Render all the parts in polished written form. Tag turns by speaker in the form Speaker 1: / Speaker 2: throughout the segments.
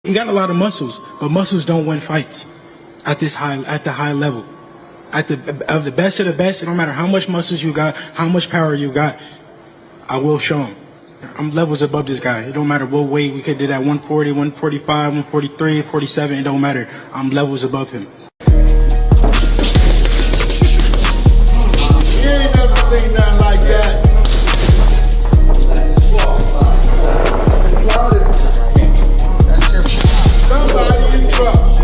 Speaker 1: You got a lot of muscles, but muscles don't win fights at the high level. At the best of the best, it don't matter how much muscles you got, how much power you got, I will show him. I'm levels above this guy. It don't matter what weight we could do that 140, 145, 143, 47, it don't matter. I'm levels above him.
Speaker 2: You ain't never seen nothing like that. Somebody in trouble.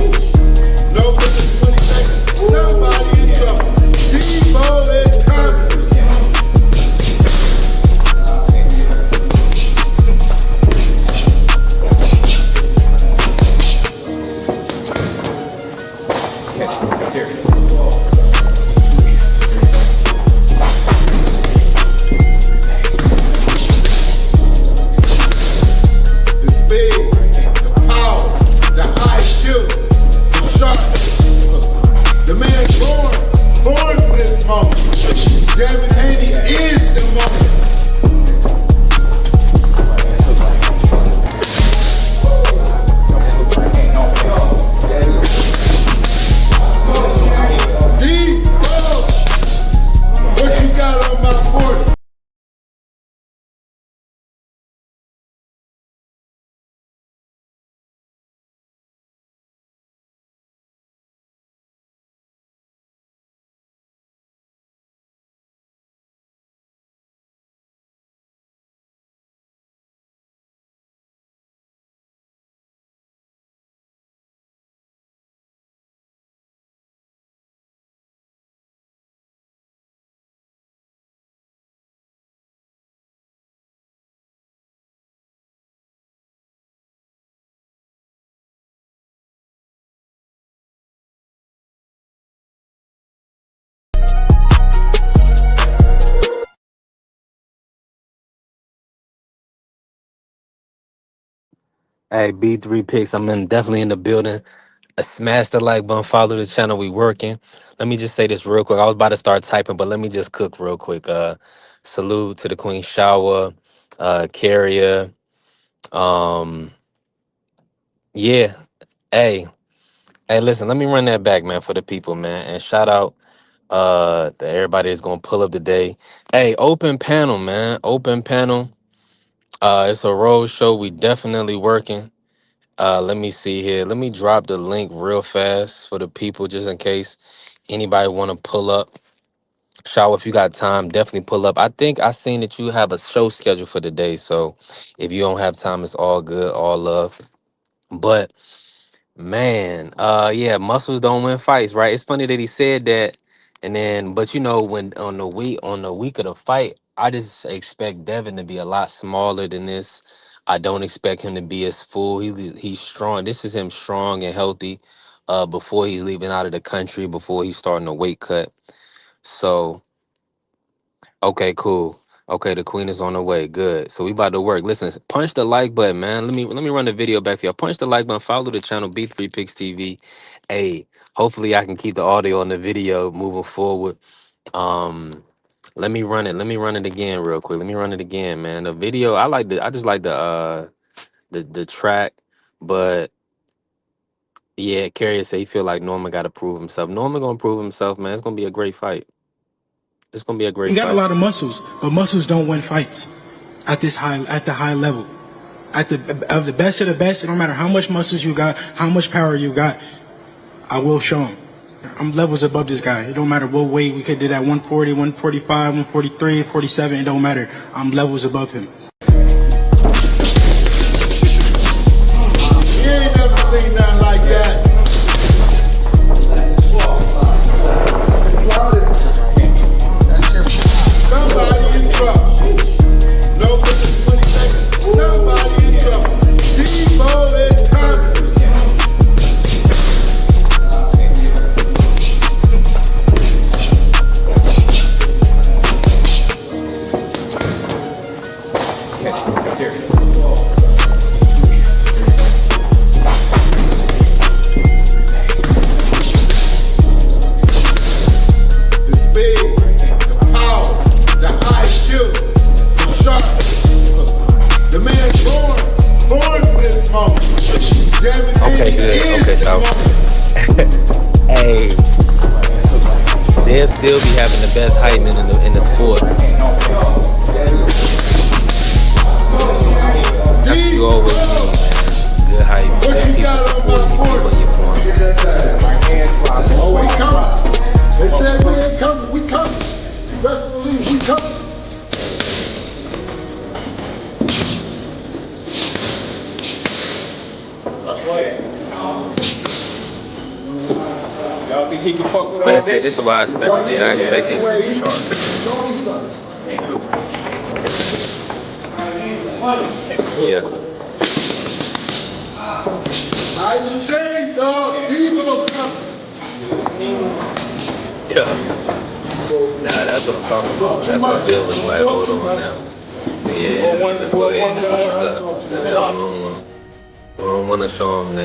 Speaker 2: No witness 20 seconds. Somebody in trouble. Debo is coming.
Speaker 3: Hey, B3 Picks, definitely in the building. Smash the like button, follow the channel. We working. Let me just say this real quick. I was about to start typing, but let me just cook real quick. Salute to the Queen Shower, Carrier. Um, yeah. Hey, hey, listen, let me run that back, man, for the people, man. And shout out to everybody that's gonna pull up today. Hey, open panel, man. Open panel. It's a road show. We definitely working. Let me see here. Let me drop the link real fast for the people just in case anybody want to pull up. Shaw, if you got time, definitely pull up. I think I seen that you have a show scheduled for the day. So if you don't have time, it's all good, all love. But man, yeah, muscles don't win fights, right? It's funny that he said that, and then, but you know, when on the week of the fight, I just expect Devin to be a lot smaller than this. I don't expect him to be as full. He's strong. This is him strong and healthy. Before he's leaving out of the country, before he's starting a weight cut. So okay, cool. Okay, the queen is on the way. Good. So we about to work. Listen, punch the like button, man. Let me run the video back for y'all. Punch the like button. Follow the channel B3 Picks TV. Hey, hopefully I can keep the audio on the video moving forward. Um, let me run it. Let me run it again real quick. Let me run it again, man. The video. I just like the track, but yeah, Carrier say he feel like Norman got to prove himself. Norman gonna prove himself, man. It's gonna be a great fight. It's gonna be a great
Speaker 1: You got
Speaker 3: fight.
Speaker 1: a lot of muscles, but muscles don't win fights at the high level. At the best of the best, it don't matter how much muscles you got, how much power you got, I will show him. I'm levels above this guy. It don't matter what weight we could do that 140, 145, 143, 47, it don't matter. I'm levels above him.
Speaker 2: You ain't never seen nothing like that. Somebody in trouble. No witness 20 seconds. Somebody in trouble. Debo is coming. Devin
Speaker 3: Okay,
Speaker 2: Haney
Speaker 3: good. Okay,
Speaker 2: is the
Speaker 3: shower.
Speaker 2: one.
Speaker 3: Hey, they'll still be having the best hype man in the sport. That's what you
Speaker 2: D,
Speaker 3: always need, man. Good hype,
Speaker 2: what
Speaker 3: good
Speaker 2: you
Speaker 3: people
Speaker 2: got up
Speaker 3: supporting
Speaker 2: on
Speaker 3: you,
Speaker 2: the
Speaker 3: people in your
Speaker 2: board?
Speaker 3: corner.
Speaker 2: Get that tag. Oh, we coming. They said we ain't coming. We coming. Rest of the league, we coming.
Speaker 4: Y'all think he can fuck with
Speaker 3: Like I
Speaker 4: all
Speaker 3: said,
Speaker 4: this?
Speaker 3: this is what I expect from Jay. I expect him to be sharp. Yeah.
Speaker 2: Nice and change, dog. People coming.
Speaker 3: Yeah. Nah, that's what I'm talking about. That's when Bill was like, hold on now. Yeah, let's go ahead and ease up. We don't want to show them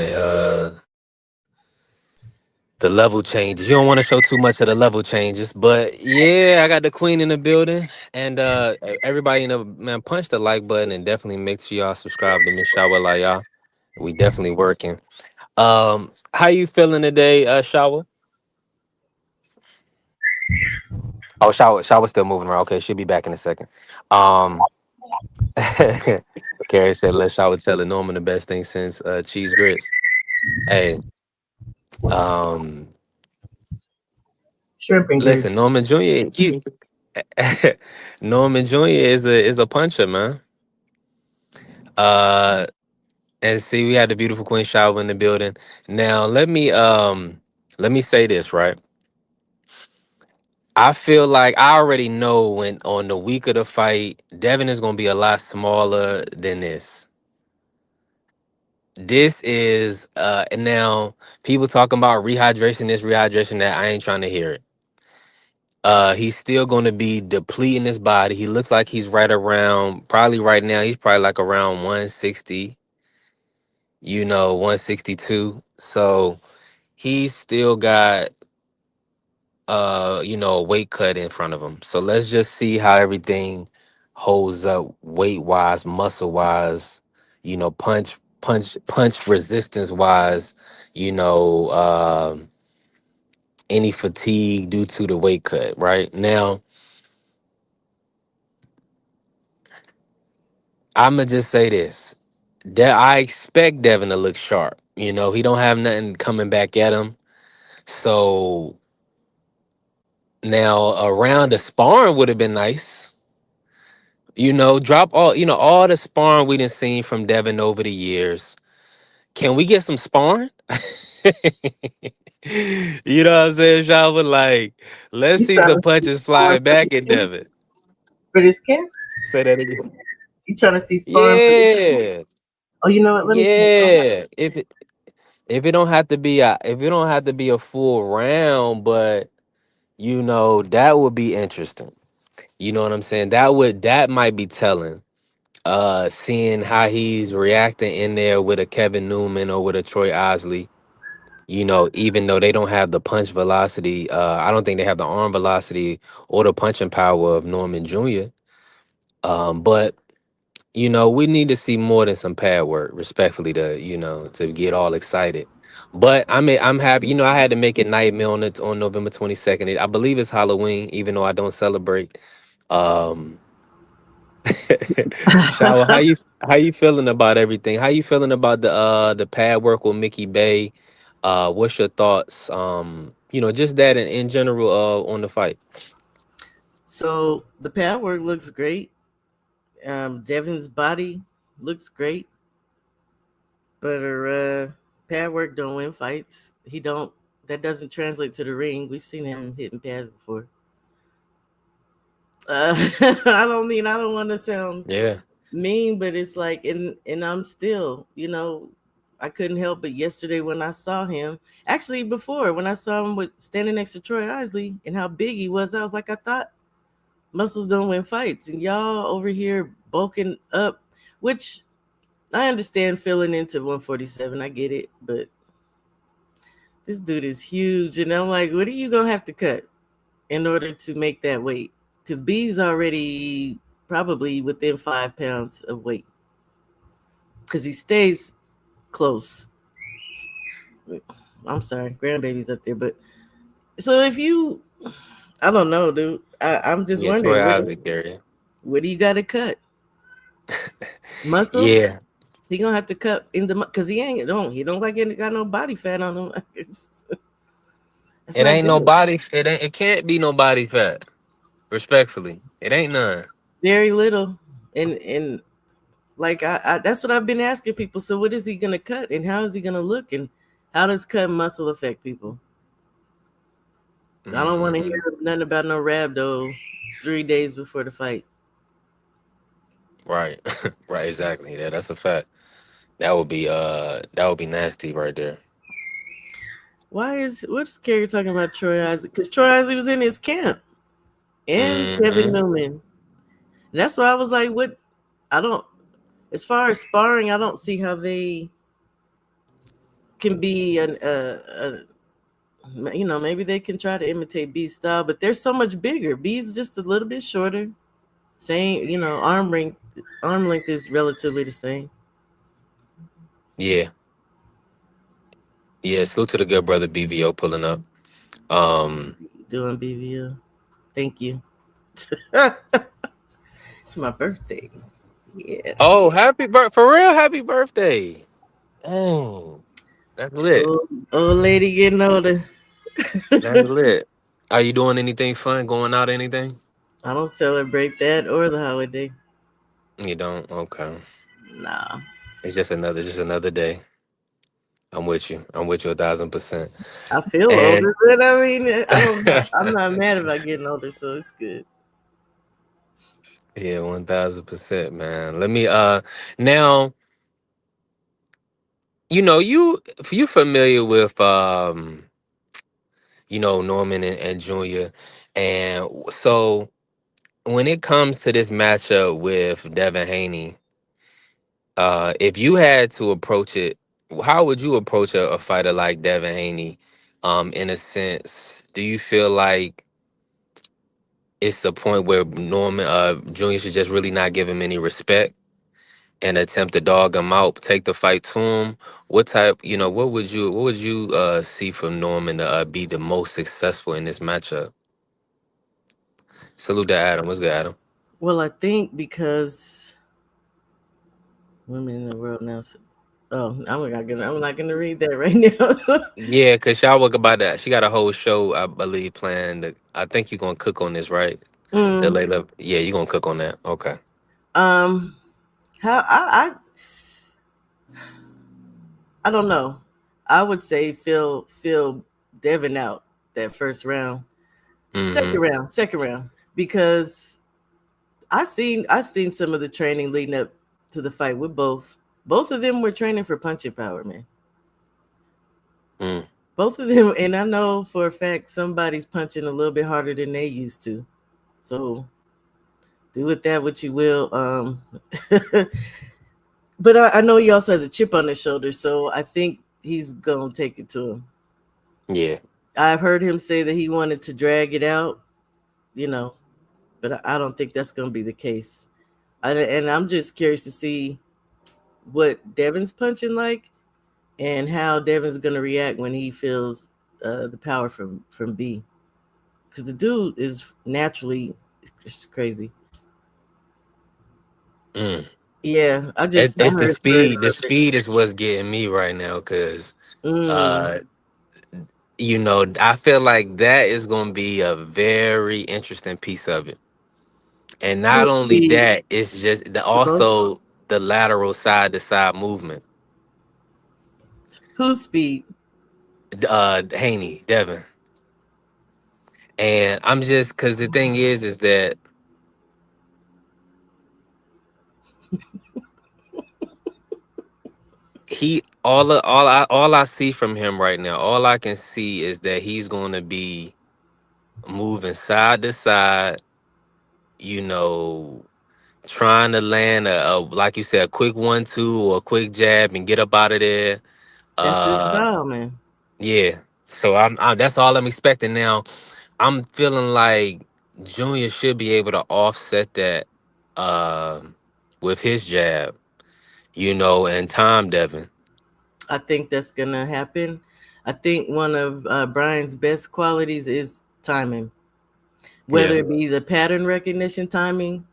Speaker 3: the level changes. You don't want to show too much of the level changes. But yeah, I got the queen in the building. And everybody in the man, punch the like button and definitely make sure y'all subscribe to Miss Shawa La y'all. We definitely working. How you feeling today, Shawa? Oh, Shawa's still moving around. Okay, she'll be back in a second. Um Carrie said, let Shawa tell it Norman the best thing since cheese grits. Hey, um,
Speaker 5: Shrimp and
Speaker 3: listen,
Speaker 5: grits.
Speaker 3: Norman Jr. Norman Jr. is a puncher, man. Uh, and see, we had the beautiful Queen Shawa in the building. Now, let me say this, right? I feel like I already know when on the week of the fight, Devin is gonna be a lot smaller than this. This is now people talking about rehydration this, rehydration that. I ain't trying to hear it. He's still going to be depleting his body. He looks like he's right around, probably right now, he's probably like around 160, 162. So he's still got, a weight cut in front of him. So let's just see how everything holds up weight wise, muscle wise, punch resistance wise, you know, any fatigue due to the weight cut, right? Now, I'ma just say this. I expect Devin to look sharp. He don't have nothing coming back at him. So now a round of sparring would have been nice. Drop all the sparring we done seen from Devin over the years. Can we get some sparring? You know what I'm saying, Shava? Like, let's
Speaker 5: You
Speaker 3: see
Speaker 5: trying
Speaker 3: some
Speaker 5: to see
Speaker 3: punches
Speaker 5: spawn
Speaker 3: flying
Speaker 5: for
Speaker 3: back
Speaker 5: this
Speaker 3: at
Speaker 5: Ken?
Speaker 3: Devin.
Speaker 5: For this Ken?
Speaker 3: Say that again.
Speaker 5: You trying to see spawn for this Ken?
Speaker 3: Yeah.
Speaker 5: Oh, you know what? Let me check. Oh,
Speaker 3: Yeah. If it don't have to be a full round, but that would be interesting. You know what I'm saying? That might be telling. Seeing how he's reacting in there with a Kevin Newman or with a Troy Osley. Even though they don't have the punch velocity, I don't think they have the arm velocity or the punching power of Norman Jr. But we need to see more than some pad work, respectfully, to get all excited. But I'm happy. I had to make it nightmare on November 22nd. I believe it's Halloween, even though I don't celebrate. Um, Shower, how you feeling about everything? How you feeling about the pad work with Mickey Bay? What's your thoughts? Just that in general on the fight.
Speaker 5: so the pad work looks great. Devin's body looks great, but her pad work don't win fights. He don't. That doesn't translate to the ring. We've seen him hitting pads before. I don't want to sound
Speaker 3: Yeah.
Speaker 5: mean, but it's like, and I'm still, I couldn't help but yesterday when I saw him. Actually, before when I saw him with standing next to Troy Isley and how big he was, I was like, I thought muscles don't win fights, and y'all over here bulking up, which I understand filling into 147. I get it, but this dude is huge, and I'm like, what are you gonna have to cut in order to make that weight? Because B's already probably within 5 pounds of weight because he stays close. I'm sorry, grandbaby's up there. But so if you, I don't know, dude. I'm just
Speaker 3: Yeah, Troy
Speaker 5: wondering
Speaker 3: Isaac area.
Speaker 5: what do you got to cut? Muscle?
Speaker 3: Yeah,
Speaker 5: He gonna have to cut in the because he don't like it got no body fat on him. It's
Speaker 3: it
Speaker 5: not
Speaker 3: ain't no
Speaker 5: good.
Speaker 3: body. It can't be no body fat. Respectfully, it ain't none.
Speaker 5: Very little, and like that's what I've been asking people. So what is he gonna cut, and how is he gonna look, and how does cut muscle affect people? I don't want to
Speaker 3: Hmm.
Speaker 5: hear nothing about no rhabdo 3 days before the fight.
Speaker 3: Right, right, exactly. Yeah, that's a fact. That would be nasty right there.
Speaker 5: What's Kerry talking about Troy Isaac? Because Troy Isaac was in his camp and Kevin
Speaker 3: Hmm.
Speaker 5: Newman. And that's why I was like, what? I don't. As far as sparring, I don't see how they can be maybe they can try to imitate B's style, but they're so much bigger. B's just a little bit shorter. Same, arm length is relatively the same.
Speaker 3: Yeah, yeah. Salute to the good brother BVO pulling up. Um.
Speaker 5: Doing BVL. Thank you. It's my birthday. Yeah.
Speaker 3: Oh, for real. Happy birthday. Oh, that's lit.
Speaker 5: Old lady getting older.
Speaker 3: That's lit. Are you doing anything fun? Going out? Anything?
Speaker 5: I don't celebrate that or the holiday.
Speaker 3: You don't? Okay.
Speaker 5: Nah.
Speaker 3: Just another day. I'm with you. I'm with you 1,000%.
Speaker 5: I feel
Speaker 3: And
Speaker 5: older, but I mean, I'm not mad about getting older, so it's good.
Speaker 3: yeah, 1,000%, man. Let me now, you familiar with Norman and Junior. And so when it comes to this matchup with Devin Haney, if you had to approach it, how would you approach a fighter like Devin Haney? In a sense, do you feel like it's the point where Norman Junior should just really not give him any respect and attempt to dog him out, take the fight to him? What would you see from Norman to be the most successful in this matchup? Salute to Adam. What's good, Adam?
Speaker 5: Well, I think because women in the world now. Oh, I'm not gonna read that right now.
Speaker 3: Yeah, cause y'all work about that. She got a whole show, I believe, planned. I think you're gonna cook on this, right? The
Speaker 5: mm,
Speaker 3: Layla. Yeah, you're gonna cook on that. Okay.
Speaker 5: um, how I don't know. I would say Phil Devin out that first round,
Speaker 3: Mm-hmm.
Speaker 5: second round, because I seen some of the training leading up to the fight with both. Both of them were training for punching power, man.
Speaker 3: Mm.
Speaker 5: Both of them, and I know for a fact somebody's punching a little bit harder than they used to. So do with that what you will. But I know he also has a chip on his shoulder, so I think he's gonna take it to him.
Speaker 3: Yeah.
Speaker 5: I've heard him say that he wanted to drag it out, you know, but I don't think that's gonna be the case. And I'm just curious to see what Devin's punching like and how Devin's gonna react when he feels the power from B, because the dude is naturally just crazy.
Speaker 3: Mm.
Speaker 5: Yeah, I
Speaker 3: It's the
Speaker 5: heard stories
Speaker 3: speed. The
Speaker 5: of
Speaker 3: speed is what's getting me right now, cause
Speaker 5: mm,
Speaker 3: uh, I feel like that is gonna be a very interesting piece of it. And not
Speaker 5: who's
Speaker 3: only
Speaker 5: speed
Speaker 3: that, it's just
Speaker 5: the most
Speaker 3: also the lateral side to side movement.
Speaker 5: who's speed.
Speaker 3: Haney, Devin. And I'm just because the thing is that he all I see from him right now, all I can see is that he's going to be moving side to side, you know, trying to land a like you said, a quick 1-2 or a quick jab and get up out of there.
Speaker 5: That's his
Speaker 3: Uh,
Speaker 5: style, man.
Speaker 3: yeah. So that's all I'm expecting now. I'm feeling like Junior should be able to offset that with his jab, and time Devin.
Speaker 5: I think that's gonna happen. I think one of Brian's best qualities is timing, whether
Speaker 3: Yeah.
Speaker 5: it be the pattern recognition timing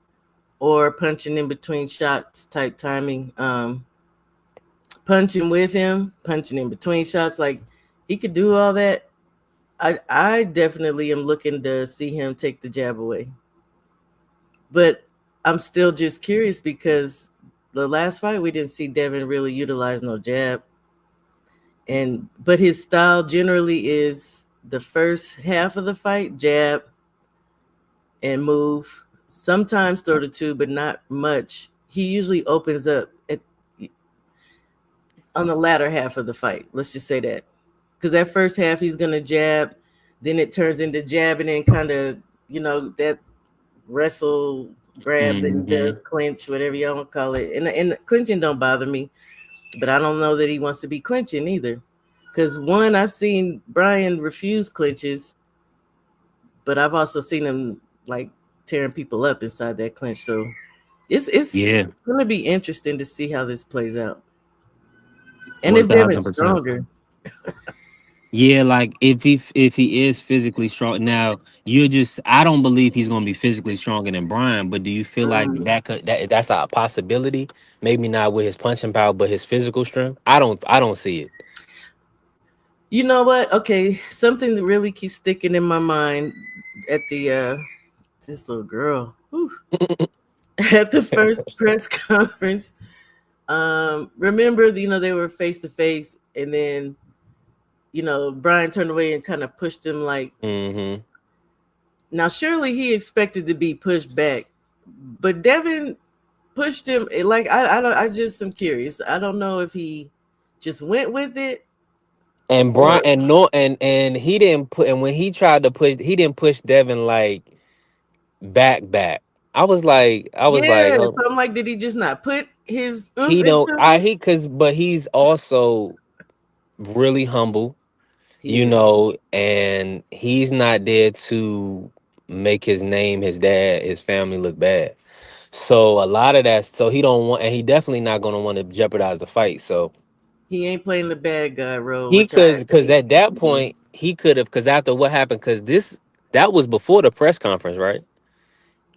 Speaker 5: or punching in between shots type timing. Punching with him, punching in between shots, like he could do all that. I definitely am looking to see him take the jab away. But I'm still just curious because the last fight we didn't see Devin really utilize no jab. And but his style generally is the first half of the fight, jab and move. Sometimes throw the two, but not much. He usually opens up on the latter half of the fight. Let's just say that. Because that first half he's gonna jab, then it turns into jabbing and kind of, that wrestle grab that he does,
Speaker 3: Hmm.
Speaker 5: clinch, whatever y'all want to call it. And clinching don't bother me, but I don't know that he wants to be clinching either. Because one, I've seen Brian refuse clinches, but I've also seen him like tearing people up inside that clinch. So it's
Speaker 3: Yeah.
Speaker 5: going to be interesting to see how this plays out. And if Devin's
Speaker 3: 1000%.
Speaker 5: stronger,
Speaker 3: Yeah, like if he is physically strong now, you're just I don't believe he's gonna be physically stronger than Brian, but do you feel like
Speaker 5: mm,
Speaker 3: that's a possibility? Maybe not with his punching power, but his physical strength. I don't see it.
Speaker 5: you know what? Okay, something that really keeps sticking in my mind at the this little girl. Whew. At the first press conference. Remember, they were face to face, and then Brian turned away and kind of pushed him. Like,
Speaker 3: Hmm.
Speaker 5: now, surely he expected to be pushed back, but Devin pushed him. Like, I don't. I just am curious. I don't know if he just went with it
Speaker 3: And Brian
Speaker 5: or
Speaker 3: and no and he didn't put and when he tried to push, he didn't push Devin like back. I was like,
Speaker 5: yeah.
Speaker 3: oh,
Speaker 5: So I'm like, did he just not put his oomph
Speaker 3: he don't
Speaker 5: into
Speaker 3: I
Speaker 5: him?
Speaker 3: he cause but he's also really humble,
Speaker 5: He is.
Speaker 3: and he's not there to make his name, his dad, his family look bad. So a lot of that, so he don't want, and he definitely not gonna want to jeopardize the fight. So
Speaker 5: He ain't playing the bad guy role,
Speaker 3: he
Speaker 5: which I
Speaker 3: could, because
Speaker 5: think
Speaker 3: at that
Speaker 5: he do.
Speaker 3: point he could have, because after what happened, because that was before the press conference, right?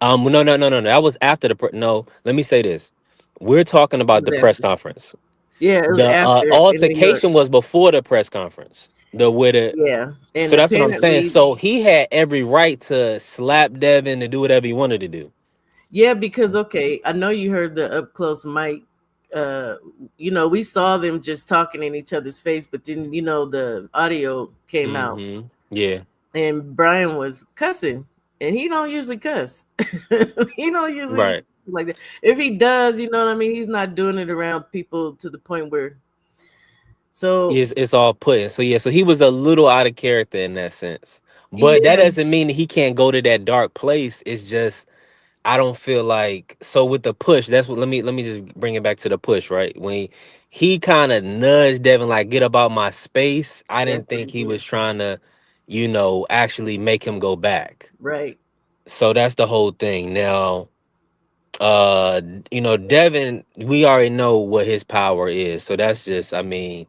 Speaker 3: No, that was after no. Let me say this: we're talking
Speaker 5: It
Speaker 3: about
Speaker 5: was
Speaker 3: the press
Speaker 5: after.
Speaker 3: conference.
Speaker 5: Yeah, it was
Speaker 3: The
Speaker 5: after in New York.
Speaker 3: altercation was before the press conference. The with the
Speaker 5: Yeah, and
Speaker 3: So that's what I'm saying.
Speaker 5: apparently,
Speaker 3: So he had every right to slap Devin to do whatever he wanted to do.
Speaker 5: yeah, because okay, I know you heard the up close mic. Uh, we saw them just talking in each other's face, but then the audio came out,
Speaker 3: Hmm. Yeah.
Speaker 5: and Brian was cussing, and he don't usually cuss. He don't usually
Speaker 3: Right.
Speaker 5: like that. If he does, you know what I mean. He's not doing it around people to the point where. So
Speaker 3: It's all put in. So yeah, so he was a little out of character in that sense. But that
Speaker 5: yeah,
Speaker 3: doesn't mean that he can't go to that dark place. It's just I don't feel like, so with the push, that's what let me just bring it back to the push, right? When he kind of nudged Devin like get up out my space. I
Speaker 5: that's
Speaker 3: didn't
Speaker 5: what he
Speaker 3: think he
Speaker 5: did.
Speaker 3: was trying to, actually make him go back.
Speaker 5: Right.
Speaker 3: So that's the whole thing. Now, Devin, we already know what his power is. So that's just, I mean,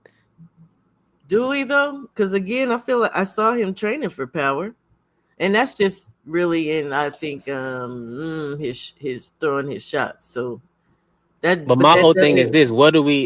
Speaker 5: Do we though? Because again, I feel like I saw him training for power. And that's just really in I think his throwing his shots. So
Speaker 3: but
Speaker 5: but
Speaker 3: my
Speaker 5: that
Speaker 3: whole thing is
Speaker 5: doesn't
Speaker 3: this.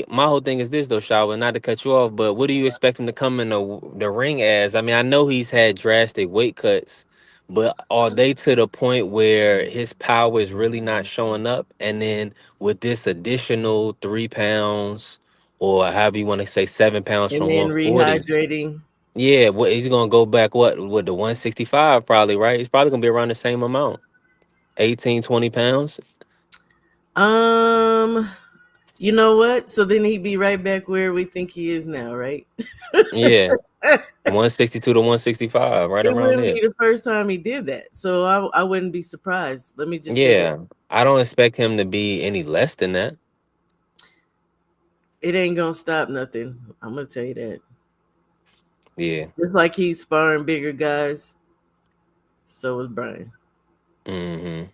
Speaker 3: My whole thing is this though, Shawa, not to cut you off, but what do you expect him to come in the ring as? I mean, I know he's had drastic weight cuts, but are they to the point where his power is really not showing up? And then with this additional 3 pounds, or however you want to say, 7 pounds
Speaker 5: and
Speaker 3: from
Speaker 5: then
Speaker 3: 140,
Speaker 5: rehydrating.
Speaker 3: yeah, what he's gonna go back, what with the 165 probably, right? He's probably gonna be around the same amount. 18, 20 pounds.
Speaker 5: Um you know what? So then he'd be right back where we think he is now, right?
Speaker 3: Yeah. 162 to 165, right
Speaker 5: It
Speaker 3: around
Speaker 5: wouldn't
Speaker 3: there.
Speaker 5: be the first time he did that. So I wouldn't be surprised. Let me just say that.
Speaker 3: Yeah. I don't expect him to be any less than that.
Speaker 5: It ain't gonna stop nothing. I'm gonna tell you that.
Speaker 3: Yeah.
Speaker 5: Just like he's sparring bigger guys, so was Brian.
Speaker 3: Hmm.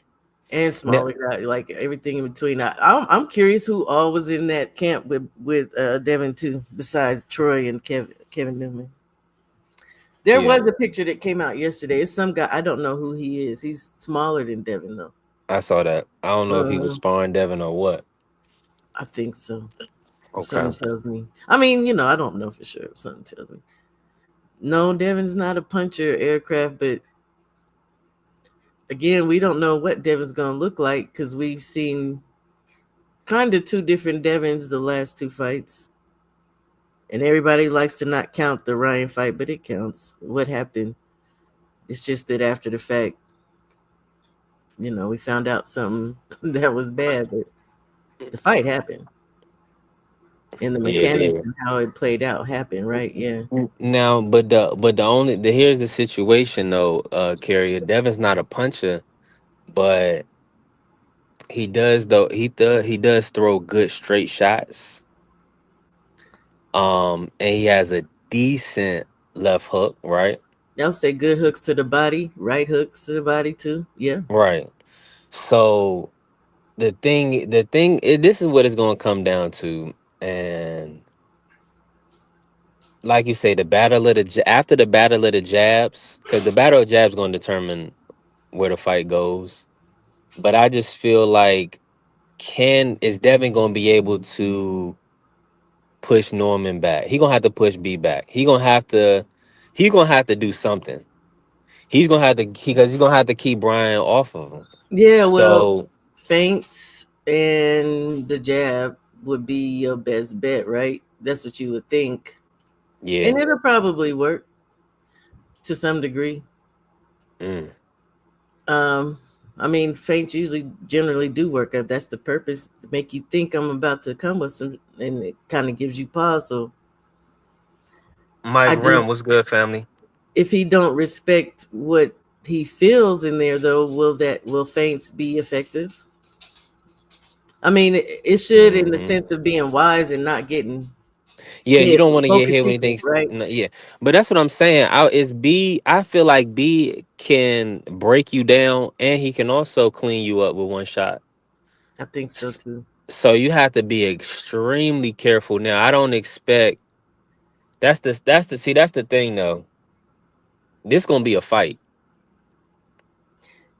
Speaker 5: And
Speaker 3: Yeah.
Speaker 5: smaller guy, like everything in between. I'm curious who all was in that camp with Devin too, besides Troy and Kevin Newman. There
Speaker 3: Yeah,
Speaker 5: was a picture that came out yesterday. It's some guy. I don't know who he is. He's smaller than Devin though.
Speaker 3: I saw that. I don't know if he was
Speaker 5: Uh,
Speaker 3: sparring Devin or what.
Speaker 5: I think so.
Speaker 3: Okay.
Speaker 5: Something tells me. I mean, I don't know for sure. Something tells me. No, Devin's not a puncher aircraft, but again, we don't know what Devin's gonna look like because we've seen kind of two different Devins the last two fights. And everybody likes to not count the Ryan fight, but it counts. What happened? It's just that after the fact, we found out something that was bad, but the fight happened. And the
Speaker 3: Yeah, it
Speaker 5: mechanics
Speaker 3: did.
Speaker 5: and how it played out happened, right? Yeah.
Speaker 3: Now, but the only the here's the situation though, Carrier. Devin's not a puncher, but he does throw good straight shots. And he has a decent left hook, right?
Speaker 5: They'll say good hooks to the body, right hooks to the body too. Yeah.
Speaker 3: Right. So this is what it's going to come down to, and like you say, after the battle of the jabs, because the battle of jabs going to determine where the fight goes. But I just feel like can is Devin going to be able to push Norman back? He gonna have to push B back. He gonna have to do something. He's gonna have to keep Brian off of him.
Speaker 5: Yeah, well,
Speaker 3: So
Speaker 5: feints and the jab would be your best bet, right? That's what you would think.
Speaker 3: yeah.
Speaker 5: And it'll probably work to some degree.
Speaker 3: Mm.
Speaker 5: Um, I mean, feints usually generally do work. If that's the purpose, to make you think I'm about to come with some, and it kind of gives you pause. So
Speaker 3: Mike
Speaker 5: I just,
Speaker 3: Rim, what's good, family?
Speaker 5: if he don't respect what he feels in there, though, will feints be effective? I mean, it should in the
Speaker 3: Hmm.
Speaker 5: sense of being wise and not getting
Speaker 3: Yeah, you
Speaker 5: hit.
Speaker 3: don't want to get
Speaker 5: Boca
Speaker 3: hit with
Speaker 5: Chica,
Speaker 3: anything.
Speaker 5: right?
Speaker 3: Yeah, but that's what I'm saying. Is B? I feel like B can break you down, and he can also clean you up with one shot.
Speaker 5: I think so
Speaker 3: S-
Speaker 5: too.
Speaker 3: So you have to be extremely careful. Now, I don't expect. That's the thing though. This gonna be a fight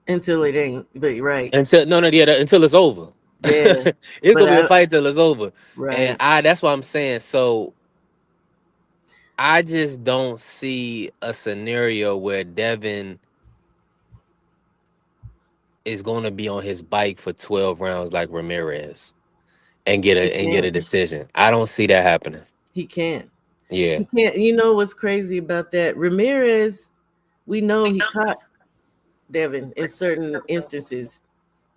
Speaker 5: Until it ain't, but right.
Speaker 3: until no, no, yeah, until it's over.
Speaker 5: Yeah.
Speaker 3: It's
Speaker 5: But
Speaker 3: gonna be a
Speaker 5: I
Speaker 3: fight till it's over, and
Speaker 5: right.
Speaker 3: that's what I'm saying. So I just don't see a scenario where Devin is going to be on his bike for 12 rounds like Ramirez and get
Speaker 5: He
Speaker 3: a
Speaker 5: can't.
Speaker 3: decision. I don't see that happening.
Speaker 5: He can't.
Speaker 3: Yeah.
Speaker 5: He can't. You know what's crazy about that? Ramirez, we know he caught Devin in certain instances.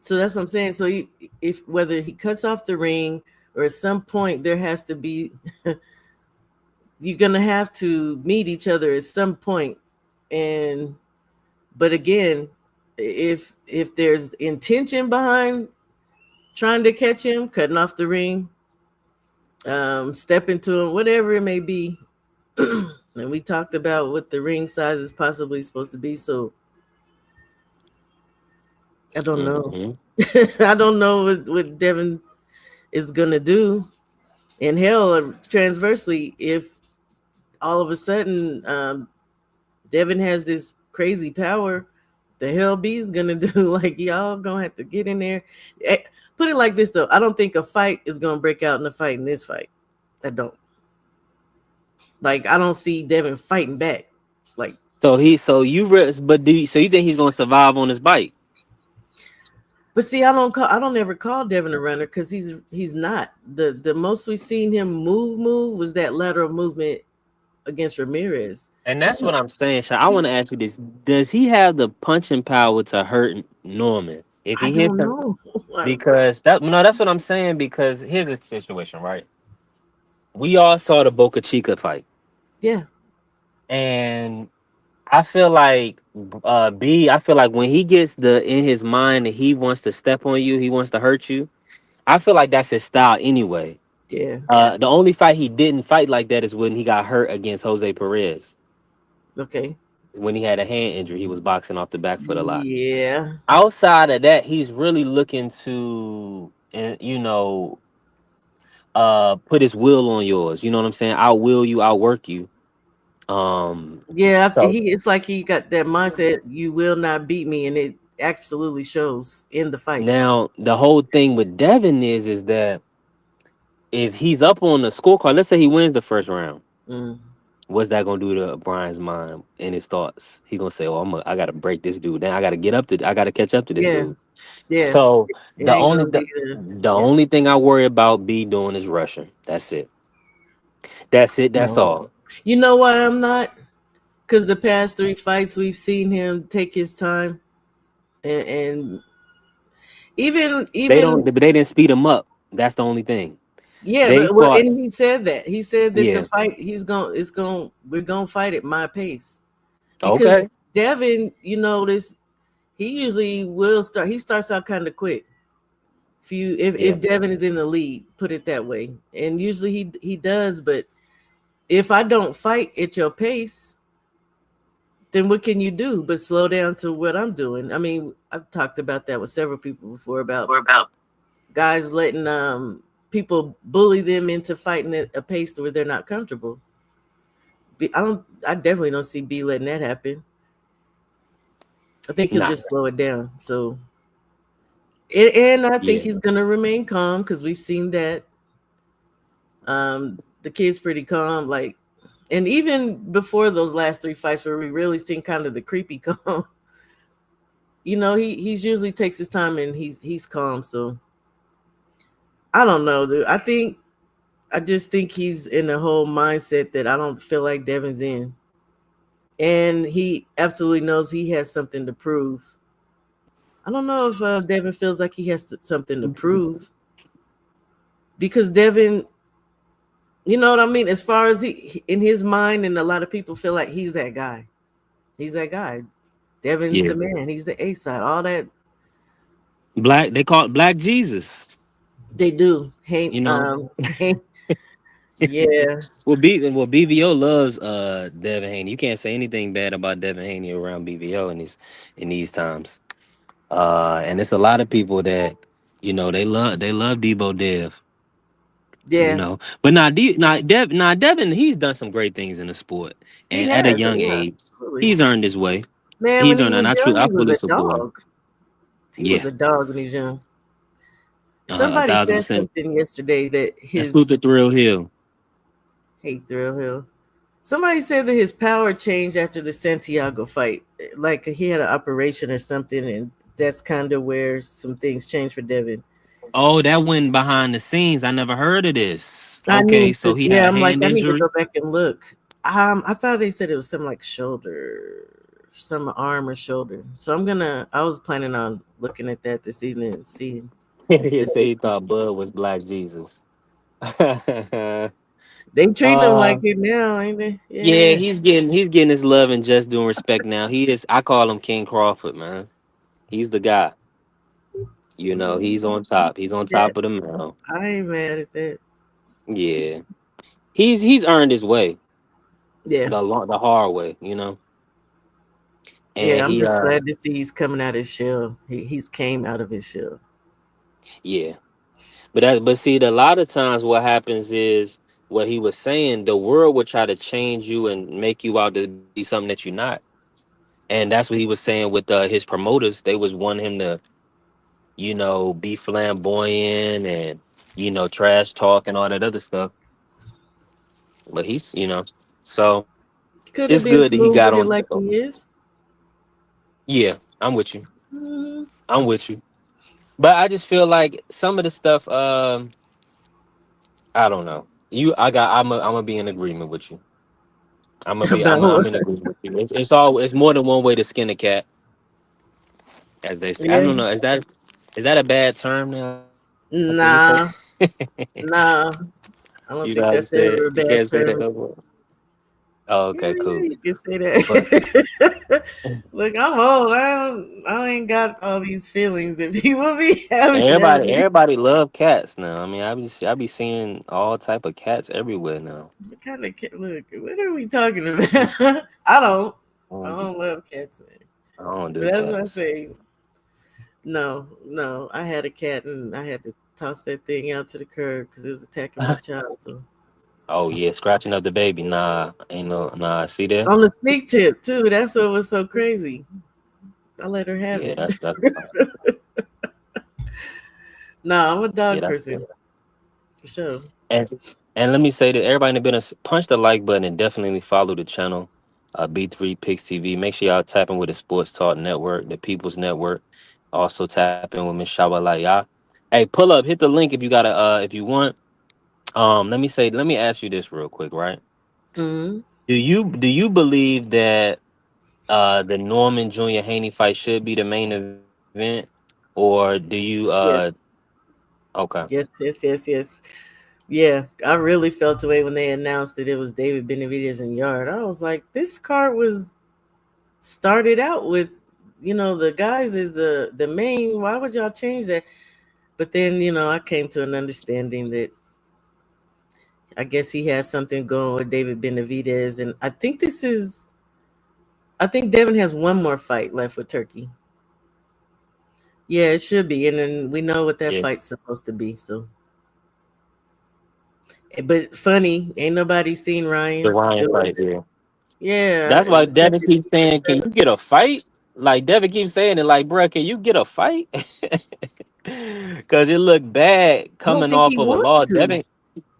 Speaker 5: So that's what I'm saying. So if whether he cuts off the ring or at some point there has to be, you're gonna have to meet each other at some point. And but again, if there's intention behind trying to catch him, cutting off the ring, step into him, whatever it may be. And we talked about what the ring size is possibly supposed to be. So I don't know.
Speaker 3: Hmm.
Speaker 5: I don't know what Devin is gonna do. And hell, transversely, if all of a sudden Devin has this crazy power, the hell B's gonna do? Like y'all gonna have to get in there. Eh, Put it like this though, I don't think a fight is gonna break out in a fight in this fight. I don't. Like I don't see Devin fighting back. Like,
Speaker 3: So you think he's going to survive on his bike?
Speaker 5: but see, I don't ever call Devin a runner because he's not. The most we seen him move was that lateral movement against Ramirez.
Speaker 3: And that's what I'm saying, Sha. I want to ask you this. Does he have the punching power to hurt Norman? If
Speaker 5: I
Speaker 3: he hit
Speaker 5: don't
Speaker 3: him,
Speaker 5: know.
Speaker 3: because that's what I'm saying, because here's the situation, right? We all saw the Boca Chica fight.
Speaker 5: Yeah,
Speaker 3: And I feel like when he gets the in his mind that he wants to step on you, he wants to hurt you. I feel like that's his style anyway.
Speaker 5: yeah.
Speaker 3: The only fight he didn't fight like that is when he got hurt against Jose Perez.
Speaker 5: Okay.
Speaker 3: When he had a hand injury, he was boxing off the back foot a lot.
Speaker 5: Yeah.
Speaker 3: Outside of that, he's really looking to, put his will on yours. You know what I'm saying? I'll will you, I'll work you.
Speaker 5: Yeah,
Speaker 3: So
Speaker 5: it's like he got that mindset. You will not beat me, and it absolutely shows in the fight.
Speaker 3: now the whole thing with Devin is that if he's up on the scorecard, let's say he wins the first round,
Speaker 5: Mm.
Speaker 3: what's that gonna do to Brian's mind and his thoughts? He gonna say, "Oh, I gotta break this dude down. I gotta catch up to this
Speaker 5: Yeah,
Speaker 3: dude."
Speaker 5: yeah.
Speaker 3: So
Speaker 5: It ain't gonna be
Speaker 3: the
Speaker 5: yeah.
Speaker 3: only thing I worry about B doing is rushing. That's it. That's it. That's
Speaker 5: No.
Speaker 3: all.
Speaker 5: You know why I'm not? Because the past three fights we've seen him take his time, and
Speaker 3: They don't.
Speaker 5: even
Speaker 3: But they didn't speed him up. That's the only thing.
Speaker 5: yeah,
Speaker 3: They
Speaker 5: but well,
Speaker 3: fought.
Speaker 5: and he said that the
Speaker 3: Yeah.
Speaker 5: fight we're gonna fight at my pace because
Speaker 3: Okay.
Speaker 5: Devin, you notice he usually will start. He starts out kind of quick.
Speaker 3: Yeah.
Speaker 5: If Devin is in the lead, put it that way, and usually he does. But if I don't fight at your pace, then what can you do but slow down to what I'm doing? I mean, I've talked about that with several people before about
Speaker 3: We're about.
Speaker 5: guys letting people bully them into fighting at a pace where they're not comfortable. I definitely don't see B letting that happen. I think he'll
Speaker 3: Nah.
Speaker 5: just slow it down. So and I think
Speaker 3: Yeah.
Speaker 5: he's gonna remain calm because we've seen that. The kid's pretty calm, like, and even before those last three fights where we really seen kind of the creepy calm, he's usually takes his time and he's calm. So I don't know, dude. I just think he's in a whole mindset that I don't feel like Devin's in, and he absolutely knows he has something to prove. I don't know if Devin feels like he has something to prove because Devin, you know what I mean. As far as he in his mind, and a lot of people feel like he's that guy. He's that guy. Devin's
Speaker 3: Yeah.
Speaker 5: the man. He's the A side. All that
Speaker 3: Black. They call it Black Jesus.
Speaker 5: they do. Hey,
Speaker 3: You know.
Speaker 5: hey, yeah,
Speaker 3: Well, BVO loves Devin Haney. You can't say anything bad about Devin Haney around BVO in these times. And it's a lot of people that they love Debo Dev. You
Speaker 5: yeah.
Speaker 3: know, but Devin, he's done some great things in the sport,
Speaker 5: He
Speaker 3: and at a
Speaker 5: has.
Speaker 3: young
Speaker 5: Yeah,
Speaker 3: age,
Speaker 5: absolutely.
Speaker 3: he's earned his way.
Speaker 5: Man, when
Speaker 3: He's
Speaker 5: he
Speaker 3: earned, and
Speaker 5: was young,
Speaker 3: I
Speaker 5: he was
Speaker 3: fully
Speaker 5: a
Speaker 3: support him.
Speaker 5: dog. He was
Speaker 3: Yeah,
Speaker 5: a dog when he was young.
Speaker 3: a
Speaker 5: Somebody
Speaker 3: thousand
Speaker 5: said
Speaker 3: percent.
Speaker 5: something yesterday that
Speaker 3: And salute
Speaker 5: his
Speaker 3: to Thrill Hill.
Speaker 5: hey Thrill Hill. Somebody said that his power changed after the Santiago fight. Like he had an operation or something, and that's kind of where some things changed for Devin.
Speaker 3: Oh, that went behind the scenes. I never heard of this.
Speaker 5: I
Speaker 3: Okay,
Speaker 5: need
Speaker 3: so
Speaker 5: to,
Speaker 3: he had
Speaker 5: yeah,
Speaker 3: a
Speaker 5: I'm like,
Speaker 3: hand
Speaker 5: I need to
Speaker 3: injury.
Speaker 5: go back and look. I thought they said it was something like shoulder, some arm or shoulder. So I was planning on looking at that this evening and seeing.
Speaker 3: He said he thought Bud was Black Jesus.
Speaker 5: They treating him like
Speaker 3: uh,
Speaker 5: it now, ain't they?
Speaker 3: yeah,
Speaker 5: Yeah.
Speaker 3: he's getting his love and just doing respect now. He is. I call him King Crawford, man. He's the guy. He's on top. He's on
Speaker 5: Yeah,
Speaker 3: top of the mountain.
Speaker 5: I ain't mad at that.
Speaker 3: Yeah, he's earned his way
Speaker 5: Yeah.
Speaker 3: the hard way. And
Speaker 5: Yeah, I'm
Speaker 3: he
Speaker 5: just glad to see he's coming out of his shell. He's came out of his shell.
Speaker 3: yeah. But see, a lot of times what happens is what he was saying. The world will try to change you and make you out to be something that you're not. And that's what he was saying with his promoters. They was wanting him to be flamboyant and trash talk and all that other stuff. But so
Speaker 5: Could have
Speaker 3: it's
Speaker 5: been
Speaker 3: good that he
Speaker 5: smooth
Speaker 3: got
Speaker 5: with it
Speaker 3: on.
Speaker 5: like he is.
Speaker 3: Yeah, I'm with you.
Speaker 5: Hmm.
Speaker 3: I'm with you. But I just feel like some of the stuff. I don't know. I'm gonna be in agreement with you.
Speaker 5: About
Speaker 3: I'm
Speaker 5: what?
Speaker 3: in agreement with you. It's more than one way to skin a cat, as they say. I
Speaker 5: Yeah.
Speaker 3: don't know. Is that a bad term now? Can we say?
Speaker 5: Nah, nah. I
Speaker 3: You
Speaker 5: don't think
Speaker 3: guys
Speaker 5: that's
Speaker 3: said
Speaker 5: ever a
Speaker 3: you
Speaker 5: bad
Speaker 3: can't say that
Speaker 5: term.
Speaker 3: no more. Oh,
Speaker 5: Yeah,
Speaker 3: okay,
Speaker 5: yeah,
Speaker 3: cool.
Speaker 5: you can say
Speaker 3: But
Speaker 5: that. Look, I'm old. I ain't got all these feelings that people be having nowadays.
Speaker 3: everybody love cats now. I mean, I be seeing all type of cats everywhere now.
Speaker 5: What kind of cat? Look, what are we talking about? I don't.
Speaker 3: I
Speaker 5: I
Speaker 3: don't,
Speaker 5: don't love cats, man.
Speaker 3: I don't do
Speaker 5: But that's what I
Speaker 3: cats.
Speaker 5: say. No, no. I had a cat and I had to toss that thing out to the curb because it was attacking my child. So
Speaker 3: Oh yeah, scratching up the baby. Nah, ain't no nah. See there?
Speaker 5: On the sneak tip too. That's what was so crazy. I let her have
Speaker 3: Yeah,
Speaker 5: it.
Speaker 3: that's
Speaker 5: No, I'm a
Speaker 3: yeah,
Speaker 5: dog
Speaker 3: that's good.
Speaker 5: person for sure.
Speaker 3: And and let me say that everybody in the business, punch the like button and definitely follow the channel, B3 Picks TV. Make sure y'all tap in with the Sports Talk Network, the People's Network. Also tap in with Miss Shawalaya. Hey, pull up, hit the link if you gotta if you want. Let me ask you this real quick, right?
Speaker 5: Hmm.
Speaker 3: Do you believe that the Norman Jr. Haney fight should be the main event? Or do you
Speaker 5: Yes.
Speaker 3: okay.
Speaker 5: Yes. Yeah, I really felt the way when they announced that it was David Benavidez and Yard. I was like, this card was started out with, the guys is the main. Why would y'all change that? But then, I came to an understanding that I guess he has something going with David Benavidez, and I think Devin has one more fight left with Turkey. Yeah, it should be, and then we know what that
Speaker 3: Yeah,
Speaker 5: fight's supposed to be. So, but funny, ain't nobody seen
Speaker 3: the
Speaker 5: Ryan
Speaker 3: Ryan
Speaker 5: do it.
Speaker 3: fight, yeah.
Speaker 5: Yeah,
Speaker 3: That's why Devin
Speaker 5: second.
Speaker 3: keeps saying, "Can you get a fight?" Like Devin keeps saying it, like, "Bruh, can you get a fight?" Because it looked bad
Speaker 5: I don't
Speaker 3: coming
Speaker 5: think he
Speaker 3: off of a
Speaker 5: wants
Speaker 3: law.
Speaker 5: to.
Speaker 3: Devin,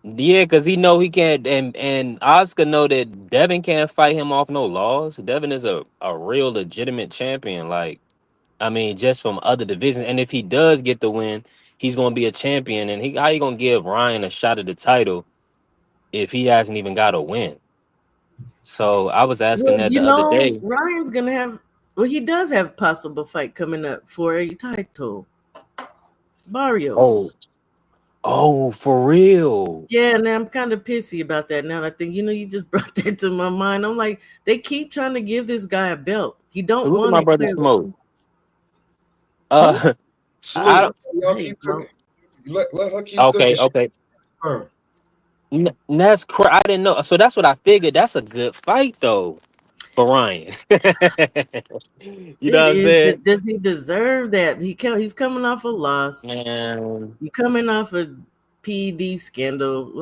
Speaker 3: yeah, because he know he can't, and Oscar know that Devin can't fight him off no laws. Devin is a real legitimate champion. Like, I mean, just from other divisions. And if he does get the win, he's gonna be a champion. And how you gonna give Ryan a shot at the title if he hasn't even got a win? So I was asking
Speaker 5: Well,
Speaker 3: that the other day.
Speaker 5: Ryan's gonna have. Well, he does have possible fight coming up for a title.
Speaker 3: Oh,
Speaker 5: Barrios.
Speaker 3: oh, for real.
Speaker 5: Yeah, now I'm kind of pissy about that. Now I think you just brought that to my mind. I'm like, they keep trying to give this guy a belt. He don't
Speaker 3: Salute to
Speaker 5: want
Speaker 3: my
Speaker 5: it
Speaker 3: brother
Speaker 5: clearly.
Speaker 3: Smoke.
Speaker 5: Who?
Speaker 3: I
Speaker 2: Salute.
Speaker 3: don't.
Speaker 2: Y'all
Speaker 5: Hey,
Speaker 2: keep
Speaker 5: smoke.
Speaker 2: let her keep cooking.
Speaker 3: Okay,
Speaker 2: She's
Speaker 3: okay.
Speaker 2: firm.
Speaker 3: I didn't know. So that's what I figured. That's a good fight though for Ryan. You know
Speaker 5: It
Speaker 3: what I'm
Speaker 5: is,
Speaker 3: saying?
Speaker 5: but does he deserve that? He's coming off a loss.
Speaker 3: Man,
Speaker 5: You coming off a PED scandal,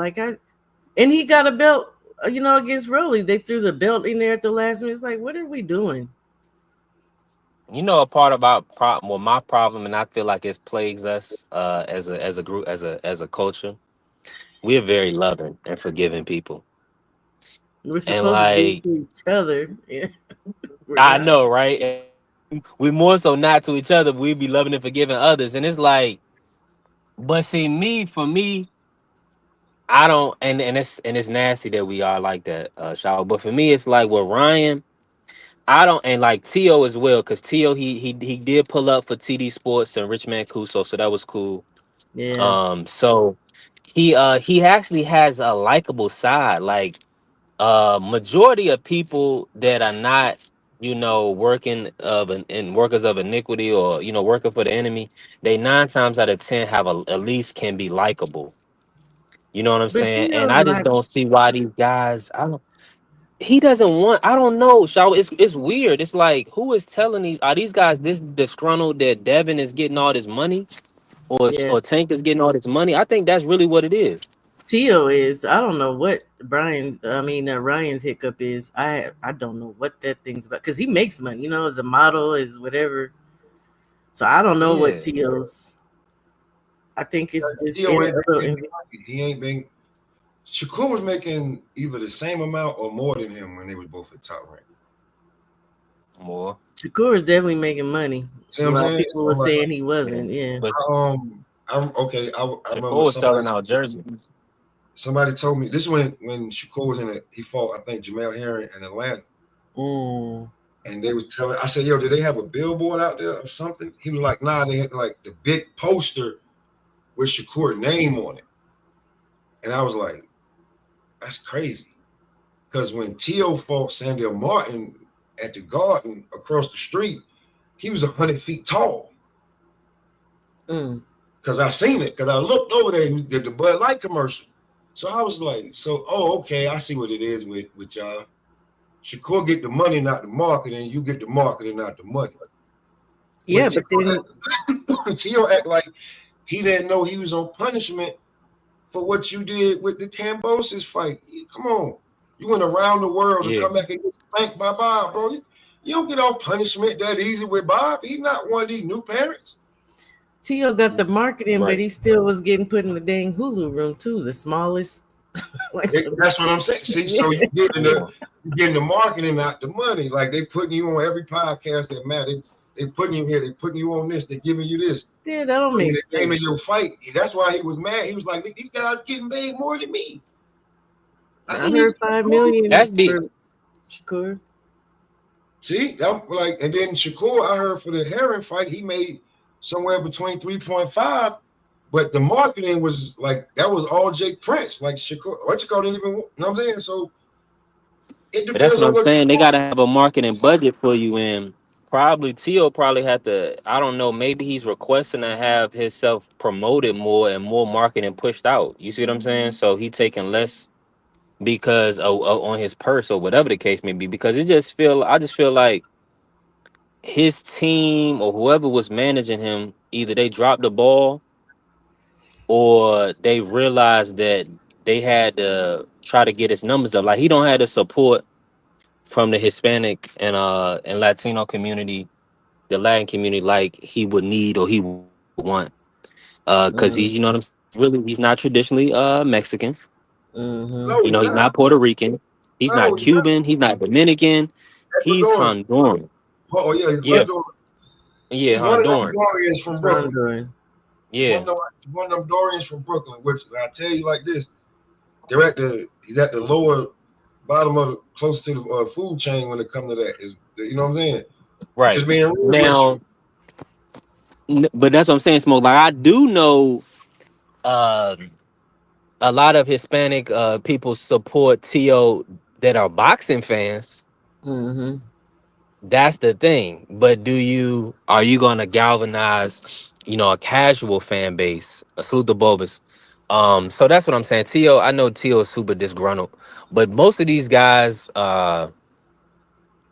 Speaker 5: and he got a belt. Against Rolly, they threw the belt in there at the last minute. It's like, what are we doing?
Speaker 3: you know a part about problem. Well, my problem, and I feel like it plagues us as a group as a culture. We're very loving and forgiving people,
Speaker 5: We're
Speaker 3: and
Speaker 5: supposed to be
Speaker 3: like
Speaker 5: to each other. Yeah, we're
Speaker 3: I
Speaker 5: not.
Speaker 3: know, right? And we more so not to each other. But we be loving and forgiving others, and it's like, but see, for me, I don't, and it's nasty that we are like that, Shaw. But for me, it's like with Ryan, I don't, and like Tio as well, because Tio he did pull up for TD Sports and Richman Kuso, so that was cool.
Speaker 5: Yeah,
Speaker 3: So he actually has a likable side. Like majority of people that are not, working in workers of iniquity or working for the enemy, they 9 times out of 10 have at least can be likable. You know what I'm
Speaker 5: but
Speaker 3: saying? And
Speaker 5: Tio's
Speaker 3: I just
Speaker 5: not.
Speaker 3: don't see why these guys. I don't. He doesn't want. I don't know, Shaw. It's weird. It's like who is telling these guys this disgruntled that Devin is getting all this money
Speaker 5: Yeah,
Speaker 3: or Tank is getting all this money. I think that's really what it is.
Speaker 5: Tio is. I don't know what Ryan's hiccup is. I don't know what that thing's about because he makes money. As a model, as whatever. So I don't know what
Speaker 3: Yeah.
Speaker 5: Tio's. I think it's just
Speaker 2: Theo
Speaker 5: a little.
Speaker 2: he ain't been. Shakur was making either the same amount or more than him when they was both at top rank.
Speaker 3: More.
Speaker 5: Shakur is definitely making money.
Speaker 2: See what I'm
Speaker 5: While
Speaker 2: saying?
Speaker 5: people
Speaker 2: So
Speaker 5: were
Speaker 2: like,
Speaker 5: saying he
Speaker 3: Yeah.
Speaker 5: wasn't. Yeah.
Speaker 3: But
Speaker 2: I'm okay. I remember
Speaker 3: Shakur was selling out Jersey.
Speaker 2: somebody told me this when Shakur was he fought I think Jamel Herring in Atlanta,
Speaker 5: Mm.
Speaker 2: and they was telling. I said, "Yo, did they have a billboard out there or something?" He was like, "Nah, they had like the big poster with Shakur name on it," and I was like, "That's crazy." Because when Tio fought Sandel Martin at the Garden across the street, he was 100 feet tall.
Speaker 5: Mm.
Speaker 2: Because I seen it. Because I looked over there. He did the Bud Light commercial. So I was like, okay, I see what it is with y'all. Shakur get the money, not the marketing. You get the marketing, not the money. When
Speaker 5: Yeah, but then
Speaker 2: Tio act like he didn't know he was on punishment for what you did with the Cambosis fight. Come on. You went around the world to
Speaker 3: Yeah.
Speaker 2: come back and get spanked by Bob, bro. You don't get off punishment that easy with Bob. He's not one of these new parents.
Speaker 5: T.O. got the marketing,
Speaker 3: Right.
Speaker 5: but he still was getting put in the dang Hulu room too, the smallest.
Speaker 2: That's what I'm saying. See, so you getting the marketing, not the money. Like they putting you on every podcast that matters. They putting you here. They putting you on this. They giving you this.
Speaker 5: Yeah, that don't
Speaker 2: So
Speaker 5: make
Speaker 2: when
Speaker 5: sense.
Speaker 2: it came to your fight, that's why he was mad. He was like, "These guys getting paid more than me."
Speaker 5: I heard $5 million
Speaker 3: That's
Speaker 5: for
Speaker 3: deep.
Speaker 5: Shakur.
Speaker 2: See, that like, and then Shakur, I heard for the Heron fight, he made somewhere between 3.5, but the marketing was like that was all Jake Prince. Like Shakur, what you call didn't even, you know what I'm saying? So it
Speaker 3: But that's
Speaker 2: depends
Speaker 3: what
Speaker 2: on
Speaker 3: I'm
Speaker 2: what
Speaker 3: saying. They gotta have a marketing budget for you, and probably Tio probably had to. I don't know. Maybe he's requesting to have himself promoted more and more marketing pushed out. You see what I'm saying? So he taking less because on his purse or whatever the case may be. Because I just feel like his team or whoever was managing him, either they dropped the ball or they realized that they had to try to get his numbers up. Like he don't have the support from the Hispanic and Latino community, the Latin community, like he would need or he would want. Because he, you know what I'm saying? Really, he's not traditionally Mexican.
Speaker 5: Mm-hmm.
Speaker 2: no,
Speaker 3: You
Speaker 2: he's
Speaker 3: know, he's
Speaker 2: not.
Speaker 3: not Puerto Rican. He's
Speaker 2: No,
Speaker 3: not
Speaker 2: he's not
Speaker 3: Cuban. He's not Dominican. He's
Speaker 2: Ecuadorian.
Speaker 3: Honduran.
Speaker 2: Oh yeah, he's
Speaker 3: Yeah,
Speaker 2: Honduran.
Speaker 3: yeah,
Speaker 2: He's one of them
Speaker 3: Honduran.
Speaker 2: Dorians from Brooklyn.
Speaker 5: Honduran.
Speaker 3: Yeah,
Speaker 2: One of them Dorians from Brooklyn. Which I tell you like this, he's at the lower bottom of close to the food chain when it comes to that. Is you know what I'm saying?
Speaker 3: right.
Speaker 2: Just being real with
Speaker 3: Now,
Speaker 2: you.
Speaker 3: but that's what I'm saying, Smoke. Like I do know a lot of Hispanic people support T.O. that are boxing fans.
Speaker 5: Mm-hmm.
Speaker 3: That's the thing. But are you gonna galvanize, a casual fan base? A salute the Bulbous. So that's what I'm saying. T.O., I know T.O. is super disgruntled, but most of these guys,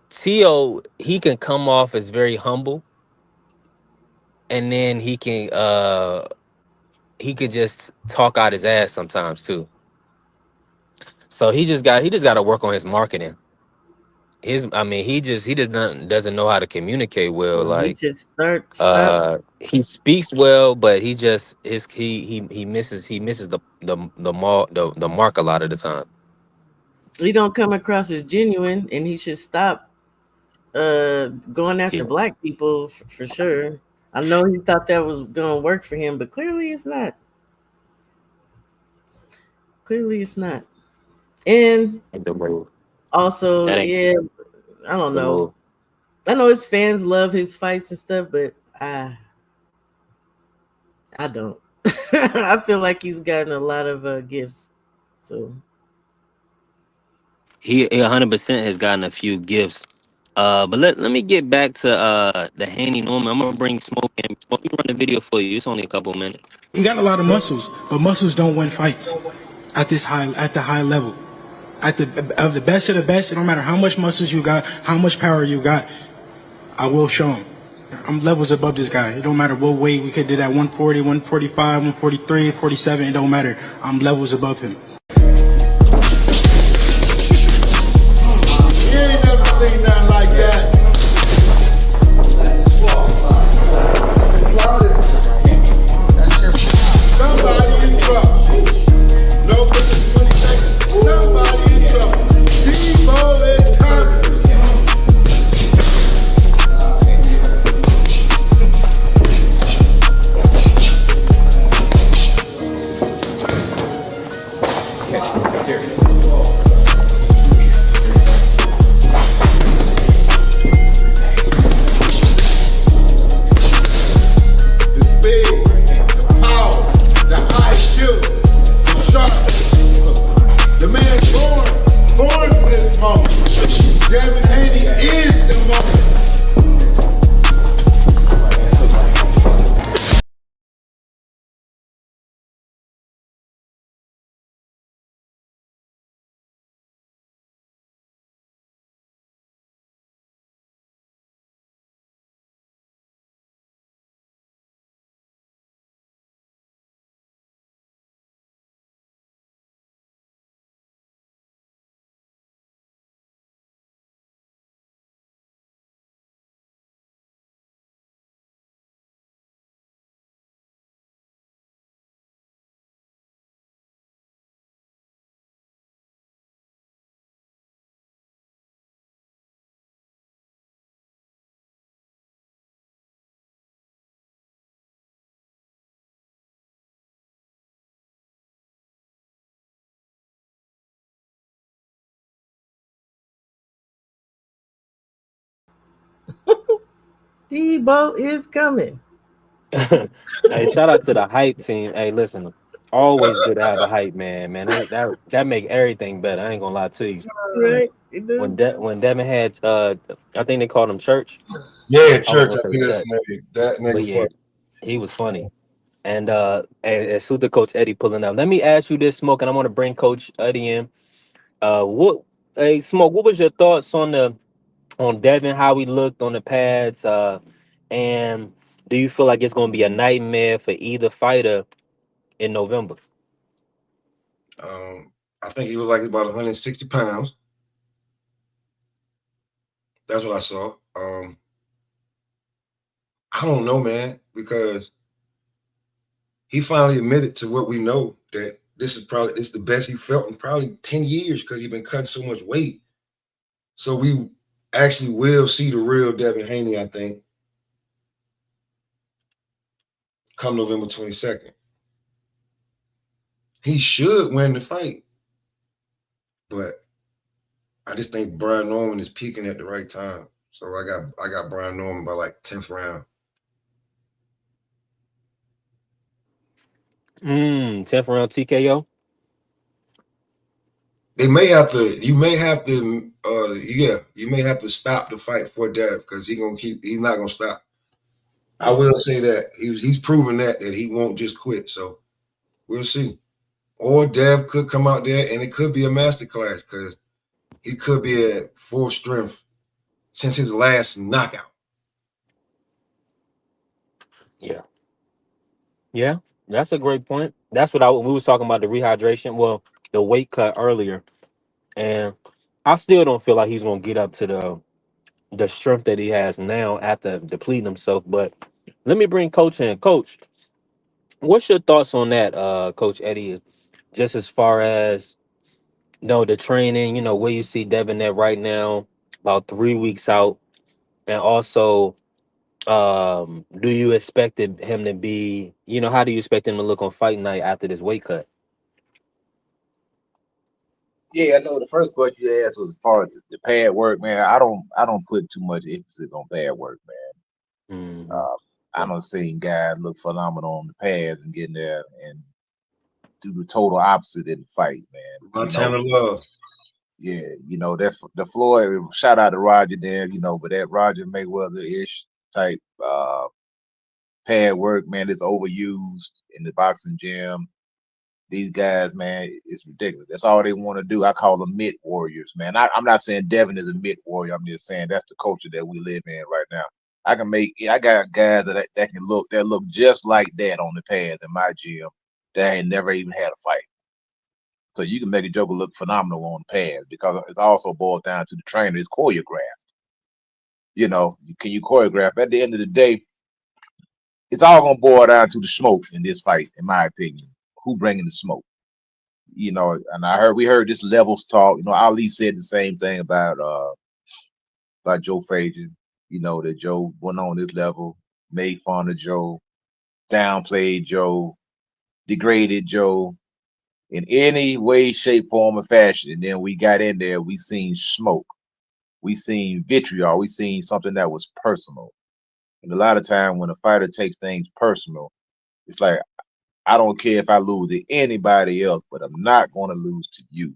Speaker 3: T.O., he can come off as very humble, and then he could just talk out his ass sometimes too. So he just got to work on his marketing. He just doesn't know how to communicate well.
Speaker 5: Well, he
Speaker 3: Like
Speaker 5: should stop.
Speaker 3: he speaks well, but he misses the mark a lot of the time.
Speaker 5: He don't come across as genuine, and he should stop going after
Speaker 3: Yeah.
Speaker 5: black people for sure. I know he thought that was gonna work for him, but clearly it's not. Clearly it's not. And
Speaker 3: The move.
Speaker 5: also,
Speaker 3: That ain't
Speaker 5: yeah, I don't
Speaker 3: the
Speaker 5: know.
Speaker 3: move.
Speaker 5: I know his fans love his fights and stuff, but I don't. I feel like he's gotten a lot of gifts. So
Speaker 3: He 100% has gotten a few gifts. But let me get back to the Haney Norman. I'm gonna bring Smoke in. Smoke, me run the video for you. It's only a couple minutes.
Speaker 1: You got a lot of muscles, but muscles don't win fights at the high level. Of the best of the best, it don't matter how much muscles you got, how much power you got, I will show him. I'm levels above this guy. It don't matter what weight we could do that 140, 145, 143, 47, it don't matter. I'm levels above him.
Speaker 4: You ain't never seen nothing like that. Somebody in trouble. No within 20 seconds. Somebody in trouble. Debo is hurt.
Speaker 5: Debo is coming.
Speaker 3: Hey, shout out to the hype team. Hey, listen, always good to have a hype man. Man, that make everything better. I ain't gonna lie to you.
Speaker 5: Right? You do.
Speaker 3: When Devin had I think they called him Church.
Speaker 2: Yeah,
Speaker 3: I was
Speaker 2: church.
Speaker 3: gonna
Speaker 2: I
Speaker 3: say
Speaker 2: think that's
Speaker 3: Church,
Speaker 2: the name. That
Speaker 3: but
Speaker 2: nigga
Speaker 3: yeah,
Speaker 2: funny.
Speaker 3: he was funny. And Super Coach Eddie pulling up. Let me ask you this, Smoke, and I want to bring Coach Eddie in. What Hey Smoke, what was your thoughts on Devin, how he looked on the pads? And do you feel like it's gonna be a nightmare for either fighter in November?
Speaker 2: Um, I think he was like about 160 pounds. That's what I saw. I don't know, man, because he finally admitted to what we know that this is the best he felt in probably 10 years because he's been cutting so much weight. So we actually will see the real Devin Haney, I think, come November 22nd. He should win the fight, but I just think Brian Norman is peaking at the right time. So I got Brian Norman by like 10th round.
Speaker 3: 10th round TKO.
Speaker 2: They may have to. You may have to. Yeah, you may have to stop the fight for Dev because he's not gonna stop. I
Speaker 3: Yeah,
Speaker 2: will say that he's proven that he won't just quit. So we'll see. Or Dev could come out there and it could be a masterclass because he could be at full strength since his last knockout.
Speaker 3: yeah, yeah. That's a great point. That's what we was talking about, the rehydration. Well, the weight cut earlier, and I still don't feel like he's gonna get up to the strength that he has now after depleting himself. But let me bring Coach in. Coach, what's your thoughts on that, Coach Eddie? Just as far as the training, where you see Devin at right now, about 3 weeks out, and also, do you expect him to be, how do you expect him to look on fight night after this weight cut?
Speaker 6: Yeah, I know the first question you asked was as far as the pad work, man. I don't put too much emphasis on pad work, man.
Speaker 3: Hmm.
Speaker 6: Uh, I don't seen guys look phenomenal on the pads and getting there and do the total opposite in the fight, man.
Speaker 2: Montana Love.
Speaker 6: Yeah, that the Floyd. Shout out to Roger there, but that Roger Mayweather ish type pad work, man, is overused in the boxing gym. These guys, man, it's ridiculous. That's all they want to do. I call them mid warriors, man. I'm not saying Devin is a mid warrior. I'm just saying that's the culture that we live in right now. I got guys that look just like that on the pads in my gym that ain't never even had a fight. So you can make a joker look phenomenal on the pads because it's also boiled down to the trainer is choreographed. Can you choreograph? At the end of the day, it's all gonna boil down to the smoke in this fight, in my opinion. Who bringing the smoke? And we heard this levels talk. Ali said the same thing about Joe Frazier. That Joe went on this level, made fun of Joe, downplayed Joe, degraded Joe in any way, shape, form, or fashion. And then we got in there, we seen smoke, we seen vitriol, we seen something that was personal. And a lot of time when a fighter takes things personal, it's like I don't care if I lose to anybody else, but I'm not going to lose to you.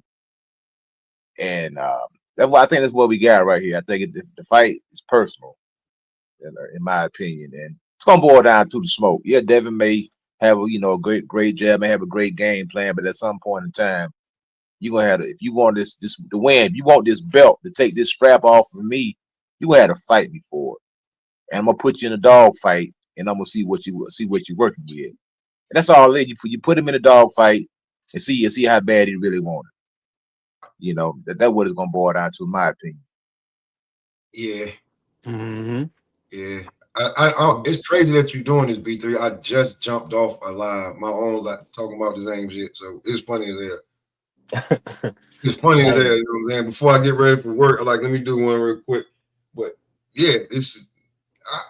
Speaker 6: And I think that's what we got right here. I think the fight is personal, in my opinion, and it's gonna boil down to the smoke. Yeah, Devin may have a great jab, may have a great game plan, but at some point in time, you're gonna have to, if you want this to win, if you want this belt to take this strap off of me, you gonna have to fight me for it. And I'm gonna put you in a dog fight, and I'm gonna see what you're working with. And that's all it is. You put him in a dog fight and see how bad he really wanted. That's what it's gonna boil down to, in my opinion.
Speaker 2: Yeah,
Speaker 3: Hmm.
Speaker 2: yeah. It's crazy that you're doing this, B3. I just jumped off a live, my own, like talking about the same shit. So it's funny as hell. It's funny as hell,
Speaker 3: Hey,
Speaker 2: you know what I'm saying? Before I get ready for work, I'm like, let me do one real quick. But yeah, I,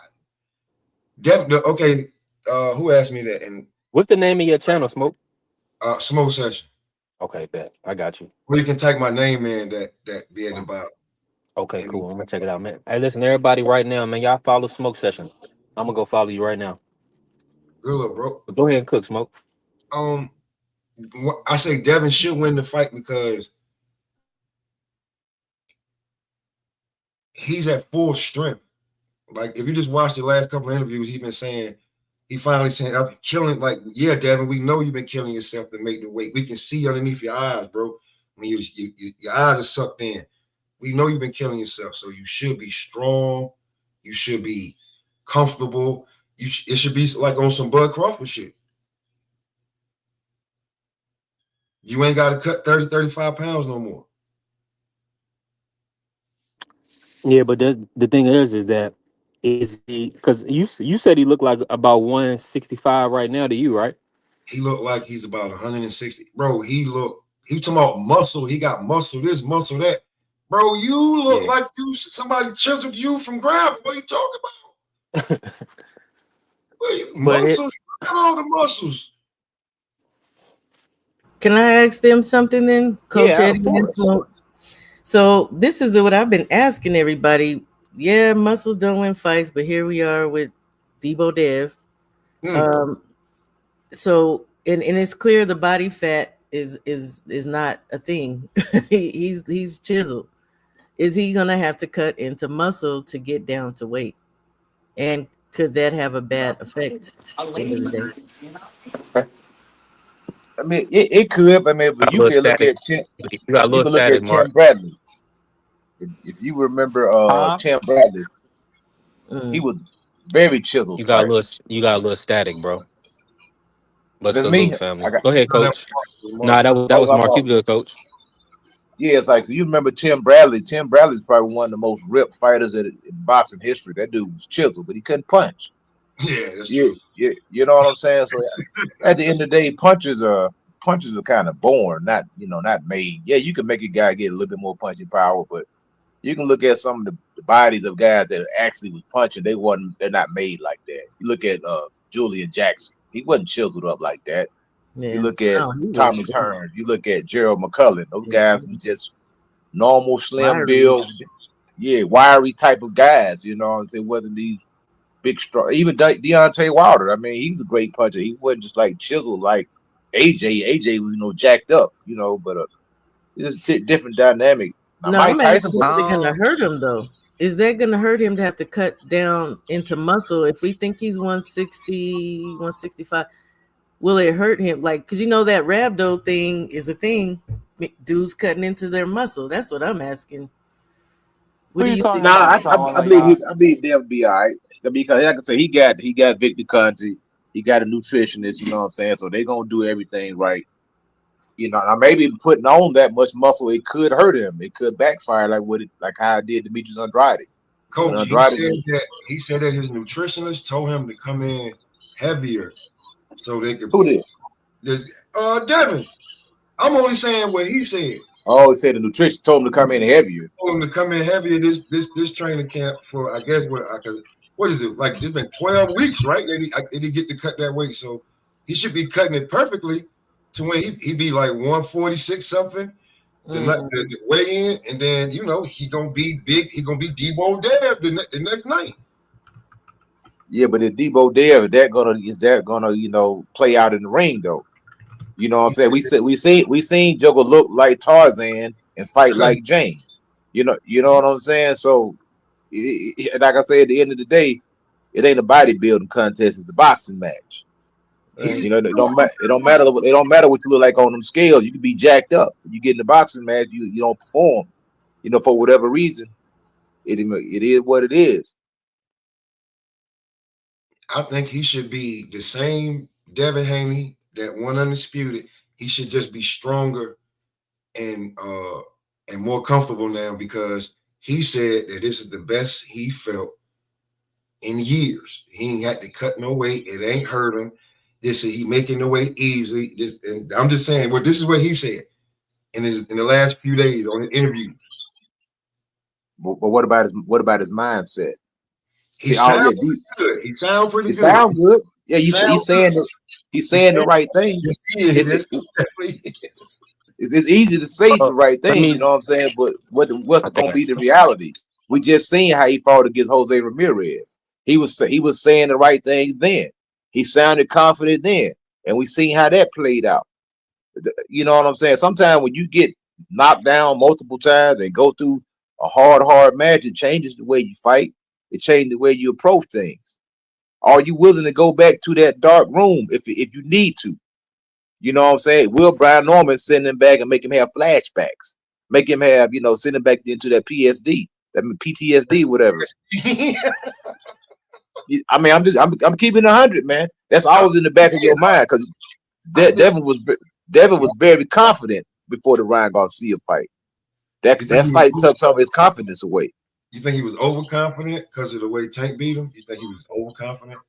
Speaker 2: okay. Who asked me that? And
Speaker 3: what's the name of your channel, Smoke?
Speaker 2: Smoke Session.
Speaker 3: Okay, bet I got you.
Speaker 2: Where you can type my name in that be at the bottom.
Speaker 3: Okay,
Speaker 2: And
Speaker 3: cool. I'm gonna check it out, man. Hey, listen, everybody, right now, man. Y'all follow Smoke Session. I'm gonna go follow you right now.
Speaker 2: good luck, bro.
Speaker 3: But go ahead and cook, Smoke.
Speaker 2: Um, I say Devin should win the fight because he's at full strength. Like if you just watch the last couple of interviews, he's been saying he finally saying I'm killing. Like yeah, Devin, we know you've been killing yourself to make the weight. We can see underneath your eyes, bro. When your eyes are sucked in. We know you've been killing yourself, so you should be strong. You should be comfortable. It should be like on some Bud Crawford shit. You ain't got to cut 30, 35 pounds no more.
Speaker 3: Yeah, but the thing is that is he because you said he looked like about 165 right now to you, right?
Speaker 2: He looked like he's about 160. Bro, he talking about muscle. He got muscle this, muscle that. Bro, you look
Speaker 3: Yeah.
Speaker 2: like somebody chiseled you from gravel. What are you talking about?
Speaker 3: But it,
Speaker 2: Muscles, all the muscles.
Speaker 5: Can I ask them something then, Coach
Speaker 3: yeah, of
Speaker 5: Eddie and
Speaker 3: course.
Speaker 5: Smoke? So this is what I've been asking everybody. Yeah, muscles don't win fights, but here we are with Debo Dev.
Speaker 2: Mm.
Speaker 5: Um, so and it's clear the body fat is not a thing. He's chiseled. Is he gonna have to cut into muscle to get down to weight? And could that have a bad effect at the end of the day?
Speaker 6: I mean, it could. I mean, but
Speaker 3: Got a
Speaker 6: you
Speaker 3: little
Speaker 6: can look
Speaker 3: static.
Speaker 6: at Tim.
Speaker 3: You got a
Speaker 6: You
Speaker 3: little
Speaker 6: can look
Speaker 3: static,
Speaker 6: at
Speaker 3: Mark.
Speaker 6: Tim Bradley. If you remember,
Speaker 3: Huh?
Speaker 6: Tim Bradley, he
Speaker 5: Mm.
Speaker 6: was very chiseled
Speaker 3: You got a
Speaker 6: fighter.
Speaker 3: little static, bro. But
Speaker 6: That's me.
Speaker 3: salute,
Speaker 6: I
Speaker 3: family.
Speaker 6: got.
Speaker 3: Go ahead,
Speaker 2: No, that
Speaker 3: coach.
Speaker 2: was
Speaker 3: Nah,
Speaker 2: Mark.
Speaker 3: that
Speaker 6: Oh,
Speaker 3: was
Speaker 6: I'm
Speaker 3: Mark. You
Speaker 6: off.
Speaker 3: good, coach?
Speaker 6: Yeah, it's like so. You remember Tim Bradley? Tim Bradley's probably one of the most ripped fighters in boxing history. That dude was chiseled, but he couldn't punch.
Speaker 2: Yeah, that's
Speaker 6: Yeah,
Speaker 2: true.
Speaker 6: yeah, you know what I'm saying. So at the end of the day, punches are kind of born, not not made. Yeah, you can make a guy get a little bit more punching power, but you can look at some of the bodies of guys that actually was punching. They're not made like that. You look at Julian Jackson. He wasn't chiseled up like that. You
Speaker 5: Yeah.
Speaker 6: look at
Speaker 5: Oh, he was
Speaker 6: Thomas Hearns. You look at Gerald McCullough. Those guys were just normal, slim
Speaker 5: wiry.
Speaker 6: build, yeah, wiry type of guys. You know what I'm saying? Wasn't these big strong? Even Deontay Wilder. I mean, he was a great puncher. He wasn't just like chiseled like AJ. AJ was jacked up. But it's a different dynamic. Now
Speaker 5: No,
Speaker 6: Mike
Speaker 5: I'm
Speaker 6: Tyson
Speaker 5: asking,
Speaker 6: was.
Speaker 5: is it gonna hurt him though? Is that gonna hurt him to have to cut down into muscle? If we think he's 160, 165, will it hurt him? Like, cause that rhabdo thing is a thing. Dudes cutting into their muscle. That's what I'm asking. What
Speaker 7: Who
Speaker 5: do
Speaker 7: you
Speaker 5: you
Speaker 7: talking
Speaker 5: think?
Speaker 6: Nah,
Speaker 7: about,
Speaker 6: I
Speaker 7: Charlie?
Speaker 6: believe they'll be all right. Because like I said, he got Victor Conti, he got a nutritionist. You know what I'm saying? So they gonna do everything right. Now maybe putting on that much muscle, it could hurt him. It could backfire like how it did Demetrius Andrade. When
Speaker 2: Coach,
Speaker 6: Andrade,
Speaker 2: he said that his nutritionist told him to come in heavier so they could.
Speaker 6: who did?
Speaker 2: Devin, I'm only saying what he said.
Speaker 6: Oh, he said the nutrition told him to come in heavier.
Speaker 2: Told him to come in heavier this training camp for I guess what is it like? It's been 12 weeks, right? Did he get to cut that weight? So he should be cutting it perfectly to when he be like 146 something. The weigh in, and then he gonna be big. He gonna be Debo Dev the next night.
Speaker 6: Yeah, but if Debo there, is that gonna play out in the ring though? You know what I'm saying? We seen Joker look like Tarzan and fight like Jane. You know what I'm saying? So, like I say, at the end of the day, it ain't a bodybuilding contest; it's a boxing match.
Speaker 5: Right.
Speaker 6: It don't matter. It don't matter. It don't matter what you look like on them scales. You can be jacked up. When you get in the boxing match, you don't perform. For whatever reason, it is what it is.
Speaker 2: I think he should be the same Devin Haney that won undisputed. He should just be stronger and more comfortable now because he said that this is the best he felt in years. He ain't had to cut no weight. It ain't hurt him. This is he making the weight easy. And I'm just saying, well, this is what he said in the last few days on an interview.
Speaker 6: But what about his mindset?
Speaker 2: He sounds good. He sounds pretty
Speaker 6: It
Speaker 2: good.
Speaker 6: sounds good. Yeah,
Speaker 2: He sounds
Speaker 6: he's saying the right thing.
Speaker 2: yes, he is. Yes, definitely.
Speaker 6: It's easy to say the
Speaker 3: Well,
Speaker 6: right
Speaker 3: let
Speaker 6: thing, you
Speaker 3: me.
Speaker 6: know what I'm saying? But what's
Speaker 3: I think
Speaker 6: going to
Speaker 3: I.
Speaker 6: be the reality? We just seen how he fought against Jose Ramirez. He was saying the right things then. He sounded confident then, and we seen how that played out. You know what I'm saying? Sometimes when you get knocked down multiple times and go through a hard match, it changes the way you fight. It changes the way you approach things. Are you willing to go back to that dark room if you need to? You know what I'm saying? Will Brian Norman send him back and make him have flashbacks? Make him have, send him back into that PSD, that PTSD, whatever. I mean, I'm keeping 100, man. That's always in the back of your mind because
Speaker 2: I think
Speaker 6: Devin was very confident before the Ryan Garcia fight.
Speaker 2: you think
Speaker 6: That
Speaker 2: he was
Speaker 6: fight took some of his confidence away.
Speaker 2: you think he was overconfident because of the way Tank beat him? You think he was overconfident?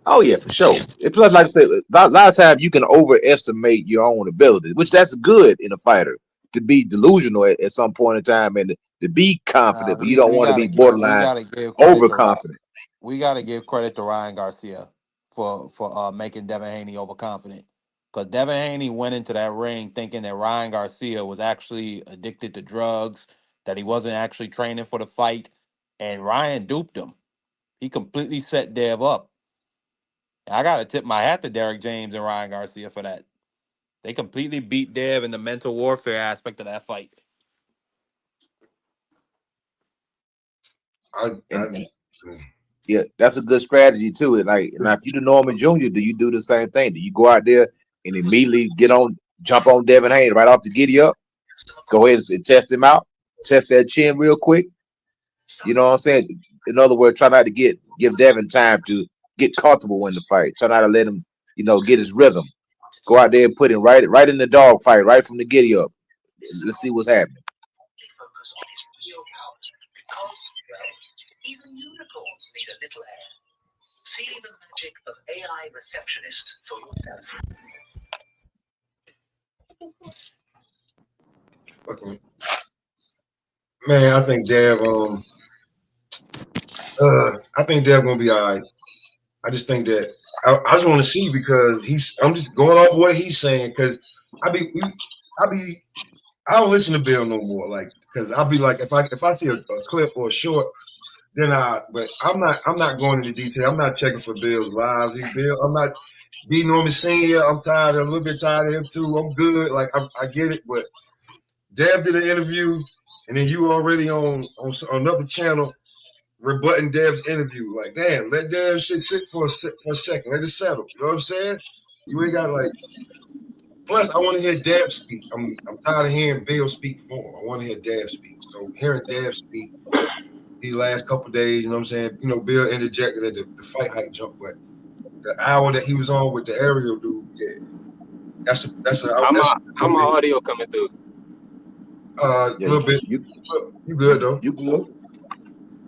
Speaker 6: Oh yeah, for sure. And plus, like I said, a lot of times you can overestimate your own ability, which that's good in a fighter to be delusional at some point in time and to be confident, but you don't want to be
Speaker 7: We
Speaker 6: borderline
Speaker 7: gotta give credit to
Speaker 6: overconfident.
Speaker 7: we gotta give credit to Ryan Garcia for making Devin Haney overconfident. Because Devin Haney went into that ring thinking that Ryan Garcia was actually addicted to drugs, that he wasn't actually training for the fight, and Ryan duped him. He completely set Dev up. And I gotta tip my hat to Derek James and Ryan Garcia for that. They completely beat Dev in the mental warfare aspect of that fight.
Speaker 6: And yeah, that's a good strategy too. And like, now if you do Norman Jr., do you do the same thing? Do you go out there and immediately jump on Devin Haney right off the giddy up? Go ahead and test him out, test that chin real quick. You know what I'm saying? In other words, try not to give Devin time to get comfortable in the fight. Try not to let him, get his rhythm. Go out there and put him right in the dog fight, right from the giddy up. Let's see what's happening.
Speaker 8: Even unicorns need a little air. See the magic of AI receptionist for yourself.
Speaker 2: Okay. Man, I think Dev gonna be all right. I just think that I just want to see because I'm just going off what he's saying because I be I be I don't listen to Bill no more like because I'll be like if I see a clip or a short but I'm not going into detail. I'm not checking for Bill's lives. I'm not B Norman Senior. I'm tired. I'm a little bit tired of him too. I'm good. Like I get it, but Dev did an interview, and then you already on another channel rebutting Dev's interview. Like, damn, let Dev shit sit for a second. Let it settle. You know what I'm saying? You ain't got like. Plus, I want to hear Dev speak. I'm tired of hearing Bill speak for him. I want to hear Dev speak. So hearing Dev speak these last couple of days, you know what I'm saying? Bill interjected at the fight hype jump, but the hour that he was on with the aerial dude, yeah, that's a
Speaker 3: How my audio coming through?
Speaker 2: little bit. You good though?
Speaker 6: You good?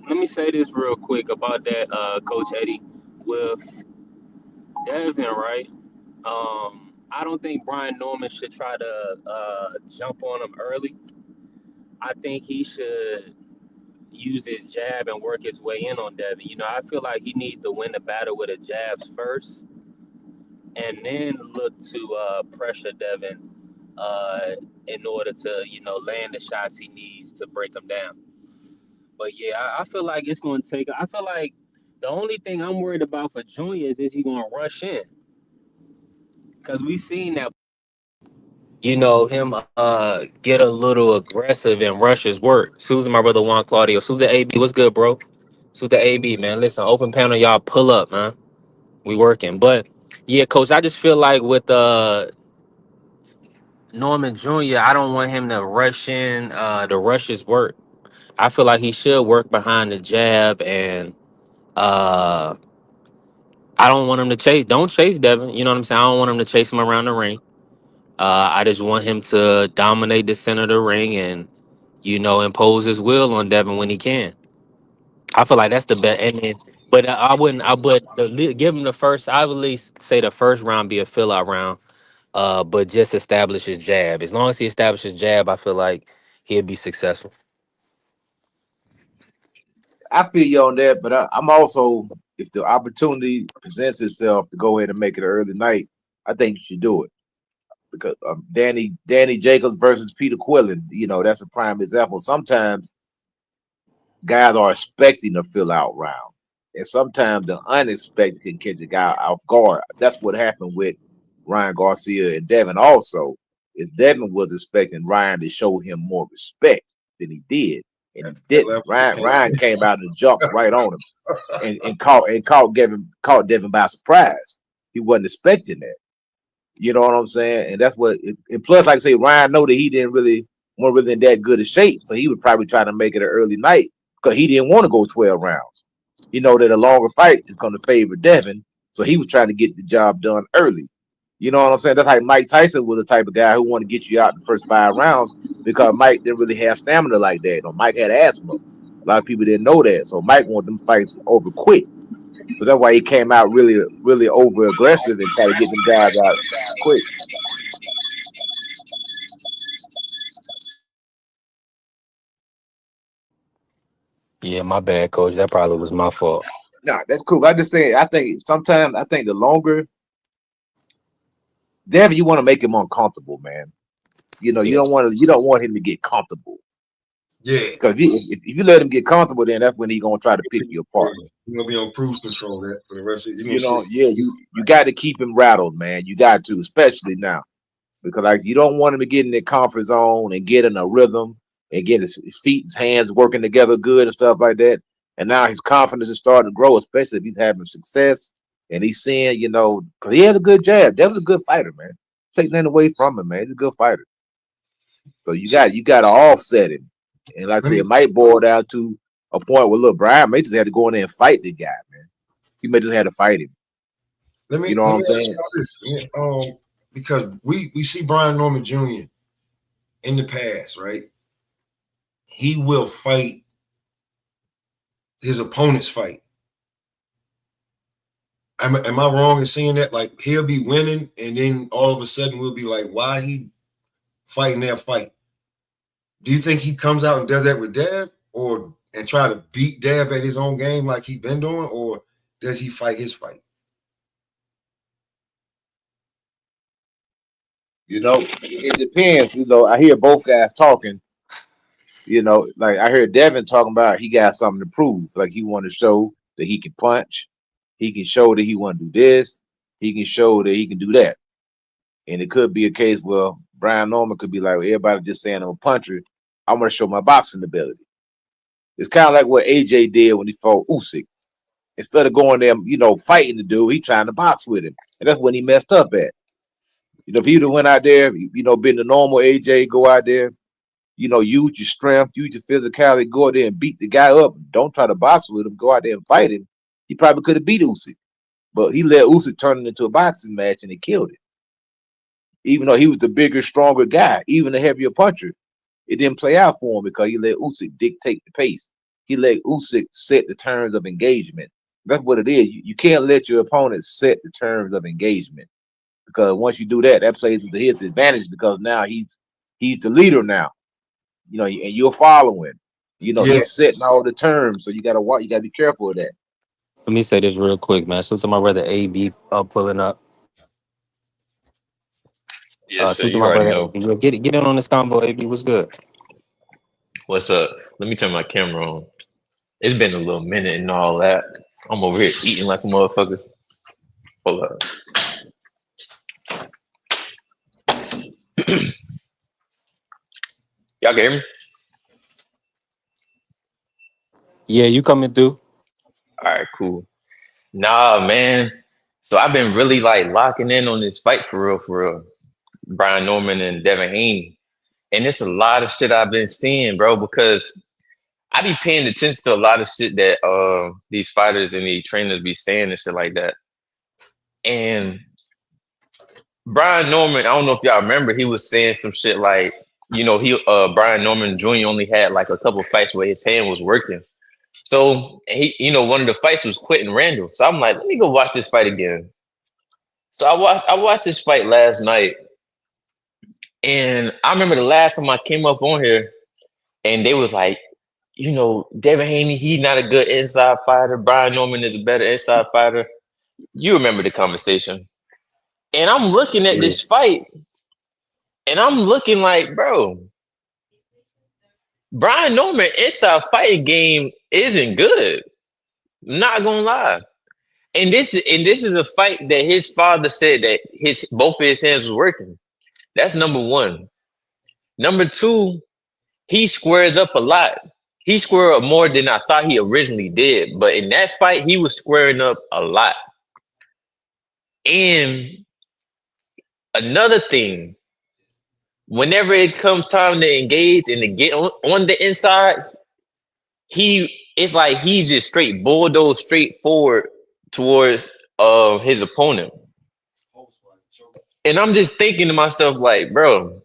Speaker 3: Let me say this real quick about that, Coach Eddie, with Devin, right? I don't think Brian Norman should try to jump on him early. I think he should use his jab and work his way in on Devin. I feel like he needs to win the battle with the jabs first, and then look to pressure Devin in order to land the shots he needs to break him down. But yeah, I feel like it's going to take. I feel like the only thing I'm worried about for Junior is he going to rush in? Because we seen that. Him get a little aggressive and rush his work. Susan, my brother Juan Claudio. Susan AB, what's good, bro? Susan AB, man. Listen, open panel, y'all pull up, man. We working. But yeah, coach, I just feel like with Norman Jr., I don't want him to rush in to rush his work. I feel like he should work behind the jab and uh I don't want him to chase. Don't chase Devin. You know what I'm saying? I don't want him to chase him around the ring. I just want him to dominate the center of the ring and impose his will on Devin when he can. I feel like that's the best. And then, but I wouldn't. Give him the first. I would at least say the first round be a fill out round. But just establish his jab. As long as he establishes jab, I feel like he'll be successful.
Speaker 6: I feel you on that, but I'm also, if the opportunity presents itself to go ahead and make it an early night, I think you should do it. because Danny Jacobs versus Peter Quillen, that's a prime example. Sometimes guys are expecting to fill out round, and sometimes the unexpected can catch a guy off guard. That's what happened with Ryan Garcia and Devin. Also, is Devin was expecting Ryan to show him more respect than he did, and he
Speaker 2: That
Speaker 6: didn't.
Speaker 2: left foot
Speaker 6: Ryan came out and jumped right on him and caught Devin by surprise. He wasn't expecting that. You know what I'm saying? And that's what. And plus, like I say, Ryan know that he didn't really weren't really in that good a shape, so he would probably try to make it an early night because he didn't want to go 12 rounds. He know that a longer fight is going to favor Devin, so he was trying to get the job done early. You know what I'm saying? That's how Mike Tyson was the type of guy who wanted to get you out in the first 5 rounds because Mike didn't really have stamina like that. Mike had asthma. A lot of people didn't know that, so Mike wanted them fights over quick. So that's why he came out really, really over aggressive and tried to get them guys out quick.
Speaker 3: Yeah, my bad, coach. That probably was my fault.
Speaker 6: Nah, that's cool. I just saying. I think the longer, Devin, you want to make him uncomfortable, man. You
Speaker 3: Yeah.
Speaker 6: don't want him to get comfortable
Speaker 2: Yeah.
Speaker 6: because if you let him get comfortable, then that's when he's gonna try to pick you apart.
Speaker 2: You're gonna be on cruise control that for the rest of you.
Speaker 6: You know, yeah, you got to keep him rattled, man. You got to, especially now, because like you don't want him to get in that comfort zone and get in a rhythm and get his feet and hands working together good and stuff like that. And now his confidence is starting to grow, especially if he's having success and he's seeing, because he has a good jab. That was a good fighter, man. Take nothing away from him, man. He's a good fighter. So you got to offset him. And like I
Speaker 2: Let
Speaker 6: said,
Speaker 2: me
Speaker 6: it might boil down to a point where look, Brian may just have to go in there and fight the guy, man. He may just have to fight him.
Speaker 2: let me
Speaker 6: You know what
Speaker 2: let
Speaker 6: I'm
Speaker 2: me ask
Speaker 6: saying?
Speaker 2: you this. Because we see Brian Norman Jr. in the past, right? He will fight his opponent's fight. Am I wrong in seeing that? Like he'll be winning, and then all of a sudden we'll be like, why he fighting that fight? Do you think he comes out and does that with Dev, and try to beat Dev at his own game like he been doing, or does he fight his fight?
Speaker 6: It depends. I hear both guys talking. Like I heard Devin talking about he got something to prove. Like he want to show that he can punch. He can show that he want to do this. He can show that he can do that. And it could be a case where Brian Norman could be like, well, everybody just saying I'm a puncher. I want to show my boxing ability. It's kind of like what AJ did when he fought Usyk. Instead of going there, fighting the dude, he trying to box with him. And that's when he messed up at. If he'd have went out there, been the normal AJ, go out there, use your strength, use your physicality, go out there and beat the guy up. Don't try to box with him. Go out there and fight him. He probably could have beat Usyk, but he let Usyk turn it into a boxing match and he killed it. Even though he was the bigger, stronger guy, even the heavier puncher, it didn't play out for him because he let Usyk dictate the pace. He let Usyk set the terms of engagement. That's what it is. You can't let your opponent set the terms of engagement because once you do that, that plays into his advantage because now he's the leader now. And you're following.
Speaker 2: Yeah.
Speaker 6: He's setting all the terms, so you gotta watch. You gotta be careful of that.
Speaker 3: Let me say this real quick, man. Salute to my brother AB pulling up.
Speaker 9: Yes, sir.
Speaker 3: Salute to
Speaker 9: You
Speaker 3: my
Speaker 9: already
Speaker 3: brother
Speaker 9: know
Speaker 3: AB. Yo, get in on this combo, AB. What's good?
Speaker 9: what's up. Let me turn my camera on. It's been a little minute and all that. I'm over here eating like a motherfucker. Hold up. Y'all can hear me?
Speaker 3: Yeah, you coming through?
Speaker 9: All right, cool. Nah, man. So I've been really like locking in on this fight for real, for real. Brian Norman and Devin Haney. And it's a lot of shit I've been seeing, bro, because I be paying attention to a lot of shit that these fighters and the trainers be saying and shit like that. And Brian Norman, I don't know if y'all remember, he was saying some shit like, Brian Norman Jr. only had like a couple fights where his hand was working. So he, one of the fights was Quentin Randall. So I'm like, let me go watch this fight again. So I watched this fight last night, and I remember the last time I came up on here, and they was like, Devin Haney, he's not a good inside fighter. Brian Norman is a better inside fighter. You remember the conversation. And I'm looking at
Speaker 6: Yeah.
Speaker 9: this fight, And I'm looking like, bro, Brian Norman inside fighting game isn't good. Not gonna lie. And this is a fight that his father said that his both of his hands was working. That's number one. Number two, he squares up a lot. He squared up more than I thought he originally did. But in that fight, he was squaring up a lot. And another thing, whenever it comes time to engage and to get on the inside, it's like he's just straight bulldoze straight forward towards his opponent. And I'm just thinking to myself, like, bro,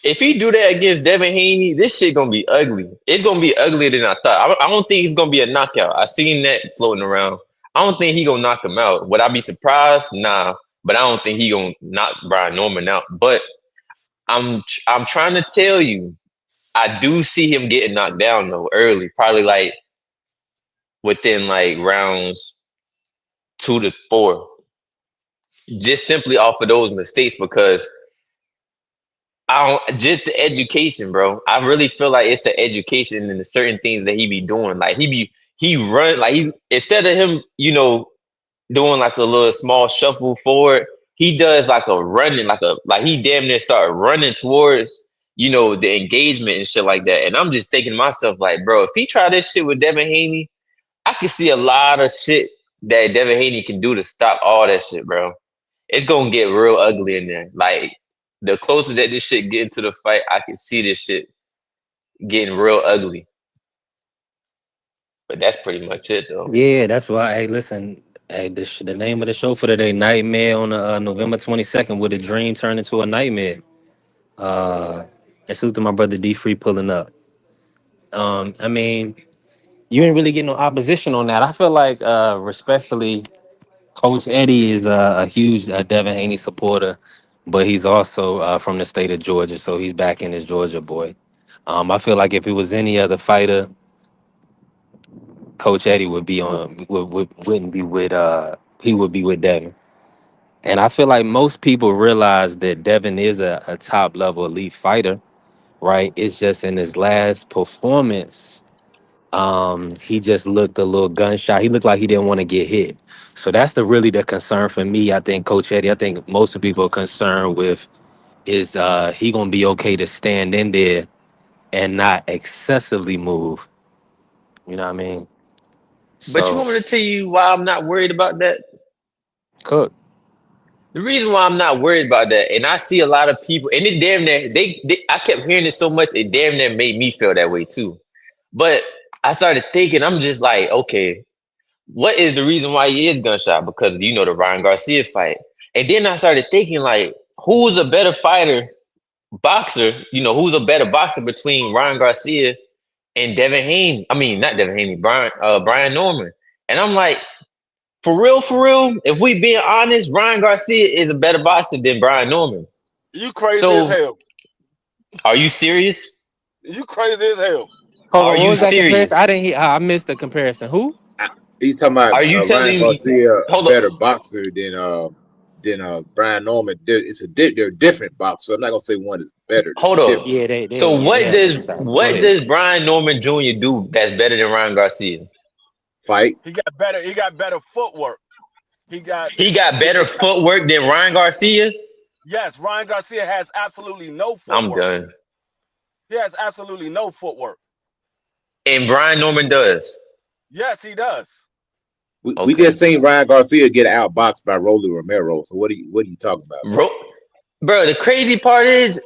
Speaker 9: if he do that against Devin Haney, this shit gonna be ugly. It's gonna be uglier than I thought. I don't think it's gonna be a knockout. I seen that floating around. I don't think he gonna knock him out. Would I be surprised? Nah, but I don't think he gonna knock Brian Norman out. But I'm trying to tell you, I do see him getting knocked down though early, probably like within like rounds 2 to 4, just simply off of those mistakes because I don't just the education, bro. I really feel like it's the education and the certain things that he be doing. Like he run like he instead of him, doing like a little small shuffle forward, he does like a running, like he damn near start running towards, the engagement and shit like that. And I'm just thinking to myself, like, bro, if he try this shit with Devin Haney, I can see a lot of shit that Devin Haney can do to stop all that shit, bro. It's gonna get real ugly in there. Like the closer that this shit get into the fight, I can see this shit getting real ugly. But that's pretty much it, though.
Speaker 3: Yeah, that's why. Hey, listen. Hey, the name of the show for today, Nightmare on November 22nd. With a dream turn into a nightmare. Uh, and salute to my brother D Free pulling up. I mean, you ain't really getting no opposition on that. I feel like, respectfully, Coach Eddie is a huge Devin Haney supporter, but he's also from the state of Georgia, so he's backing his Georgia boy. I feel like if it was any other fighter, Coach Eddie would be on wouldn't be with he would be with Devin. And I feel like most people realize that Devin is a top level elite fighter, right? It's just in his last performance, he just looked a little gunshot. He looked like he didn't want to get hit. So that's the concern for me. I think Coach Eddie, I think most of people are concerned with is he gonna be okay to stand in there and not excessively move. You know what I mean?
Speaker 9: But you
Speaker 3: So
Speaker 9: want me to tell you why I'm not worried about that?
Speaker 3: Cook.
Speaker 9: The reason why I'm not worried about that, and I see a lot of people, and it damn near I kept hearing it so much, it damn near made me feel that way too. But I started thinking, I'm just like, okay, what is the reason why he is gunshot? Because the Ryan Garcia fight. And then I started thinking, like, who's a better fighter, boxer, who's a better boxer between Ryan Garcia and Devin Haney? I mean, not Devin Haney, Brian Norman. And I'm like, for real, if we being honest, Ryan Garcia is a better boxer than Brian Norman.
Speaker 4: You crazy as
Speaker 9: So,
Speaker 4: hell.
Speaker 9: are you serious?
Speaker 4: You crazy as hell.
Speaker 3: Hold
Speaker 9: Are
Speaker 3: on, what
Speaker 9: you
Speaker 3: was that comparison? I
Speaker 9: serious?
Speaker 3: didn't hear. I missed the comparison. Who?
Speaker 6: He's talking about
Speaker 9: Are you
Speaker 6: Ryan
Speaker 9: telling me?
Speaker 6: Garcia, a
Speaker 9: Hold
Speaker 6: better
Speaker 9: on,
Speaker 6: boxer than Brian Norman. They're different boxers. I'm not gonna say one is better.
Speaker 9: hold
Speaker 6: They're
Speaker 9: on.
Speaker 6: different.
Speaker 3: Yeah,
Speaker 9: So
Speaker 3: they
Speaker 9: what
Speaker 3: have different
Speaker 9: does
Speaker 3: styles. Go
Speaker 9: what
Speaker 3: ahead.
Speaker 9: does Brian Norman Jr. do that's better than Ryan Garcia?
Speaker 6: Fight.
Speaker 4: He got better. He got better footwork. He got.
Speaker 9: He got
Speaker 4: He,
Speaker 9: better footwork than Ryan Garcia.
Speaker 4: yes, Ryan Garcia has absolutely no
Speaker 9: I'm
Speaker 4: footwork.
Speaker 9: done.
Speaker 4: He has absolutely no footwork.
Speaker 9: And Brian Norman does.
Speaker 4: Yes, he does.
Speaker 6: We
Speaker 9: Okay.
Speaker 6: just seen Ryan Garcia get outboxed by Rolly Romero. So what are you talking about, bro?
Speaker 9: Bro, the crazy part is,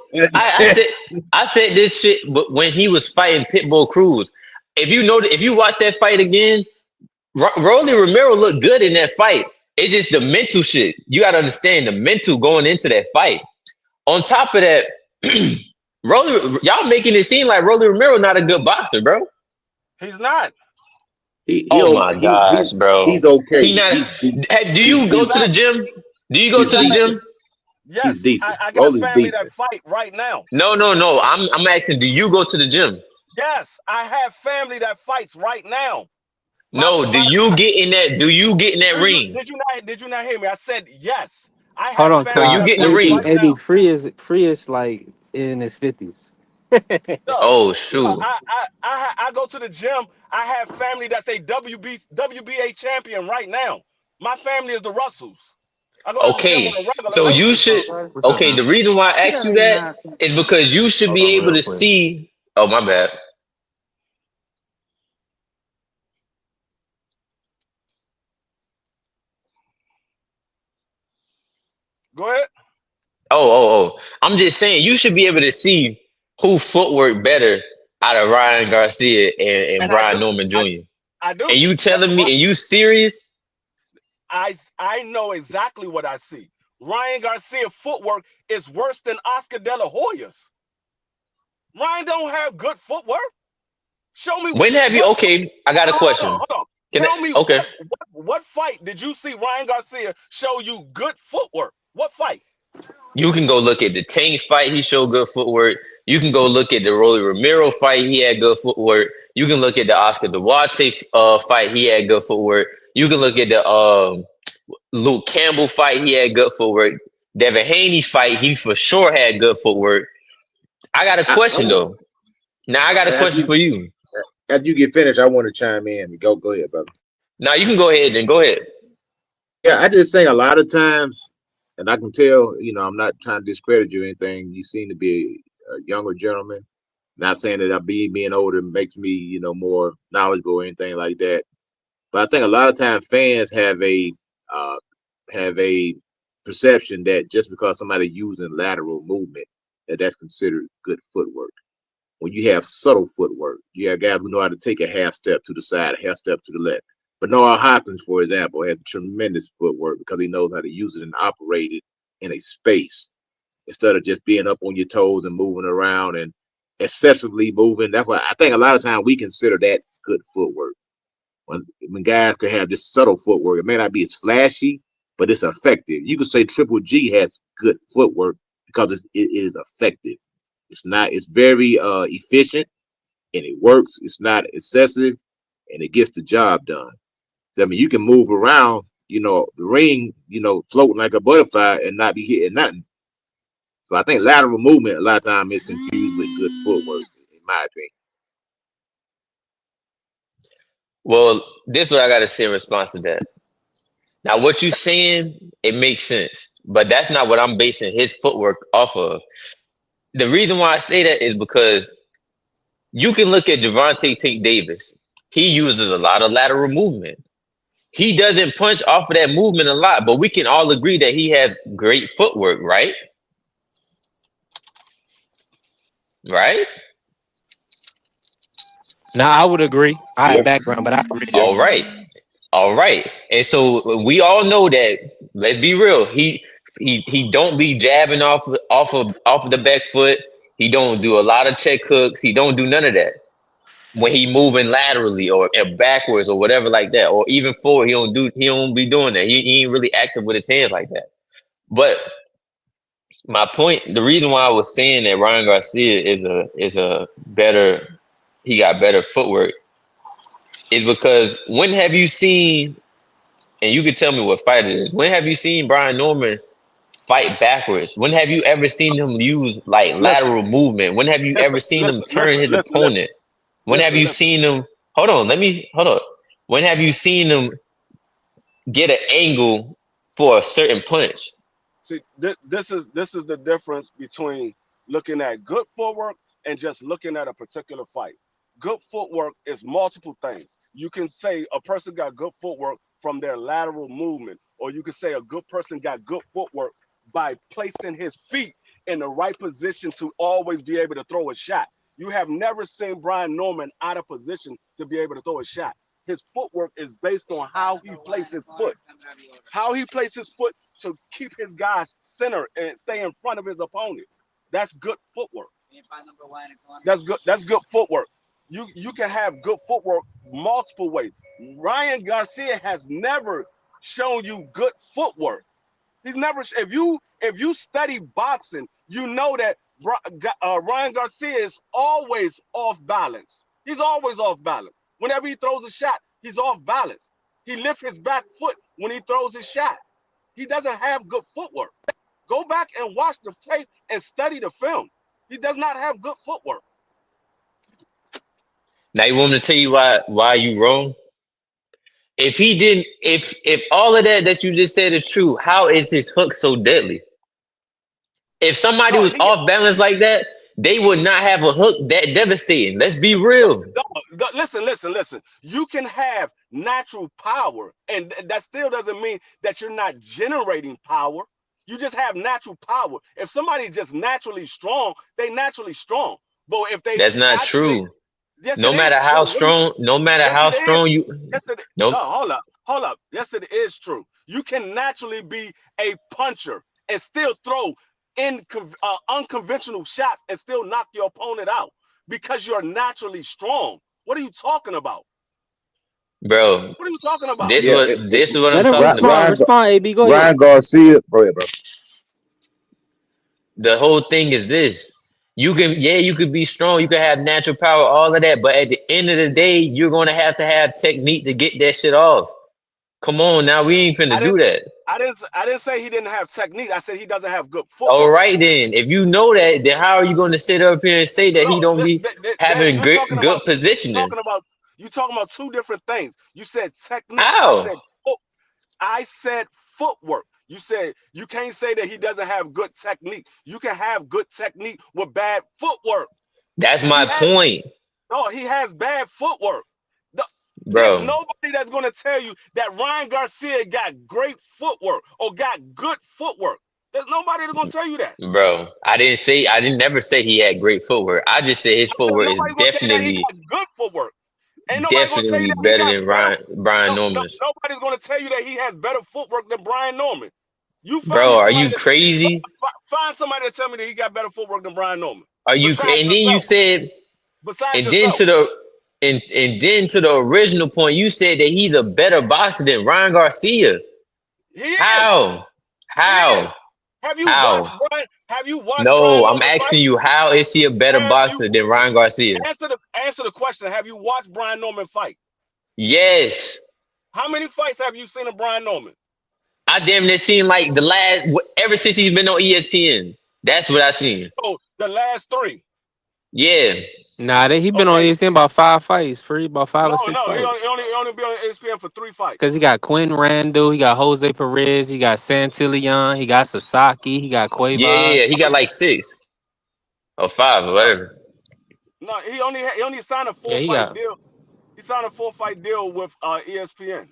Speaker 9: I said this shit, but when he was fighting Pitbull Cruz, if you watch that fight again, Rolly Romero looked good in that fight. It's just the mental shit. You got to understand the mental going into that fight. On top of that, y'all making it seem like Rolly Romero not a good boxer, bro.
Speaker 4: He's not.
Speaker 9: Oh my gosh, bro.
Speaker 6: He's okay.
Speaker 9: He not.
Speaker 6: He's decent.
Speaker 9: Hey, do
Speaker 6: He's
Speaker 9: you go to the
Speaker 6: decent.
Speaker 9: gym? Do you go
Speaker 6: He's
Speaker 9: to the
Speaker 6: decent.
Speaker 9: gym?
Speaker 4: Yes,
Speaker 6: He's decent.
Speaker 4: I got
Speaker 6: Rolly's
Speaker 4: family that
Speaker 6: decent.
Speaker 4: fight right now.
Speaker 9: No, no, no. I'm asking, do you go to the gym?
Speaker 4: Yes, I have family that fights right now.
Speaker 9: No, do you get in that? Do you get in that
Speaker 4: Do you
Speaker 9: ring?
Speaker 4: did you not hear me? I said yes.
Speaker 7: I
Speaker 3: Hold
Speaker 7: have
Speaker 3: on,
Speaker 9: So
Speaker 7: family
Speaker 9: you
Speaker 3: Ty.
Speaker 7: that's
Speaker 9: getting the
Speaker 7: saying
Speaker 3: AB,
Speaker 9: ring?
Speaker 7: right
Speaker 3: AB,
Speaker 7: now,
Speaker 3: free is like in his 50s.
Speaker 7: look,
Speaker 9: Oh
Speaker 7: look,
Speaker 9: shoot.
Speaker 7: I go to the gym. I have family that's a WBA champion right now. My family is the Russells. I go to the gym on
Speaker 9: Okay.
Speaker 7: a regular
Speaker 9: So you
Speaker 7: basis.
Speaker 9: should.
Speaker 3: What's up,
Speaker 9: Okay.
Speaker 3: man?
Speaker 9: The reason why I asked you that is because you should
Speaker 3: Hold
Speaker 9: be
Speaker 3: on,
Speaker 9: able
Speaker 3: real
Speaker 9: to
Speaker 3: quick.
Speaker 9: see. Oh my bad.
Speaker 7: Go ahead.
Speaker 9: Oh. I'm just saying you should be able to see who footwork better out of Ryan Garcia and
Speaker 7: And I
Speaker 9: Brian
Speaker 7: do.
Speaker 9: Norman Jr.
Speaker 7: I
Speaker 9: And
Speaker 7: do.
Speaker 9: you
Speaker 7: That's
Speaker 9: telling me,
Speaker 7: correct.
Speaker 9: and you serious?
Speaker 7: I know exactly what I see. Ryan Garcia footwork is worse than Oscar De La Hoya's. Ryan don't have good footwork. Show me
Speaker 9: When have you?
Speaker 7: what fight.
Speaker 9: Okay, I got a question.
Speaker 7: Hold on.
Speaker 9: Can I,
Speaker 7: Tell me
Speaker 9: okay,
Speaker 7: what fight did you see Ryan Garcia show you good footwork? What fight?
Speaker 9: you can go look at the Tank fight. He showed good footwork. You can go look at the Rolly Romero fight. He had good footwork. You can look at the Oscar Duarte fight. He had good footwork. You can look at the Luke Campbell fight. He had good footwork. Devin Haney fight. He for sure had good footwork. I got a
Speaker 6: I
Speaker 9: question
Speaker 6: want
Speaker 9: though. Now I got a
Speaker 6: after
Speaker 9: question
Speaker 6: you
Speaker 9: for you.
Speaker 6: after you get finished, I want to chime in. Go ahead, brother.
Speaker 9: Now you can go ahead. Then go ahead.
Speaker 6: Yeah, I just say a lot of times, and I can tell, I'm not trying to discredit you or anything. You seem to be a younger gentleman. Not saying that being older makes me, more knowledgeable or anything like that. But I think a lot of times fans uh, have a perception that just because somebody using lateral movement, that's considered good footwork. When you have subtle footwork, you have guys who know how to take a half step to the side, a half step to the left. But Noah Hopkins, for example, has tremendous footwork because he knows how to use it and operate it in a space instead of just being up on your toes and moving around and excessively moving. That's why I think a lot of times we consider that good footwork. When guys can have this subtle footwork, it may not be as flashy, but it's effective. You could say Triple G has good footwork because it is effective. It's not. It's very efficient and it works. It's not excessive and it gets the job done. So, I mean, you can move around, the ring, floating like a butterfly and not be hitting nothing. So I think lateral movement a lot of times is confused with good footwork, in my opinion.
Speaker 9: Well, this is what I got to say in response to that. Now, what you saying, it makes sense, but that's not what I'm basing his footwork off of. The reason why I say that is because you can look at Javante Tate Davis. He uses a lot of lateral movement. He doesn't punch off of that movement a lot, but we can all agree that he has great footwork, right? Right?
Speaker 3: Now I would agree. I have
Speaker 6: Yep.
Speaker 3: background, but I agree there.
Speaker 9: All right. All right. And so we all know that, let's be real, he don't be jabbing off of the back foot. He don't do a lot of check hooks. He don't do none of that. When he moving laterally or backwards or whatever like that, or even forward, he don't be doing that. He ain't really active with his hands like that. But my point, the reason why I was saying that Ryan Garcia is a better, he got better footwork, is because when have you seen, and you can tell me what fight it is, when have you seen Brian Norman fight backwards? When have you ever seen him use like
Speaker 7: Listen,
Speaker 9: lateral movement? When have you
Speaker 7: listen,
Speaker 9: ever seen him
Speaker 7: listen,
Speaker 9: turn
Speaker 7: listen,
Speaker 9: his
Speaker 7: listen, listen,
Speaker 9: opponent? When have
Speaker 7: listen,
Speaker 9: you
Speaker 7: listen.
Speaker 9: seen him? Hold on. When have you seen him get an angle for a certain punch?
Speaker 7: See, this is the difference between looking at good footwork and just looking at a particular fight. Good footwork is multiple things. You can say a person got good footwork from their lateral movement, or you can say a good person got good footwork by placing his feet in the right position to always be able to throw a shot. You have never seen Brian Norman out of position to be able to throw a shot. His footwork is based on how he places his foot. How he places his foot to keep his guys center and stay in front of his opponent. That's good footwork. That's good footwork. You can have good footwork multiple ways. Ryan Garcia has never shown you good footwork. He's never. If you study boxing, you know that Ryan Garcia is always off balance. He's always off balance. Whenever he throws a shot, he's off balance. He lifts his back foot when he throws his shot.
Speaker 4: He doesn't have good footwork. Go back and watch the tape and study the film. He does not have good footwork.
Speaker 9: Now you want me to tell you why you wrong? If he didn't, if all of that you just said is true, how is his hook so deadly? If somebody
Speaker 4: No,
Speaker 9: was off balance like that, they would not have a hook that devastating. Let's be real.
Speaker 4: listen. You can have natural power, and that still doesn't mean that you're not generating power. You just have natural power. If somebody's just naturally strong, they naturally strong. But if they
Speaker 9: That's not
Speaker 4: actually,
Speaker 9: true.
Speaker 4: yes,
Speaker 9: No
Speaker 4: it is
Speaker 9: matter
Speaker 4: true.
Speaker 9: how strong, no matter
Speaker 4: Yes,
Speaker 9: how
Speaker 4: it
Speaker 9: strong
Speaker 4: is.
Speaker 9: you,
Speaker 4: Yes, it.
Speaker 9: no,
Speaker 4: No, hold up. Yes, it is true. You can naturally be a puncher and still throw unconventional shots and still knock your opponent out because you're naturally strong. What are you talking about?
Speaker 9: bro.
Speaker 4: What are you talking about?
Speaker 9: This
Speaker 6: Yeah,
Speaker 9: what this is what I'm
Speaker 3: Let him
Speaker 9: talking
Speaker 3: respond.
Speaker 9: about.
Speaker 3: Respond, AB. Go ahead.
Speaker 6: Ryan Garcia, bro, yeah, bro.
Speaker 9: The whole thing is this. You could be strong, you can have natural power, all of that, but at the end of the day, you're gonna have to have technique to get that shit off. Come on, now we ain't
Speaker 4: I
Speaker 9: finna do
Speaker 4: didn't.
Speaker 9: that.
Speaker 4: I didn't say he didn't have technique. I said he doesn't have good
Speaker 9: All
Speaker 4: footwork.
Speaker 9: right then. If you know that, then how are you gonna sit up here and say that he
Speaker 4: No,
Speaker 9: don't be having
Speaker 4: you're talking
Speaker 9: good
Speaker 4: about
Speaker 9: positioning?
Speaker 4: you talking about two different things. You said technique.
Speaker 9: How?
Speaker 4: I said footwork. You said you can't say that he doesn't have good technique. You can have good technique with bad footwork.
Speaker 9: That's
Speaker 4: He
Speaker 9: my
Speaker 4: has
Speaker 9: point,
Speaker 4: no, he has bad footwork. There's
Speaker 9: bro.
Speaker 4: nobody that's going to tell you that Ryan Garcia got great footwork or got good footwork. There's nobody that's going to tell you that.
Speaker 9: Bro, I didn't never say he had great footwork. I just said his
Speaker 4: I said
Speaker 9: footwork is
Speaker 4: nobody's going to tell you that he got good footwork. Ain't nobody going to tell you
Speaker 9: definitely
Speaker 4: that he
Speaker 9: better
Speaker 4: got
Speaker 9: than
Speaker 4: better.
Speaker 9: Brian Norman's.
Speaker 4: Nobody's going to tell you that he has better footwork than Brian Norman. You find
Speaker 9: Bro,
Speaker 4: me
Speaker 9: are
Speaker 4: somebody
Speaker 9: you
Speaker 4: to
Speaker 9: crazy?
Speaker 4: find somebody to tell me that he got better footwork than Brian Norman.
Speaker 9: Are you
Speaker 4: Besides
Speaker 9: and then you
Speaker 4: yourself.
Speaker 9: said
Speaker 4: Besides
Speaker 9: and then
Speaker 4: yourself.
Speaker 9: to the and then to the original point, you said that he's a better boxer than Ryan Garcia.
Speaker 4: He is.
Speaker 9: How?
Speaker 4: He is.
Speaker 9: How? How?
Speaker 4: Have you watched
Speaker 9: No,
Speaker 4: Brian
Speaker 9: I'm
Speaker 4: Norman fight?
Speaker 9: asking you, how is he a better
Speaker 4: Have you
Speaker 9: boxer than Ryan Garcia?
Speaker 4: answer the question? Have you watched Brian Norman fight?
Speaker 9: Yes.
Speaker 4: How many fights have you seen of Brian Norman?
Speaker 9: I damn near seen like the last ever since he's been on ESPN. That's what I seen.
Speaker 4: So the last three.
Speaker 9: Yeah.
Speaker 3: Nah, he been on
Speaker 4: Okay.
Speaker 3: ESPN about 5 fights, free about five
Speaker 4: No,
Speaker 3: or six
Speaker 4: no,
Speaker 3: fights.
Speaker 4: he only be on ESPN for 3 fights.
Speaker 3: Cause he got Quinn Randall, he got Jose Perez, he got Santillan, he got Sasaki, he got
Speaker 9: Yeah.
Speaker 3: Cuevas.
Speaker 9: He got like 6 or 5 or
Speaker 4: No,
Speaker 9: whatever.
Speaker 4: no, he only signed a
Speaker 3: Yeah,
Speaker 4: four
Speaker 3: he
Speaker 4: fight
Speaker 3: got
Speaker 4: deal. He signed a 4-fight deal with ESPN.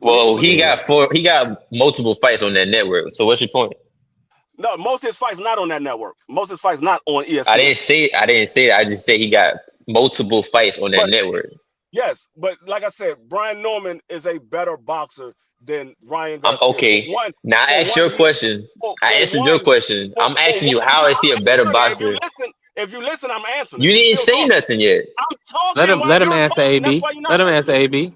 Speaker 9: Well,
Speaker 4: With
Speaker 9: he
Speaker 3: yeah.
Speaker 9: got he got multiple fights on that network. So what's your point?
Speaker 4: No, most of his fights not on that network. Most of his fights not on
Speaker 9: I
Speaker 4: ESPN.
Speaker 9: didn't say that. I just said he got multiple fights on that
Speaker 4: But
Speaker 9: network.
Speaker 4: yes, but like I said, Brian Norman is a better boxer than Ryan
Speaker 9: I'm
Speaker 4: Garcia.
Speaker 9: okay. Now I asked your question. I answered your question. I'm
Speaker 4: For
Speaker 9: asking you,
Speaker 4: one,
Speaker 9: how is he a
Speaker 4: I'm
Speaker 9: better
Speaker 4: answering it.
Speaker 9: boxer?
Speaker 4: If you listen, I'm answering
Speaker 9: You
Speaker 4: it. You
Speaker 9: didn't
Speaker 4: still
Speaker 9: say
Speaker 4: talking.
Speaker 9: nothing yet.
Speaker 4: I'm talking while
Speaker 3: Let him
Speaker 4: you're
Speaker 3: answer
Speaker 4: talking. That's
Speaker 3: AB.
Speaker 4: why you're not
Speaker 3: Let him answer
Speaker 4: listening.
Speaker 3: AB.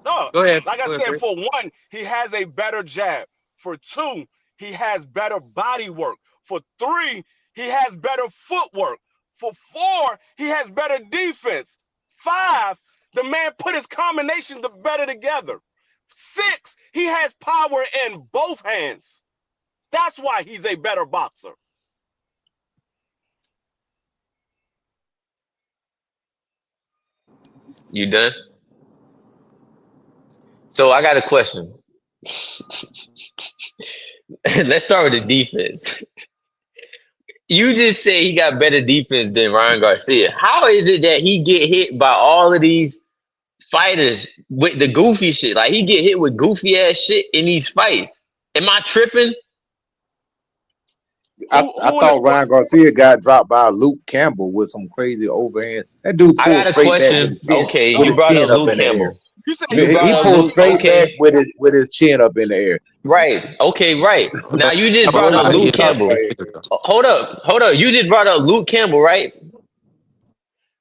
Speaker 4: No,
Speaker 3: Go ahead.
Speaker 4: like I
Speaker 3: Go ahead,
Speaker 4: said,
Speaker 3: Bree.
Speaker 4: for one, he has a better jab. For two, he has better body work. For three, he has better footwork. For four, he has better defense. Five, the man put his combinations better together. Six, he has power in both hands. That's why he's a better boxer.
Speaker 9: You done? So I got a question. Let's start with the defense. You just say he got better defense than Ryan Garcia. How is it that he get hit by all of these fighters with the goofy shit? Like he get hit with goofy ass shit in these fights. Am I tripping?
Speaker 6: I
Speaker 4: Who in the
Speaker 6: thought
Speaker 4: sport?
Speaker 6: Ryan Garcia got dropped by Luke Campbell with some crazy overhand. That dude
Speaker 9: I
Speaker 6: pulled
Speaker 9: got a
Speaker 6: straight back with
Speaker 9: question.
Speaker 6: his chin
Speaker 9: Okay,
Speaker 4: No,
Speaker 9: you brought up
Speaker 6: up
Speaker 9: Luke
Speaker 6: in the air.
Speaker 9: Campbell.
Speaker 4: you said
Speaker 9: You brought
Speaker 6: He
Speaker 9: up
Speaker 6: pulled
Speaker 9: Luke.
Speaker 6: straight back
Speaker 9: Okay,
Speaker 6: with his chin up in the air.
Speaker 9: right. Okay, right. Now you just brought
Speaker 6: What
Speaker 9: up
Speaker 6: are
Speaker 3: Outside
Speaker 6: you
Speaker 9: Luke
Speaker 6: talking about
Speaker 9: Campbell.
Speaker 3: ESPN.
Speaker 6: here?
Speaker 9: Hold up. You just brought up Luke Campbell, right?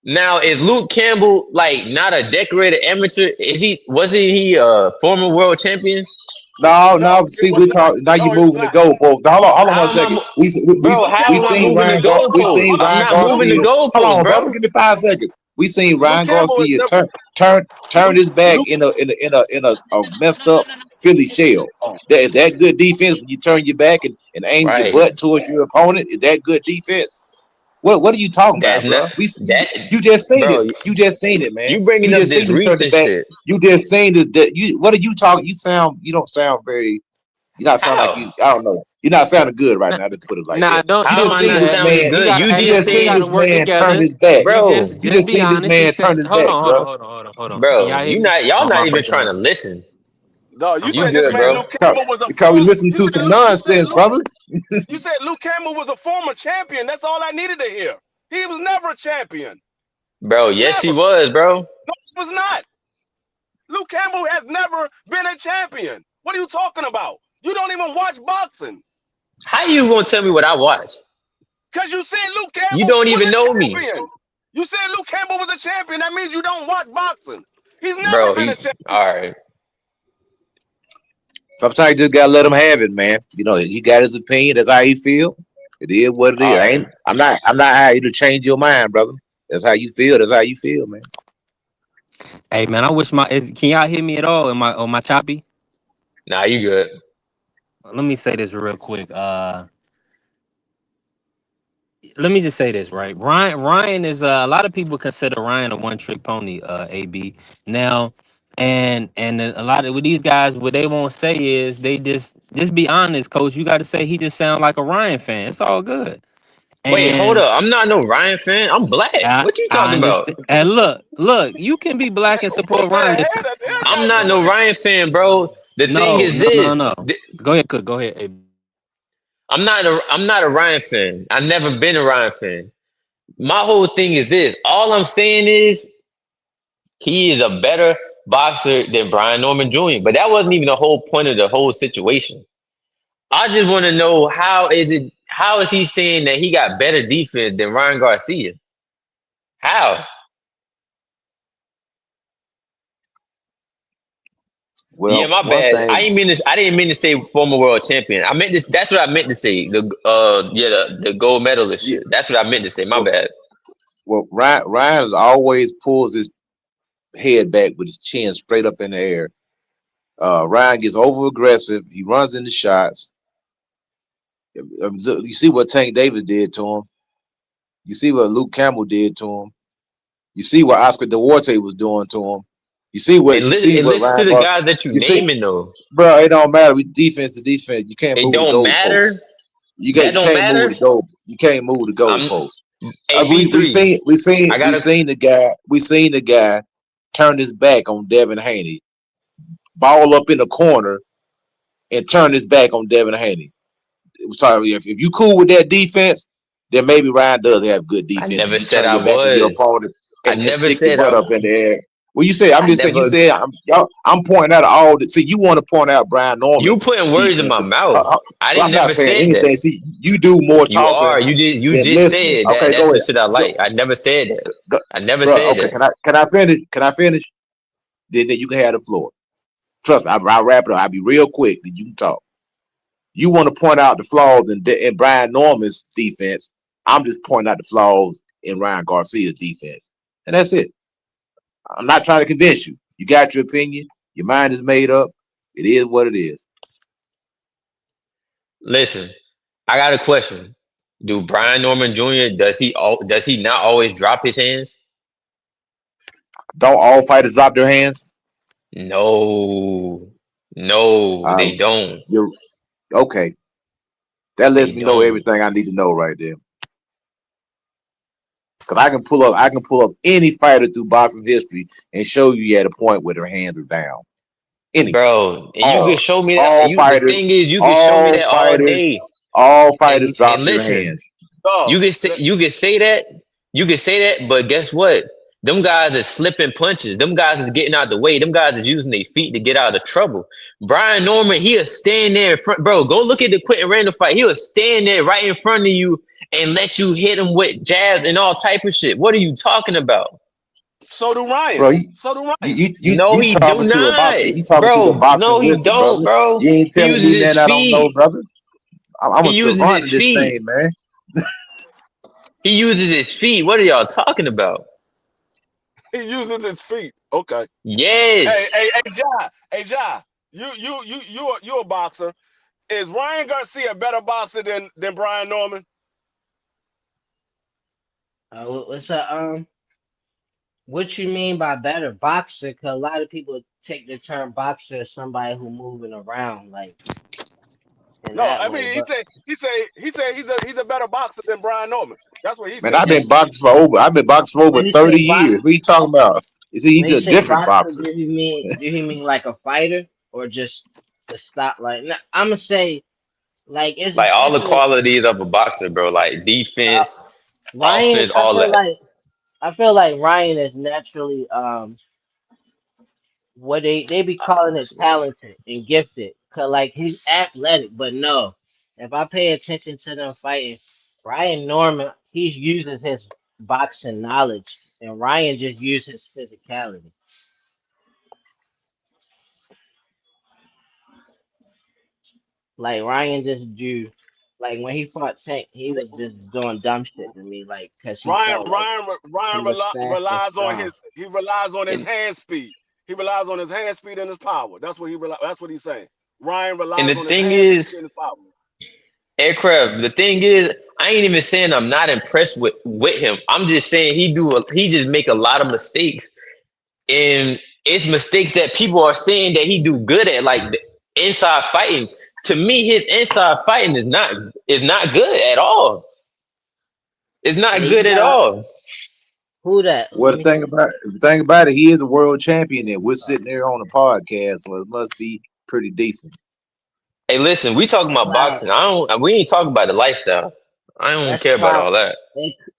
Speaker 9: Now is Luke Campbell like not a decorated amateur? Is he? Wasn't he a former world champion?
Speaker 6: No,
Speaker 4: no,
Speaker 6: no.
Speaker 4: he
Speaker 6: See,
Speaker 4: was
Speaker 6: we
Speaker 4: not.
Speaker 6: talk now. You
Speaker 4: No, he was
Speaker 6: moving the
Speaker 4: not.
Speaker 6: goalpost. Now, hold on
Speaker 9: How
Speaker 6: 1 second.
Speaker 9: am
Speaker 6: We
Speaker 9: bro?
Speaker 4: Luke
Speaker 9: How
Speaker 6: we
Speaker 9: am
Speaker 4: Campbell
Speaker 9: I
Speaker 4: is
Speaker 6: seen
Speaker 9: moving the
Speaker 6: Ryan. We
Speaker 9: goalposts?
Speaker 6: seen
Speaker 9: I'm
Speaker 6: Ryan
Speaker 9: not moving the
Speaker 6: Garcia. Hold
Speaker 9: goalposts,
Speaker 6: on, brother.
Speaker 9: bro.
Speaker 6: Give me 5 seconds. We seen
Speaker 4: Luke
Speaker 6: Ryan
Speaker 4: Campbell is
Speaker 6: Garcia
Speaker 4: never
Speaker 6: turn
Speaker 4: Luke
Speaker 6: his back
Speaker 4: Luke.
Speaker 6: in a messed up Philly shell. That good defense when you turn your back and aim your
Speaker 9: Right.
Speaker 6: butt towards your opponent. Is that good defense? What are you talking
Speaker 9: That's
Speaker 6: about,
Speaker 9: not
Speaker 6: bro?
Speaker 9: that,
Speaker 6: You just seen it.
Speaker 9: bro.
Speaker 6: You just seen it, man.
Speaker 9: You bringing
Speaker 6: You
Speaker 9: up
Speaker 6: just seen
Speaker 9: this
Speaker 6: him turn the
Speaker 9: recent
Speaker 6: back.
Speaker 9: shit.
Speaker 6: You just seen that. You what are you talking? You don't sound very. You not sound like
Speaker 9: How?
Speaker 6: you. I don't know. You're not sounding good right
Speaker 3: Nah,
Speaker 6: now. To put it like
Speaker 3: nah,
Speaker 6: that.
Speaker 3: don't
Speaker 6: You
Speaker 9: How
Speaker 3: don't
Speaker 6: just
Speaker 9: am I
Speaker 3: do
Speaker 6: seen
Speaker 9: not
Speaker 6: this
Speaker 3: that.
Speaker 9: sounding
Speaker 6: man.
Speaker 3: You
Speaker 9: good?
Speaker 3: gotta
Speaker 9: You
Speaker 3: hey,
Speaker 6: You
Speaker 9: just
Speaker 6: just
Speaker 3: listen, we
Speaker 6: seen
Speaker 9: said,
Speaker 3: gotta
Speaker 6: this
Speaker 3: work
Speaker 6: man turn
Speaker 3: together.
Speaker 6: his back.
Speaker 9: bro,
Speaker 6: You
Speaker 3: Just
Speaker 6: just
Speaker 3: be
Speaker 6: seen this
Speaker 3: honest. You
Speaker 6: man
Speaker 3: said
Speaker 6: turn his
Speaker 3: hold
Speaker 6: back,
Speaker 3: on, hold on,
Speaker 6: bro.
Speaker 3: hold on, hold on, hold on. Can
Speaker 9: bro.
Speaker 3: y'all hear
Speaker 9: You
Speaker 3: me?
Speaker 9: not y'all
Speaker 3: Oh,
Speaker 9: not
Speaker 3: my
Speaker 9: even
Speaker 3: fault,
Speaker 9: trying
Speaker 3: y'all.
Speaker 9: to listen.
Speaker 4: Dog, you
Speaker 3: I'm
Speaker 9: You
Speaker 4: said
Speaker 3: sorry.
Speaker 4: this
Speaker 9: good,
Speaker 4: man
Speaker 9: bro.
Speaker 4: Luke Campbell was a
Speaker 6: Because we
Speaker 4: former.
Speaker 6: listen to some nonsense, brother.
Speaker 4: You said Luke Campbell was a former champion. That's all I needed to hear. He was never a champion.
Speaker 9: Bro, yes he
Speaker 4: Never.
Speaker 9: was, bro.
Speaker 4: No, he was not. Luke Campbell has never been a champion. What are you talking about? You don't even watch boxing.
Speaker 9: How you gonna tell me what I watch?
Speaker 4: Because you said Luke
Speaker 9: You
Speaker 4: Campbell
Speaker 9: don't
Speaker 4: was
Speaker 9: even
Speaker 4: a
Speaker 9: know me,
Speaker 4: champion. You said Luke Campbell was a champion. That means you don't watch boxing. He's never
Speaker 9: bro.
Speaker 4: been a champion.
Speaker 9: All right.
Speaker 6: Sometimes you just gotta let him have it, man. You know, he got his opinion. That's how he feel. It is what it is.
Speaker 9: All right.
Speaker 6: I'm not how you to change your mind, brother. That's how you feel. That's how you feel, man.
Speaker 3: Hey man, I wish can y'all hear me at all? Am I on my choppy?
Speaker 9: Nah, you good.
Speaker 3: Let me say this real quick. Let me just say this, right? Ryan is a lot of people consider Ryan a one trick pony, AB. Now, and a lot of what these guys what they won't say is they just be honest, coach. You gotta say he just sound like a Ryan fan. It's all good.
Speaker 9: Wait, hold
Speaker 3: And
Speaker 9: up. I'm not no Ryan fan. I'm black. What you
Speaker 3: I
Speaker 9: talking about?
Speaker 3: understand. And look, you can be black and support
Speaker 4: What
Speaker 3: Ryan.
Speaker 4: the
Speaker 3: Listen,
Speaker 4: hell? The hell
Speaker 9: I'm
Speaker 4: got to
Speaker 9: not
Speaker 4: do with
Speaker 9: no
Speaker 4: it?
Speaker 9: Ryan fan, bro. The thing
Speaker 3: no,
Speaker 9: is
Speaker 3: no, no,
Speaker 9: this.
Speaker 3: no. Go ahead, cook. Go ahead, AB.
Speaker 9: I'm not a Ryan fan. I've never been a Ryan fan. My whole thing is this. All I'm saying is he is a better boxer than Brian Norman Jr. But that wasn't even the whole point of the whole situation. I just want to know how is he saying that he got better defense than Ryan Garcia? How? Yeah,
Speaker 6: Well,
Speaker 9: my
Speaker 6: one
Speaker 9: bad.
Speaker 6: thing,
Speaker 9: I didn't mean to say former world champion. I meant this. That's what I meant to say. The gold medalist
Speaker 6: yeah,
Speaker 9: shit. That's what I meant to say. My
Speaker 6: well,
Speaker 9: bad.
Speaker 6: Ryan always pulls his head back with his chin straight up in the air. Ryan gets over aggressive. He runs into shots. You see what Tank Davis did to him. You see what Luke Campbell did to him. You see what Oscar Duarte was doing to him. You see
Speaker 9: And
Speaker 6: what
Speaker 9: listen to
Speaker 6: Ryan
Speaker 9: the
Speaker 6: Garcia.
Speaker 9: guys that you
Speaker 6: You see,
Speaker 9: naming though.
Speaker 6: bro, it don't matter. We defense to defense. You can't
Speaker 9: It
Speaker 6: move the
Speaker 9: don't
Speaker 6: goalpost.
Speaker 9: matter. That
Speaker 6: You
Speaker 9: don't
Speaker 6: can't move
Speaker 9: matter.
Speaker 6: the goal. You can't move the
Speaker 9: I'm
Speaker 6: goalpost.
Speaker 9: AB three. I
Speaker 6: We
Speaker 9: gotta.
Speaker 6: seen the guy. We seen the guy turn his back on Devin Haney, ball up in the corner, and turn his back on Devin Haney. Sorry, if you cool with that defense, then maybe Ryan does have good
Speaker 9: I
Speaker 6: defense. If
Speaker 9: never
Speaker 6: you
Speaker 9: said
Speaker 6: turn
Speaker 9: I
Speaker 6: your back on your
Speaker 9: was.
Speaker 6: opponent
Speaker 9: I
Speaker 6: and
Speaker 9: never
Speaker 6: stick your
Speaker 9: said
Speaker 6: butt
Speaker 9: I.
Speaker 6: up in the air. Well, you said I'm
Speaker 9: I
Speaker 6: just saying. You
Speaker 9: never.
Speaker 6: said I'm pointing out all the. See, you want to point out Brian
Speaker 9: You
Speaker 6: Norman's
Speaker 9: putting words in my
Speaker 6: defenses.
Speaker 9: mouth. I
Speaker 6: Well,
Speaker 9: didn't
Speaker 6: I'm not
Speaker 9: never
Speaker 6: saying
Speaker 9: said that.
Speaker 6: anything. See, you do more
Speaker 9: You are.
Speaker 6: talking
Speaker 9: You
Speaker 6: than
Speaker 9: just
Speaker 6: listening.
Speaker 9: said that
Speaker 6: Okay,
Speaker 9: that's
Speaker 6: go
Speaker 9: the
Speaker 6: ahead.
Speaker 9: shit I
Speaker 6: Go,
Speaker 9: like. I never said that.
Speaker 6: go,
Speaker 9: I never
Speaker 6: bro.
Speaker 9: said
Speaker 6: Okay,
Speaker 9: that.
Speaker 6: can I finish? Can I finish? Then you can have the floor. Trust me, I'll wrap it up. I'll be real quick. Then you can talk. You want to point out the flaws in Brian Norman's defense. I'm just pointing out the flaws in Ryan Garcia's defense. And that's it. I'm not trying to convince you. You got your opinion. Your mind is made up. It is what it is.
Speaker 9: Listen, I got a question. Do Brian Norman Jr. Does he not always drop his hands?
Speaker 6: Don't all fighters drop their hands?
Speaker 9: No, no,
Speaker 6: Uh,
Speaker 9: they don't.
Speaker 6: you're okay. That lets
Speaker 9: They
Speaker 6: me know
Speaker 9: don't,
Speaker 6: everything I need to know right there. Cause I can pull up any fighter through boxing history and show you at a point where their hands are down. Any,
Speaker 9: bro. And you can
Speaker 6: all,
Speaker 9: show me that.
Speaker 6: all
Speaker 9: You the
Speaker 6: fighters,
Speaker 9: thing is, you can show me
Speaker 6: all
Speaker 9: that all
Speaker 6: fighters,
Speaker 9: day.
Speaker 6: all fighters
Speaker 9: And
Speaker 6: drop their
Speaker 9: listen,
Speaker 6: hands.
Speaker 4: Dog.
Speaker 9: you can say that, but guess what? Them guys are slipping punches. Them guys is getting out the way. Them guys is using their feet to get out of trouble. Brian Norman, he'll stand there in front. Bro, go look at the Quentin Randall fight. He'll stand there right in front of you and let you hit him with jabs and all type of shit. What are you talking about?
Speaker 4: So do
Speaker 6: Bro,
Speaker 4: Ryan. So do Ryan.
Speaker 9: No,
Speaker 6: you
Speaker 9: he do
Speaker 6: talking to a
Speaker 9: not.
Speaker 6: boxing, you talking to the
Speaker 9: Bro,
Speaker 6: boxing
Speaker 9: no, he
Speaker 6: wizard,
Speaker 9: don't,
Speaker 6: brother.
Speaker 9: bro.
Speaker 6: You ain't
Speaker 9: He
Speaker 6: telling
Speaker 9: uses
Speaker 6: me
Speaker 9: his
Speaker 6: that I don't know,
Speaker 9: feet.
Speaker 6: brother. I'm
Speaker 9: He
Speaker 6: a
Speaker 9: uses
Speaker 6: savant
Speaker 9: his
Speaker 6: in this
Speaker 9: feet.
Speaker 6: thing, man.
Speaker 9: He uses his feet. What are y'all talking about?
Speaker 4: He uses his feet. Okay. Hey,
Speaker 9: Yes.
Speaker 4: hey, hey, Ja. Hey, Ja. You a boxer. Is Ryan Garcia a better boxer than Brian Norman?
Speaker 10: What's up? What you mean by better boxer? Cause a lot of people take the term boxer as somebody who moving around like in
Speaker 4: No,
Speaker 10: that
Speaker 4: I
Speaker 10: way.
Speaker 4: mean
Speaker 10: But
Speaker 4: he said he's a better boxer than Brian Norman. That's what he
Speaker 6: Man,
Speaker 4: said.
Speaker 6: I've been boxing for over
Speaker 10: when you say
Speaker 6: 30
Speaker 10: box,
Speaker 6: years. What are you talking about? Is he,
Speaker 10: when
Speaker 6: he's
Speaker 10: you
Speaker 6: a
Speaker 10: say
Speaker 6: different
Speaker 10: boxer,
Speaker 6: boxer.
Speaker 10: do he mean like a fighter or just the stop? Like, nah, I'm gonna say like
Speaker 9: Like all the
Speaker 10: it's a
Speaker 9: qualities of a boxer, bro. Like
Speaker 10: uh,
Speaker 9: defense,
Speaker 10: Ryan.
Speaker 9: offense, all that.
Speaker 10: I feel like Ryan is naturally what they be calling it talented and gifted. Cause like he's athletic, but no. If I pay attention to them fighting, Ryan Norman, he uses his boxing knowledge, and Ryan just uses physicality. Like Ryan just do, like when he fought Tank, he was just doing dumb shit to me, like cause he
Speaker 4: Ryan
Speaker 10: felt like
Speaker 4: Ryan
Speaker 10: he
Speaker 4: Ryan
Speaker 10: was fast and strong.
Speaker 4: relies on his
Speaker 9: And
Speaker 4: hand speed. He relies on his hand speed and his power. That's what he's saying. Ryan
Speaker 9: and
Speaker 4: relies
Speaker 9: the
Speaker 4: on his
Speaker 9: thing
Speaker 4: hand speed
Speaker 9: is,
Speaker 4: and his power.
Speaker 9: aircraft. The thing is, I ain't even saying I'm not impressed with him. I'm just saying he just make a lot of mistakes, and it's mistakes that people are saying that he do good at, like the inside fighting. To me, his inside fighting is not good at all. It's
Speaker 10: Yeah,
Speaker 9: not
Speaker 10: you
Speaker 9: good at
Speaker 10: got
Speaker 9: all.
Speaker 10: who that?
Speaker 6: Well,
Speaker 10: Let me see.
Speaker 6: the thing about it, he is a world champion, and we're sitting there on a podcast, so it must be pretty decent.
Speaker 9: Hey, listen, we talking about
Speaker 10: Cloud.
Speaker 9: boxing. I don't. We ain't talking about the lifestyle. I don't
Speaker 10: That's
Speaker 9: care about
Speaker 10: Cloud.
Speaker 9: all that.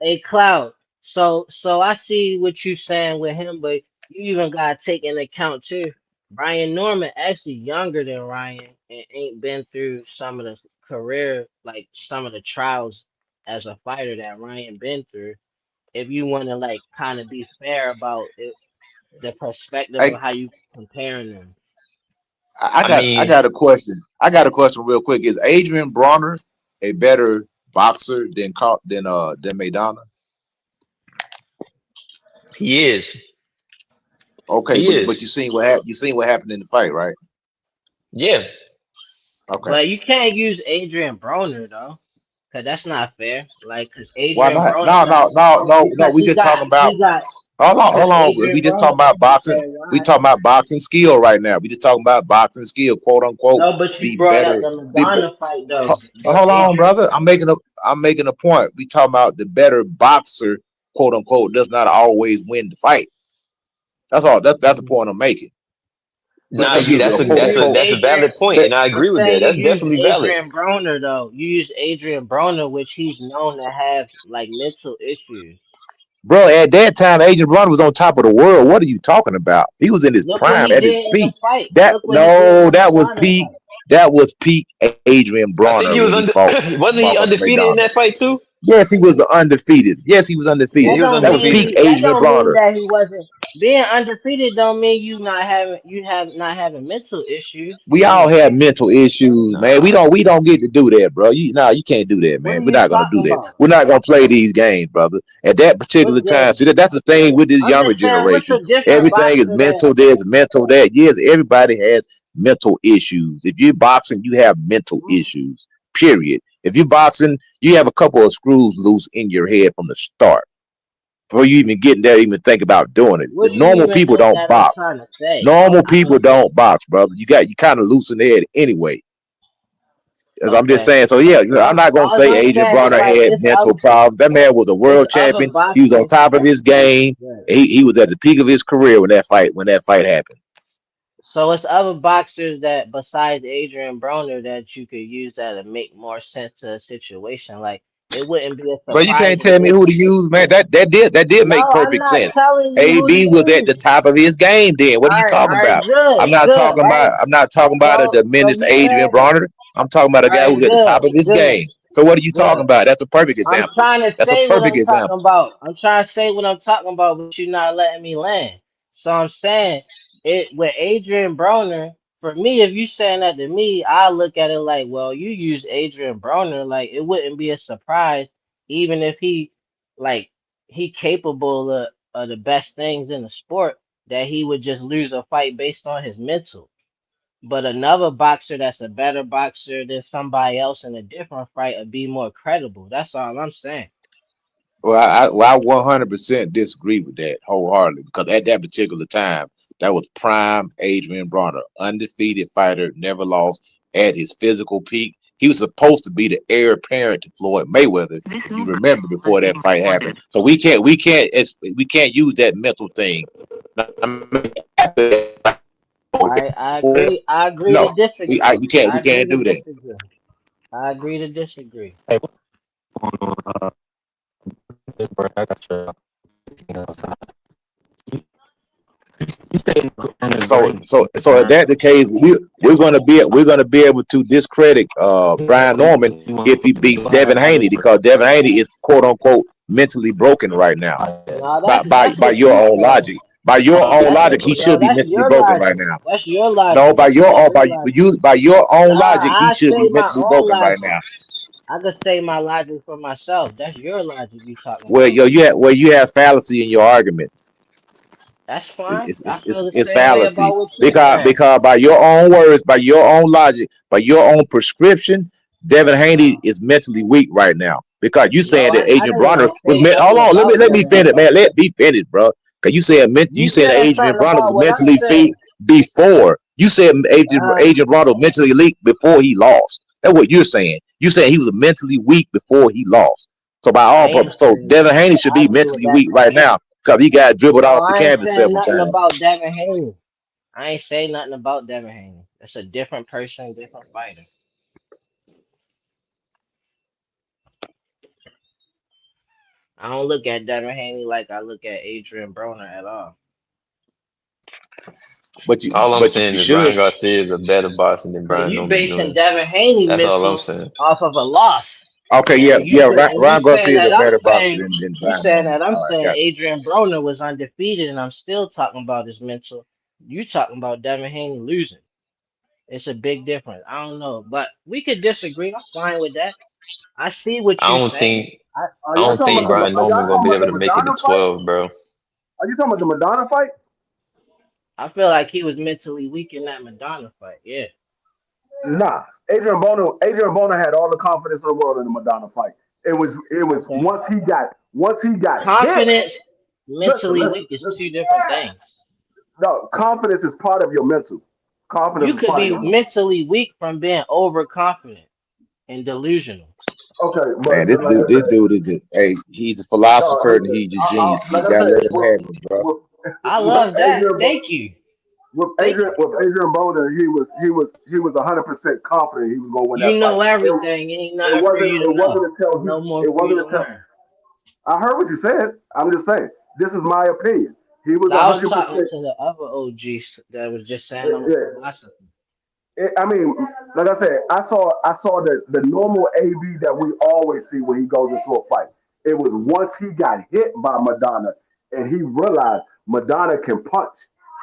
Speaker 10: A Cloud. So I see what you saying with him, but you even gotta take into account too. Brian Norman actually younger than Ryan and ain't been through some of the career, like some of the trials as a fighter that Ryan been through. If you want to like kind of be fair about it, the perspective
Speaker 6: I
Speaker 10: of how you comparing them.
Speaker 9: I
Speaker 6: I
Speaker 9: mean,
Speaker 6: got a question. I got a question real quick. Is Adrian Bronner a better boxer than Maidana?
Speaker 9: he is.
Speaker 6: Okay,
Speaker 9: He
Speaker 6: but
Speaker 9: is.
Speaker 6: you seen what happened in the fight, right?
Speaker 9: Yeah.
Speaker 6: Okay.
Speaker 10: But you can't use Adrian Broner though, cause that's not fair. Like, cause
Speaker 6: Why
Speaker 10: Adrian
Speaker 6: not?
Speaker 10: Broner
Speaker 6: No,
Speaker 10: got
Speaker 6: no, no, no, no.
Speaker 10: because
Speaker 6: We just talking about.
Speaker 10: he got
Speaker 6: Hold
Speaker 10: because
Speaker 6: on. We
Speaker 10: Adrian
Speaker 6: just
Speaker 10: Broner
Speaker 6: talking
Speaker 10: got
Speaker 6: about
Speaker 10: beat
Speaker 6: boxing.
Speaker 10: Barry
Speaker 6: We
Speaker 10: Wise.
Speaker 6: talking about boxing skill right now. We just talking about boxing skill, quote unquote.
Speaker 10: No, but you
Speaker 6: The
Speaker 10: brought up
Speaker 6: better,
Speaker 10: the
Speaker 6: the
Speaker 10: Madonna fight though. But
Speaker 6: hold on,
Speaker 10: Adrian,
Speaker 6: brother. I'm making a point. We talking about the better boxer, quote unquote, does not always win the fight. That's all. That's the point I'm making. Just
Speaker 9: Nah,
Speaker 6: because
Speaker 9: you.
Speaker 6: you're
Speaker 10: but
Speaker 6: a
Speaker 9: That's a
Speaker 6: quote
Speaker 10: you
Speaker 9: that's a
Speaker 10: use
Speaker 6: unquote.
Speaker 9: that's a
Speaker 10: Adrian.
Speaker 9: valid point,
Speaker 6: But,
Speaker 9: and I
Speaker 10: I'm
Speaker 9: agree with
Speaker 10: saying
Speaker 9: that.
Speaker 10: you
Speaker 9: That's
Speaker 10: use
Speaker 9: definitely valid.
Speaker 10: Adrian Broner though. You use Adrian Broner, which he's known to have like mental issues.
Speaker 6: bro, at that time, Agent Bronner was on top of the world. What are you talking about? He was in his
Speaker 10: Look what
Speaker 6: prime,
Speaker 10: he
Speaker 6: at his
Speaker 10: did in the
Speaker 6: peak.
Speaker 10: fight.
Speaker 6: That
Speaker 10: Look what he did in
Speaker 6: no,
Speaker 10: the Madonna fight.
Speaker 6: that was peak Adrian
Speaker 9: I think
Speaker 6: Bronner
Speaker 9: he was
Speaker 6: when he
Speaker 9: under.
Speaker 6: fought
Speaker 9: Wasn't he
Speaker 6: Marcos
Speaker 9: undefeated in
Speaker 6: Maidana.
Speaker 9: that fight too?
Speaker 6: Yes, he was undefeated. Yes, he was
Speaker 9: Yeah,
Speaker 6: undefeated.
Speaker 9: he was
Speaker 6: That was peak
Speaker 9: undefeated.
Speaker 10: That
Speaker 6: Adrian
Speaker 10: don't mean
Speaker 6: Bronner.
Speaker 10: that he wasn't being undefeated. Don't mean you have not having mental issues
Speaker 6: We
Speaker 10: in
Speaker 6: all
Speaker 10: the
Speaker 6: have
Speaker 10: fight.
Speaker 6: mental issues, man.
Speaker 9: Nah.
Speaker 6: We don't get to do that, bro. You can't do that,
Speaker 10: What
Speaker 6: man.
Speaker 10: are
Speaker 6: We're
Speaker 10: you
Speaker 6: not gonna do
Speaker 10: talking
Speaker 6: that.
Speaker 10: about?
Speaker 6: We're not gonna play these games, brother. At that particular
Speaker 10: What
Speaker 6: time,
Speaker 10: game?
Speaker 6: see that's the thing with this
Speaker 10: I'm
Speaker 6: younger
Speaker 10: just saying, what's
Speaker 6: generation.
Speaker 10: a different
Speaker 6: Everything is
Speaker 10: boxer that
Speaker 6: mental. This, mental that. Yes, everybody has mental issues. If you're boxing, you have mental issues. Period. If you're boxing, you have a couple of screws loose in your head from the start before you even getting there, even think about doing it.
Speaker 10: what do you
Speaker 6: Normal
Speaker 10: even
Speaker 6: people
Speaker 10: think
Speaker 6: don't
Speaker 10: that I'm
Speaker 6: box.
Speaker 10: trying to say?
Speaker 6: Normal
Speaker 10: I
Speaker 6: people
Speaker 10: don't
Speaker 6: don't box, brother. You kind of loose in the head anyway. As I'm just
Speaker 10: okay.
Speaker 6: saying. So yeah, I'm not gonna
Speaker 10: All
Speaker 6: say
Speaker 10: I'm
Speaker 6: Adrian
Speaker 10: saying is
Speaker 6: Bronner
Speaker 10: like
Speaker 6: had mental problems. That man was a
Speaker 10: it's
Speaker 6: world
Speaker 10: other
Speaker 6: champion. He was on
Speaker 10: boxers.
Speaker 6: top of his game.
Speaker 10: Right.
Speaker 6: He was at the peak of his career when that fight happened.
Speaker 10: So it's other boxers that besides Adrian Broner that you could use that to make more sense to a situation. Like it wouldn't be a
Speaker 6: But you
Speaker 10: surprise
Speaker 6: can't tell me
Speaker 10: if
Speaker 6: who to use, man. That did make
Speaker 10: no, I'm
Speaker 6: perfect
Speaker 10: not
Speaker 6: sense.
Speaker 10: telling you who to
Speaker 6: AB was at
Speaker 10: use.
Speaker 6: the top of his game. Then what are you talking
Speaker 10: All right,
Speaker 6: about? I'm
Speaker 10: good,
Speaker 6: not
Speaker 10: good,
Speaker 6: talking about.
Speaker 10: right?
Speaker 6: I'm not talking about a
Speaker 10: So
Speaker 6: diminished
Speaker 10: you
Speaker 6: Adrian
Speaker 10: said
Speaker 6: Bronner. I'm talking about a
Speaker 10: all
Speaker 6: guy
Speaker 10: right,
Speaker 6: who's at the top of his
Speaker 10: good,
Speaker 6: game. So what are you talking
Speaker 10: good.
Speaker 6: about? That's a perfect
Speaker 10: I'm
Speaker 6: example.
Speaker 10: trying to
Speaker 6: That's a
Speaker 10: say what
Speaker 6: perfect
Speaker 10: I'm talking
Speaker 6: example.
Speaker 10: about. I'm trying to say what I'm talking about, but you're not letting me land. So I'm saying it with Adrian Broner. For me, if you saying that to me, I look at it like, well, you use Adrian Broner, like it wouldn't be a surprise, even if he like he capable of the best things in the sport, that he would just lose a fight based on his mental. But another boxer that's a better boxer than somebody else in a different fight would be more credible. That's all I'm saying.
Speaker 6: Well, I 100% disagree with that wholeheartedly because at that particular time, that was prime Adrian Bronner, undefeated fighter, never lost at his physical peak. He was supposed to be the heir apparent to Floyd Mayweather, if you remember before that fight happened. So we can't use that mental thing. I mean,
Speaker 10: I
Speaker 6: before that,
Speaker 10: agree. I agree to
Speaker 6: no,
Speaker 10: disagree.
Speaker 6: we can't
Speaker 10: I
Speaker 6: we
Speaker 10: agree
Speaker 6: can't
Speaker 10: to
Speaker 6: do that.
Speaker 10: disagree. I agree to disagree.
Speaker 3: Hey, what's going on? This bro, I got your outside. You, you stay on this
Speaker 6: So
Speaker 3: brain.
Speaker 6: so so if that's the case, we're gonna be able to discredit Brian Norman
Speaker 3: You want
Speaker 6: if he
Speaker 3: to
Speaker 6: beats
Speaker 3: go
Speaker 6: Devin
Speaker 3: have
Speaker 6: Haney
Speaker 3: this
Speaker 6: because Devin Haney is quote unquote mentally broken right now.
Speaker 3: like that.
Speaker 10: No,
Speaker 6: By
Speaker 10: that's
Speaker 6: by
Speaker 10: what
Speaker 6: your
Speaker 10: you
Speaker 6: own
Speaker 10: saying.
Speaker 6: logic. By your own
Speaker 10: That's
Speaker 6: logic,
Speaker 10: what
Speaker 6: he
Speaker 10: no,
Speaker 6: should be
Speaker 10: that's
Speaker 6: mentally
Speaker 10: your
Speaker 6: broken right
Speaker 10: logic.
Speaker 6: now.
Speaker 10: That's your
Speaker 6: No,
Speaker 10: logic.
Speaker 6: by
Speaker 10: That's
Speaker 6: your
Speaker 10: your logic.
Speaker 6: by your own
Speaker 10: Nah,
Speaker 6: logic, he
Speaker 10: I
Speaker 6: should
Speaker 10: say
Speaker 6: be
Speaker 10: my
Speaker 6: mentally
Speaker 10: own
Speaker 6: broken right
Speaker 10: logic.
Speaker 6: now.
Speaker 10: I could say my logic for myself. That's your logic you talking
Speaker 6: Well,
Speaker 10: about.
Speaker 6: you have fallacy in your argument.
Speaker 10: That's fine.
Speaker 6: It's,
Speaker 10: I
Speaker 6: it's, it's,
Speaker 10: feel the
Speaker 6: it's
Speaker 10: same way
Speaker 6: fallacy
Speaker 10: about what you saying.
Speaker 6: because by your own words, by your own logic, by your own prescription, Devin Haney
Speaker 10: Uh,
Speaker 6: is mentally weak right now because you
Speaker 10: no,
Speaker 6: saying that
Speaker 10: I
Speaker 6: Adrian
Speaker 10: didn't
Speaker 6: Bronner
Speaker 10: even
Speaker 6: was
Speaker 10: say
Speaker 6: hold
Speaker 10: nothing
Speaker 6: on,
Speaker 10: about
Speaker 6: let me
Speaker 10: Devin
Speaker 6: finish,
Speaker 10: Haney.
Speaker 6: man, let me finish, bro. Because you
Speaker 10: You
Speaker 6: said
Speaker 10: said
Speaker 6: Adrian
Speaker 10: something
Speaker 6: Bronner was
Speaker 10: about what I'm
Speaker 6: mentally weak
Speaker 10: saying.
Speaker 6: before. You said
Speaker 10: Uh,
Speaker 6: Adrian Bronner was mentally weak before he lost. That's what you're saying. You saying he was mentally weak before he lost. So by
Speaker 10: I
Speaker 6: all
Speaker 10: am
Speaker 6: purposes, so
Speaker 10: saying
Speaker 6: Devin
Speaker 10: that.
Speaker 6: Haney
Speaker 10: But
Speaker 6: should
Speaker 10: I
Speaker 6: be
Speaker 10: see what
Speaker 6: mentally
Speaker 10: that
Speaker 6: weak right
Speaker 10: means.
Speaker 6: now because he got dribbled
Speaker 10: No,
Speaker 6: off the
Speaker 10: I ain't
Speaker 6: canvas
Speaker 10: saying
Speaker 6: several
Speaker 10: nothing
Speaker 6: times.
Speaker 10: about Devin Haney. I ain't say nothing about Devin Haney. That's a different person, different fighter. I don't look at Devin Haney like I look at Adrian Broner at all.
Speaker 6: But you
Speaker 9: All I'm
Speaker 6: but you
Speaker 9: saying is
Speaker 6: should.
Speaker 9: Ryan Garcia is a better boxer than
Speaker 10: Cause
Speaker 9: Brian
Speaker 10: you
Speaker 9: Norman
Speaker 10: basing
Speaker 9: Jr.
Speaker 10: Devin Haney
Speaker 9: That's all I'm
Speaker 10: mental
Speaker 9: saying.
Speaker 10: off of a loss.
Speaker 6: Okay, yeah,
Speaker 10: And you
Speaker 6: yeah.
Speaker 10: say, and you
Speaker 6: Ryan
Speaker 10: saying
Speaker 6: Garcia is a
Speaker 10: that I'm
Speaker 6: better boxer
Speaker 10: saying
Speaker 6: than
Speaker 10: you
Speaker 6: Brian
Speaker 10: saying
Speaker 6: Norman.
Speaker 10: that I'm
Speaker 6: All right,
Speaker 10: saying
Speaker 6: gotcha.
Speaker 10: Adrian Broner was undefeated and I'm still talking about his mental. You talking about Devin Haney losing. It's a big difference. I don't know. But we could disagree. I'm fine with that. I see what
Speaker 9: I
Speaker 10: you
Speaker 9: don't
Speaker 10: saying.
Speaker 9: think
Speaker 10: I
Speaker 2: Are
Speaker 9: I
Speaker 2: y'all
Speaker 9: don't
Speaker 2: talking
Speaker 9: think
Speaker 2: about
Speaker 10: uh
Speaker 9: Brian
Speaker 2: are y'all
Speaker 9: Norman gonna
Speaker 2: talking
Speaker 9: be
Speaker 2: about
Speaker 9: able
Speaker 2: the
Speaker 9: to make it to
Speaker 2: Madonna fight?
Speaker 9: 12, bro.
Speaker 2: Are you talking about the Madonna fight?
Speaker 10: I feel like he was mentally weak in that Madonna fight. Yeah.
Speaker 2: Nah. Adrian Bono had all the confidence in the world in the Madonna fight. It was
Speaker 10: Okay.
Speaker 2: once he got hit.
Speaker 10: Confidence,
Speaker 2: Listen,
Speaker 10: mentally
Speaker 2: listen,
Speaker 10: weak is
Speaker 2: listen.
Speaker 10: two different things.
Speaker 2: No, confidence is part of your mental. Confidence
Speaker 10: You
Speaker 2: is
Speaker 10: could
Speaker 2: part of
Speaker 10: be
Speaker 2: your mental.
Speaker 10: mentally weak from being overconfident and delusional.
Speaker 2: Okay, but
Speaker 6: Man, this
Speaker 2: like I
Speaker 6: dude,
Speaker 2: said,
Speaker 6: he's a
Speaker 2: no,
Speaker 6: philosopher and he's a genius. You
Speaker 2: like I
Speaker 6: gotta
Speaker 2: said,
Speaker 6: let him have it, bro.
Speaker 2: with,
Speaker 10: I
Speaker 2: with
Speaker 10: love that.
Speaker 2: Adrian
Speaker 10: Thank you.
Speaker 2: with
Speaker 10: Thank
Speaker 2: Adrian
Speaker 10: you.
Speaker 2: with Adrian Boner, he was 100% confident he was gonna win that
Speaker 10: You
Speaker 2: fight.
Speaker 10: know
Speaker 2: It,
Speaker 10: everything. Ain't
Speaker 2: it
Speaker 10: nothing for
Speaker 2: wasn't
Speaker 10: you to
Speaker 2: it
Speaker 10: know.
Speaker 2: wasn't until he
Speaker 10: No more
Speaker 2: it
Speaker 10: for you
Speaker 2: wasn't
Speaker 10: to
Speaker 2: until
Speaker 10: learn.
Speaker 2: I heard what you said. I'm just saying this is my opinion. He was
Speaker 10: I was talking
Speaker 2: 100%.
Speaker 10: to the other OGs that was just saying I'm a philosopher.
Speaker 2: I mean, like I said, I saw the normal AB that we always see when he goes into a fight. It was once he got hit by Madonna and he realized Madonna can punch,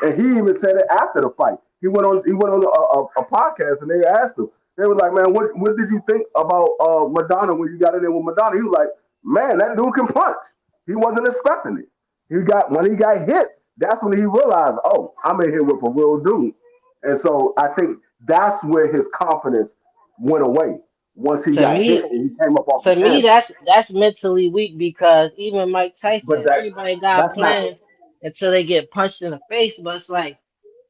Speaker 2: and he even said it after the fight. He went on a podcast and they asked him. They were like, "Man, what did you think about Madonna when you got in there with Madonna?" He was like, "Man, that dude can punch." He wasn't expecting it. When he got hit, that's when he realized, "Oh, I'm in here with a real dude." And so I think that's where his confidence went away once he
Speaker 10: To
Speaker 2: got hit
Speaker 10: me,
Speaker 2: and he came up off the
Speaker 10: to me,
Speaker 2: canvas.
Speaker 10: that's mentally weak because even Mike
Speaker 2: But
Speaker 10: Tyson, everybody got a
Speaker 2: that's not
Speaker 10: plan until they get punched in the face. But it's like,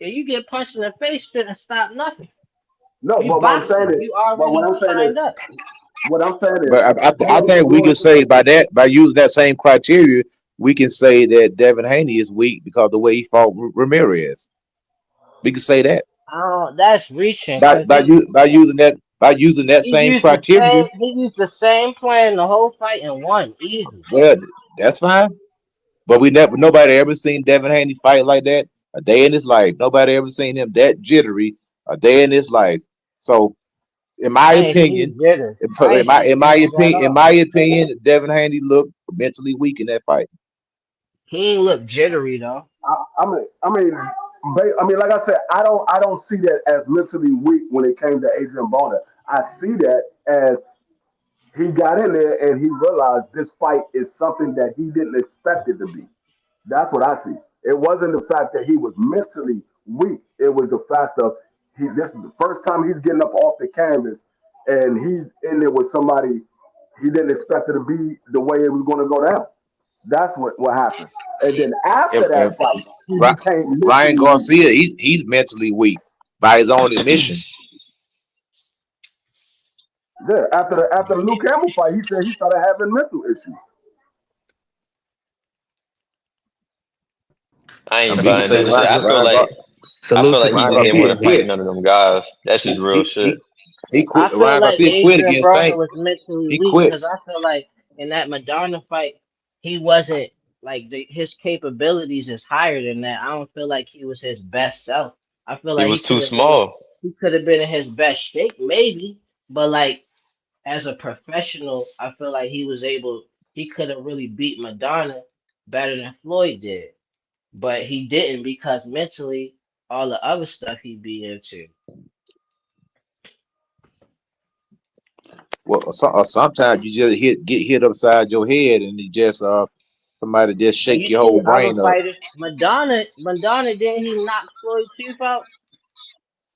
Speaker 10: if you get punched in the face, shouldn't stop nothing.
Speaker 2: no.
Speaker 10: You
Speaker 2: But what I'm saying
Speaker 10: boxing,
Speaker 2: is,
Speaker 10: you
Speaker 2: but
Speaker 10: already
Speaker 2: what I'm saying is,
Speaker 10: signed up.
Speaker 2: what I'm saying is,
Speaker 6: But I
Speaker 2: going
Speaker 6: think we
Speaker 2: going
Speaker 6: can say by using that same criteria, we can say that Devin Haney is weak because of the way he fought Ramirez. We can say that
Speaker 10: That's reaching because
Speaker 6: by using that
Speaker 10: he
Speaker 6: same
Speaker 10: used the
Speaker 6: criteria.
Speaker 10: same plan the whole fight and won easy.
Speaker 6: Well, that's fine. But nobody ever seen Devin Haney fight like that a day in his life. Nobody ever seen him that jittery a day in his life. So, in my
Speaker 10: I ain't see
Speaker 6: opinion,
Speaker 10: jitters.
Speaker 6: in
Speaker 10: I ain't see jitters at all.
Speaker 6: my opinion, Devin Haney looked mentally weak in that fight.
Speaker 10: He ain't look jittery though.
Speaker 2: I mean, like I said, I don't see that as mentally weak when it came to Adrian Boner. I see that as he got in there and he realized this fight is something that he didn't expect it to be.
Speaker 11: That's what I see. It wasn't the fact that he was mentally weak. It was the fact of this is the first time he's getting up off the canvas and he's in there with somebody he didn't expect it to be the way it was going to go down. That's what happened. And then after
Speaker 6: And
Speaker 11: that fight, he
Speaker 6: Ry-
Speaker 11: became
Speaker 6: Ryan
Speaker 11: mentally weak.
Speaker 6: Garcia, he's mentally weak by his own admission.
Speaker 11: Yeah, after the Luke Campbell fight, he said he started having mental issues.
Speaker 9: I
Speaker 6: I
Speaker 9: ain't
Speaker 6: mean, you can
Speaker 9: buying
Speaker 6: say
Speaker 9: that shit. I
Speaker 3: Salute
Speaker 9: feel
Speaker 3: to
Speaker 9: like he
Speaker 6: Ryan
Speaker 9: just
Speaker 3: DJ
Speaker 9: didn't
Speaker 6: Garcia
Speaker 9: want to fight
Speaker 6: quit.
Speaker 3: Quinn.
Speaker 9: none of them guys. That's just
Speaker 6: He
Speaker 9: real shit.
Speaker 6: he quit.
Speaker 10: I feel
Speaker 6: Ryan
Speaker 10: like
Speaker 6: Garcia quit
Speaker 10: Adrian
Speaker 6: against
Speaker 10: Broner
Speaker 6: Tank.
Speaker 10: was mentally
Speaker 6: He
Speaker 10: weak
Speaker 6: quit.
Speaker 10: because I feel like in that Madonna fight, he wasn't like his capabilities is higher than that. I don't feel like he was his best self. I feel
Speaker 9: He
Speaker 10: like
Speaker 9: was too small.
Speaker 10: he could have been in his best shape maybe, but like as a professional, I feel like he could have really beat Madonna better than Floyd did, but he didn't because mentally all the other stuff he be into.
Speaker 6: Well, sometimes you just get hit upside your head, and you just somebody just
Speaker 10: And
Speaker 6: shake
Speaker 10: you
Speaker 6: your
Speaker 10: see
Speaker 6: whole
Speaker 10: other
Speaker 6: brain up.
Speaker 10: fighters, Madonna didn't he knock Floyd tooth out,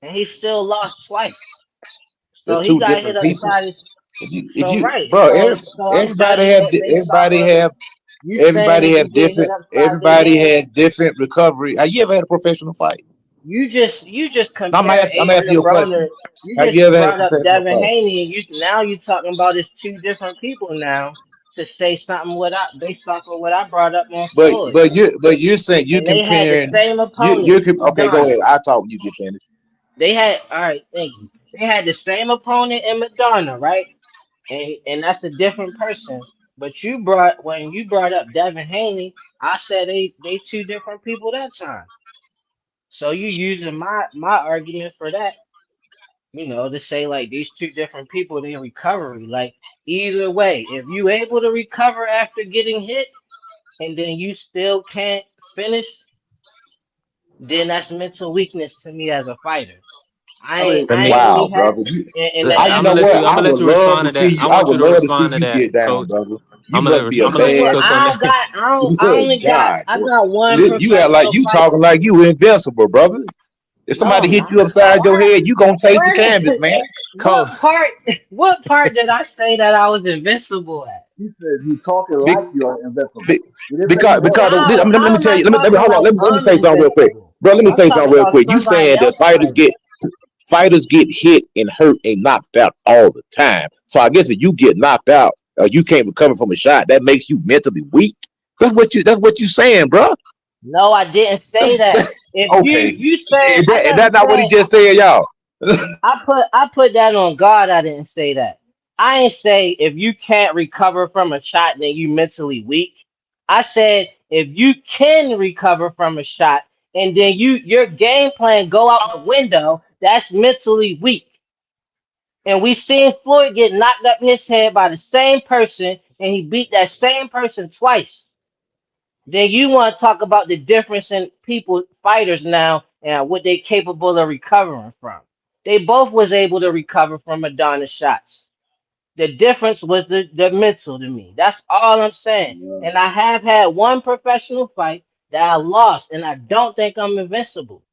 Speaker 10: and he still lost twice.
Speaker 6: They're
Speaker 10: So he
Speaker 6: two
Speaker 10: got hit
Speaker 6: different people.
Speaker 10: upside his.
Speaker 6: If
Speaker 10: So
Speaker 6: you,
Speaker 10: right,
Speaker 6: bro,
Speaker 10: so I'm judging it based off
Speaker 6: everybody
Speaker 10: of
Speaker 6: have
Speaker 10: you saying if you get hit upside the
Speaker 6: everybody
Speaker 10: head.
Speaker 6: has different recovery. Have you ever had a professional fight?
Speaker 10: You just
Speaker 6: No,
Speaker 10: compared
Speaker 6: I'm asking
Speaker 10: Adrian
Speaker 6: you a question.
Speaker 10: Broner. You
Speaker 6: Have
Speaker 10: just
Speaker 6: you ever had a
Speaker 10: brought up
Speaker 6: professional
Speaker 10: Devin
Speaker 6: fight?
Speaker 10: Haney, and you talking about it's two different people now to say something what I based off of what I brought up on Floyd,
Speaker 6: But you're saying you
Speaker 10: and they had the
Speaker 6: comparing
Speaker 10: same
Speaker 6: you
Speaker 10: opponent,
Speaker 6: okay. Go
Speaker 10: Madonna.
Speaker 6: ahead. I'll talk when you get finished.
Speaker 10: They had all right, thank you. They had the same opponent in Madonna, right? And that's a different person. But when you brought up Devin Haney, I said they two different people that time. So you using my argument for that, to say like these two different people in recovery. Like either way, if you able to recover after getting hit and then you still can't finish, then that's mental weakness to me as a fighter.
Speaker 11: I mean,
Speaker 3: Let
Speaker 10: I
Speaker 3: me
Speaker 10: ain't really
Speaker 6: Wow,
Speaker 10: had
Speaker 6: brother.
Speaker 10: and
Speaker 3: listen.
Speaker 10: that
Speaker 6: You
Speaker 10: and
Speaker 3: I'm
Speaker 6: know
Speaker 3: gonna
Speaker 10: the
Speaker 3: let
Speaker 6: what?
Speaker 3: you.
Speaker 10: thing
Speaker 3: I'm
Speaker 6: I
Speaker 3: gonna let
Speaker 6: would
Speaker 3: you
Speaker 6: love
Speaker 3: respond
Speaker 6: to
Speaker 3: to that.
Speaker 6: see
Speaker 3: I
Speaker 6: you. I
Speaker 3: want you
Speaker 6: would
Speaker 3: to
Speaker 6: love to see
Speaker 3: respond to
Speaker 6: you
Speaker 3: that,
Speaker 6: get down,
Speaker 3: Coach.
Speaker 6: brother. You must be a
Speaker 3: I'm gonna let you
Speaker 6: bad.
Speaker 3: cook on that.
Speaker 10: I only got
Speaker 6: God,
Speaker 10: I got one
Speaker 6: you act like
Speaker 10: professional
Speaker 6: you
Speaker 10: fight.
Speaker 6: talking like you invincible, brother. If
Speaker 10: No,
Speaker 6: somebody
Speaker 10: I'm
Speaker 6: hit you
Speaker 10: not.
Speaker 6: upside your
Speaker 10: What?
Speaker 6: head, you gonna take the
Speaker 10: Where?
Speaker 6: canvas, man.
Speaker 3: Coach.
Speaker 10: What part? What part did I say that I was invincible at?
Speaker 11: he said you talking
Speaker 6: Be,
Speaker 11: like you're invincible.
Speaker 6: be,
Speaker 11: He didn't say you
Speaker 6: because
Speaker 11: was.
Speaker 6: let me
Speaker 10: How am
Speaker 6: tell
Speaker 10: I
Speaker 6: you. Let me
Speaker 10: talking
Speaker 6: hold on.
Speaker 10: like
Speaker 6: Let me
Speaker 10: I'm
Speaker 6: say something real quick,
Speaker 10: invincible?
Speaker 6: bro. Let me
Speaker 10: I'm
Speaker 6: say
Speaker 10: talking
Speaker 6: something real
Speaker 10: about
Speaker 6: quick. You
Speaker 10: somebody
Speaker 6: saying that
Speaker 10: else fighting.
Speaker 6: fighters get hit and hurt and knocked out all the time. So I guess if you get knocked out or you can't recover from a shot, that makes you mentally weak. That's what you saying, bro.
Speaker 10: No, I didn't say that. If
Speaker 6: Okay,
Speaker 10: you say I
Speaker 6: is
Speaker 10: never
Speaker 6: that not what he
Speaker 10: said
Speaker 6: just said, y'all?
Speaker 10: I put that on God. I didn't say that. I ain't say if you can't recover from a shot, then you mentally weak. I said if you can recover from a shot and then your game plan go out the window, that's mentally weak. And we seen Floyd get knocked up his head by the same person, and he beat that same person twice. Then you want to talk about the difference in people, fighters now, and what they capable of recovering from. They both was able to recover from Madonna shots. The difference was the mental to me. That's all I'm saying.
Speaker 11: Yeah.
Speaker 10: And I have had one professional fight that I lost, and I don't think I'm invincible.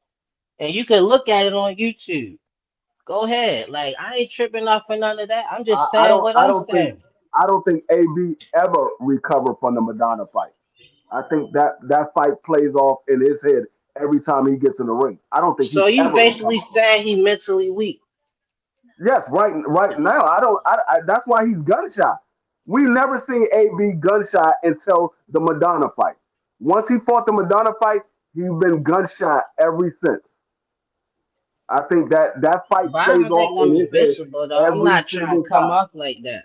Speaker 10: And you can look at it on YouTube. Go ahead. Like I ain't tripping off for none of that. I'm
Speaker 11: I,
Speaker 10: just
Speaker 11: I
Speaker 10: saying
Speaker 11: don't
Speaker 10: what
Speaker 11: I
Speaker 10: I'm
Speaker 11: don't think
Speaker 10: saying.
Speaker 11: I don't think AB ever recovered from the Madonna fight. I think that fight plays off in his head every time he gets in the ring. I don't think he
Speaker 10: So you
Speaker 11: ever
Speaker 10: basically
Speaker 11: recovered from it.
Speaker 10: saying he mentally weak.
Speaker 11: Yes, right now I don't. That's why he's gunshot. We never seen AB gunshot until the Madonna fight. Once he fought the Madonna fight, he's been gunshot ever since. I think that fight
Speaker 10: But I
Speaker 11: plays
Speaker 10: don't
Speaker 11: off
Speaker 10: think I'm
Speaker 11: in his head
Speaker 10: invincible though. I'm
Speaker 11: every
Speaker 10: not trying to
Speaker 11: single
Speaker 10: come
Speaker 11: time.
Speaker 10: off like that.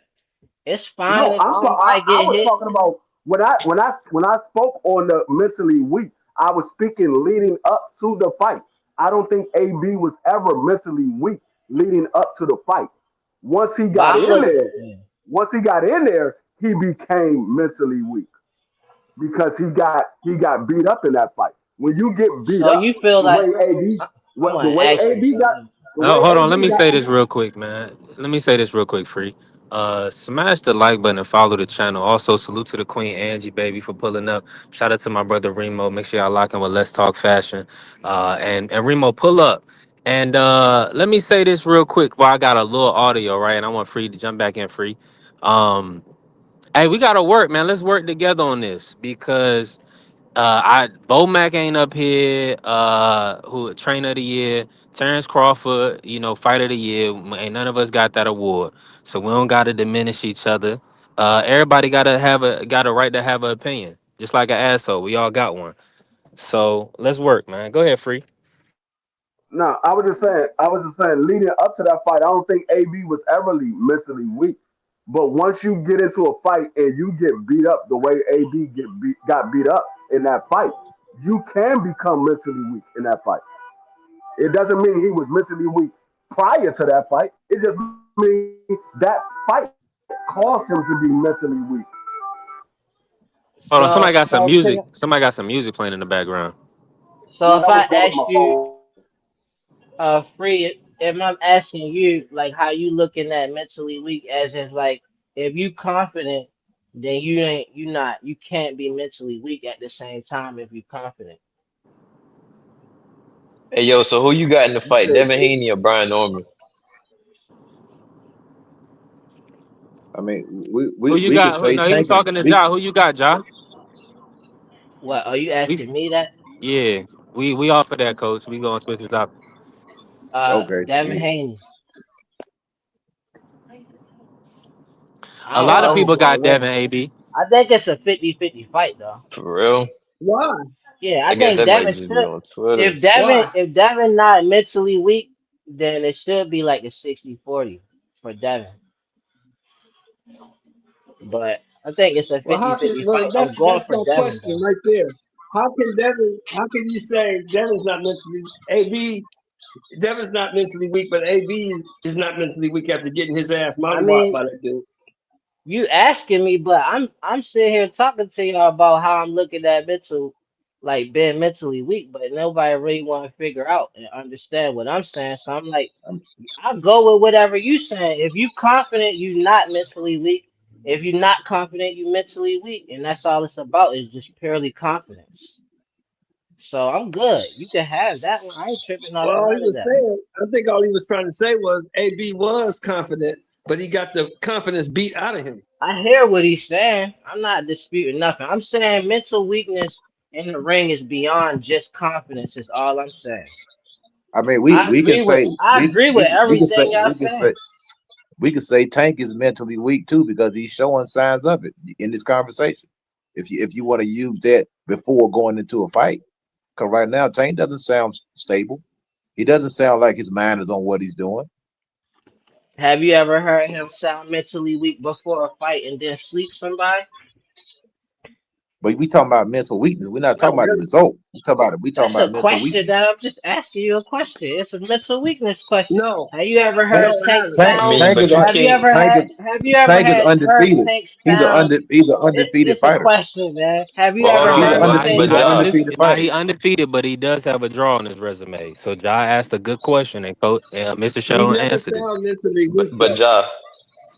Speaker 10: It's fine
Speaker 11: No,
Speaker 10: if somebody
Speaker 11: I
Speaker 10: get
Speaker 11: was
Speaker 10: hit.
Speaker 11: talking about when I spoke on the mentally weak. I was speaking leading up to the fight. I don't think AB was ever mentally weak leading up to the fight. Once he
Speaker 10: But
Speaker 11: got
Speaker 10: I'm
Speaker 11: in
Speaker 10: look.
Speaker 11: there,
Speaker 10: Yeah.
Speaker 11: once he got in there, he became mentally weak because he got beat up in that fight. When you get beat
Speaker 10: So you
Speaker 11: up,
Speaker 10: feel
Speaker 11: the way
Speaker 10: like
Speaker 11: AB
Speaker 10: I
Speaker 11: what the
Speaker 10: want to
Speaker 11: way
Speaker 10: ask you
Speaker 11: AB got
Speaker 10: something.
Speaker 11: the way
Speaker 3: Oh, hold on. Let
Speaker 11: AB
Speaker 3: me
Speaker 11: got
Speaker 3: say this real quick, man. Let me say this real quick, free. Smash the like button and follow the channel. Also, salute to the Queen Angie, baby, for pulling up. Shout out to my brother Remo. Make sure y'all lock in with Let's Talk Fashion. And Remo, pull up. And let me say this real quick while I got a little audio, right? And I want Free to jump back in, Free. Um, hey, we gotta work, man. Let's work together on this because I Bo Mac ain't up here. Who trainer of the year? Terrence Crawford, fighter of the year. Ain't none of us got that award, so we don't gotta diminish each other. Everybody got a right to have an opinion, just like an asshole. We all got one. So let's work, man. Go ahead, Free.
Speaker 11: No, I was just saying, leading up to that fight, I don't think AB was ever mentally weak. But once you get into a fight and you get beat up the way AB got beat up in that fight, you can become mentally weak in that fight. It doesn't mean he was mentally weak prior to that fight. It just means that fight caused him to be mentally weak.
Speaker 3: Hold on, somebody got some music.
Speaker 10: Can
Speaker 3: Somebody got some music playing in the background.
Speaker 10: so
Speaker 11: Yeah,
Speaker 10: if
Speaker 11: that
Speaker 10: I
Speaker 11: was one of my
Speaker 10: ask you,
Speaker 11: phone.
Speaker 10: Free, if I'm asking you, like, how you looking at mentally weak, as if like, if you confident, then you can't be mentally weak at the same time if you confident.
Speaker 9: Hey, yo, so who you got in the
Speaker 11: You
Speaker 9: fight,
Speaker 11: said,
Speaker 9: Devin Haney or Brian Norman?
Speaker 6: I mean,
Speaker 3: Who you
Speaker 6: we could
Speaker 3: got?
Speaker 6: say
Speaker 3: No, he was
Speaker 6: Tank is
Speaker 3: talking to
Speaker 6: we
Speaker 3: Ja. Who you got, Ja?
Speaker 10: What are you
Speaker 3: We
Speaker 10: asking me that?
Speaker 3: yeah. We off of that, coach. We gonna switch this up.
Speaker 6: okay.
Speaker 10: Devin
Speaker 6: Yeah.
Speaker 10: Haney.
Speaker 3: A
Speaker 10: I don't
Speaker 3: lot of
Speaker 10: know who
Speaker 3: people
Speaker 10: gonna
Speaker 3: got
Speaker 10: win.
Speaker 3: Devin AB.
Speaker 10: I think it's a 50-50 fight though.
Speaker 9: For real?
Speaker 12: Why?
Speaker 10: Yeah, I
Speaker 9: I guess
Speaker 10: think
Speaker 9: that might
Speaker 10: Devin
Speaker 9: just be
Speaker 10: should.
Speaker 9: on Twitter.
Speaker 12: Why?
Speaker 10: If Devin not mentally weak, then it should be like a 60-40 for Devin. But I think it's a
Speaker 12: Well, how can
Speaker 10: 50-50
Speaker 12: well
Speaker 10: fight. I'm going
Speaker 12: that's
Speaker 10: for
Speaker 12: my
Speaker 10: Devin
Speaker 12: question
Speaker 10: though.
Speaker 12: right there. How can you say Devin's not mentally AB Devin's not mentally weak, but AB is not mentally weak after getting his ass
Speaker 10: I
Speaker 12: mollywopped
Speaker 10: mean,
Speaker 12: by that dude.
Speaker 10: you asking me, but I'm sitting here talking to y'all about how I'm looking at mental, like being mentally weak, but nobody really want to figure out and understand what I'm saying. So I'm like,
Speaker 6: Um,
Speaker 10: I'll go with whatever you saying. If you confident, you not mentally weak. If you're not confident, you mentally weak, and that's all it's about is just purely confidence. So I'm good. You can have that one. I ain't tripping off
Speaker 12: Well,
Speaker 10: of
Speaker 12: all he
Speaker 10: none of
Speaker 12: was
Speaker 10: that.
Speaker 12: saying, I think all he was trying to say was AB was confident, but he got the confidence beat out of him.
Speaker 10: I hear what he's saying. I'm not disputing nothing. I'm saying mental weakness in the ring is beyond just confidence. Is all I'm saying.
Speaker 6: I mean, we can say
Speaker 10: I agree with everything y'all saying.
Speaker 6: we can say Tank is mentally weak too because he's showing signs of it in this conversation. If you want to use that before going into a fight, because right now Tank doesn't sound stable. He doesn't sound like his mind is on what he's doing.
Speaker 10: Have you ever heard him sound mentally weak before a fight and then sleep somebody?
Speaker 6: But we talking about mental weakness. We're not
Speaker 12: Not
Speaker 6: talking about the
Speaker 12: really.
Speaker 6: result. We talking about it. We talking
Speaker 10: That's a
Speaker 6: about mental
Speaker 10: question
Speaker 6: weakness.
Speaker 10: that I'm just asking you a question. It's a mental weakness question.
Speaker 12: No,
Speaker 10: Have you ever
Speaker 6: Tank
Speaker 12: no,
Speaker 10: heard
Speaker 12: I
Speaker 10: Tank
Speaker 12: haven't.
Speaker 9: I
Speaker 10: sound?
Speaker 9: mean, but you can't.
Speaker 10: Have you ever
Speaker 6: Tank is
Speaker 10: had heard
Speaker 6: undefeated.
Speaker 10: Tank sound?
Speaker 6: He's an undefeated
Speaker 10: This a
Speaker 6: fighter.
Speaker 10: question, man. Have you
Speaker 9: Well, hold
Speaker 10: ever
Speaker 6: He's
Speaker 9: on.
Speaker 6: an
Speaker 10: heard
Speaker 9: But
Speaker 10: Tank
Speaker 9: but
Speaker 6: he's an
Speaker 10: sound?
Speaker 9: Ja,
Speaker 6: undefeated
Speaker 3: Nah,
Speaker 6: fighter.
Speaker 3: he undefeated, but he does have a draw on his resume. So Ja asked a good question, and Mr.
Speaker 12: He
Speaker 3: Sheldon
Speaker 12: never
Speaker 3: answered it.
Speaker 12: sound mentally
Speaker 9: but
Speaker 12: weak
Speaker 9: but
Speaker 12: though.
Speaker 9: Ja,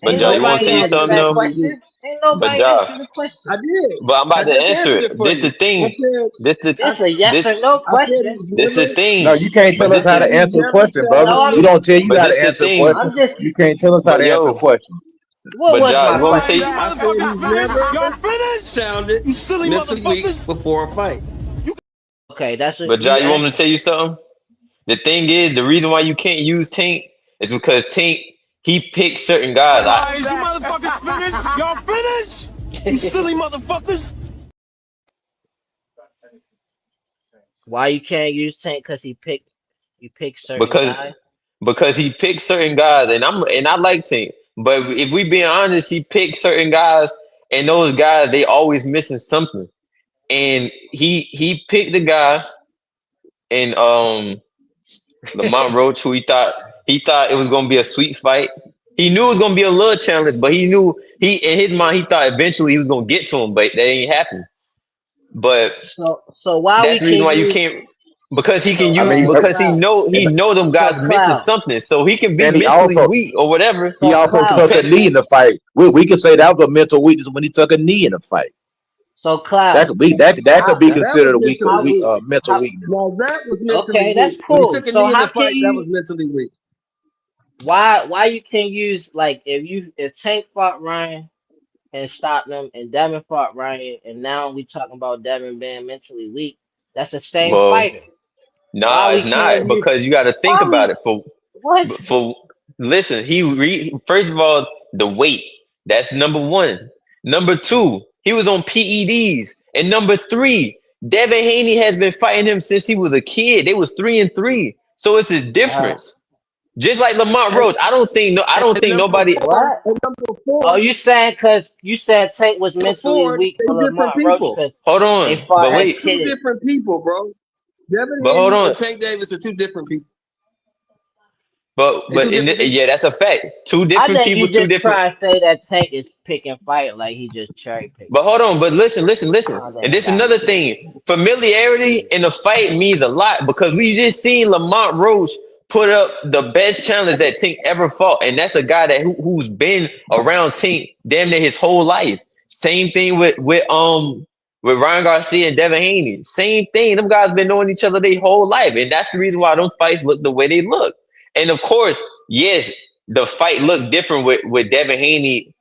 Speaker 9: but
Speaker 10: Ain't
Speaker 12: He
Speaker 9: Ja, you
Speaker 12: never
Speaker 9: want to
Speaker 10: nobody
Speaker 9: tell you
Speaker 12: sounded
Speaker 10: answer
Speaker 9: something
Speaker 10: that
Speaker 9: though?
Speaker 12: mentally weak.
Speaker 10: question. Ain't
Speaker 9: But
Speaker 10: nobody
Speaker 9: Ja,
Speaker 10: answer the question.
Speaker 12: I did.
Speaker 9: but I'm
Speaker 12: I
Speaker 9: about to
Speaker 12: just
Speaker 9: answer
Speaker 12: answered
Speaker 9: it.
Speaker 12: it for
Speaker 9: This the
Speaker 12: you. I
Speaker 9: thing.
Speaker 12: said,
Speaker 9: This the
Speaker 12: I,
Speaker 10: This a yes
Speaker 9: this
Speaker 10: or no
Speaker 12: I said
Speaker 10: question.
Speaker 12: he's
Speaker 9: this the
Speaker 12: never,
Speaker 6: No,
Speaker 9: thing.
Speaker 6: you can't
Speaker 9: But
Speaker 6: tell us
Speaker 9: this
Speaker 12: I
Speaker 6: how
Speaker 9: the
Speaker 12: said
Speaker 6: to
Speaker 12: he's
Speaker 6: answer a
Speaker 12: never
Speaker 6: question, brother.
Speaker 10: No,
Speaker 12: sound
Speaker 6: We
Speaker 10: I'm
Speaker 6: don't tell you
Speaker 9: but
Speaker 6: how
Speaker 9: this
Speaker 6: to
Speaker 9: the
Speaker 6: answer a
Speaker 9: thing.
Speaker 6: question.
Speaker 10: I'm just
Speaker 6: You can't tell us how
Speaker 9: But
Speaker 6: to answer a
Speaker 9: yo,
Speaker 6: question.
Speaker 10: what
Speaker 9: but
Speaker 10: was
Speaker 9: Ja,
Speaker 10: my
Speaker 9: you want me to tell
Speaker 10: question?
Speaker 9: you?
Speaker 12: I said he's never sounded mentally weak before a fight.
Speaker 10: Okay, that's what
Speaker 9: But Ja,
Speaker 10: you
Speaker 9: you want me
Speaker 10: asked.
Speaker 9: to tell you something? The thing is, the reason why you can't use Tank is because Tank he picks certain guys.
Speaker 4: Is you motherfuckers finished? Y'all finished? You silly motherfuckers.
Speaker 10: Why you can't use Tank? Cause he picked certain
Speaker 9: because
Speaker 10: guys.
Speaker 9: because he picks certain guys, and I like Tank. But if we being honest, he picks certain guys, and those guys they always missing something. And he picked the guy in Lamont Roach who he thought it was gonna be a sweet fight. He knew it was gonna be a little challenge, but he knew he in his mind he thought eventually he was gonna get to him, but that ain't happen. But
Speaker 10: So why we
Speaker 9: that's the reason
Speaker 10: can
Speaker 9: why you
Speaker 10: use
Speaker 9: can't. because he can
Speaker 12: So
Speaker 6: I
Speaker 9: use
Speaker 6: mean,
Speaker 10: So
Speaker 9: because
Speaker 10: Cloud.
Speaker 9: he
Speaker 6: and
Speaker 9: know them
Speaker 10: So
Speaker 9: guys missing
Speaker 10: Cloud.
Speaker 9: something, so he can be
Speaker 6: and
Speaker 9: mentally weak or whatever.
Speaker 6: he
Speaker 10: So
Speaker 6: also
Speaker 10: Cloud.
Speaker 6: took a
Speaker 9: Depending,
Speaker 6: knee in the fight. We could say that was a mental weakness when he took a knee in the fight.
Speaker 10: So
Speaker 6: That
Speaker 10: Cloud.
Speaker 6: could be that could
Speaker 10: How
Speaker 6: be
Speaker 12: now that was
Speaker 6: considered a
Speaker 10: how
Speaker 12: mentally weak.
Speaker 6: mental
Speaker 10: how
Speaker 6: weakness.
Speaker 12: Now that was mentally
Speaker 10: okay, that's
Speaker 12: weak. When he
Speaker 10: cool.
Speaker 12: took a
Speaker 10: So
Speaker 12: knee in the
Speaker 10: how can
Speaker 12: fight, that
Speaker 10: you
Speaker 12: was mentally weak.
Speaker 10: why you can use like if Tank fought Ryan and stopped him and Devin fought Ryan and now we talking about Devin being mentally weak, that's the same
Speaker 9: well,
Speaker 10: fighter. Why
Speaker 9: nah,
Speaker 10: we
Speaker 9: it's
Speaker 10: can't
Speaker 9: not
Speaker 10: use
Speaker 9: because you got to think
Speaker 10: why
Speaker 9: about
Speaker 10: we
Speaker 9: it. For
Speaker 10: what?
Speaker 9: for listen, first of all the weight. That's number one. Number two, he was on PEDs, and number three, Devin Haney has been fighting him since he was a kid. They was 3-3, so it's a
Speaker 10: Uh
Speaker 9: difference. Just like Lamont
Speaker 12: And,
Speaker 9: Roach, I don't
Speaker 12: and
Speaker 9: think nobody.
Speaker 10: what?
Speaker 12: number four,
Speaker 10: Oh, you saying because you said Tank was
Speaker 12: number
Speaker 10: mentally
Speaker 12: four,
Speaker 10: weak for
Speaker 12: they different
Speaker 10: Lamont Roach
Speaker 12: people.
Speaker 10: because
Speaker 9: Hold
Speaker 10: they
Speaker 9: on,
Speaker 10: fought
Speaker 9: but
Speaker 10: as
Speaker 12: That's
Speaker 9: wait,
Speaker 12: two
Speaker 10: kids.
Speaker 12: different people, bro. Devin
Speaker 9: but hold
Speaker 12: Haney
Speaker 9: on,
Speaker 12: and Tank Davis are two different people. They're two
Speaker 9: but
Speaker 12: different people.
Speaker 9: yeah, that's a fact. Two
Speaker 10: I
Speaker 9: different
Speaker 10: think
Speaker 9: people,
Speaker 10: you
Speaker 9: two
Speaker 10: just
Speaker 9: different.
Speaker 10: try to say that Tank is picking fight like he just cherry picking
Speaker 9: But hold
Speaker 10: fight.
Speaker 9: on, but listen.
Speaker 10: Oh,
Speaker 9: And
Speaker 10: that
Speaker 9: this is
Speaker 10: got
Speaker 9: another
Speaker 10: me.
Speaker 9: thing. Familiarity in a fight means a lot because we just seen Lamont Roach put up the best challenge that Tink ever fought. And that's a guy who's been around Tink damn near his whole life. Same thing with Ryan Garcia and Devin Haney. Same thing. Them guys been knowing each other their whole life. And that's the reason why those fights look the way they look. And of course, yes, the fight looked different with Devin Haney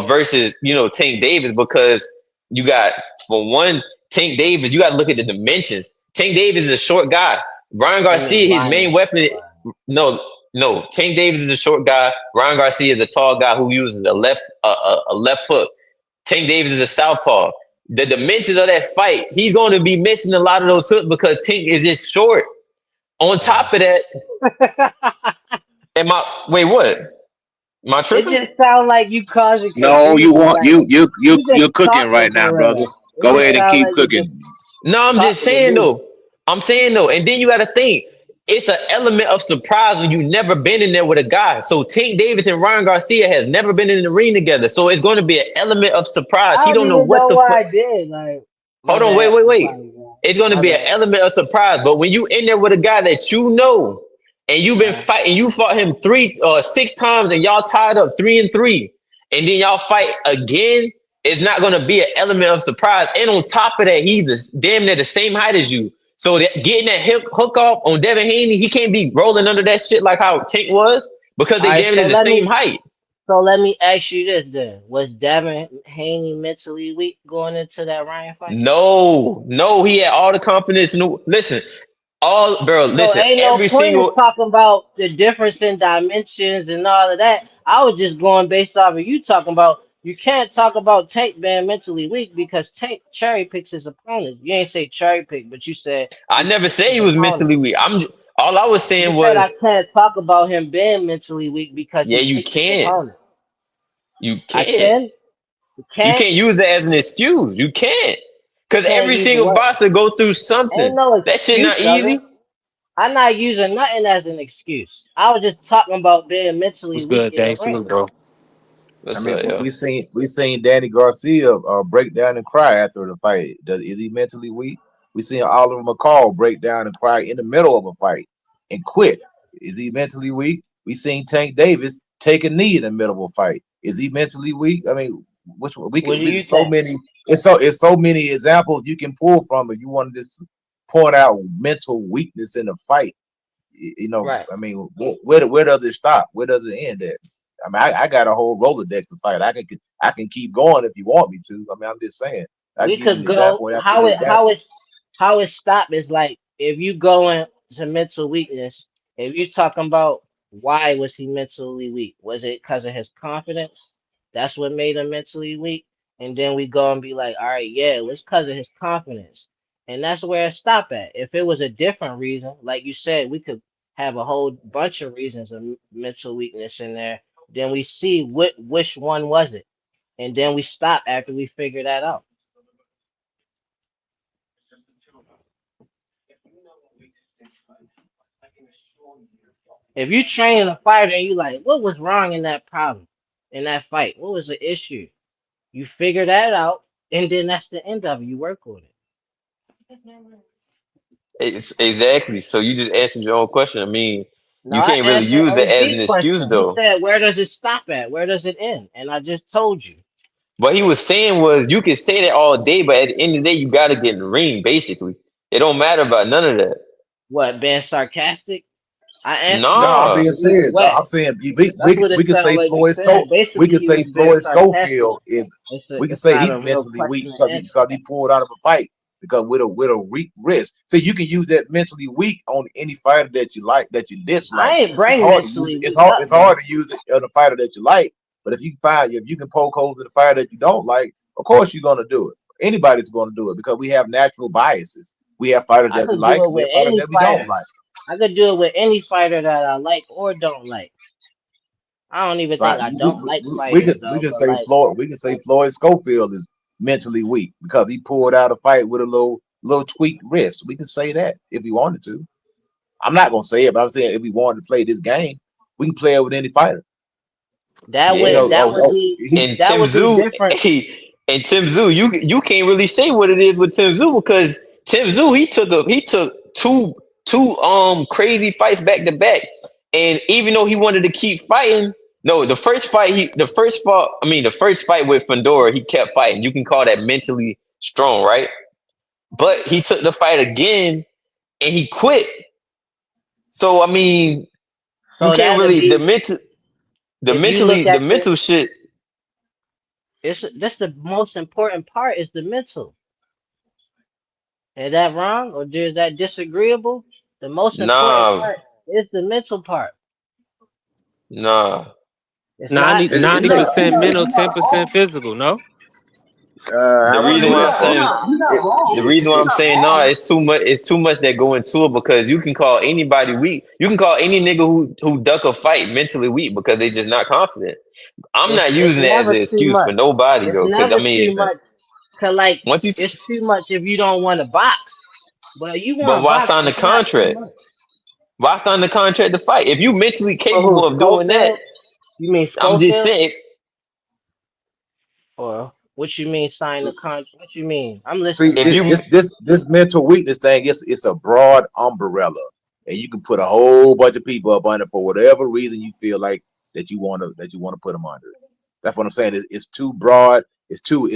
Speaker 9: versus Tank Davis because you got for one Tank Davis you got to look at the dimensions. Tank Davis is a short guy. Ryan
Speaker 10: He
Speaker 9: Garcia, his main
Speaker 10: lying.
Speaker 9: weapon.
Speaker 10: Lying.
Speaker 9: No, no. Tank Davis is a short guy. Ryan Garcia is a tall guy who uses a left hook. Tank Davis is a southpaw. The dimensions of that fight, he's going to be missing a lot of those hooks because Tank is just short. On top of that, am I wait what? Am I
Speaker 10: It
Speaker 9: tripping?
Speaker 10: just sounds like you causing
Speaker 6: No, you
Speaker 10: confusion.
Speaker 6: want
Speaker 10: Like you just
Speaker 6: you're cooking
Speaker 10: talking
Speaker 6: right now,
Speaker 10: for
Speaker 6: brother.
Speaker 10: real. It
Speaker 6: Go
Speaker 10: just
Speaker 6: ahead and
Speaker 10: sounds
Speaker 6: keep
Speaker 10: like you just
Speaker 6: cooking.
Speaker 9: No, I'm just
Speaker 10: talking to
Speaker 9: saying
Speaker 10: me.
Speaker 9: though. I'm saying though, and then you got to think it's an element of surprise when you never been in there with a guy. So Tank Davis and Ryan Garcia has never been in the ring together, so it's going to be an element of surprise.
Speaker 10: I
Speaker 9: He
Speaker 10: don't
Speaker 9: don't know
Speaker 10: even
Speaker 9: what
Speaker 10: know
Speaker 9: the
Speaker 10: what
Speaker 9: fuck.
Speaker 10: I did. Like my
Speaker 9: Hold on,
Speaker 10: bad. I'm
Speaker 9: wait.
Speaker 10: sorry, man.
Speaker 9: It's going to
Speaker 10: My
Speaker 9: be an
Speaker 10: bad.
Speaker 9: element of surprise. But when you in there with a guy that you know, and you've been
Speaker 10: Uh,
Speaker 9: fighting, you fought him 6 times, and y'all tied up 3-3, and then y'all fight again. It's not going to be an element of surprise. And on top of that, damn near the same height as you. So getting that hook off on Devin Haney, he can't be rolling under that shit like how Tank was because
Speaker 10: all
Speaker 9: they
Speaker 10: right.
Speaker 9: damn near the same height.
Speaker 10: So let me ask you this then: was Devin Haney mentally weak going into that Ryan fight?
Speaker 9: No, he had all the confidence. No, listen,
Speaker 10: So
Speaker 9: listen,
Speaker 10: ain't no
Speaker 9: every
Speaker 10: point in
Speaker 9: single.
Speaker 10: talking about the difference in dimensions and all of that. I was just going based off of you talking about. You can't talk about Tank being mentally weak because Tank cherry picks his opponents. You ain't say cherry pick, but you said
Speaker 9: I
Speaker 10: he
Speaker 9: never
Speaker 10: picks
Speaker 9: said
Speaker 10: his
Speaker 9: he was
Speaker 10: opponents.
Speaker 9: mentally weak. All I was
Speaker 10: You
Speaker 9: saying
Speaker 10: said
Speaker 9: was,
Speaker 10: I can't talk about him being mentally weak because
Speaker 9: yeah,
Speaker 10: he
Speaker 9: you
Speaker 10: picks his
Speaker 9: can't,
Speaker 10: opponent.
Speaker 9: you
Speaker 10: I
Speaker 9: can't,
Speaker 10: can. You
Speaker 9: you
Speaker 10: can't.
Speaker 9: can't use that as an excuse. You can't,
Speaker 10: You
Speaker 9: because
Speaker 10: can't
Speaker 9: every
Speaker 10: use
Speaker 9: single
Speaker 10: what?
Speaker 9: boxer go through
Speaker 10: Ain't
Speaker 9: something.
Speaker 10: no
Speaker 9: That shit
Speaker 10: excuse
Speaker 9: not
Speaker 10: of it.
Speaker 9: easy.
Speaker 10: I'm not using nothing as an excuse. I was just talking about being mentally
Speaker 3: What's
Speaker 10: weak
Speaker 3: good,
Speaker 10: in the
Speaker 3: Dane?
Speaker 10: ring.
Speaker 3: Salute, bro.
Speaker 6: I
Speaker 9: What's
Speaker 6: mean,
Speaker 9: up, yo?
Speaker 6: we seen Danny Garcia break down and cry after the fight. Is he mentally weak? We seen Oliver McCall break down and cry in the middle of a fight and quit. Is he mentally weak? We seen Tank Davis take a knee in the middle of a fight. Is he mentally weak? I mean, which one? We
Speaker 10: What
Speaker 6: could
Speaker 10: do you
Speaker 6: so
Speaker 10: think?
Speaker 6: many. It's so many examples you can pull from if you want to just point out mental weakness in a fight.
Speaker 10: Right.
Speaker 6: I mean, where does it stop? Where does it end at? I mean, I got a whole Rolodex to fight. I can keep going if you want me to. I mean, I'm just saying. I can
Speaker 10: We
Speaker 6: give you
Speaker 10: could
Speaker 6: an
Speaker 10: go
Speaker 6: example after
Speaker 10: how
Speaker 6: the
Speaker 10: it how
Speaker 6: example.
Speaker 10: it how it stop is like if you go into mental weakness, if you talking about why was he mentally weak? Was it because of his confidence? That's what made him mentally weak. And then we go and be like, all right, yeah, it was because of his confidence. And that's where it stop at. If it was a different reason, like you said, we could have a whole bunch of reasons of mental weakness in there. Then we see which one was it, and then we stop after we figure that out. If you train a fighter and you like, what was wrong in that problem, in that fight? What was the issue? You figure that out, and then that's the end of it. You work on it.
Speaker 9: It's exactly. So you just answered your own question. I mean,
Speaker 10: No,
Speaker 9: you
Speaker 10: I
Speaker 9: can't really
Speaker 10: answered
Speaker 9: use it as
Speaker 10: OG
Speaker 9: an excuse
Speaker 10: question. He
Speaker 9: though.
Speaker 10: said, "Where does it stop at? Where does it end?" And I just told you.
Speaker 9: What he was saying was you can say that all day, but at the end of the day, you got to get in the ring. Basically, it don't matter about none of that.
Speaker 10: What, being sarcastic? I answered
Speaker 6: No,
Speaker 10: that
Speaker 6: I'm
Speaker 9: Nah,
Speaker 6: being
Speaker 10: question either
Speaker 6: serious. No, I'm
Speaker 10: way.
Speaker 6: saying
Speaker 10: That's what
Speaker 6: we
Speaker 10: it
Speaker 6: can
Speaker 10: sounded
Speaker 6: say
Speaker 10: like you
Speaker 6: Floyd
Speaker 10: saying.
Speaker 6: Scope. We
Speaker 10: Basically,
Speaker 6: can
Speaker 10: you
Speaker 6: say
Speaker 10: was being
Speaker 6: Floyd
Speaker 10: sarcastic.
Speaker 6: Schofield is. We can
Speaker 10: It's
Speaker 6: say
Speaker 10: not
Speaker 6: he's
Speaker 10: a real
Speaker 6: mentally
Speaker 10: question
Speaker 6: weak
Speaker 10: to
Speaker 6: because
Speaker 10: answer.
Speaker 6: he pulled out of a fight because with a weak wrist. So you can use that mentally weak on any fighter that you like that you
Speaker 10: I
Speaker 6: dislike.
Speaker 10: ain't
Speaker 6: It's
Speaker 10: bring
Speaker 6: hard to use it.
Speaker 10: mentally weak up
Speaker 6: It's hard
Speaker 10: though.
Speaker 6: to use it on a fighter that you like. But if you can poke holes in the fighter that you don't like, of course you're gonna do it. Anybody's gonna do it because we have natural biases. We have fighters
Speaker 10: I
Speaker 6: that we
Speaker 10: could do
Speaker 6: like
Speaker 10: it
Speaker 6: and we
Speaker 10: with
Speaker 6: have fighters
Speaker 10: any
Speaker 6: that we don't
Speaker 10: fighter.
Speaker 6: like.
Speaker 10: I could do it with any fighter that I like or don't like. I don't even
Speaker 6: So
Speaker 10: think I don't like fighters
Speaker 6: we
Speaker 10: though,
Speaker 6: can
Speaker 10: but
Speaker 6: say
Speaker 10: like,
Speaker 6: Floyd Schofield is mentally weak because he pulled out a fight with a little tweaked wrist. We can say that if we wanted to. I'm not gonna say it, but I'm saying if we wanted to play this game, we can play it with any fighter. You
Speaker 9: yeah.
Speaker 6: know,
Speaker 9: And
Speaker 10: that
Speaker 9: Tim
Speaker 10: would be
Speaker 9: Zoo,
Speaker 10: different.
Speaker 9: hey, and Tim Zoo, you can't really say what it is with Tim Zoo because Tim Zoo he took two crazy fights back to back, and even though he wanted to keep fighting, no, the first fight with Fedor he kept fighting. You can call that mentally strong, right? But he took the fight again and he quit. So I mean, you
Speaker 10: So
Speaker 9: can't
Speaker 10: that'd
Speaker 9: really
Speaker 10: be if you look
Speaker 9: the
Speaker 10: at
Speaker 9: mental shit.
Speaker 10: it's that's the most important part is the mental. Is that wrong or is that disagreeable? The most important
Speaker 9: Nah,
Speaker 10: part is the mental part.
Speaker 9: nah.
Speaker 10: It's not.
Speaker 6: it's
Speaker 3: Ninety
Speaker 6: not.
Speaker 3: percent mental, 10% physical. No,
Speaker 9: The
Speaker 6: I
Speaker 9: reason
Speaker 6: mean,
Speaker 9: why I'm saying the reason why I'm saying no, it's too much that go into it because you can call anybody weak. You can call any nigga who duck a fight mentally weak because they just not confident. I'm not
Speaker 10: It's
Speaker 9: using it as
Speaker 10: never
Speaker 9: an
Speaker 10: too
Speaker 9: excuse for
Speaker 10: much.
Speaker 9: nobody
Speaker 10: It's
Speaker 9: though, because I
Speaker 10: never
Speaker 9: mean,
Speaker 10: too much. Cause like
Speaker 9: once you,
Speaker 10: it's too much if you don't want to box. But you
Speaker 9: but
Speaker 10: want to
Speaker 9: why
Speaker 10: box,
Speaker 9: sign the
Speaker 10: it's not too
Speaker 9: contract?
Speaker 10: much.
Speaker 9: Why sign the contract to fight? If you mentally
Speaker 10: For
Speaker 9: capable
Speaker 10: who?
Speaker 9: of doing that,
Speaker 10: Schofield? You mean
Speaker 9: I'm just
Speaker 10: Schofield?
Speaker 9: saying.
Speaker 10: Or what you mean sign the contract? What you mean? I'm
Speaker 6: see
Speaker 10: listening.
Speaker 9: If you
Speaker 6: this mental weakness thing. It's a broad umbrella, and you can put a whole bunch of people up under for whatever reason you feel like that you want to put them under. That's what I'm saying. It's too broad. It's too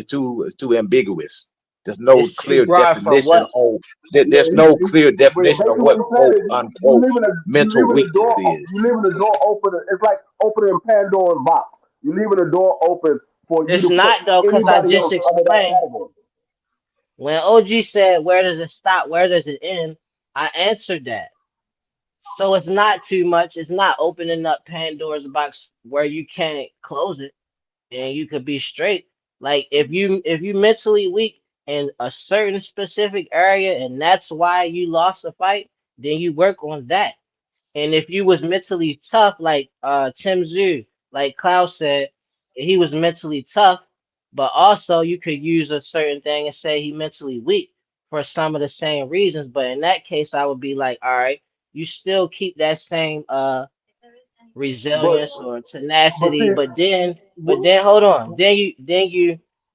Speaker 6: ambiguous. There's no
Speaker 10: It's too
Speaker 6: clear
Speaker 10: broad for
Speaker 6: definition
Speaker 10: what?
Speaker 6: on
Speaker 11: Yeah,
Speaker 6: there's no clear
Speaker 11: what he
Speaker 6: definition of what
Speaker 11: basically said
Speaker 6: quote
Speaker 11: is
Speaker 6: unquote
Speaker 11: you
Speaker 6: mental
Speaker 11: leaving the door
Speaker 6: weakness is.
Speaker 11: you leaving the door open. It's like opening Pandora's box. You leaving the door open for you
Speaker 10: It's
Speaker 11: to put
Speaker 10: not though, cause I
Speaker 11: anybody
Speaker 10: just
Speaker 11: else under that
Speaker 10: explained.
Speaker 11: category.
Speaker 10: When OG said, "Where does it stop? Where does it end?" I answered that. So it's not too much. It's not opening up Pandora's box where you can't close it and you could be straight. Like if you mentally weak in a certain specific area and that's why you lost the fight, then you work on that. And if you was mentally tough, like Tim Zhu, like Klaus said, he was mentally tough, but also you could use a certain thing and say he mentally weak for some of the same reasons. But in that case, I would be like, all right, you still keep that same
Speaker 11: But
Speaker 10: resilience or
Speaker 11: but
Speaker 10: tenacity,
Speaker 11: see,
Speaker 10: but then hold on, then you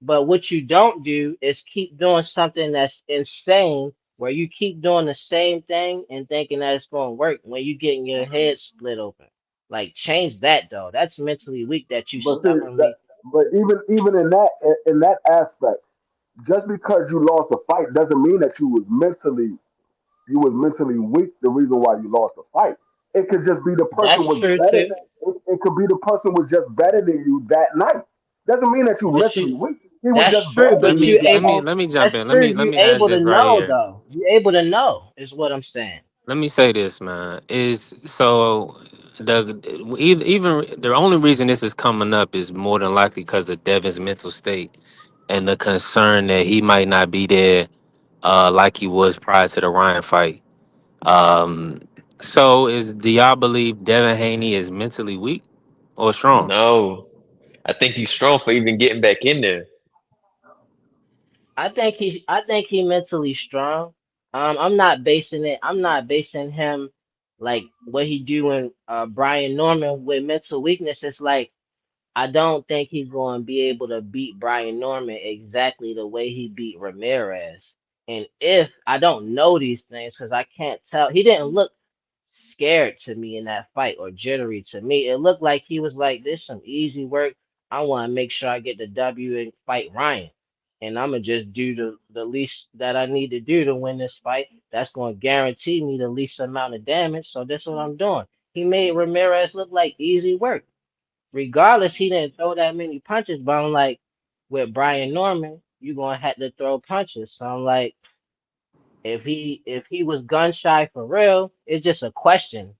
Speaker 10: but what you don't do is keep doing something that's insane where you keep doing the same thing and thinking that it's going to work when you getting your head split open. Like change that though. That's mentally weak that you
Speaker 11: but see that
Speaker 10: stubbornly.
Speaker 11: but even in that aspect, just because you lost a fight doesn't mean that you was mentally weak. The reason why you lost the fight, it could just be the person
Speaker 10: That's
Speaker 11: was
Speaker 10: true
Speaker 11: better.
Speaker 10: too.
Speaker 11: It could be the person was just better than you that night. Doesn't mean that you
Speaker 10: But you
Speaker 11: mentally weak. He was
Speaker 10: that's
Speaker 11: just
Speaker 10: true,
Speaker 11: better than
Speaker 10: but
Speaker 11: you that night.
Speaker 3: let me jump
Speaker 10: that's
Speaker 3: in.
Speaker 10: true.
Speaker 3: Let
Speaker 10: You
Speaker 3: me ask
Speaker 10: able to
Speaker 3: this right
Speaker 10: know
Speaker 3: here.
Speaker 10: though. You able to know is what I'm saying.
Speaker 3: Let me say this, man. Is so the even the only reason this is coming up is more than likely because of Devin's mental state and the concern that he might not be there like he was prior to the Ryan fight. Um, so do y'all believe Devin Haney is mentally weak or strong?
Speaker 9: No, I think he's strong for even getting back in there.
Speaker 10: I think he mentally strong. I'm not basing him like what he doing Brian Norman with mental weakness. It's like I don't think he's going to be able to beat Brian Norman exactly the way he beat Ramirez. And if I don't know these things, because I can't tell, he didn't look scared to me in that fight or jittery to me. It looked like he was like, "This some easy work. I want to make sure I get the W and fight Ryan, and I'm gonna just do the least that I need to do to win this fight. That's gonna guarantee me the least amount of damage. So that's what I'm doing." He made Ramirez look like easy work. Regardless, he didn't throw that many punches, but I'm like, with Brian Norman, you gonna have to throw punches. So I'm like, if he was gun shy for real, it's just a question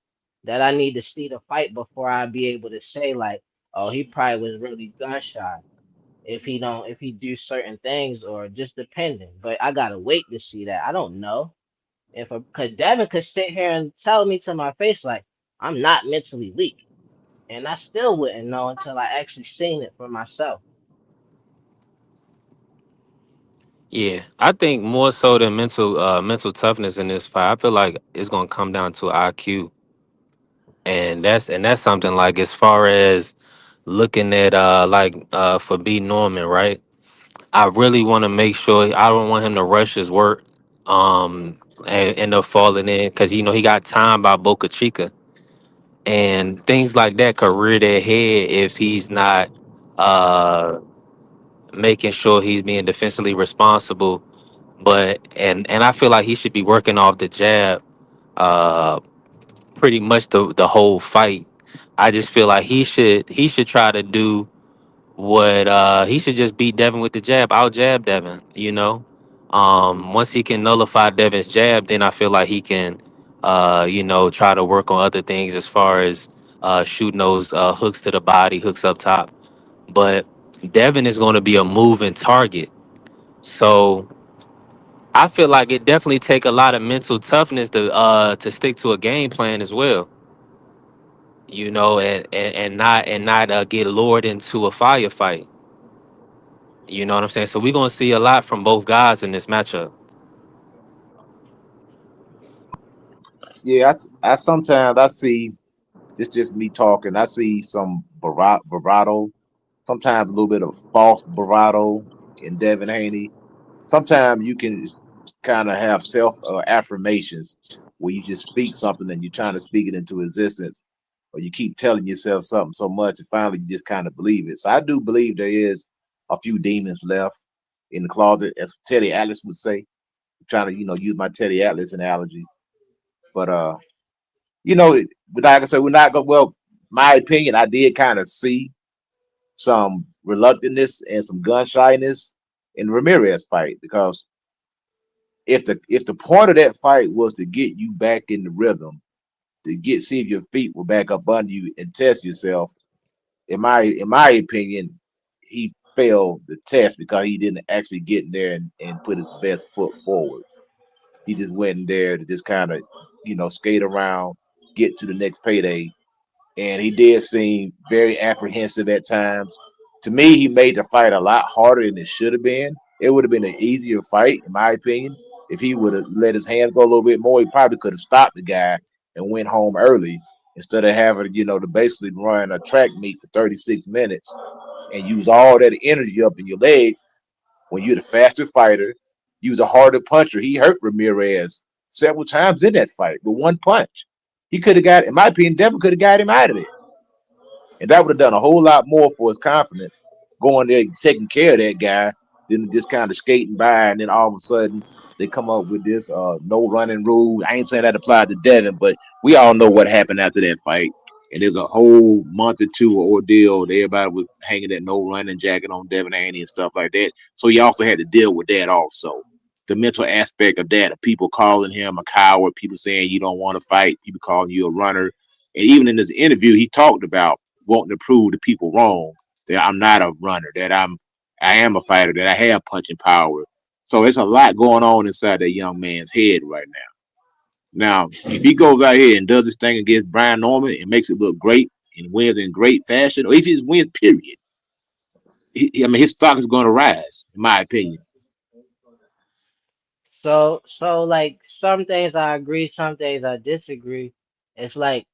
Speaker 10: that I need to see the fight before I be able to say like, oh, he probably was really gun shy. If he do certain things or just depending. But I gotta wait to see that. I don't know if cause Devin could sit here and tell me to my face like I'm not mentally weak, and I still wouldn't know until I actually seen it for myself.
Speaker 3: Yeah, I think more so than mental toughness in this fight, I feel like it's gonna come down to IQ, and that's something like as far as looking at for B Norman, right? I really want to make sure I don't want him to rush his work, and end up falling in because he got time by Boca Chica and things like that could rear their head if he's not uh making sure he's being defensively responsible. But I feel like he should be working off the jab uh pretty much the whole fight. I just feel like he should try to do what he should just beat Devin with the jab, out jab Devin. Once he can nullify Devin's jab, then I feel like he can try to work on other things as far as shooting those hooks to the body, hooks up top. But Devin is going to be a moving target. So I feel like it definitely take a lot of mental toughness to stick to a game plan as well. And not get lured into a firefight. You know what I'm saying? So we're gonna see a lot from both guys in this matchup.
Speaker 6: Yeah, I sometimes I see this just me talking. I see some bravado, sometimes a little bit of false bravado in Devin Haney. Sometimes you can kind of have self affirmations where you just speak something and you're trying to speak it into existence, or you keep telling yourself something so much and finally you just kind of believe it. So I do believe there is a few demons left in the closet, as Teddy Atlas would say. I'm trying to use my Teddy Atlas analogy, but you know, like I said, we're not going. Well, my opinion, I did kind of see some reluctantness and some gun shyness in the Ramirez fight because if the point of that fight was to get you back in the rhythm, to get see if your feet were back up under you and test yourself, in my opinion, he failed the test because he didn't actually get in there and put his best foot forward. He just went in there to just kind of skate around, get to the next payday, and he did seem very apprehensive at times. To me, he made the fight a lot harder than it should have been. It would have been an easier fight, in my opinion, if he would have let his hands go a little bit more. He probably could have stopped the guy and went home early instead of having to basically run a track meet for 36 minutes and use all that energy up in your legs when you're the faster fighter. You was a harder puncher. He hurt Ramirez several times in that fight with one punch. He could have got, in my opinion, Devin could have got him out of there. And that would have done a whole lot more for his confidence going there, taking care of that guy, than just kind of skating by. And then all of a sudden, they come up with this no running rule. I ain't saying that applied to Devin, but we all know what happened after that fight. And there's a whole month or two of ordeal. Everybody was hanging that no running jacket on Devin Haney and stuff like that. So he also had to deal with that also. The mental aspect of that, of people calling him a coward, people saying you don't want to fight, people calling you a runner. And even in this interview, he talked about wanting to prove to people wrong that I'm not a runner, that I am a fighter, that I have punching power. So it's a lot going on inside that young man's head right now. Now, if he goes out here and does this thing against Brian Norman and makes it look great and wins in great fashion, or if he just wins, period, I mean, his stock is going to rise, in my opinion.
Speaker 10: So like some things I agree, some things I disagree. It's like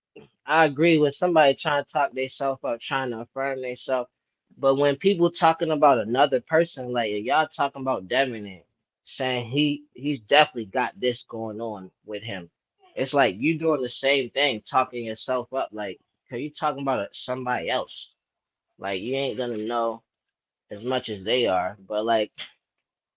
Speaker 10: I agree with somebody trying to talk themselves up, trying to affirm themselves. But when people talking about another person, like if y'all talking about Devin, saying he's definitely got this going on with him. It's like you doing the same thing, talking yourself up. Like, cause you talking about somebody else. Like you ain't gonna know as much as they are. But like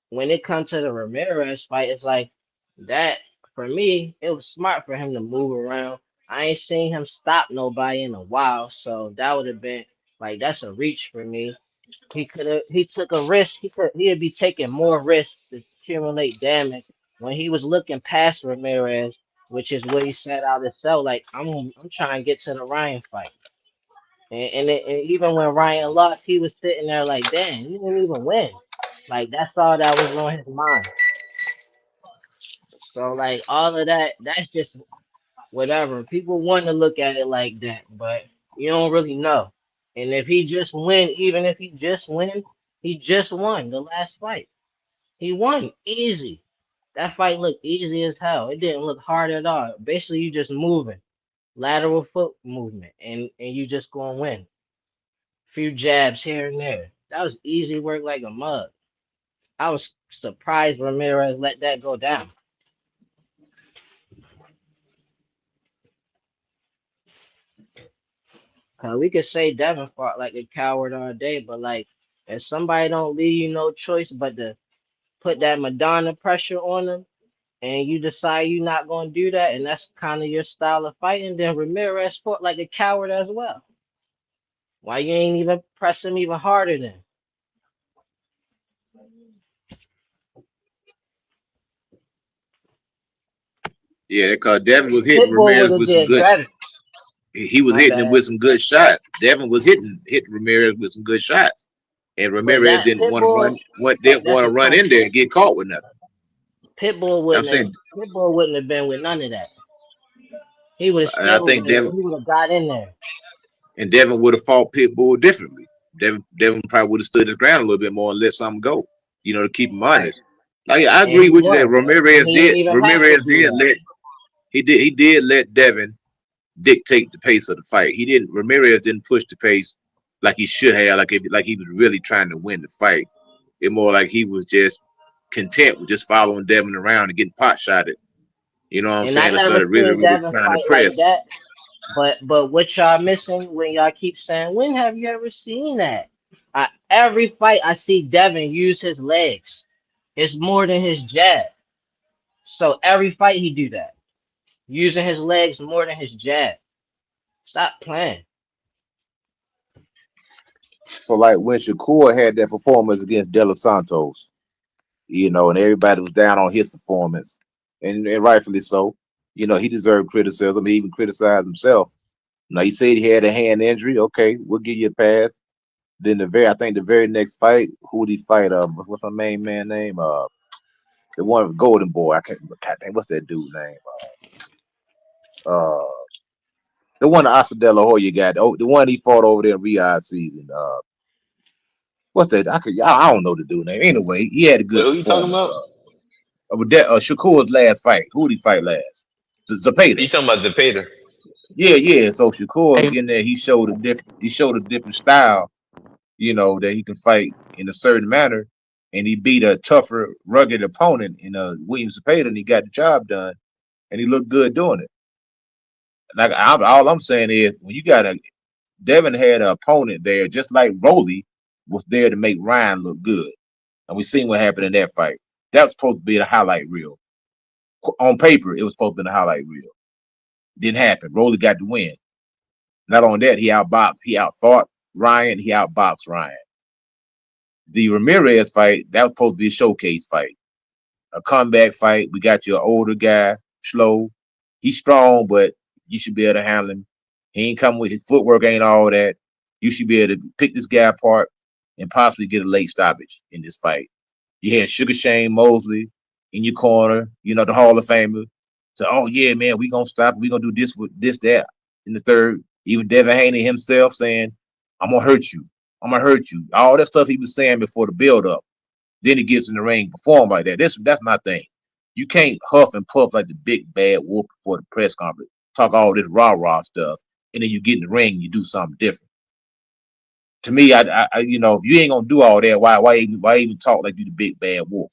Speaker 10: when it comes to the Ramirez fight, it's like that for me. It was smart for him to move around. I ain't seen him stop nobody in a while, so that would have been like that's a reach for me. He took a risk. He'd be taking more risks to accumulate damage when he was looking past Ramirez, which is what he set out to sell. Like I'm trying to get to the Ryan fight. And even when Ryan lost, he was sitting there like, damn, he didn't even win. Like that's all that was on his mind. So like all of that, that's just whatever. People want to look at it like that, but you don't really know. And if he just win, even if he just win, he just won the last fight. He won easy. That fight looked easy as hell. It didn't look hard at all. Basically, you just moving, lateral foot movement, and you just gonna win. Few jabs here and there. That was easy work like a mug. I was surprised Ramirez let that go down. Cause we could say Devin fought like a coward all day, but like if somebody don't leave you no choice but to put that Madonna pressure on them, and you decide you're not gonna do that, and that's kind of your style of fighting, then Ramirez fought like a coward as well. Why you ain't even press him even harder then?
Speaker 6: Yeah, because Devin was hitting
Speaker 10: Pitbull would
Speaker 6: Ramirez
Speaker 10: have
Speaker 6: with some
Speaker 10: did
Speaker 6: good.
Speaker 10: better.
Speaker 6: He was
Speaker 10: My
Speaker 6: hitting him
Speaker 10: bad.
Speaker 6: with some good shots. Devin was hitting Ramirez with some good shots, and
Speaker 10: But
Speaker 6: Ramirez
Speaker 10: that
Speaker 6: didn't want to
Speaker 10: Pitbull,
Speaker 6: run. Didn't
Speaker 10: that's
Speaker 6: want
Speaker 10: a
Speaker 6: to run in there and get caught with nothing. I'm saying,
Speaker 10: Pitbull wouldn't have been with none of that. He would have
Speaker 6: and I
Speaker 10: still
Speaker 6: think
Speaker 10: been.
Speaker 6: Devin
Speaker 10: He would have got in there.
Speaker 6: and Devin would have fought Pitbull differently. Devin probably would have stood his ground a little bit more and let something go, to keep him
Speaker 10: Right.
Speaker 6: honest. Like I
Speaker 10: And
Speaker 6: agree
Speaker 10: he
Speaker 6: with you that
Speaker 10: was. And he ain't even have to
Speaker 6: Ramirez
Speaker 10: do
Speaker 6: did
Speaker 10: that.
Speaker 6: let he did let Devin dictate the pace of the fight. He didn't Ramirez didn't push the pace like he should have, like he was really trying to win the fight. It more like he was just content with just following Devin around and getting pot shotted. You know what I'm
Speaker 10: And I
Speaker 6: saying? Instead
Speaker 10: never
Speaker 6: of really,
Speaker 10: seen
Speaker 6: really
Speaker 10: Devin
Speaker 6: trying to
Speaker 10: fight like
Speaker 6: press.
Speaker 10: that. But what y'all missing when y'all keep saying, when have you ever seen that? Every fight I see Devin use his legs. It's more than his jab. So every fight he do that. Using his legs more than his jab. Stop playing.
Speaker 6: So like when Shakur had that performance against De Los Santos, and everybody was down on his performance, and rightfully so. He deserved criticism. He even criticized himself. Now he said he had a hand injury. Okay, we'll give you a pass. Then I think the very next fight, who did he fight? What's my main man name? The one with Golden Boy. I can't. God dang, what's that dude name? Uh, the one Oscar De La Hoya got. Oh, the one he fought over there in Riyadh season. What's that? I don't know the dude name. Anyway, he had a
Speaker 9: Wait,
Speaker 6: good
Speaker 9: who you talking
Speaker 6: performance.
Speaker 9: about?
Speaker 6: Shakur's last fight. Who did he fight last? Zapata.
Speaker 9: You talking about Zepeda?
Speaker 6: Yeah, yeah. So Shakur
Speaker 3: Hey,
Speaker 6: in there, he showed a different. He showed a different style. That he can fight in a certain manner, and he beat a tougher, rugged opponent in William Zapata, and he got the job done, and he looked good doing it. Like all I'm saying is, when you got Devin had an opponent there, just like Rolly was there to make Ryan look good, and we seen what happened in that fight. That was supposed to be the highlight reel. On paper, it was supposed to be the highlight reel. Didn't happen. Rolly got the win. Not only that, he outthought Ryan, he outboxed Ryan. The Ramirez fight, that was supposed to be a showcase fight, a comeback fight. We got your older guy, slow. He's strong, but you should be able to handle him. He ain't coming with his footwork, ain't all that. You should be able to pick this guy apart and possibly get a late stoppage in this fight. You had Sugar Shane Mosley in your corner, the Hall of Famer. So, oh yeah, man, we gonna stop. We gonna do this with this, that in the third. Even Devin Haney himself saying, "I'm gonna hurt you. I'm gonna hurt you." All that stuff he was saying before the build up. Then he gets in the ring, perform like that. That's my thing. You can't huff and puff like the big bad wolf before the press conference. Talk all this rah rah stuff, and then you get in the ring, and you do something different. To me, if you ain't gonna do all that, why even talk like you the big bad wolf?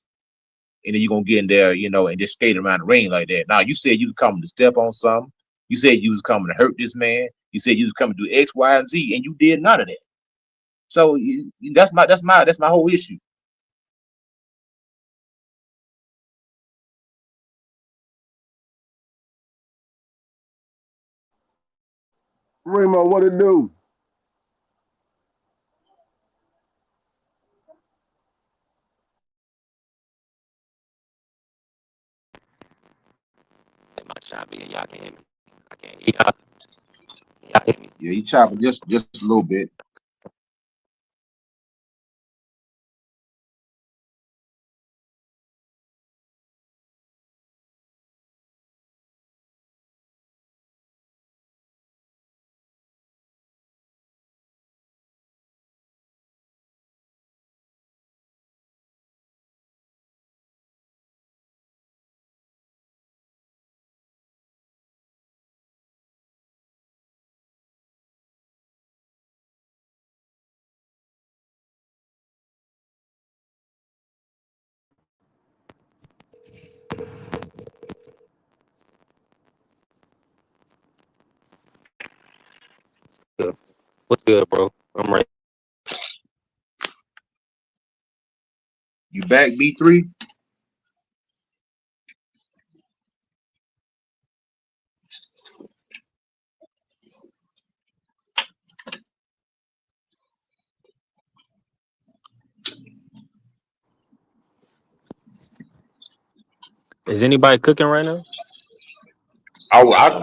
Speaker 6: and then you're gonna get in there, and just skate around the ring like that. Now you said you was coming to step on something. You said you was coming to hurt this man. You said you was coming to do X, Y, and Z, and you did none of that. So that's my whole issue.
Speaker 11: Remo, what it do?
Speaker 3: My choppy and y'all can hear me. I can't hear y'all hear me.
Speaker 6: Yeah, you chopping just a little bit.
Speaker 3: Good. What's good, bro? I'm right.
Speaker 6: You back B3?
Speaker 3: Is anybody cooking right now?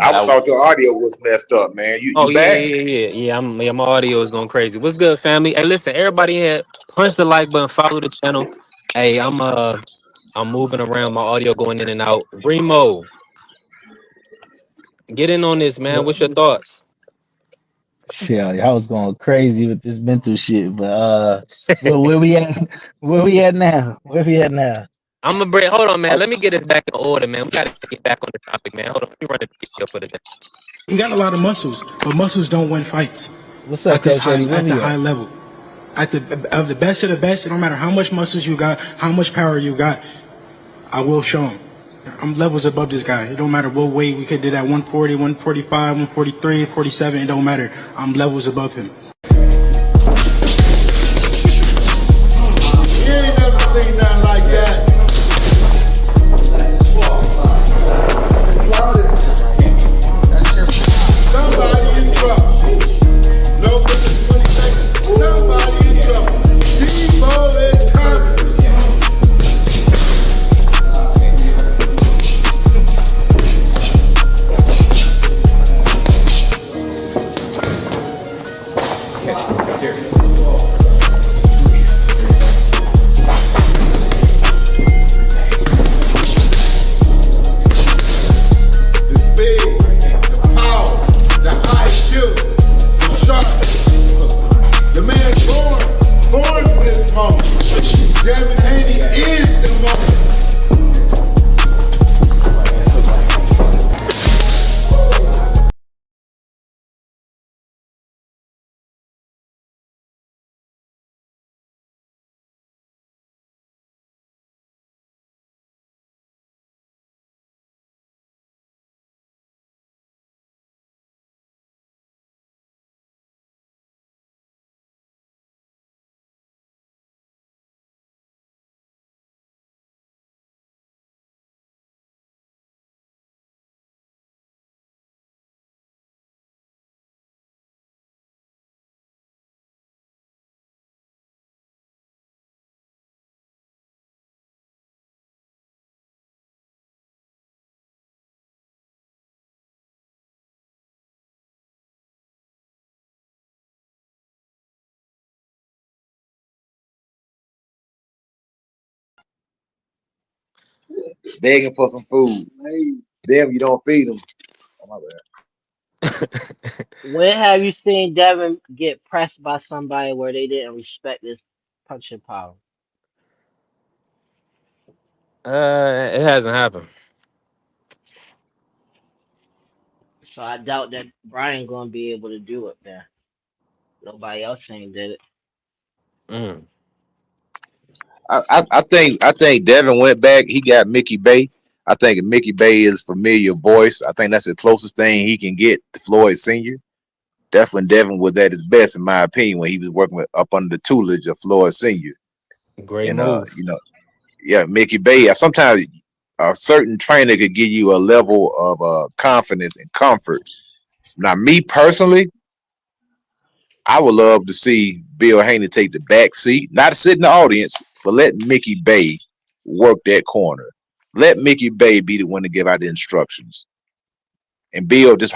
Speaker 6: I
Speaker 9: That
Speaker 6: thought your audio was messed up, man. You
Speaker 3: Oh yeah,
Speaker 6: back?
Speaker 3: yeah, yeah, yeah. Yeah, my audio is going crazy. What's good, family? Hey, listen, everybody here, punch the like button, follow the channel. Hey, I'm moving around, my audio going in and out. Remo, get in on this, man.
Speaker 13: Yo,
Speaker 3: What's your thoughts?
Speaker 13: shit, I was going crazy with this mental shit, but where we at? Where we at now? Where we at now?
Speaker 3: I'm gonna bring. Hold on, man.
Speaker 6: Oh,
Speaker 3: Let me get it back in order, man. We gotta get back on the topic, man. Hold on. Let me run the video for the day.
Speaker 1: He got a lot of muscles, but muscles don't win fights
Speaker 13: What's up, Coach Eddie? Where
Speaker 1: at the
Speaker 13: we
Speaker 1: high
Speaker 13: at?
Speaker 1: level. At the of the best of the best, it don't matter how much muscles you got, how much power you got, I will show him. I'm levels above this guy. It don't matter what weight we could do that 140, 145, 143, 47. It don't matter. I'm levels above him.
Speaker 14: You ain't never seen nothing like that. Somebody in trouble. No business 20 seconds. Somebody in trouble. Debo is coming. The speed, the power, the IQ, the sharp. The man born for this moment. Devin Haney is the moment.
Speaker 6: begging for some food. Damn, you don't feed them. Oh, my bad.
Speaker 10: When have you seen Devin get pressed by somebody where they didn't respect his punching power?
Speaker 3: It hasn't happened.
Speaker 10: So I doubt that Brian gonna be able to do it there. Nobody else ain't did it.
Speaker 3: Mm.
Speaker 6: I think Devin went back. He got Mickey Bay. I think Mickey Bay is familiar voice. I think that's the closest thing he can get to Floyd Senior. That's when Devin was at his best, in my opinion, when he was working up under the tutelage of Floyd Senior.
Speaker 3: Great
Speaker 6: And
Speaker 3: move.
Speaker 6: yeah, Mickey Bay. Sometimes a certain trainer could give you a level of confidence and comfort. Now, me personally, I would love to see Bill Haney take the back seat, not to sit in the audience, but let Mickey Bay work that corner. Let Mickey Bay be the one to give out the instructions, and Bill just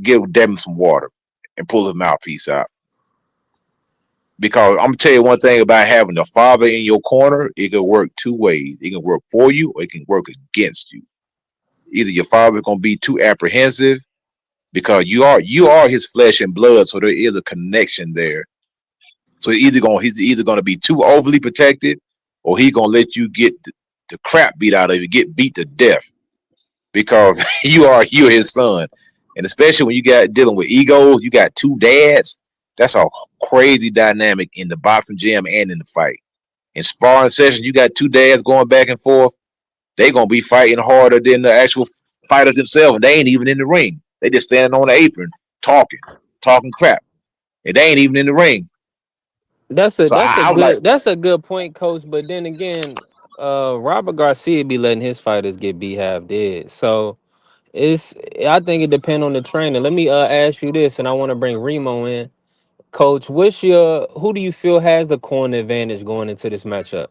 Speaker 6: give Devin some water and pull his mouthpiece out. Because I'm gonna tell you one thing about having a father in your corner, it can work two ways. It can work for you, or it can work against you. Either your father's gonna be too apprehensive because you are his flesh and blood, so there is a connection there. So he's either gonna be too overly protective, or he gonna let you get the crap beat out of you, get beat to death because you're his son. And especially when you got dealing with egos, you got two dads. That's a crazy dynamic in the boxing gym and in the fight. In sparring sessions, you got two dads going back and forth. They gonna be fighting harder than the actual fighter themselves, and they ain't even in the ring. They just standing on the apron talking crap, and they ain't even in the ring.
Speaker 3: That's a
Speaker 6: So
Speaker 3: that's a
Speaker 6: I would like.
Speaker 3: good that's a good point, coach. But then again, Robert Garcia be letting his fighters get beat half dead. So it's I think it depends on the trainer. Let me ask you this, and I want to bring Remo in. Coach, who do you feel has the corner advantage going into this matchup?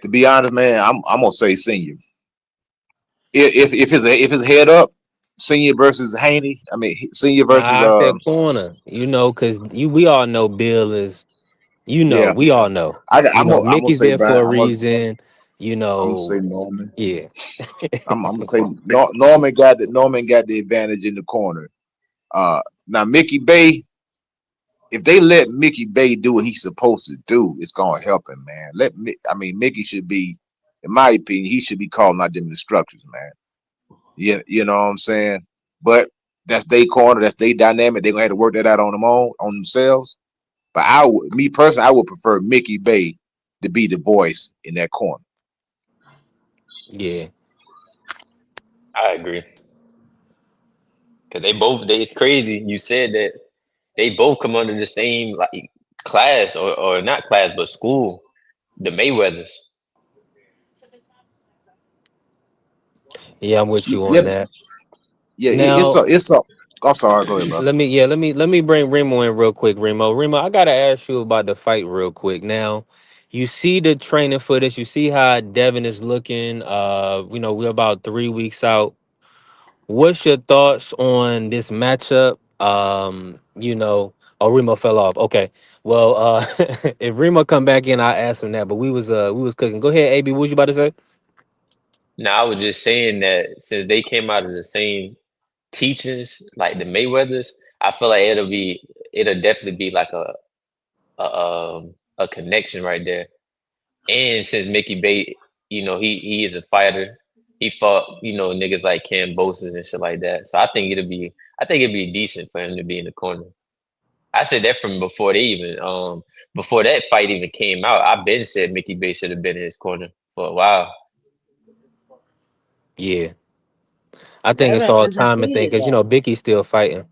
Speaker 6: To be honest, man, I'm gonna say Senior. If it's head up, Senior versus Haney. I mean Senior versus
Speaker 3: Nah, I said corner. Cause we all know Bill is.
Speaker 6: yeah.
Speaker 3: We all know.
Speaker 6: I'm gonna
Speaker 3: Mickey's
Speaker 6: say
Speaker 3: there for
Speaker 6: Brian.
Speaker 3: a reason. You
Speaker 6: I'm gonna say
Speaker 3: know,
Speaker 6: Norman.
Speaker 3: yeah.
Speaker 6: I'm gonna say Norman got the advantage in the corner. Now Mickey Bay, if they let Mickey Bay do what he's supposed to do, it's gonna help him, man. I mean, Mickey should be, in my opinion, he should be calling out them instructions, man. Yeah, you know what I'm saying. But that's their corner, that's their dynamic. They're gonna have to work that out on themselves. But me personally, I would prefer Mickey Bay to be the voice in that corner.
Speaker 3: Yeah.
Speaker 9: I agree. Because it's crazy. You said that they both come under the same like class or not class, but school, the Mayweathers.
Speaker 3: Yeah, I'm with you
Speaker 6: Yeah,
Speaker 3: on that.
Speaker 6: yeah.
Speaker 3: Now,
Speaker 6: It's a. I'm sorry. Go ahead, bro.
Speaker 3: let me bring Remo in real quick. Remo, I gotta ask you about the fight real quick. Now, you see the training footage. You see how Devin is looking. We're about 3 weeks out. What's your thoughts on this matchup? Oh, Remo fell off. Okay. Well, if Remo come back in, I'll ask him that. But we was cooking. Go ahead, AB. What was you about to say?
Speaker 9: Now I was just saying that since they came out of the same teachings, like the Mayweathers, I feel like it'll definitely be like a connection right there. And since Mickey Bate, he is a fighter. He fought, niggas like Cam Boses and shit like that. So I think it'd be decent for him to be in the corner. I said that from before that fight even came out. I've been said Mickey Bate should have been in his corner for a while.
Speaker 3: Yeah, I think it's
Speaker 10: Devin
Speaker 3: all time and thing
Speaker 10: undefeated
Speaker 3: because
Speaker 10: though.
Speaker 3: Vicky's still fighting.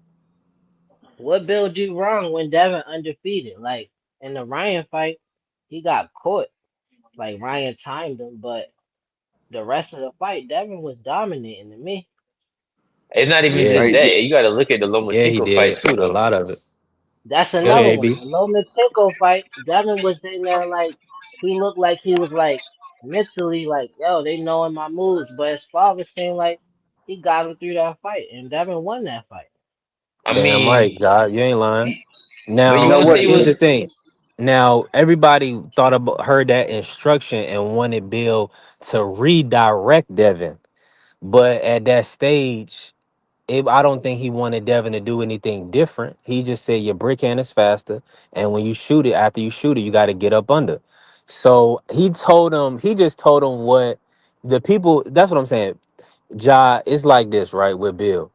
Speaker 10: What Bill do wrong when Devin undefeated? Like in the Ryan fight, he got caught. Like Ryan timed him, but the rest of the fight, Devin was dominating to me.
Speaker 9: It's not even
Speaker 3: Yeah,
Speaker 9: just
Speaker 6: Hey,
Speaker 9: that. You got to look at the
Speaker 3: yeah, he
Speaker 9: Lomachenko fight
Speaker 3: did
Speaker 9: too,
Speaker 3: a
Speaker 9: though.
Speaker 3: lot of it.
Speaker 10: That's
Speaker 3: Go ahead,
Speaker 10: another one.
Speaker 3: AB.
Speaker 10: The Lomachenko fight, Devin was in there like he looked like he was like mentally like, yo, they knowing my moves. But his father seemed like he got him through that fight, and Devin won that fight.
Speaker 9: I
Speaker 3: Damn right,
Speaker 9: mean,
Speaker 3: God, you ain't lying.
Speaker 9: but
Speaker 6: you
Speaker 9: you
Speaker 3: Now,
Speaker 6: know
Speaker 9: gonna
Speaker 6: what?
Speaker 9: say it
Speaker 3: here's the
Speaker 9: was
Speaker 3: thing. Now, everybody heard that instruction and wanted Bill to redirect Devin, but at that stage, I don't think he wanted Devin to do anything different. He just said your brick hand is faster, and when you shoot it, after you shoot it, you got to get up under. So he just told him what the people. That's what I'm saying. Ja, it's like this, right? With Bill.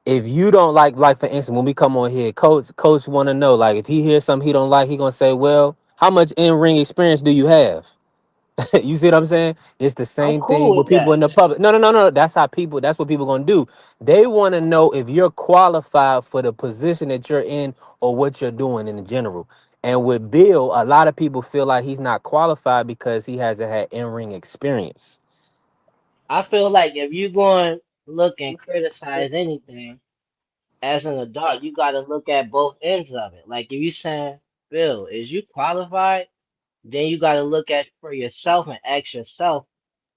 Speaker 3: If you don't like for instance, when we come on here, coach want to know, like, if he hears something he don't like, he gonna say, well, how much in ring experience do you have? You see what I'm saying? It's the
Speaker 10: I'm
Speaker 3: same thing
Speaker 10: cool
Speaker 3: with
Speaker 10: with
Speaker 3: people
Speaker 10: that.
Speaker 3: in the public. No, no, no, no. That's what people gonna do. They want to know if you're qualified for the position that you're in or what you're doing in general. And with Bill, a lot of people feel like he's not qualified because he hasn't had in-ring experience.
Speaker 10: I feel like if you going to look and criticize anything as an adult, you got to look at both ends of it. Like if you saying, Bill, is you qualified? Then you got to look at for yourself and ask yourself,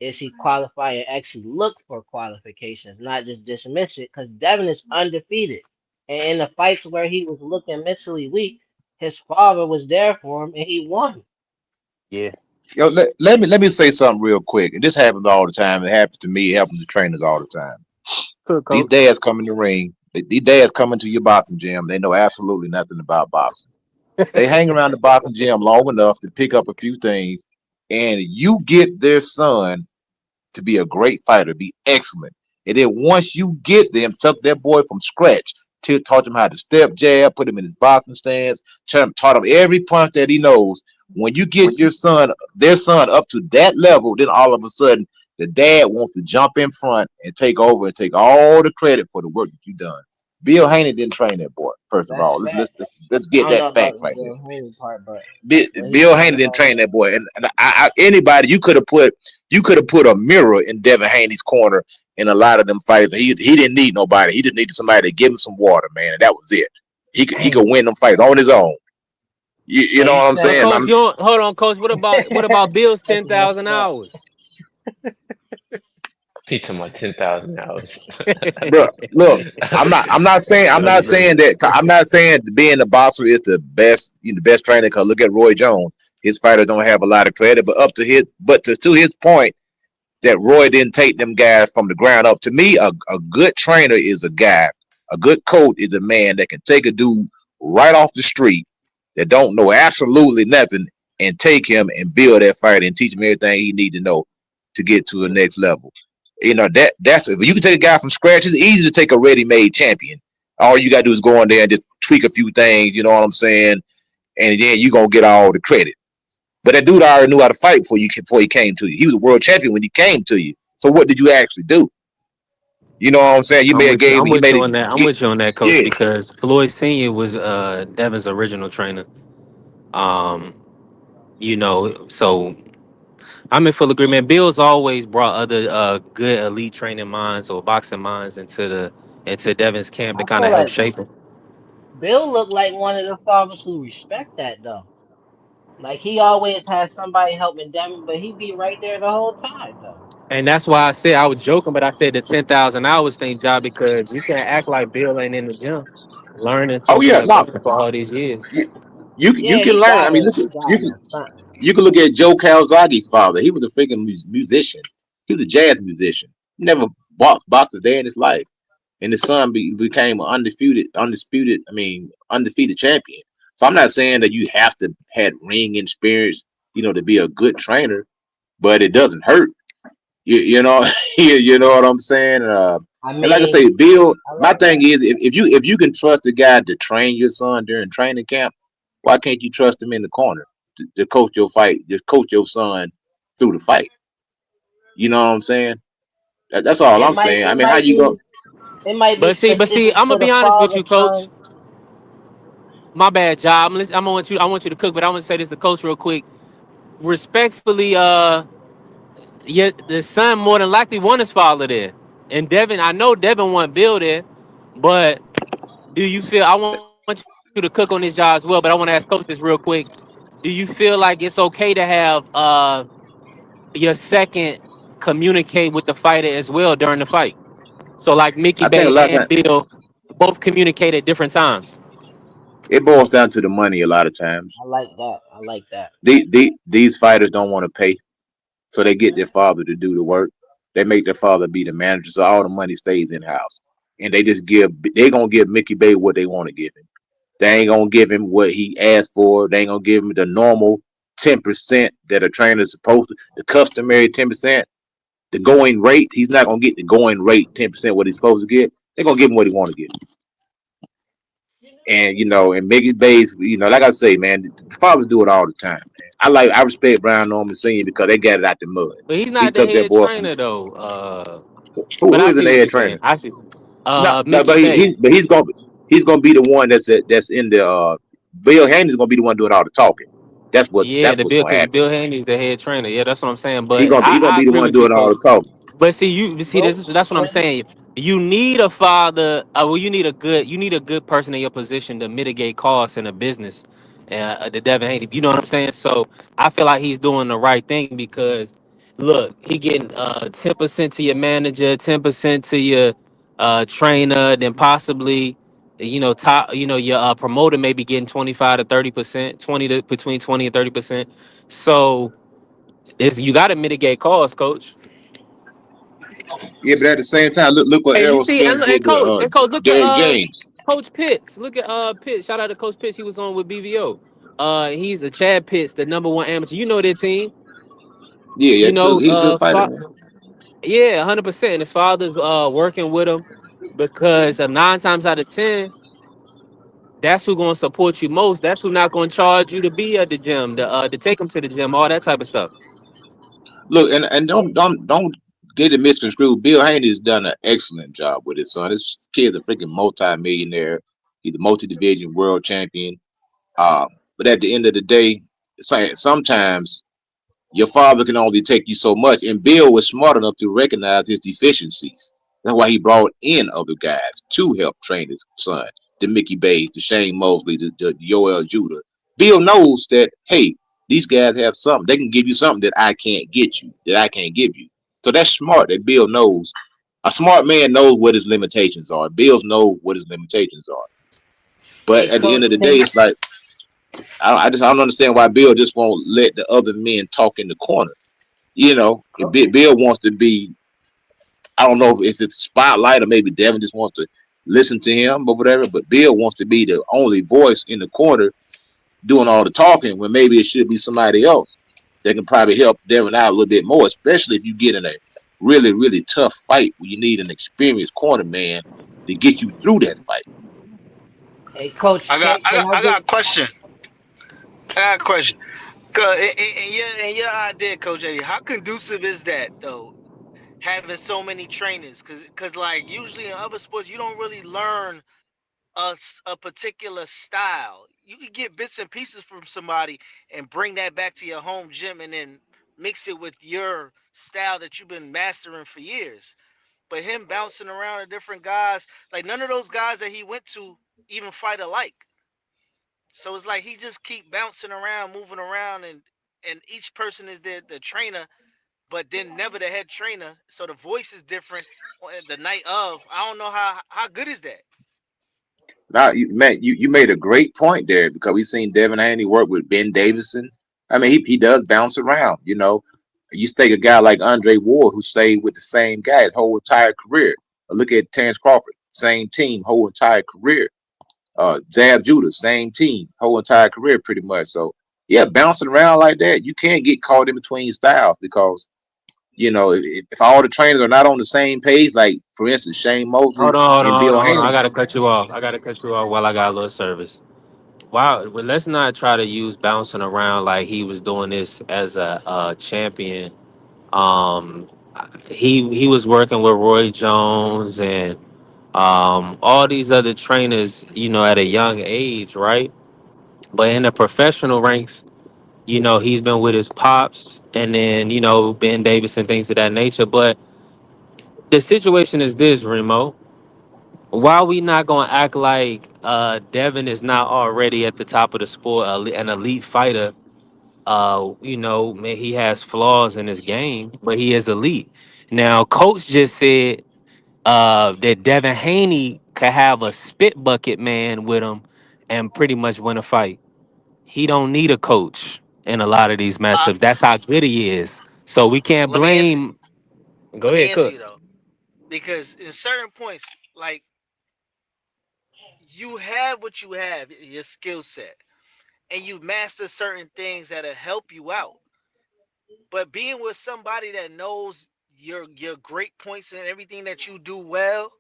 Speaker 10: is he qualified and actually look for qualifications, not just dismiss it? Because Devin is undefeated. And in the fights where he was looking mentally weak, his father was there for him and he won.
Speaker 3: Yeah.
Speaker 6: Yo, let me say something real quick. And this happens all the time. It happens to me. It happens to trainers all the time.
Speaker 3: Good
Speaker 6: These
Speaker 3: coach.
Speaker 6: dads come in the ring. These dads come into your boxing gym. They know absolutely nothing about boxing. They hang around the boxing gym long enough to pick up a few things, and you get their son to be a great fighter, be excellent. And then once you get them, took that boy from scratch, taught him how to step jab, put him in his boxing stance, taught him every punch that he knows. When you get their son up to that level, then all of a sudden the dad wants to jump in front and take over and take all the credit for the work that you done. Bill Haney didn't train that boy. First of
Speaker 10: That's
Speaker 6: all, let's
Speaker 10: fact.
Speaker 6: let's let's, let's
Speaker 10: I
Speaker 6: get
Speaker 10: don't know
Speaker 6: that
Speaker 10: about
Speaker 6: fact
Speaker 10: the
Speaker 6: right there.
Speaker 10: Bill Haney part, but what he
Speaker 6: Bill
Speaker 10: said
Speaker 6: Haney didn't
Speaker 10: about
Speaker 6: train that boy, and anybody you could have put a mirror in Devin Haney's corner in a lot of them fights. He didn't need nobody. He just needed somebody to give him some water, man, and that was it. He could
Speaker 3: Dang.
Speaker 6: win them fights on his own. You
Speaker 10: so
Speaker 6: know
Speaker 10: you
Speaker 6: what I'm
Speaker 3: But
Speaker 6: saying?
Speaker 3: coach, you don't, hold on, coach. What about Bill's
Speaker 10: that's
Speaker 3: ten
Speaker 10: messed
Speaker 3: thousand
Speaker 10: up.
Speaker 3: hours?
Speaker 9: He took my 10,000 hours.
Speaker 6: Bro, look, I'm
Speaker 9: That's
Speaker 6: not
Speaker 9: funny.
Speaker 6: saying that. I'm not saying being a boxer is the best, the best trainer. Because look at Roy Jones. His fighters don't have a lot of credit, but to his point, that Roy didn't take them guys from the ground up. To me, a good trainer is a guy, a good coach is a man that can take a dude right off the street that don't know absolutely nothing and take him and build that fighter and teach him everything he need to know to get to the next level. That's if you can take a guy from scratch, it's easy to take a ready-made champion. All you gotta do is go in there and just tweak a few things, you know what I'm saying? And then you gonna get all the credit. But that dude already knew how to fight before he came to you. He was a world champion when he came to you. So what did you actually do? You know what I'm saying? You
Speaker 3: I'm
Speaker 6: made a
Speaker 3: with you.
Speaker 6: game.
Speaker 3: I'm
Speaker 6: You
Speaker 3: with
Speaker 6: made
Speaker 3: you
Speaker 6: it.
Speaker 3: on that. I'm
Speaker 6: Get,
Speaker 3: with you on that, coach,
Speaker 6: yeah.
Speaker 3: because Floyd Senior was Devin's original trainer. Um, so I'm in full agreement. Bill's always brought other good elite training minds or boxing minds into Devin's camp to
Speaker 10: I
Speaker 3: kind
Speaker 10: feel
Speaker 3: of help
Speaker 10: like
Speaker 3: shape him.
Speaker 10: Bill looked like one of the fathers who respect that though. Like he always has somebody helping Devin, but he be right there the whole time though.
Speaker 3: And that's why I said I was joking, but I said the 10,000 hours thing, job, because you can't act like Bill ain't in the gym, learning,
Speaker 6: Oh
Speaker 3: teaching,
Speaker 6: yeah,
Speaker 3: and
Speaker 6: no.
Speaker 3: growing for all these years.
Speaker 6: You, you
Speaker 10: Yeah,
Speaker 6: can learn. I mean, look,
Speaker 10: he
Speaker 6: you
Speaker 10: gotta
Speaker 6: can
Speaker 10: have something.
Speaker 6: you can look at Joe Calzaghe's father. He was a freaking musician. He was a jazz musician. Never boxed a day in his life. And his son became an undefeated champion. So I'm not saying that you have to had ring experience, to be a good trainer, but it doesn't hurt. You know, you know what I'm saying.
Speaker 10: I
Speaker 6: And like I
Speaker 10: mean,
Speaker 6: say, Bill,
Speaker 10: I
Speaker 6: my
Speaker 10: like
Speaker 6: thing
Speaker 10: that.
Speaker 6: is, if you can trust a guy to train your son during training camp, why can't you trust him in the corner to coach your fight, to coach your son through the fight? You know what I'm saying? That's all
Speaker 10: It
Speaker 6: I'm
Speaker 10: might
Speaker 6: saying. I
Speaker 10: it
Speaker 6: mean, how
Speaker 10: might
Speaker 6: you go?
Speaker 10: be it might be
Speaker 3: But see,
Speaker 10: specific
Speaker 3: I'm gonna
Speaker 10: to the
Speaker 3: be honest with
Speaker 10: father
Speaker 3: you, coach.
Speaker 10: son.
Speaker 3: My bad, job. I want you to cook, but I want to say this to coach real quick. Respectfully, yeah, the son more than likely want his father there. And Devin, I know Devin want Bill there, but do you feel? I want you to cook on this job as well, but I want to ask coach this real quick. Do you feel like it's okay to have your second communicate with the fighter as well during the fight? So like Mickey
Speaker 6: I think a
Speaker 3: Bay
Speaker 6: lot of
Speaker 3: and
Speaker 6: times
Speaker 3: Bill both communicate at different times.
Speaker 6: it boils down to the money. A lot of times,
Speaker 10: I like that. I like that.
Speaker 6: these fighters don't want to pay, so they get their father to do the work. They make their father be the manager, so all the money stays in house, and they gonna give Mickey Bay what they want to give him. They ain't gonna give him what he asked for. They ain't gonna give him the normal 10% that a trainer is supposed to, the customary 10%, the going rate. He's not gonna get the going rate 10% what he's supposed to get. they're gonna give him what he want to get. And and Mickey Bays, like I say, man, the fathers do it all the time, man. I respect Brian Norman Senior because they got it out the mud.
Speaker 3: But he's
Speaker 6: He
Speaker 3: not the
Speaker 6: took that
Speaker 3: head
Speaker 6: boy from
Speaker 3: trainer though. But
Speaker 6: who
Speaker 3: I
Speaker 6: isn't
Speaker 3: see
Speaker 6: the
Speaker 3: what
Speaker 6: head
Speaker 3: you're saying.
Speaker 6: trainer.
Speaker 3: I see.
Speaker 6: No, no,
Speaker 3: Mickey Bay.
Speaker 6: but he's gonna be the one that's in the Bill Haney's gonna be the one doing all the talking.
Speaker 3: Yeah,
Speaker 6: That's
Speaker 3: the
Speaker 6: what's
Speaker 3: Bill
Speaker 6: gonna
Speaker 3: because
Speaker 6: happen.
Speaker 3: Bill Haney's the head trainer. Yeah, that's what I'm saying.
Speaker 6: He
Speaker 3: But
Speaker 6: gonna be he gonna
Speaker 3: I
Speaker 6: be the
Speaker 3: agree
Speaker 6: one
Speaker 3: with you,
Speaker 6: doing all
Speaker 3: coach.
Speaker 6: the talking.
Speaker 3: But see, you see
Speaker 10: Coach,
Speaker 3: this. That's what I'm
Speaker 10: coach,
Speaker 3: saying. You need a good person in your position to mitigate costs in a business. The Devin Haney. You know what I'm saying? So I feel like he's doing the right thing because look, he getting 10% to your manager, 10% to your trainer, then possibly top your promoter may be getting 25 to 30%, 20 to between 20 and 30%. So you got to mitigate costs, coach.
Speaker 6: Yeah, but at the same time, look what
Speaker 3: Hey, you
Speaker 6: Errol
Speaker 3: see,
Speaker 6: Spence
Speaker 3: and
Speaker 6: did to
Speaker 3: coach, look at
Speaker 6: Derrick James.
Speaker 3: Coach Pitts. Look at Pitts. Shout out to Coach Pitts. He was on with BVO. He's a Chad Pitts, the number one amateur. You know their team.
Speaker 6: Yeah, yeah,
Speaker 3: You know,
Speaker 6: he's a good fighter, man.
Speaker 3: yeah, 100%. His father's working with him because 9 times out of 10, that's who gonna support you most. That's who not gonna charge you to be at the gym, to take him to the gym, all that type of stuff.
Speaker 6: Look, and don't get it misconstrued. Bill Haney's done an excellent job with his son. This kid's a freaking multi-millionaire. He's a multi-division world champion. But at the end of the day, sometimes your father can only take you so much. And Bill was smart enough to recognize his deficiencies. That's why he brought in other guys to help train his son, the Mickey Bays, the Shane Mosley, the Yoel Judah. Bill knows that, hey, these guys have something. They can give you something that I can't get you, that I can't give you. So that's smart that Bill knows. A smart man knows what his limitations are. Bills know what his limitations are. But
Speaker 10: hey,
Speaker 6: at the end
Speaker 10: coach,
Speaker 6: of the day,
Speaker 10: can
Speaker 6: it's like I don't understand why Bill just won't let the other men talk in the corner. If Bill wants to be, I don't know if it's a spotlight or maybe Devin just wants to listen to him or whatever, but Bill wants to be the only voice in the corner doing all the talking when maybe it should be somebody else that can probably help Devin out a little bit more, especially if you get in a really, really tough fight where you need an experienced corner man to get you through that fight.
Speaker 10: hey coach,
Speaker 8: I got I
Speaker 10: can
Speaker 8: got
Speaker 10: I
Speaker 8: I
Speaker 10: get
Speaker 8: got a question. I got a question. Cause in your idea, Coach Eddie, how conducive is that though? Having so many trainers, cause like usually in other sports, you don't really learn a particular style. You can get bits and pieces from somebody and bring that back to your home gym and then mix it with your style that you've been mastering for years. But him bouncing around to different guys, like none of those guys that he went to even fight alike. So it's like he just keep bouncing around, moving around, and each person is the trainer, but then never the head trainer. So the voice is different on the night of. I don't know how good is that.
Speaker 6: Now, Matt, you made a great point there because we've seen Devin Haney work with Ben Davison. I mean, he does bounce around. You take a guy like Andre Ward who stayed with the same guy his whole entire career. Or look at Terrence Crawford, same team, whole entire career. Zab Judah, same team, whole entire career, pretty much. So, yeah, bouncing around like that, you can't get caught in between styles because if all the trainers are not on the same page, like for instance, Shane Mosley and Bill
Speaker 3: Hold on. I
Speaker 6: Haney.
Speaker 3: gotta cut you off. I gotta cut you off while I got a little service. Wow, but let's not try to use bouncing around like he was doing this as a champion. Um, he was working with Roy Jones and all these other trainers, at a young age, right? But in the professional ranks, he's been with his pops and then Ben Davis and things of that nature. But the situation is this, Remo. Why we not gonna act like Devin is not already at the top of the sport, an elite fighter? Man, he has flaws in his game, but he is elite. Now, coach just said that Devin Haney could have a spit bucket man with him and pretty much win a fight. He don't need a coach in a lot of these
Speaker 8: Uh,
Speaker 3: matchups. That's how good he is. So we can't
Speaker 8: let me answer.
Speaker 3: blame. Go
Speaker 8: Let me
Speaker 3: ahead,
Speaker 8: answer
Speaker 3: cook.
Speaker 8: you though, because in certain points, like you have what you have, your skill set, and you master certain things that'll help you out. But being with somebody that knows your great points and everything that you do well,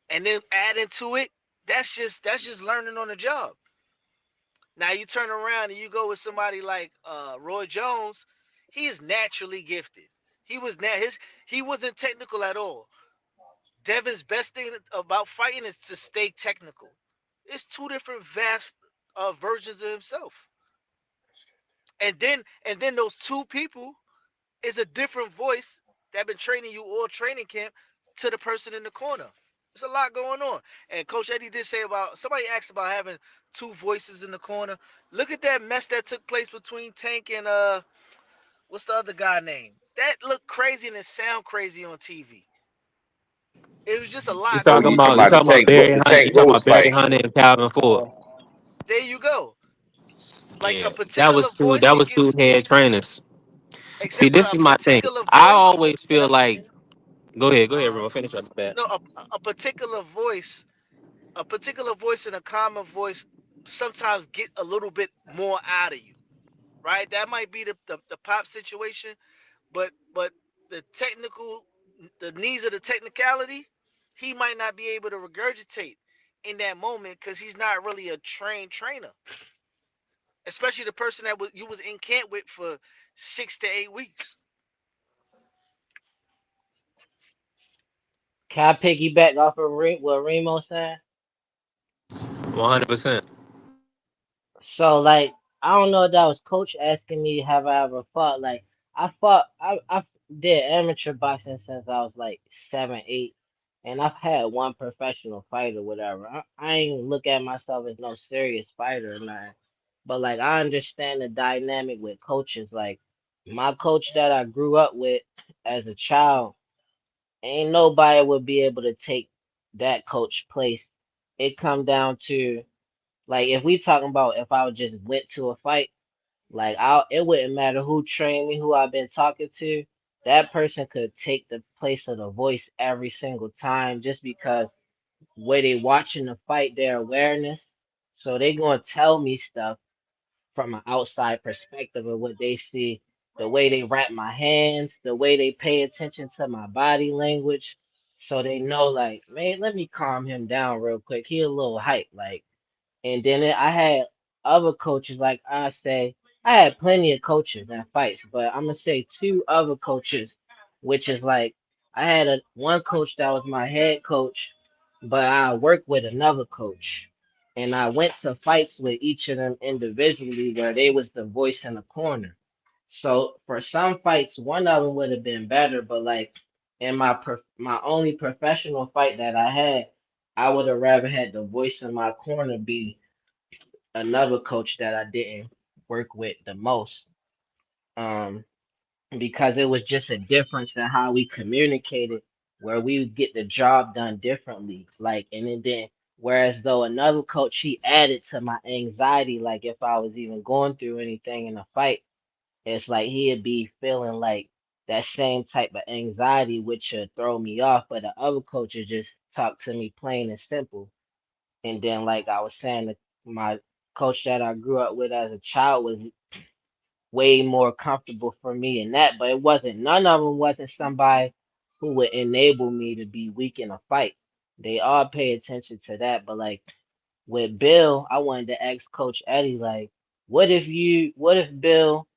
Speaker 8: and then adding to it, that's just learning on the job. Now you turn around and you go with somebody like Roy Jones. He is naturally gifted. He was he wasn't technical at all. Devin's best thing about fighting is to stay technical. It's two different vast versions of himself. And then those two people is a different voice that been training you all training camp to the person in the corner. There's a lot going on. And Coach Eddie did say about somebody asked about having two voices in the corner. Look at that mess that took place between Tank and what's the other guy name? That looked crazy and it sound crazy on TV. It was just a
Speaker 3: You
Speaker 8: lot
Speaker 6: Oh,
Speaker 3: talking
Speaker 6: you
Speaker 8: going
Speaker 6: talking
Speaker 3: about
Speaker 8: on.
Speaker 3: you
Speaker 6: about
Speaker 3: talking about Barry Hunt?
Speaker 6: the
Speaker 3: You
Speaker 6: Tank
Speaker 3: talking about
Speaker 6: Rose
Speaker 3: Barry
Speaker 6: fight?
Speaker 3: Hunt and Calvin Ford?
Speaker 8: There you go. Like
Speaker 3: Yeah,
Speaker 8: a particular voice
Speaker 3: that
Speaker 8: can
Speaker 3: was
Speaker 8: get
Speaker 3: two head trainers. See,
Speaker 8: but
Speaker 3: this
Speaker 8: a
Speaker 3: is my thing.
Speaker 8: particular
Speaker 3: I
Speaker 8: voice
Speaker 3: always
Speaker 8: and
Speaker 3: feel like go ahead,
Speaker 8: uh
Speaker 3: bro. Finish up that.
Speaker 8: no a particular voice, and a common voice sometimes get a little bit more out of you, right? That might be the pop situation, but the technical, the needs of the technicality, he might not be able to regurgitate in that moment because he's not really a trained trainer, especially the person that you was in camp with for 6 to 8 weeks.
Speaker 10: Can I piggyback off of what Remo said?
Speaker 3: 100%.
Speaker 10: So like I don't know if that was coach asking me have I ever fought. Like I did amateur boxing since I was like 7, 8, and I've had one professional fight or whatever. I ain't look at myself as no serious fighter or nothing. But like I understand the dynamic with coaches. Like my coach that I grew up with as a child, ain't nobody would be able to take that coach place. It come down to like if we talking about if I would just went to a fight, like I it wouldn't matter who trained me, who I've been talking to. That person could take the place of the voice every single time just because where they watching the fight, their awareness. So they gonna tell me stuff from an outside perspective of what they see, the way they wrap my hands, the way they pay attention to my body language. So they know like, man, let me calm him down real quick. He a little hype. Like and then I had other coaches, like I say, I had plenty of coaches and fights, but I'm gonna say two other coaches, which is like I had one coach that was my head coach, but I worked with another coach, and I went to fights with each of them individually where they was the voice in the corner. So for some fights, one of them would have been better, but like in my only professional fight that I had, I would have rather had the voice in my corner be another coach that I didn't work with the most. Um, because it was just a difference in how we communicated, where we would get the job done differently. Like, and then whereas though another coach he added to my anxiety, like if I was even going through anything in a fight, it's like he'd be feeling like that same type of anxiety, which should throw me off. But the other coaches just talk to me plain and simple. And then, like I was saying, my coach that I grew up with as a child was way more comfortable for me in that. But it wasn't, none of them wasn't somebody who would enable me to be weak in a fight. They all pay attention to that. But like with Bill, I wanted to ask Coach Eddie, like, what if Bill,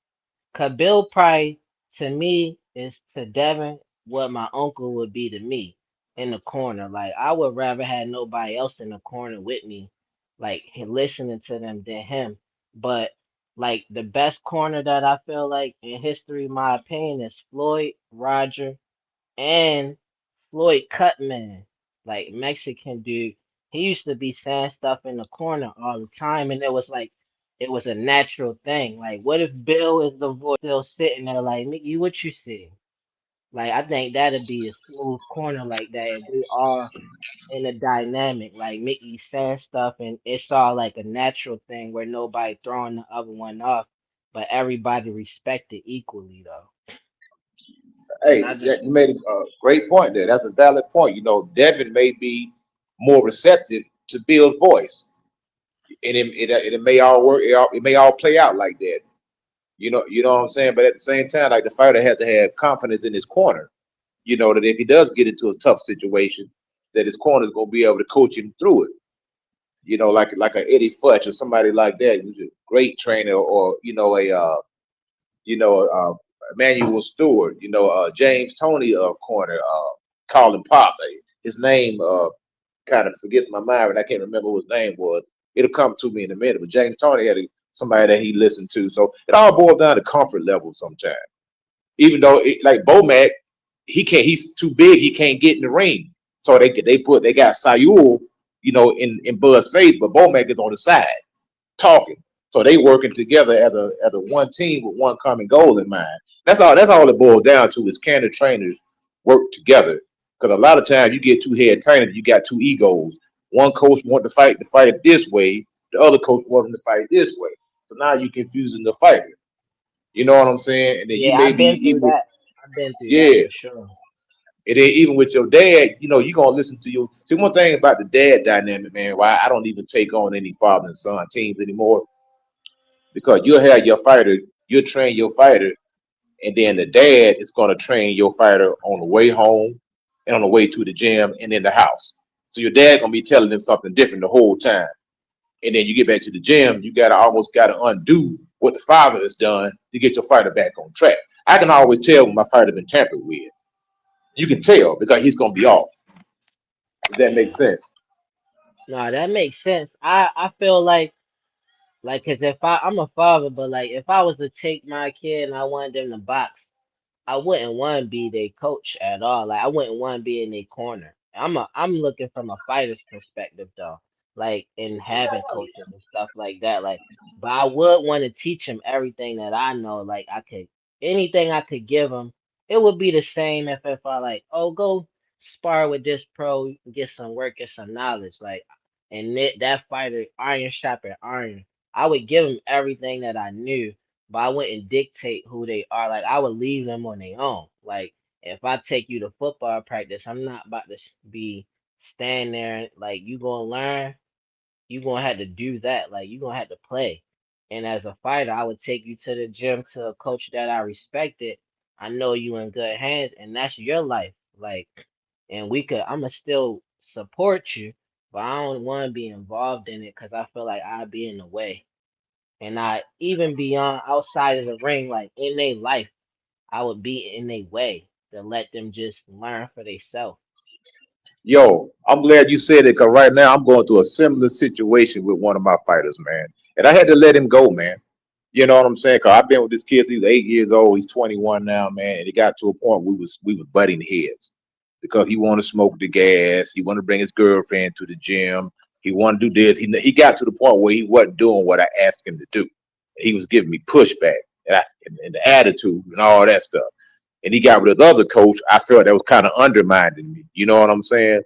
Speaker 10: cause Bill probably to me is to Devin what my uncle would be to me in the corner. Like I would rather have nobody else in the corner with me, like listening to them than him. But like the best corner that I feel like in history, my opinion, is Floyd, Roger, and Floyd Cutman, like Mexican dude. He used to be saying stuff in the corner all the time, and it was a natural thing. Like, what if Bill is the voice still sitting there like, Mickey, what you see? Like, I think that'd be a smooth corner like that if they all in a dynamic, like Mickey saying stuff, and it's all like a natural thing where nobody throwing the other one off, but everybody respected equally though. And
Speaker 6: Hey,
Speaker 10: I just
Speaker 6: you made a great point there. That's a valid point. You know, Devin may be more receptive to Bill's voice, and it may all work. It may all play out like that. You know what I'm saying. But at the same time, like the fighter has to have confidence in his corner. You know that if he does get into a tough situation, that his corner's gonna be able to coach him through it. Like a Eddie Futch or somebody like that, who's a great trainer, or Emmanuel Stewart, James Tony corner, Colin Pop. His name kind of forgets my mind, and I can't remember what his name was. It'll come to me in a minute. But James Tony had somebody that he listened to, so it all boils down to comfort level sometimes. Even though, like Bomac, he can't. He's too big. He can't get in the ring. So they got Sayul, in Bud's face, but Bomac is on the side talking. So they working together as a one team with one common goal in mind. That's all. That's all it boils down to is can the trainers work together? Because a lot of times you get two head trainers, you got two egos. One coach want to fight this way. The other coach want them to fight this way. So now you confusing the fighter. You know what I'm saying? And then you
Speaker 10: Yeah,
Speaker 6: may
Speaker 10: I've
Speaker 6: be
Speaker 10: been through
Speaker 6: even
Speaker 10: that. I've been through that
Speaker 6: yeah.
Speaker 10: for sure.
Speaker 6: And then even with your dad, you're gonna listen to you. See, one thing about the dad dynamic, man, why I don't even take on any father and son teams anymore, because you'll have your fighter, you'll train your fighter, and then the dad is gonna train your fighter on the way home and on the way to the gym and in the house. So your dad gonna be telling them something different the whole time. And then you get back to the gym, you gotta almost gotta undo what the father has done to get your fighter back on track. I can always tell when my fighter been tampered with. You can tell because he's gonna be off. If that
Speaker 10: Yeah.
Speaker 6: makes sense.
Speaker 10: No, that makes sense. I feel like, cause if I'm a father, but like if I was to take my kid and I wanted them to box, I wouldn't want to be their coach at all. Like I wouldn't want to be in their corner. I'm looking from a fighter's perspective though, like in having coaches and stuff like that. Like, but I would want to teach him everything that I know. Like I could anything I could give him, it would be the same if I like, oh, go spar with this pro, you can get some work, get some knowledge. Like, and that fighter, iron sharpened iron. I would give him everything that I knew, but I wouldn't dictate who they are. Like I would leave them on their own. Like if I take you to football practice, I'm not about to be stand there and like you gonna learn. You gonna have to do that. Like you gonna have to play. And as a fighter, I would take you to the gym to a coach that I respected. I know you in good hands, and that's your life. Like, and I'ma still support you, but I don't want to be involved in it because I feel like I'd be in the way. And I even beyond outside of the ring, like in their life, I would be in their way to let them just learn for themselves.
Speaker 6: Yo, I'm glad you said it because right now I'm going through a similar situation with one of my fighters, man. And I had to let him go, man. You know what I'm saying? Because I've been with this kid since he was 8 years old. He's 21 now, man. And it got to a point we was butting heads because he wanted to smoke the gas. He wanted to bring his girlfriend to the gym. He wanted to do this. He got to the point where he wasn't doing what I asked him to do. He was giving me pushback and the attitude and all that stuff. And he got with his other coach. I felt that was kind of undermining me. You know what I'm saying?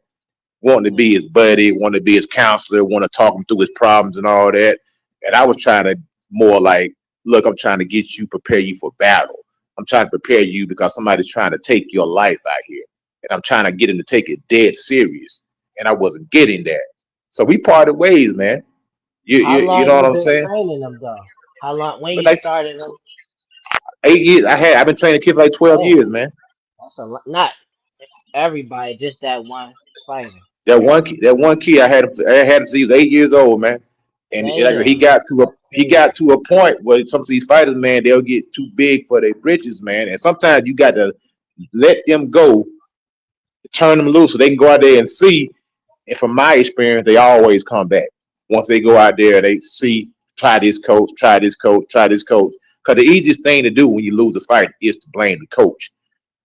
Speaker 6: Wanting to be
Speaker 10: Mm.
Speaker 6: his buddy, wanting to be his counselor, want to talk him through his problems and all that. And I was trying to more like, look, I'm trying to get you, prepare you for battle. I'm trying to prepare you because somebody's trying to take your life out here. And I'm trying to get him to take it dead serious. And I wasn't getting that. So we parted ways, man.
Speaker 10: How
Speaker 6: You
Speaker 10: long
Speaker 6: know what
Speaker 10: you
Speaker 6: I'm
Speaker 10: been
Speaker 6: saying?
Speaker 10: training them though? How long when
Speaker 6: But
Speaker 10: you
Speaker 6: like
Speaker 10: started them?
Speaker 6: 8 years, I've been training kids for like 12
Speaker 10: Damn,
Speaker 6: years, man.
Speaker 10: that's a lot. Not everybody, just that one fighter.
Speaker 6: That one kid I had him since he was 8 years old, man. And like, he
Speaker 10: Damn,
Speaker 6: got to a
Speaker 10: that's
Speaker 6: he
Speaker 10: crazy.
Speaker 6: got to a point where some of these fighters, man, they'll get too big for their britches, man. And sometimes you got to let them go, turn them loose so they can go out there and see. And from my experience, they always come back. Once they go out there, they see, try this coach, try this coach, try this coach. Because the easiest thing to do when you lose a fight is to blame the coach.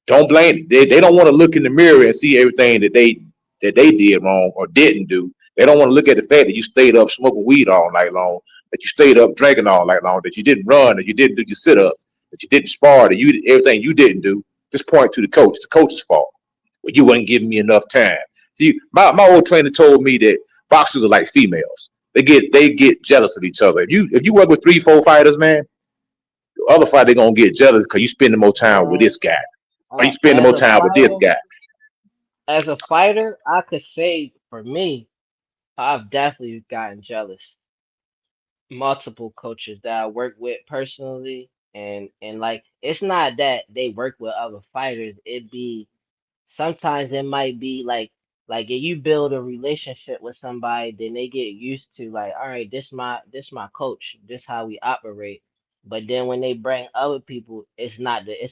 Speaker 6: Don't blame. They don't want to look in the mirror and see everything that they did wrong or didn't do. They don't want to look at the fact that you stayed up smoking weed all night long, that you stayed up drinking all night long, that you didn't run, that you didn't do your sit ups, that you didn't spar, that you everything you didn't do. Just point to the coach. It's the coach's fault. Well, you wasn't giving me enough time. See, my old trainer told me that boxers are like females. They get jealous of each other. If you work with 3, 4 fighters, man, the other fighter they gonna get jealous because you spending more time with
Speaker 10: Man,
Speaker 6: this guy or you spending
Speaker 10: as
Speaker 6: more
Speaker 10: a
Speaker 6: time with this
Speaker 10: fighter,
Speaker 6: guy.
Speaker 10: I could say for me, I've definitely gotten jealous. Multiple coaches that I work with personally, and like it's not that they work with other fighters. It be sometimes it might be Like if you build a relationship with somebody, then they get used to like, all right, this my coach, this how we operate. But then when they bring other people, it's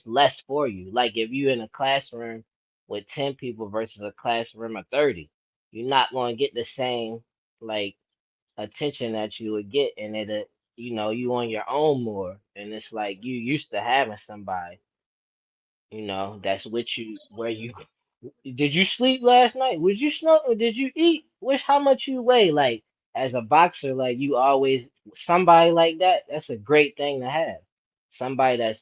Speaker 10: less for you. Like if you in a classroom with 10 people versus a classroom of 30, you're not going to get the same like attention that you would get, and you on your own more, and it's like you used to having somebody, that's with you where you did you sleep last night? Was you snow or did you eat? Which how much you weigh? Like as a boxer, like you always somebody like that, that's a great thing to have. Somebody that's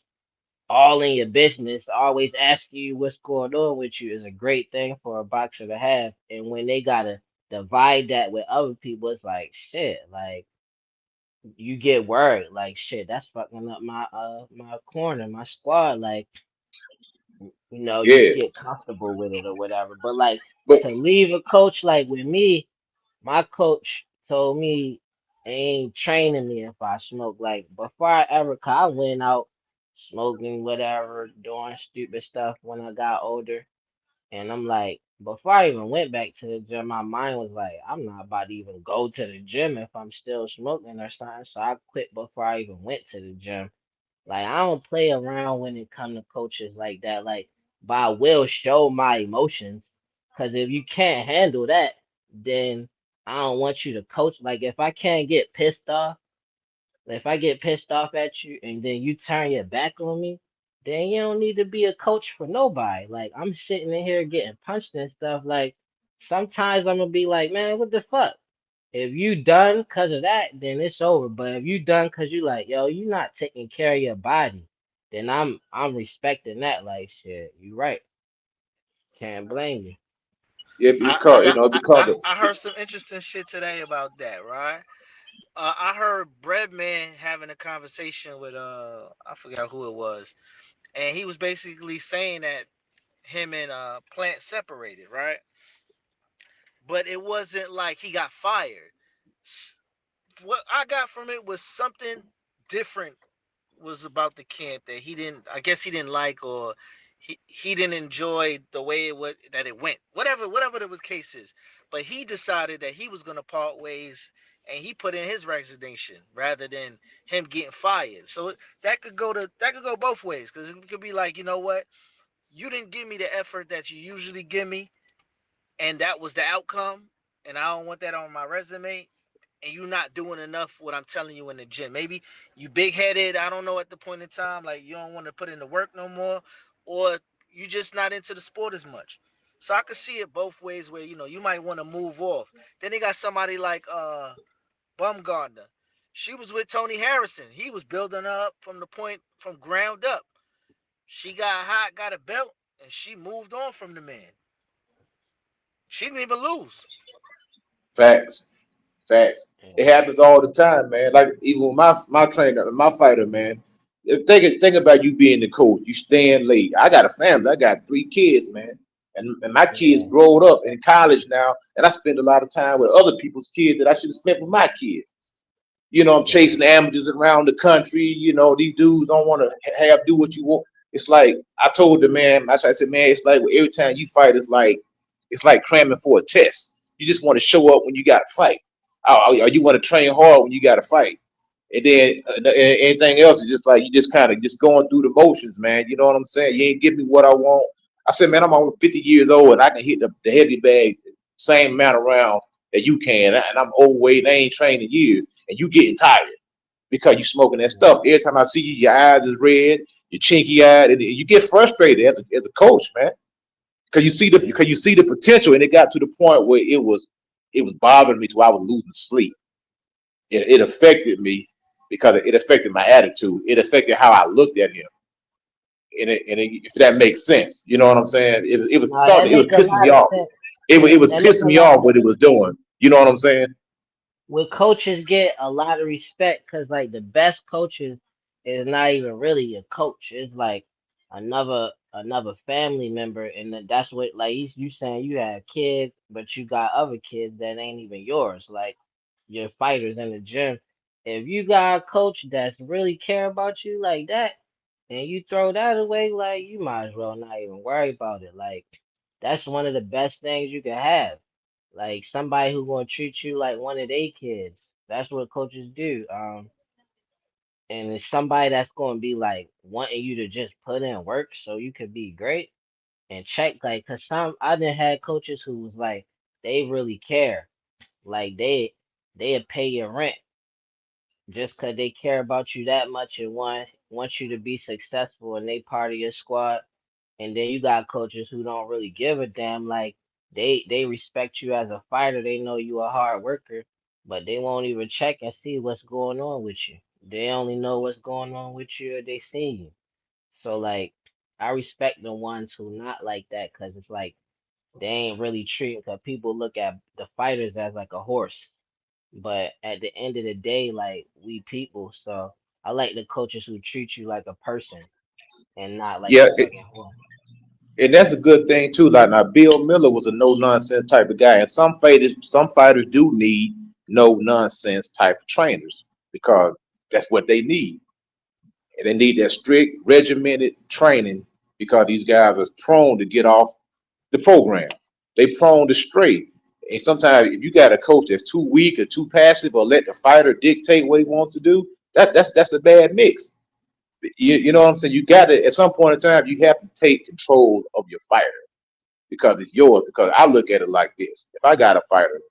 Speaker 10: all in your business, always asking you what's going on with you is a great thing for a boxer to have. And when they gotta divide that with other people, it's like shit, like you get worried, like shit, that's fucking up my corner, my squad. Like you
Speaker 6: Yeah,
Speaker 10: get comfortable with it or whatever. But like
Speaker 6: but
Speaker 10: to leave a coach like with me, my coach told me ain't training me if I smoke. Like before cause I went out smoking whatever, doing stupid stuff when I got older. And I'm like, before I even went back to the gym, my mind was like, I'm not about to even go to the gym if I'm still smoking or something. So I quit before I even went to the gym. Like I don't play around when it come to coaches like that. Like, but I will show my emotions. Cause if you can't handle that, then I don't want you to coach. Like if I can't get pissed off, if I get pissed off at you and then you turn your back on me, then you don't need to be a coach for nobody. Like I'm sitting in here getting punched and stuff. Like sometimes I'm gonna be like, man, what the fuck? If you done cause of that, then it's over. But if you done cause you like, yo, you not taking care of your body, then I'm respecting that. Like shit, you right. Can't blame you.
Speaker 6: yeah, because it becomes a
Speaker 8: I heard some interesting shit today about that, right? I heard Breadman having a conversation with I forgot who it was, and he was basically saying that him and Plant separated, right? But it wasn't like he got fired. What I got from it was something different was about the camp that he didn't, I guess he didn't like, or he didn't enjoy the way it went, whatever the case is. But he decided that he was going to part ways, and he put in his resignation rather than him getting fired. So that could go both ways, because it could be like, you know what, you didn't give me the effort that you usually give me, and that was the outcome, and I don't want that on my resume, and you're not doing enough what I'm telling you in the gym. Maybe you big headed, I don't know, at the point in time, like you don't want to put in the work no more, or you just not into the sport as much. So I could see it both ways where, you might want to move off. Then they got somebody like Bumgardner. She was with Tony Harrison. He was building her up from the point from ground up. She got hot, got a belt, and she moved on from the man. She didn't even lose.
Speaker 6: facts, facts. It happens all the time, man. Like even with my trainer, my fighter, man. Think about you being the coach. You staying late. I got a family. I got 3 kids, man, and my kids
Speaker 10: Yeah,
Speaker 6: growed up in college now, and I spend a lot of time with other people's kids that I should have spent with my kids. I'm
Speaker 10: yeah,
Speaker 6: chasing amateurs around the country. These dudes don't want to have do what you want. It's like I told the man, I said, man, it's like every time you fight, it's like cramming for a test. You just want to show up when you got to fight, or you want to train hard when you got to fight, and then anything else is just like you just kind of just going through the motions, man. You know what I'm saying? You ain't give me what I want. I said, man, I'm almost 50 years old and I can hit the heavy bag same amount of rounds that you can, and I'm overweight. I ain't trained in years, and you getting tired because you smoking that stuff. Every time I see you, your eyes is red, you're chinky eyed, and you get frustrated as a coach, man, because
Speaker 10: yeah,
Speaker 6: you see the potential, and it got to the point where it was bothering me to where I was losing sleep. It affected me because it affected my attitude. It affected how I looked at him, if that makes sense, you know what I'm saying? It was
Speaker 10: no,
Speaker 6: starting.
Speaker 10: that
Speaker 6: It was
Speaker 10: make a
Speaker 6: pissing me
Speaker 10: lot of
Speaker 6: off.
Speaker 10: sense.
Speaker 6: It was
Speaker 10: That make
Speaker 6: pissing
Speaker 10: a
Speaker 6: me
Speaker 10: lot
Speaker 6: off
Speaker 10: of
Speaker 6: what it
Speaker 10: sense.
Speaker 6: was doing. You know what I'm saying?
Speaker 10: Well, coaches get a lot of respect because like the best coaches is not even really a coach. It's like another family member, and that's what like you saying you have kids, but you got other kids that ain't even yours. Like your fighters in the gym. If you got a coach that's really care about you like that, and you throw that away, like you might as well not even worry about it. Like That's one of the best things you can have. Like somebody who gonna treat you like one of their kids. That's what coaches do. And it's somebody that's gonna be like wanting you to just put in work so you could be great and check like, cause some I done had coaches who was like they really care. Like they'd pay your rent just cause they care about you that much and want you to be successful and they part of your squad. And then you got coaches who don't really give a damn. Like they respect you as a fighter. They know you a hard worker, but they won't even check and see what's going on with you. They only know what's going on with you if they see you. So like I respect the ones who not like that because it's like they ain't really treating. Because people look at the fighters as like a horse, but at the end of the day, like we people. So I like the coaches who treat you like a person and not like
Speaker 6: Yeah,
Speaker 10: a fucking horse.
Speaker 6: and that's a good thing too. Like now, Bill Miller was a no nonsense type of guy, and some fighters do need no nonsense type of trainers because that's what they need, and they need that strict, regimented training because these guys are prone to get off the program. They prone to stray, and sometimes if you got a coach that's too weak or too passive or let the fighter dictate what he wants to do, that's a bad mix. You know what I'm saying? You got to at some point in time you have to take control of your fighter because it's yours. Because I look at it like this: if I got a fighter,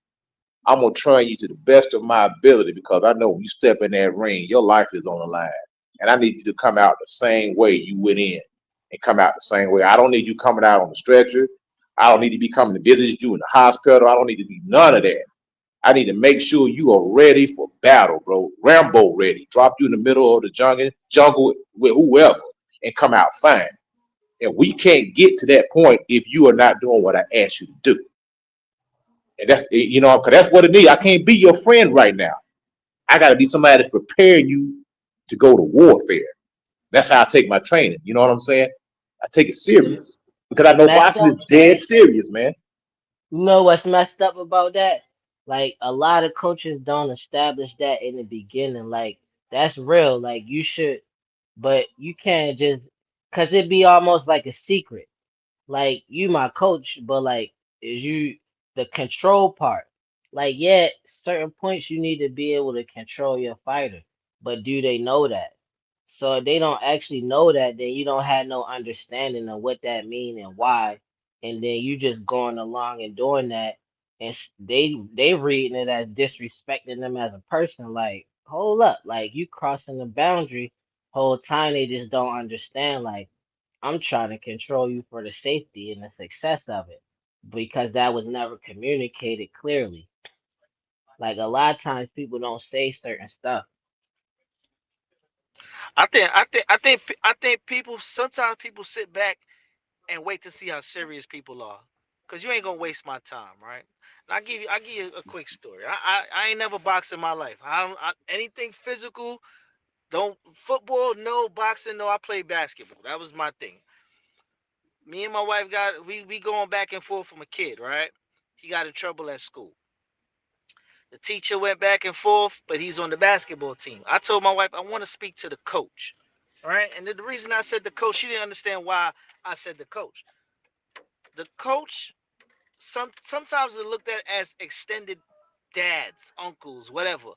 Speaker 6: I'm gonna train you to the best of my ability because I know when you step in that ring, your life is on the line, and I need you to come out the same way you went in, and come out the same way. I don't need you coming out on the stretcher. I don't need to be coming to visit you in the hospital. I don't need to be none of that. I need to make sure you are ready for battle, bro. Rambo ready. Drop you in the middle of the jungle with whoever, and come out fine. And we can't get to that point if you are not doing what I asked you to do. And that's because that's what it needs. I can't be your friend right now. I got to be somebody that's preparing you to go to warfare. That's how I take my training. You know what I'm saying? I take it
Speaker 10: The
Speaker 6: serious because I know
Speaker 10: messed
Speaker 6: boxing
Speaker 10: up.
Speaker 6: is dead serious, man.
Speaker 10: You know what's messed up about that? Like a lot of coaches don't establish that in the beginning. Like that's real. Like you should, but you can't just, cause it be almost like a secret. Like you my coach, but like is you the control part. Like yeah, certain points you need to be able to control your fighter, but do they know that? So if they don't actually know that, then you don't have no understanding of what that mean and why, and then you just going along and doing that, and they reading it as disrespecting them as a person. Like hold up, like you crossing the boundary. Whole time they just don't understand. Like I'm trying to control you for the safety and the success of it because that was never communicated clearly. Like a lot of times people don't say certain stuff.
Speaker 8: I think people sometimes people sit back and wait to see how serious people are, cause you ain't gonna waste my time, right? And I give you a quick story. I ain't never boxed in my life. Anything physical. Don't football, no boxing, no. I played basketball. That was my thing. Me and my wife got we going back and forth from a kid, right? He got in trouble at school. The teacher went back and forth, but he's on the basketball team. I told my wife I want to speak to the coach, right? And the reason I said the coach, she didn't understand why I said the coach. The coach, sometimes they're looked at as extended dads, uncles, whatever,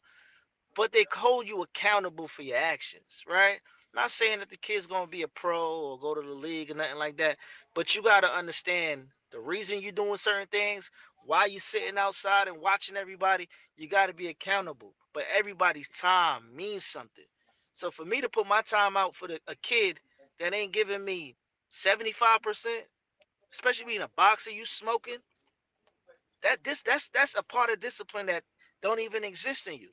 Speaker 8: but they hold you accountable for your actions, right? Not saying that the kid's gonna be a pro or go to the league or nothing like that, but you gotta understand the reason you're doing certain things, why you sitting outside and watching everybody. You gotta be accountable. But everybody's time means something. So for me to put my time out for a kid that ain't giving me 75%, especially being a boxer, you smoking, that's a part of discipline that don't even exist in you.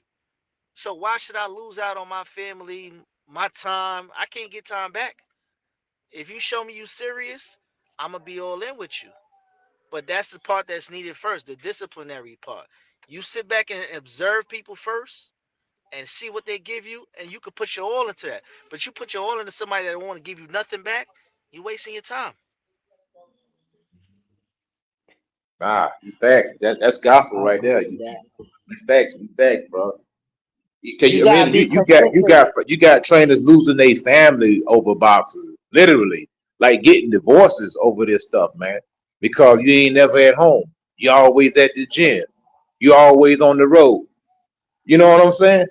Speaker 8: So why should I lose out on my family, my time? I can't get time back. If you show me you serious, I'm gonna be all in with you. But that's the part that's needed first, the disciplinary part. You sit back and observe people first and see what they give you, and you could put your all into that. But you put your all into somebody that don't want to give you nothing back, you're wasting your time.
Speaker 6: Nah, you facts. That's gospel
Speaker 10: I
Speaker 6: right there.
Speaker 10: agree with
Speaker 6: You
Speaker 10: that.
Speaker 6: facts, bro. Because
Speaker 10: You
Speaker 6: I
Speaker 10: gotta
Speaker 6: mean,
Speaker 10: be
Speaker 6: you got you
Speaker 10: consistent.
Speaker 6: got you got trainers losing their family over boxing, literally, like getting divorces over this stuff, man. because you ain't never at home. You always at the gym. You always on the road. You know what I'm saying?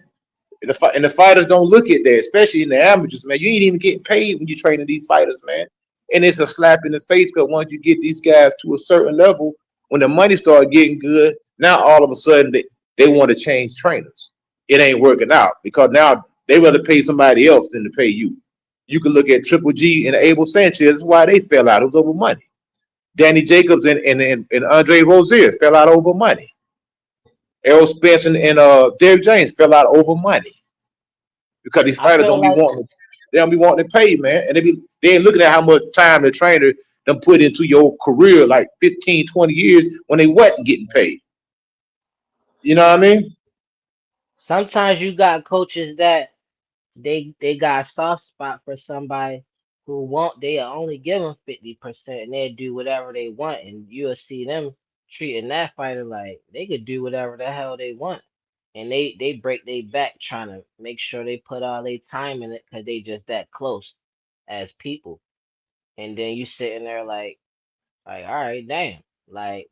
Speaker 6: And the fighters don't look at that, especially in the amateurs, man. You ain't even getting paid when you're training these fighters, man. And it's a slap in the face because once you get these guys to a certain level, when the money start getting good, now all of a sudden they want to change trainers. It ain't working out because now they rather pay somebody else than to pay you. You can look at Triple G and Abel Sanchez. That's why they fell out. It was over money. Danny Jacobs and Andre Rozier fell out over money. Errol Spence and Derrick James fell out over money because these
Speaker 10: I
Speaker 6: fighters
Speaker 10: feel
Speaker 6: don't be
Speaker 10: like
Speaker 6: wanting they don't be wanting to pay, man. And they ain't looking at how much time the trainer done put into your career, like 15, 20 years when they wasn't getting paid. You know what I mean?
Speaker 10: sometimes you got coaches that they got a soft spot for somebody who won't they only give them 50% and they'll do whatever they want and you'll see them treating that fighter like they could do whatever the hell they want and they break their back trying to make sure they put all their time in it because they just that close as people and then you sitting there like all right damn like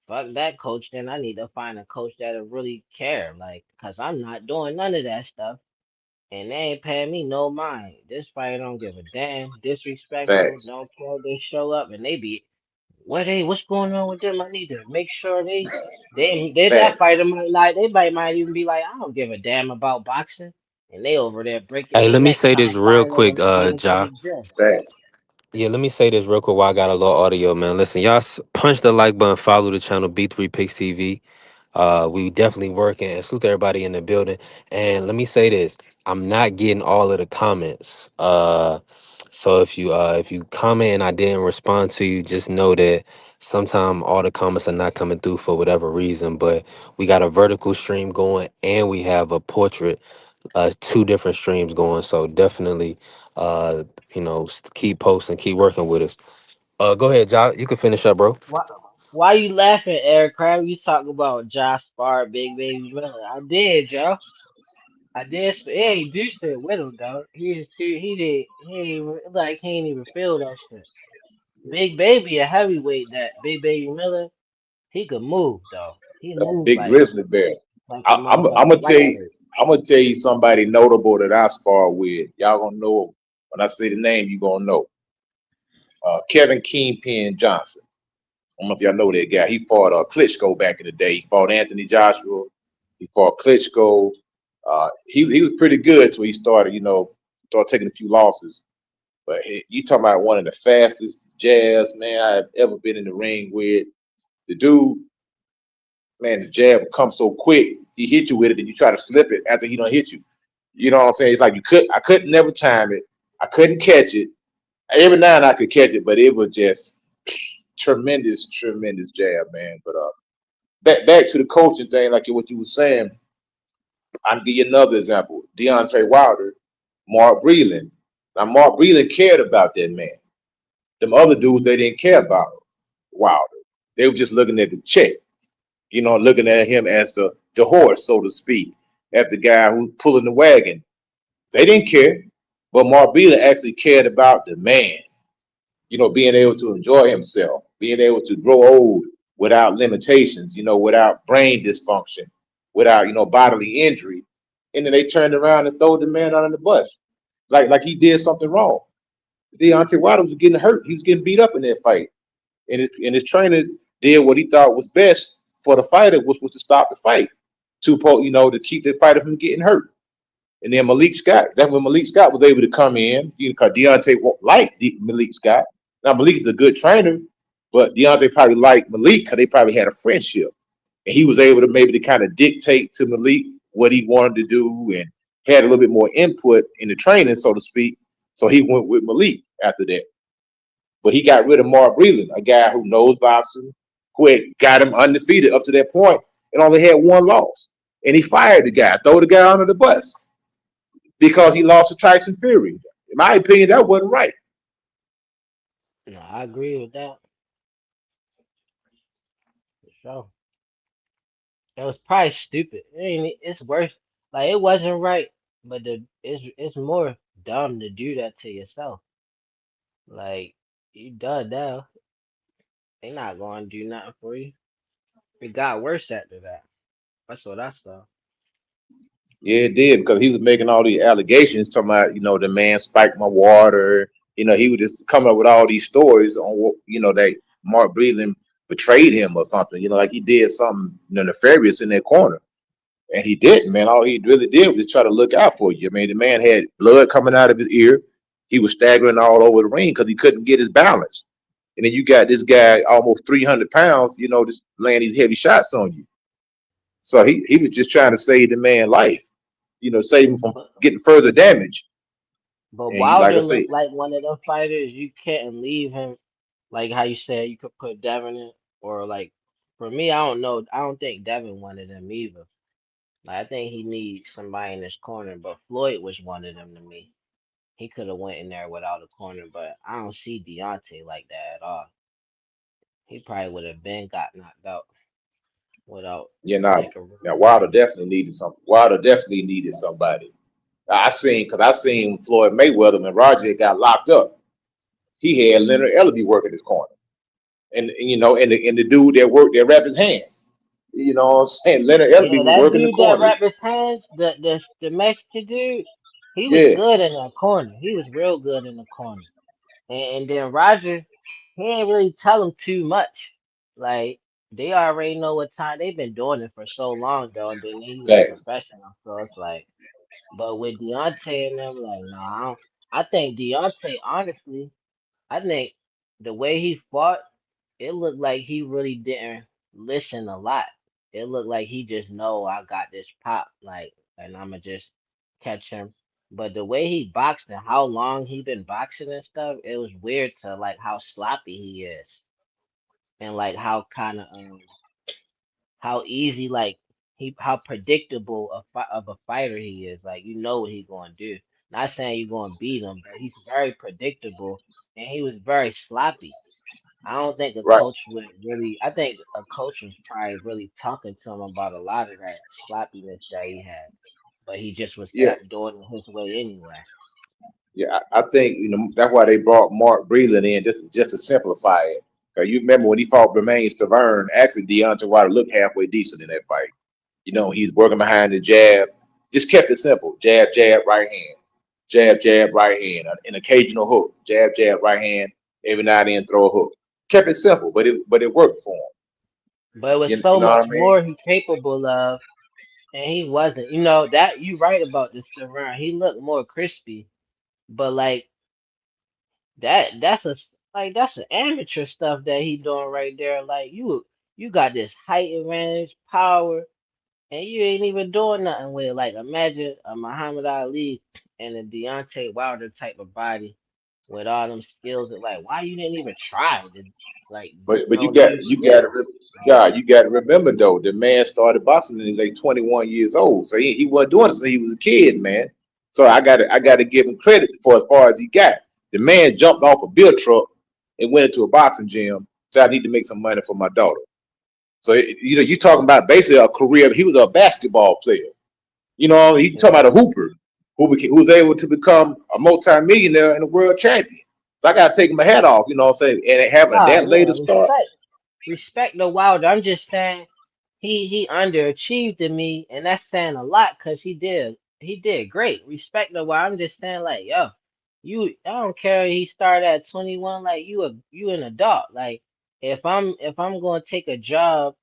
Speaker 10: fuck that coach then I need to find a coach that'll really care like because I'm not doing none of that stuff and they ain't paying me no mind. This fighter don't give a damn. Disrespectful.
Speaker 6: Facts.
Speaker 10: Don't care. They show up and they be, what's going on with them? I need to make sure they that
Speaker 6: Facts.
Speaker 10: fighter might like, they might even be like, I don't give a damn about boxing. And they over there breaking
Speaker 3: Hey,
Speaker 10: their
Speaker 3: let me
Speaker 10: neck
Speaker 3: say
Speaker 10: trying
Speaker 3: this
Speaker 10: to
Speaker 3: real
Speaker 10: find them
Speaker 3: quick,
Speaker 10: and fighting for
Speaker 3: Ja.
Speaker 10: their gym.
Speaker 6: Facts.
Speaker 3: Yeah, let me say this real quick while I got a little audio, man. Listen, y'all punch the like button, follow the channel B3 Picks TV. We definitely working and salute to everybody in the building. And let me say this. I'm not getting all of the comments. So if you comment and I didn't respond to you, just know that sometimes all the comments are not coming through for whatever reason. But we got a vertical stream going and we have a portrait, two different streams going. So definitely uh, keep posting, keep working with us. Go ahead, Josh. You can finish up, bro.
Speaker 10: Why, why you laughing, Eric Crab? You talking about Josh Spar, Big Baby Miller. I did, Joe. I did. He ain't do shit with him though. He is too. He did. He ain't like he ain't even feel that shit. Big Baby a heavyweight. That Big Baby Miller, he could move though. He
Speaker 6: That's a
Speaker 10: moved
Speaker 6: big
Speaker 10: like
Speaker 6: grizzly bear.
Speaker 10: a
Speaker 6: I'm
Speaker 10: motherfucking
Speaker 6: gonna tell you.
Speaker 10: lightweight.
Speaker 6: I'm gonna tell you somebody notable that I spar with. Y'all gonna know when I say the name. You gonna know. Kevin Kingpin Johnson. I don't know if y'all know that guy. He fought Klitschko back in the day. He fought Anthony Joshua. He fought Klitschko. He was pretty good till he started, started taking a few losses. But you talking about one of the fastest jabs, man, I've ever been in the ring with. The dude, man, the jab would come so quick. He hit you with it, and you try to slip it after he don't hit you. You know what I'm saying? It's like I couldn't never time it. I couldn't catch it. Every now and I could catch it, but it was just tremendous, tremendous jab, man. But back to the coaching thing, like what you were saying, I'll give you another example. Deontay Wilder, Mark Breland. Now, Mark Breland cared about that man. Them other dudes, they didn't care about Wilder. They were just looking at the check, looking at him as the horse, so to speak, as the guy who's pulling the wagon. They didn't care. But Mark Breland actually cared about the man, being able to enjoy himself, being able to grow old without limitations, without brain dysfunction, without, bodily injury. And then they turned around and throw the man under the bus. Like he did something wrong. Deontay Wilder was getting hurt. He was getting beat up in that fight. And his trainer did what he thought was best for the fighter, which was to stop the fight, to keep the fighter from getting hurt. And then Malik Scott, that's when Malik Scott was able to come in, because Deontay liked Malik Scott. Now, Malik is a good trainer, but Deontay probably liked Malik because they probably had a friendship. And he was able to maybe to kind of dictate to Malik what he wanted to do and had a little bit more input in the training, so to speak. So he went with Malik after that. But he got rid of Mark Breland, a guy who knows boxing, who had got him undefeated up to that point and only had one loss. And he fired the guy, throw the guy under the bus because he lost to Tyson Fury. In my opinion, that wasn't right.
Speaker 10: No, I agree with that for sure. It was probably stupid. It's worse. Like it wasn't right, but it's more dumb to do that to yourself. Like you done now. They not going to do nothing for you. It got worse after that. That's what I saw.
Speaker 6: Yeah, it did because he was making all these allegations talking about, the man spiked my water. He was just coming up with all these stories on what, that Mark Breland betrayed him or something, like he did something, nefarious in that corner. And he didn't, man. All he really did was try to look out for you. I mean, the man had blood coming out of his ear. He was staggering all over the ring because he couldn't get his balance. And then you got this guy almost 300 pounds, just laying these heavy shots on you. So he was just trying to save the man's life, save him from
Speaker 10: But
Speaker 6: getting further damage. And like I
Speaker 10: Wilder
Speaker 6: say,
Speaker 10: looked like one of them fighters. You can't leave him like how you said you could put Devin in, or like for me, I don't know. I don't think Devin wanted them either. Like, I think he needs somebody in his corner, but Floyd was one of them to me. He could have went in there without a corner, but I don't see Deontay like that at all. He probably would have been got knocked out without
Speaker 6: now,
Speaker 10: like a real
Speaker 6: now Wilder
Speaker 10: corner.
Speaker 6: definitely needed some. Wilder definitely needed somebody. I seen Floyd Mayweather when Roger got locked up. He had Leonard Ellerby working his corner, and the dude that wrapped his hands. You know what I'm saying? Leonard Ellerby
Speaker 10: Yeah,
Speaker 6: was
Speaker 10: that
Speaker 6: working the
Speaker 10: dude that
Speaker 6: corner.
Speaker 10: wrapped his hands, the Mexican dude, he was
Speaker 6: Yeah,
Speaker 10: good in that corner. He was real good in the corner. And then Roger, he ain't really tell him too much. Like they already know what time they've been doing it for so long though, and then he was
Speaker 6: facts.
Speaker 10: professional. So it's like, but with Deontay and them, like, no, I don't. I think Deontay, honestly, I think the way he fought, it looked like he really didn't listen a lot. It looked like he just know I got this pop, like, and I'ma just catch him. But the way he boxed and how long he been boxing and stuff, it was weird to like how sloppy he is and like how kind of how easy like he how predictable of a fighter he is. Like you know what he gonna do. Not saying you're gonna beat him, but he's very predictable and he was very sloppy. I don't think a
Speaker 6: Right.
Speaker 10: coach would really. I think a coach was probably really talking to him about a lot of that sloppiness that he had, but he just was
Speaker 6: Yeah.
Speaker 10: doing it his way anyway.
Speaker 6: Yeah, I think that's why they brought Mark Breland in just to simplify it. Cause you remember when he fought Bermain Stavern, actually Deontay Wilder looked halfway decent in that fight. He's working behind the jab, just kept it simple: jab, jab, right hand, jab, jab, right hand, an occasional hook, jab, jab, right hand. Every now and then throw a hook. Kept it simple, but it worked for him.
Speaker 10: But it was
Speaker 6: You,
Speaker 10: so
Speaker 6: you know what I
Speaker 10: much
Speaker 6: mean?
Speaker 10: more he capable of, and he wasn't. You know that you right about this Saran. He looked more crispy, but like that's an amateur stuff that he doing right there. Like you got this height advantage, power. And you ain't even doing nothing with it. Like imagine a Muhammad Ali and a Deontay Wilder type of body with all them skills. And like, why you didn't even try to like
Speaker 6: But you got
Speaker 10: new
Speaker 6: you got to
Speaker 10: skills? Like,
Speaker 6: God, you got to remember though, the man started boxing at like 21 years old, so he wasn't doing it since he was a kid, man. So I got to give him credit for as far as he got. The man jumped off a bill truck and went into a boxing gym. So I need to make some money for my daughter. So you talking about basically a career. He was a basketball player. You talking
Speaker 10: yeah.
Speaker 6: about a hooper who was able to become a multimillionaire and a world champion. So I got to take my hat off. You know what I'm saying? And having
Speaker 10: Nah,
Speaker 6: that later
Speaker 10: yeah,
Speaker 6: start.
Speaker 10: respect the Wilder. I'm just saying he underachieved in me, and that's saying a lot because he did great. Respect the Wilder. I'm just saying like yo, I don't care. He started at 21. Like you an adult. Like if I'm gonna take a job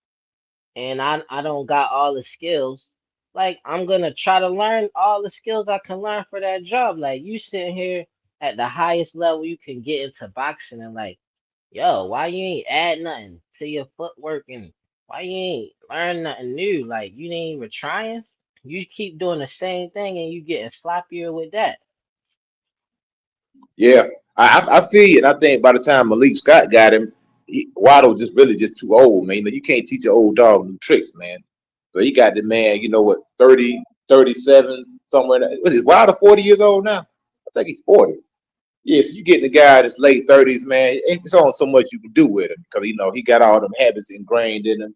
Speaker 10: and I don't got all the skills, like I'm gonna try to learn all the skills I can learn for that job. Like you sitting here at the highest level you can get into boxing and like, yo, why you ain't add nothing to your footwork and why you ain't learn nothing new? Like you ain't even trying. You keep doing the same thing and you getting sloppier with that.
Speaker 6: Yeah, I feel you, and I think by the time Malik Scott got him, Waddle just really just too old, man. You can't teach an old dog new tricks, man. So he got the man, 30, 37, somewhere. What is Wilder 40 years old now? I think he's 40. Yeah, so you getting the guy that's late 30s, man. It's only so much you can do with him because he got all them habits ingrained in him.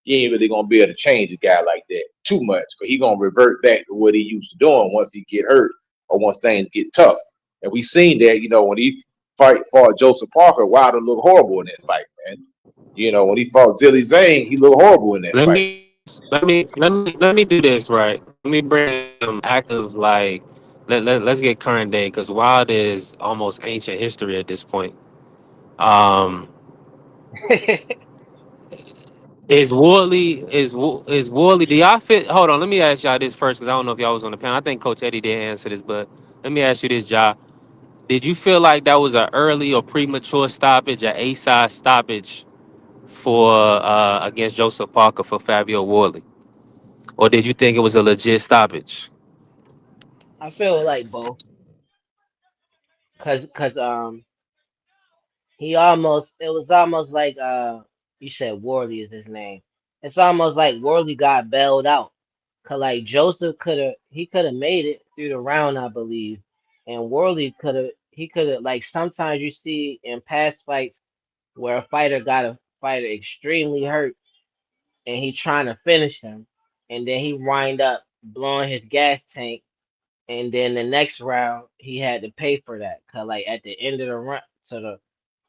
Speaker 6: You ain't really gonna be able to change a guy like that too much because he gonna revert back to what he used to doing once he get hurt or once things get tough. And we seen that, when he fought Joseph Parker, Wilder looked horrible in that fight, man. You know, when he fought Zilly Zane, he looked horrible in that
Speaker 3: Let
Speaker 6: fight.
Speaker 3: me let me do this right. Let me bring active like let's get current day because Wild is almost ancient history at this point. Um, is Worley? Do y'all fit? Hold on, let me ask y'all this first because I don't know if y'all was on the panel. I think Coach Eddie did answer this, but let me ask you this, Ja. Did you feel like that was an early or premature stoppage, an A side stoppage for against Joseph Parker for Fabio Worley, or did you think it was a legit stoppage?
Speaker 10: I feel like both, cause he almost it was almost like you said Worley is his name. It's almost like Worley got bailed out. Cause like Joseph could have made it through the round, I believe. And Worley could have like sometimes you see in past fights where a fighter got a fighter extremely hurt and he trying to finish him and then he wind up blowing his gas tank and then the next round he had to pay for that. Cause like at the end of the run to the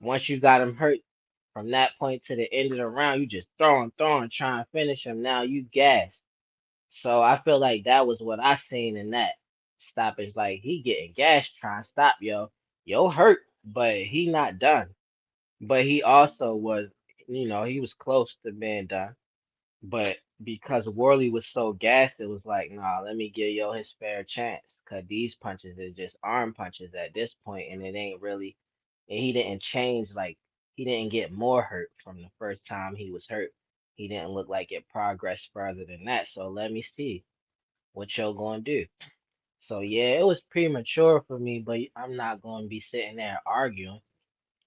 Speaker 10: once you got him hurt from that point to the end of the round, you just throwing, trying to finish him. Now you gas. So I feel like that was what I seen in that stoppage. Like he getting gas trying to stop yo hurt, but he not done. But he also was, he was close to being done. But because Worley was so gassed, it was like, nah, let me give yo his fair chance. Cause these punches are just arm punches at this point, and it ain't really. And he didn't change, like he didn't get more hurt from the first time he was hurt. He didn't look like it progressed further than that. So let me see what y'all gonna do. So yeah, it was premature for me, but I'm not gonna be sitting there arguing.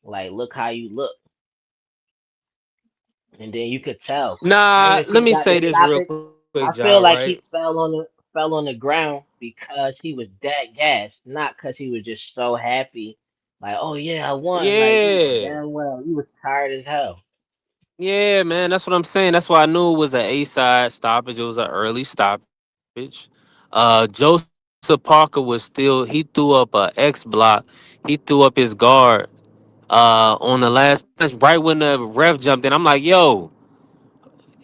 Speaker 10: Like, look how you look, and then you could tell. Soon
Speaker 3: Nah,
Speaker 10: as
Speaker 3: let
Speaker 10: he
Speaker 3: me
Speaker 10: got the
Speaker 3: say this real
Speaker 10: stoppage,
Speaker 3: quick,
Speaker 10: I feel
Speaker 3: John.
Speaker 10: like
Speaker 3: Right?
Speaker 10: he fell on the ground because he was that gassed, not because he was just so happy. Like, oh yeah, I won. Like he was
Speaker 3: Yeah,
Speaker 10: damn well, he was tired as hell.
Speaker 3: yeah, man. That's what I'm saying. That's why I knew it was an A side stoppage. It was an early stoppage. Joseph Parker was still. He threw up a X block. He threw up his guard on the last punch right when the ref jumped in. I'm like, yo,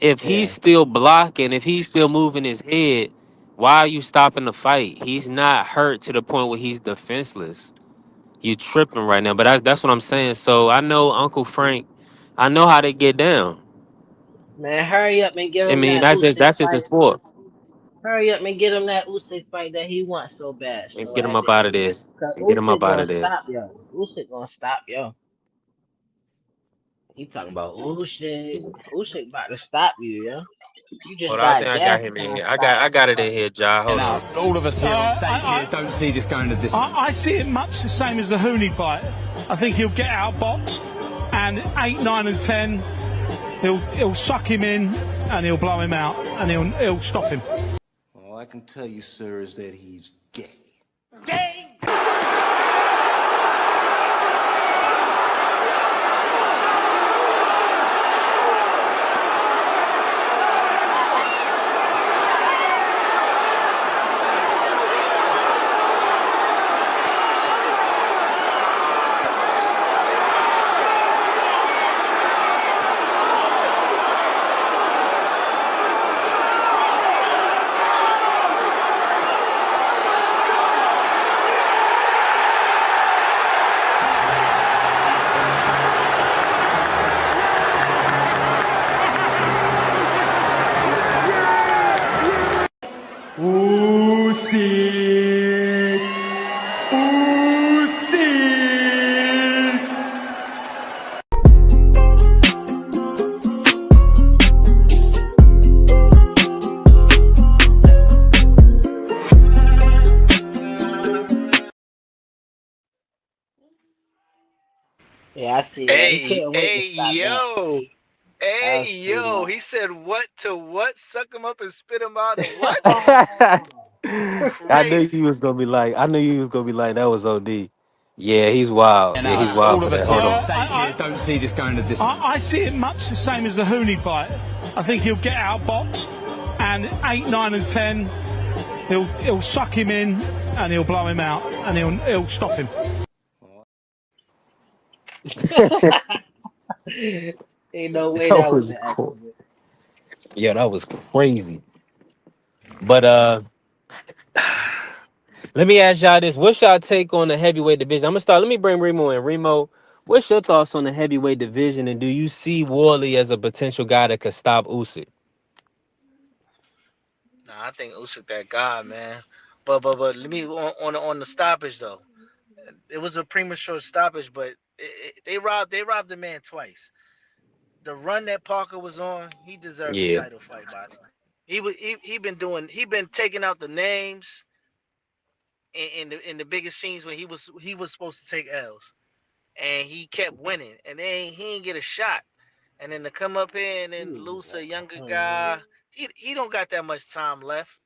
Speaker 3: if he's
Speaker 10: Yeah,
Speaker 3: still blocking, if he's still moving his head, why are you stopping the fight? He's not hurt to the point where he's defenseless. You tripping right now, but that's what I'm saying. So I know Uncle Frank. I know how they get down.
Speaker 10: man, hurry up and give
Speaker 3: I
Speaker 10: him
Speaker 3: mean,
Speaker 10: that Usyk
Speaker 3: that's just the
Speaker 10: fight.
Speaker 3: sport.
Speaker 10: Hurry up and get him that Usyk fight that he wants so bad.
Speaker 3: Let's
Speaker 10: So
Speaker 3: get him
Speaker 10: at
Speaker 3: up
Speaker 10: the
Speaker 3: out of
Speaker 10: end,
Speaker 3: this.
Speaker 10: cause
Speaker 3: Get him up
Speaker 10: Usyk
Speaker 3: out
Speaker 10: gonna
Speaker 3: of there.
Speaker 10: stop yo. Usyk gonna stop yo. He talking about Usyk. Usyk about to stop you, yo. You just
Speaker 3: Hold on, I think
Speaker 10: got
Speaker 3: I got
Speaker 10: gas
Speaker 3: him in
Speaker 10: trying
Speaker 3: here.
Speaker 10: to stop
Speaker 3: I
Speaker 10: him.
Speaker 3: got it in here, Ja. Hold
Speaker 15: Now,
Speaker 3: on.
Speaker 15: all of us here on stage here don't see this going the distance. I see it much the same as the Hooney fight. I think he'll get outboxed, and 8, 9, and 10, he'll suck him in, and he'll blow him out, and he'll stop him.
Speaker 16: All I can tell you, sir, is that he's gay.
Speaker 14: Usyk. Usyk.
Speaker 10: Yeah, I see that. He
Speaker 8: Hey,
Speaker 10: couldn't wait to
Speaker 8: hey,
Speaker 10: stop that.
Speaker 8: yo.
Speaker 10: That
Speaker 8: Hey,
Speaker 10: was too
Speaker 8: yo.
Speaker 10: much.
Speaker 8: He said what to what? Suck him up and spit him out and what?
Speaker 3: I knew you
Speaker 8: Crazy.
Speaker 3: was gonna be like. I knew you was gonna be like. That was OD. Yeah, he's wild. Yeah, he's
Speaker 15: Now,
Speaker 3: wild
Speaker 15: all
Speaker 3: for
Speaker 15: of
Speaker 3: that.
Speaker 15: us here
Speaker 3: Hold
Speaker 15: on
Speaker 3: on.
Speaker 15: stage here don't see this going the distance. I see it much the same as the Hooney fight. I think he'll get outboxed, and 8, 9, and 10, he'll suck him in, and he'll blow him out, and he'll stop him.
Speaker 10: Ain't no way
Speaker 3: That
Speaker 10: that was
Speaker 3: was
Speaker 10: an
Speaker 3: cool.
Speaker 10: accident.
Speaker 3: Yeah, that was crazy. But let me ask y'all this: what's y'all take on the heavyweight division? I'm gonna start. Let me bring Remo in. Remo, what's your thoughts on the heavyweight division, and do you see Worley as a potential guy that could stop Usyk?
Speaker 8: Nah, I think Usyk that guy, man. But let me on the stoppage though. It was a premature stoppage, but they robbed the man twice. The run that Parker was on, he deserved the
Speaker 3: Yeah,
Speaker 8: title fight, boss. He been taking out the names in the biggest scenes when he was supposed to take L's, and he kept winning, and then he ain't get a shot, and then to come up here and
Speaker 10: He
Speaker 8: then
Speaker 10: was
Speaker 8: lose to a younger
Speaker 10: like 100.
Speaker 8: guy, he don't got that much time left.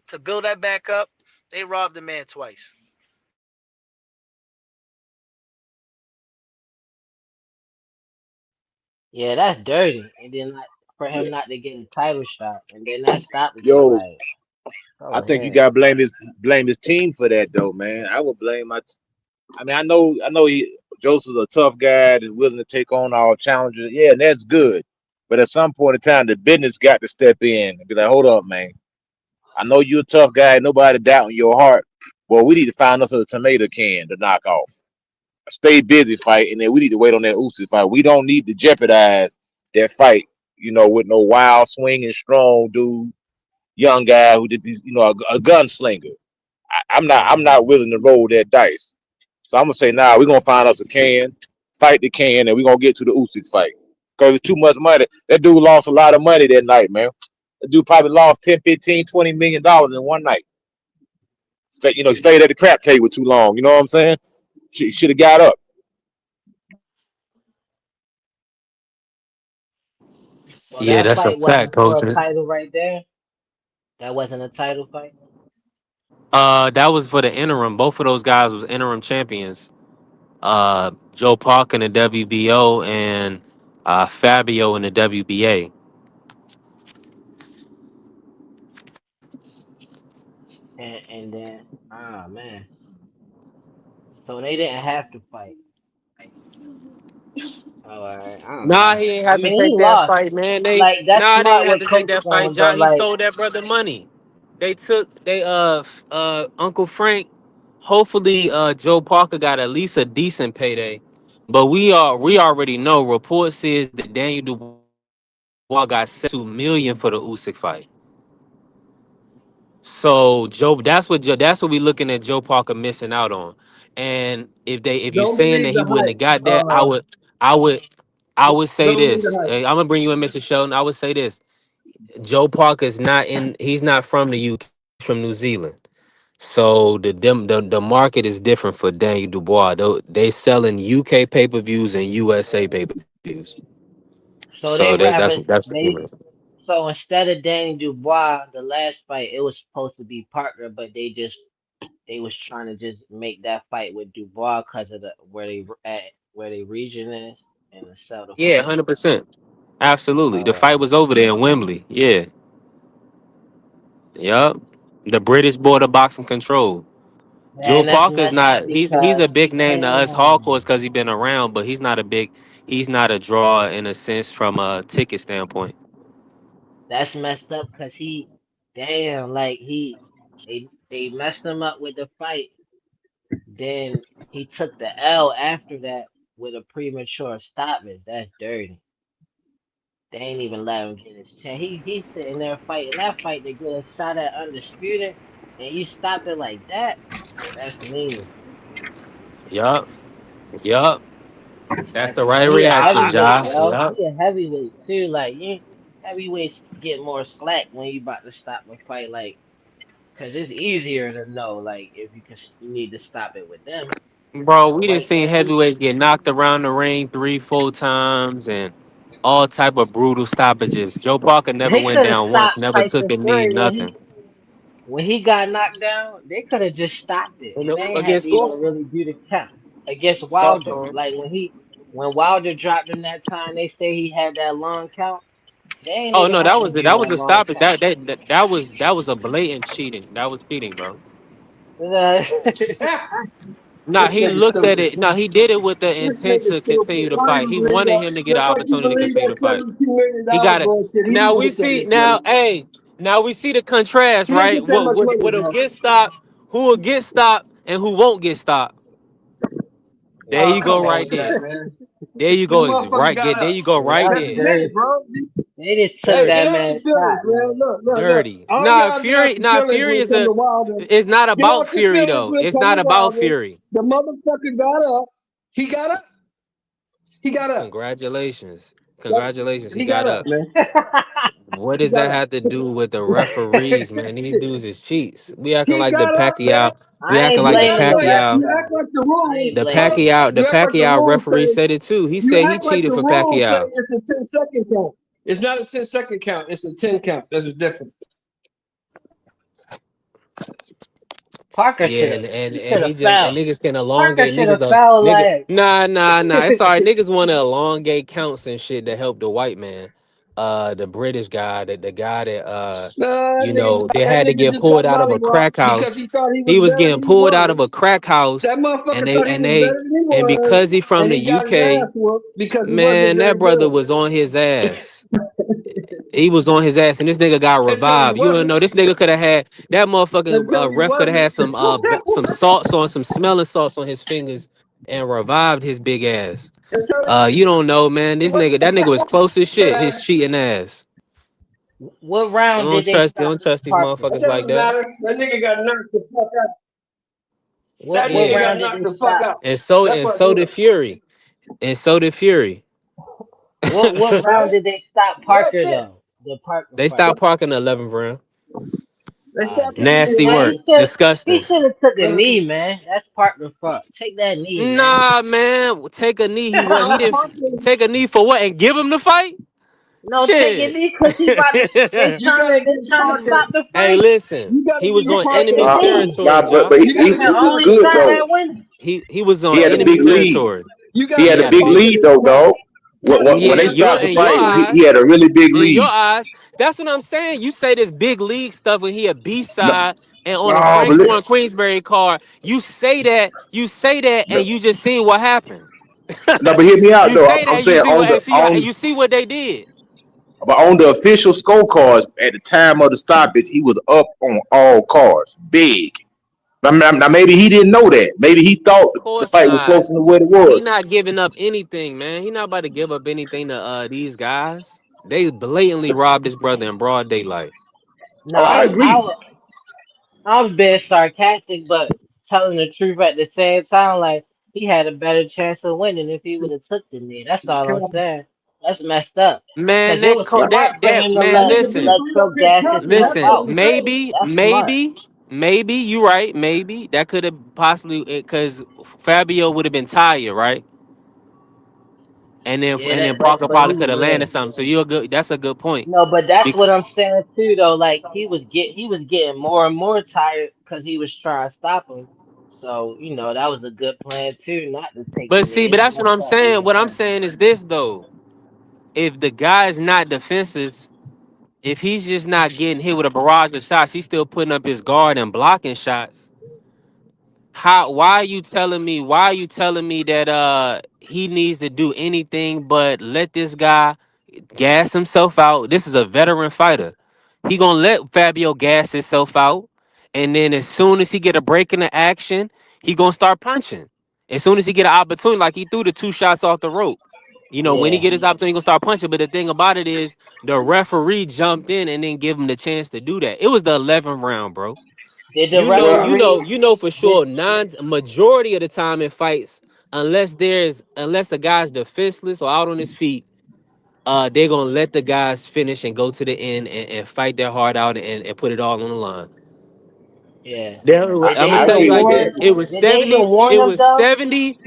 Speaker 8: To build that back up, they robbed the man twice.
Speaker 10: Yeah, that's dirty. And then like for him not to get a title shot, and then that stoppage was
Speaker 6: Yo,
Speaker 10: like
Speaker 6: I
Speaker 10: over
Speaker 6: think you
Speaker 10: here.
Speaker 6: gotta blame his team for that though, man. I would blame I mean, I know Joseph's a tough guy that's willing to take on all challenges. Yeah, and that's good. But at some point in time, the business got to step in and be like, hold up, man. I know you're a tough guy. Nobody doubting your heart. Well, we need to find us a tomato can to knock off. Stay busy fighting, and we need to wait on that Usyk fight. We don't need to jeopardize that fight, with no wild swinging, strong dude, young guy who did, a gunslinger. I'm not willing to roll that dice. So I'm gonna say, nah, we're gonna find us a can, fight the can, and we're gonna get to the Usyk fight. Because it's too much money. That dude lost a lot of money that night, man. That dude probably lost 10, 15, $20 million in one night. He stayed at the crap table too long. You know what I'm saying? Should have got up.
Speaker 10: So
Speaker 3: yeah,
Speaker 10: that
Speaker 3: that's a
Speaker 10: fight
Speaker 3: fact,
Speaker 10: wasn't for
Speaker 3: coach.
Speaker 10: a title right there. That wasn't a title fight.
Speaker 3: That was for the interim. Both of those guys was interim champions. Joe Park in the WBO and Fabio in the WBA.
Speaker 10: And then man. So they didn't have to fight. Oh, all right. I don't
Speaker 3: Nah,
Speaker 10: know.
Speaker 3: he ain't
Speaker 10: I
Speaker 3: have to
Speaker 10: mean, he
Speaker 3: take that
Speaker 10: lost.
Speaker 3: fight, man.
Speaker 10: Like that's
Speaker 3: They ain't
Speaker 10: smart
Speaker 3: have
Speaker 10: what
Speaker 3: to take
Speaker 10: coach
Speaker 3: that fight,
Speaker 10: saying, but
Speaker 3: John. He
Speaker 10: like
Speaker 3: stole that brother money. Uncle Frank. Hopefully, Joe Parker got at least a decent payday. But we already know. Report says that Daniel Dubois got 2 million for the Usyk fight. So that's what we looking at Joe Parker missing out on. And if you
Speaker 12: Don't
Speaker 3: saying
Speaker 12: believe
Speaker 3: that he
Speaker 12: the
Speaker 3: wouldn't have got
Speaker 12: hype.
Speaker 3: that, I would I would say
Speaker 12: Don't believe the
Speaker 3: this.
Speaker 12: hype.
Speaker 3: I'm gonna bring you in, Mr. Sheldon. I would say this. Joe Parker's not in. He's not from the UK. He's from New Zealand. So the market is different for Daniel Dubois. They selling UK pay per views and USA pay per views.
Speaker 10: so they
Speaker 3: So
Speaker 10: rather
Speaker 3: that's the
Speaker 10: they
Speaker 3: difference.
Speaker 10: so instead of Danny Dubois, the last fight it was supposed to be Parker, but they was trying to just make that fight with Dubois because of the where they region is and to sell the
Speaker 3: Yeah,
Speaker 10: fight.
Speaker 3: 100%. Absolutely. The
Speaker 10: Oh,
Speaker 3: fight was over there in Wembley. Yeah. Yep. The British border boxing control. Joe
Speaker 10: man, that's
Speaker 3: Parker's
Speaker 10: messed up
Speaker 3: not. He's
Speaker 10: because
Speaker 3: a big name to us hardcores
Speaker 10: damn,
Speaker 3: because he's been around, but he's not a big. He's not a draw in a sense from a ticket standpoint.
Speaker 10: that's messed up because damn, like they messed him up with the fight. Then he took the L after that with a premature stoppage. That's dirty. They ain't even let him get his chance. He's sitting there fighting that fight to get a shot at undisputed, and you stopped it like that. That's mean.
Speaker 3: Yup. Yup. That's
Speaker 10: That's
Speaker 3: the right
Speaker 10: mean. He a
Speaker 3: reaction,
Speaker 10: heavyweight,
Speaker 3: Josh.
Speaker 10: yo.
Speaker 3: Yup.
Speaker 10: He a heavyweight too. Like heavyweights get more slack when you about to stop a fight, like, cause it's easier to know, like, if you need to stop it with them.
Speaker 3: Bro,
Speaker 10: But
Speaker 3: we didn't
Speaker 10: right
Speaker 3: seen
Speaker 10: now,
Speaker 3: heavyweights get knocked around the ring 3, 4 times and all type of brutal stoppages. Joe Parker never
Speaker 10: they
Speaker 3: went
Speaker 10: could have
Speaker 3: down once,
Speaker 10: stopped
Speaker 3: never took
Speaker 10: Tyson
Speaker 3: a knee,
Speaker 10: Fury
Speaker 3: nothing.
Speaker 10: when he got knocked down. They could have just stopped it,
Speaker 3: You
Speaker 10: and
Speaker 3: know,
Speaker 10: they ain't had to
Speaker 3: against who?
Speaker 10: even really do the count against
Speaker 3: Talk
Speaker 10: Wilder.
Speaker 3: to him.
Speaker 10: Like when Wilder dropped him that time, they say he had that long count. They ain't
Speaker 3: Oh
Speaker 10: even
Speaker 3: no,
Speaker 10: had to do
Speaker 3: that was
Speaker 10: that
Speaker 3: a
Speaker 10: long
Speaker 3: stoppage.
Speaker 10: count.
Speaker 3: That was a blatant cheating. That was cheating, bro. Nah,
Speaker 12: This
Speaker 3: he
Speaker 12: nigga
Speaker 3: looked at
Speaker 12: stupid.
Speaker 3: it. No, he did it with the
Speaker 12: This
Speaker 3: intent
Speaker 12: nigga
Speaker 3: to
Speaker 12: stupid.
Speaker 3: continue to
Speaker 12: Why
Speaker 3: fight.
Speaker 12: you
Speaker 3: He
Speaker 12: believe
Speaker 3: wanted
Speaker 12: that?
Speaker 3: him to get an
Speaker 12: Just like you
Speaker 3: opportunity to
Speaker 12: believe
Speaker 3: continue
Speaker 12: that
Speaker 3: to fight.
Speaker 12: $72 million
Speaker 3: He got it.
Speaker 12: bullshit. He
Speaker 3: Now
Speaker 12: didn't
Speaker 3: we
Speaker 12: get that
Speaker 3: see.
Speaker 12: much money.
Speaker 3: Now, hey, now we see the contrast,
Speaker 12: He didn't
Speaker 3: right?
Speaker 12: get that much money,
Speaker 3: What'll
Speaker 12: bro.
Speaker 3: get stopped? Who will get stopped, and who won't get stopped? There
Speaker 12: Oh,
Speaker 3: you
Speaker 10: Wow,
Speaker 12: come
Speaker 3: go,
Speaker 12: on
Speaker 3: right
Speaker 12: with
Speaker 10: man.
Speaker 12: that,
Speaker 3: there.
Speaker 12: man.
Speaker 3: There you
Speaker 12: That
Speaker 3: go. Is
Speaker 12: motherfucker
Speaker 3: right.
Speaker 12: got
Speaker 3: Get there.
Speaker 12: up.
Speaker 3: You go right
Speaker 10: That's
Speaker 12: That's
Speaker 3: there.
Speaker 12: it,
Speaker 10: dirty.
Speaker 12: bro.
Speaker 10: They just took
Speaker 12: Hey,
Speaker 3: Dirty.
Speaker 12: get
Speaker 10: that
Speaker 12: out your
Speaker 10: man's
Speaker 12: feelings,
Speaker 10: shot,
Speaker 12: man.
Speaker 10: man.
Speaker 12: Look, look.
Speaker 3: Dirty.
Speaker 12: All
Speaker 3: Nah,
Speaker 12: y'all get out
Speaker 3: Fury.
Speaker 12: your
Speaker 3: Nah,
Speaker 12: feelings
Speaker 3: Fury
Speaker 12: when it
Speaker 3: is
Speaker 12: come
Speaker 3: a.
Speaker 12: to Wilder.
Speaker 3: It's not
Speaker 12: Get
Speaker 3: about
Speaker 12: out your
Speaker 3: Fury
Speaker 12: feelings
Speaker 3: though.
Speaker 12: when it
Speaker 3: It's
Speaker 12: come
Speaker 3: not
Speaker 12: to
Speaker 3: about
Speaker 12: Wilder.
Speaker 3: Fury.
Speaker 12: The motherfucker got up. He got up. He got up.
Speaker 3: Congratulations.
Speaker 12: That-
Speaker 3: Congratulations. He
Speaker 12: He got
Speaker 3: got
Speaker 12: up,
Speaker 3: up.
Speaker 12: man.
Speaker 3: What
Speaker 12: He
Speaker 3: does
Speaker 12: got
Speaker 3: that
Speaker 12: up.
Speaker 3: have to do with the referees, man? These
Speaker 12: Shit.
Speaker 3: dudes is cheats. We acting
Speaker 12: He
Speaker 3: like the
Speaker 12: got up, man.
Speaker 3: Pacquiao. We
Speaker 10: I
Speaker 3: acting
Speaker 10: ain't
Speaker 3: like
Speaker 12: You
Speaker 3: the
Speaker 12: act
Speaker 10: blaming the
Speaker 12: like
Speaker 3: Pacquiao.
Speaker 12: you
Speaker 10: referee.
Speaker 12: act like the
Speaker 10: I
Speaker 12: rules,
Speaker 10: ain't
Speaker 3: The
Speaker 10: blaming
Speaker 12: huh?
Speaker 10: the
Speaker 3: Pacquiao. The
Speaker 12: You
Speaker 10: referee.
Speaker 12: act like the
Speaker 3: Pacquiao
Speaker 12: rules
Speaker 3: referee
Speaker 12: say.
Speaker 3: said it too. He
Speaker 12: You
Speaker 3: said he
Speaker 12: act like
Speaker 3: cheated
Speaker 12: the
Speaker 3: for
Speaker 12: rules say
Speaker 3: Pacquiao.
Speaker 12: it's a 10-second count. It's not a 10-second count. It's a 10 count. There's a difference.
Speaker 10: Parker
Speaker 3: Yeah,
Speaker 10: should have.
Speaker 3: and
Speaker 10: He
Speaker 3: and
Speaker 10: should
Speaker 3: he
Speaker 10: have
Speaker 3: just and
Speaker 10: fouled.
Speaker 3: niggas can
Speaker 10: Parker
Speaker 3: elongate
Speaker 10: should have
Speaker 3: niggas
Speaker 10: fouled
Speaker 3: nigga.
Speaker 10: like.
Speaker 3: Nah. It's alright. Niggas want to elongate counts and shit to help the white man. The British guy, the guy that
Speaker 12: Nah,
Speaker 3: they
Speaker 12: that
Speaker 3: had to
Speaker 12: nigga
Speaker 3: get
Speaker 12: just got
Speaker 3: pulled out of a
Speaker 12: mollywopped
Speaker 3: crack
Speaker 12: because
Speaker 3: house.
Speaker 12: he thought he
Speaker 3: He
Speaker 12: was
Speaker 3: was
Speaker 12: better
Speaker 3: getting
Speaker 12: than he
Speaker 3: pulled out of
Speaker 12: was.
Speaker 3: a crack
Speaker 12: That
Speaker 3: house, and
Speaker 12: motherfucker
Speaker 3: they
Speaker 12: thought he
Speaker 3: and
Speaker 12: was
Speaker 3: they
Speaker 12: better than he
Speaker 3: and
Speaker 12: was,
Speaker 3: because he from
Speaker 12: and
Speaker 3: the
Speaker 12: he got his
Speaker 3: UK,
Speaker 12: ass whooped because he wasn't
Speaker 3: man,
Speaker 12: very
Speaker 3: that brother
Speaker 12: good.
Speaker 3: was on his ass. He was on his ass, and this nigga got
Speaker 12: Until he
Speaker 3: revived. You don't
Speaker 12: wasn't.
Speaker 3: know this nigga could have had that motherfucking
Speaker 12: Until he
Speaker 3: ref could have
Speaker 12: wasn't.
Speaker 3: had some salts on some smelling salts on his fingers and revived his big ass.
Speaker 12: Until
Speaker 3: You don't know, man.
Speaker 12: he wasn't.
Speaker 3: That nigga was close as shit. His
Speaker 12: That
Speaker 3: cheating ass.
Speaker 10: What round did they stop
Speaker 3: Don't trust these
Speaker 10: Parker?
Speaker 3: motherfuckers like
Speaker 12: doesn't
Speaker 3: that.
Speaker 12: matter. That nigga got knocked the fuck out. That
Speaker 10: What
Speaker 12: nigga
Speaker 3: Yeah,
Speaker 12: got
Speaker 10: round did
Speaker 12: knocked
Speaker 10: they
Speaker 12: the fuck
Speaker 10: stop?
Speaker 12: out.
Speaker 3: and so
Speaker 12: That's
Speaker 3: and
Speaker 12: what
Speaker 3: so did
Speaker 12: did.
Speaker 3: Fury, and so did Fury.
Speaker 10: What round did they stop
Speaker 12: That's
Speaker 10: Parker
Speaker 12: it.
Speaker 10: though? The Parker
Speaker 3: They
Speaker 10: fight.
Speaker 3: stopped parking the 11th round.
Speaker 12: They
Speaker 10: Ah,
Speaker 12: stopped him
Speaker 10: damn.
Speaker 12: in
Speaker 3: Nasty
Speaker 12: the
Speaker 10: Man,
Speaker 3: work.
Speaker 10: he
Speaker 3: Disgusting.
Speaker 10: should have took a
Speaker 12: 11th.
Speaker 10: knee, man. That's Parker fault. Take that knee, man.
Speaker 3: Nah, man. Take a knee. He
Speaker 12: No,
Speaker 3: didn't
Speaker 12: Parkland,
Speaker 3: take a knee for what and give him the fight?
Speaker 10: No, take a
Speaker 3: Shit.
Speaker 10: knee because he about to.
Speaker 12: you gotta
Speaker 10: They
Speaker 12: give
Speaker 10: trying to
Speaker 12: Parker.
Speaker 10: stop the
Speaker 3: Hey,
Speaker 10: fight.
Speaker 3: listen.
Speaker 12: You gotta
Speaker 3: He was
Speaker 12: give
Speaker 3: on
Speaker 10: Take a
Speaker 3: enemy
Speaker 12: Parker.
Speaker 10: knee.
Speaker 3: territory,
Speaker 6: But
Speaker 3: Josh.
Speaker 12: You
Speaker 10: That's
Speaker 12: gotta
Speaker 10: the
Speaker 6: he
Speaker 12: give
Speaker 6: was
Speaker 10: only
Speaker 6: good
Speaker 10: shot
Speaker 12: Parker.
Speaker 6: though.
Speaker 10: that winner.
Speaker 3: He was
Speaker 6: He
Speaker 3: on
Speaker 6: had a
Speaker 3: enemy
Speaker 6: big lead.
Speaker 3: territory.
Speaker 12: You
Speaker 6: He
Speaker 12: gotta
Speaker 6: had
Speaker 3: He
Speaker 6: a
Speaker 12: give
Speaker 3: had a
Speaker 6: big
Speaker 3: big
Speaker 12: Parker
Speaker 6: lead
Speaker 3: lead.
Speaker 12: his
Speaker 6: though,
Speaker 12: credit.
Speaker 6: dog.
Speaker 12: Give him
Speaker 6: When
Speaker 3: Yeah,
Speaker 6: they
Speaker 12: his
Speaker 6: stopped the
Speaker 3: in
Speaker 12: credit.
Speaker 3: your
Speaker 6: fight, he
Speaker 3: eyes.
Speaker 6: had a really big
Speaker 3: In your
Speaker 6: lead.
Speaker 3: eyes. That's what I'm saying. You say this big league stuff when he a B
Speaker 6: No,
Speaker 3: side and on a
Speaker 6: no,
Speaker 3: Frank Warren Queensberry card. You say that, and you just seen what happened.
Speaker 6: no, but hear me out
Speaker 3: You
Speaker 6: though.
Speaker 3: say
Speaker 6: I'm
Speaker 3: that, you
Speaker 6: saying
Speaker 3: see what and you see what they did.
Speaker 6: but on the official scorecards at the time of the stoppage, he was up on all cards, big. Now maybe he didn't know that. Maybe he thought
Speaker 3: Of
Speaker 6: the
Speaker 3: course
Speaker 6: fight was
Speaker 3: not.
Speaker 6: closer to what it
Speaker 3: He
Speaker 6: was.
Speaker 3: not giving up anything, man. He not about to give up anything to these guys. They blatantly robbed his brother in broad daylight.
Speaker 10: No,
Speaker 6: Oh, I agree.
Speaker 10: I was being sarcastic, but telling the truth at the same time. Like he had a better chance of winning if he would have took the knee. That's all I'm saying. That's messed up. Cause
Speaker 3: Man,
Speaker 10: it was smart for him to
Speaker 3: man,
Speaker 10: let
Speaker 3: listen.
Speaker 10: Trump gas himself
Speaker 3: Listen,
Speaker 10: out. That's smart.
Speaker 3: maybe you right. Maybe that could have possibly because Fabio would have been tired, right?
Speaker 10: Yeah,
Speaker 3: And then Parker
Speaker 10: but
Speaker 3: probably
Speaker 10: he
Speaker 3: could have
Speaker 10: yeah.
Speaker 3: landed something. So you're good. That's a good point.
Speaker 10: No, but that's
Speaker 3: Bec-
Speaker 10: what I'm saying too, though. Like he was getting more and more tired because he was trying to stop him. So that was a good plan too, not to take the
Speaker 3: But see,
Speaker 10: knee.
Speaker 3: but
Speaker 10: It's
Speaker 3: that's what
Speaker 10: messed
Speaker 3: I'm
Speaker 10: up
Speaker 3: saying.
Speaker 10: either
Speaker 3: What I'm
Speaker 10: way.
Speaker 3: saying is this though: if the guy's not defensive, if he's just not getting hit with a barrage of shots, he's still putting up his guard and blocking shots. How? Why are you telling me? Why are you telling me that he needs to do anything but let this guy gas himself out? This is a veteran fighter. He gonna let Fabio gas himself out, and then as soon as he get a break in the action, he gonna start punching. As soon as he get an opportunity, like he threw the 2 shots off the rope. When he
Speaker 10: Yeah.
Speaker 3: get his opportunity, he gonna start punching. But the thing about it is, the referee jumped in and then give him the chance to do that. It was the 11th round, bro.
Speaker 10: Did the referee?
Speaker 3: You know for
Speaker 10: Did
Speaker 3: sure. Majority of the time in fights, unless the guy's defenseless or out on his feet, they're gonna let the guys finish and go to the end and fight their heart out and put it all on the line.
Speaker 10: yeah?
Speaker 3: I'm
Speaker 10: Did they
Speaker 3: gonna
Speaker 6: I
Speaker 3: tell
Speaker 10: even
Speaker 3: you
Speaker 6: agree with
Speaker 3: like
Speaker 10: warn?
Speaker 3: this.
Speaker 6: that.
Speaker 10: Did they even warn
Speaker 3: It
Speaker 10: him
Speaker 3: was
Speaker 10: though?
Speaker 3: $70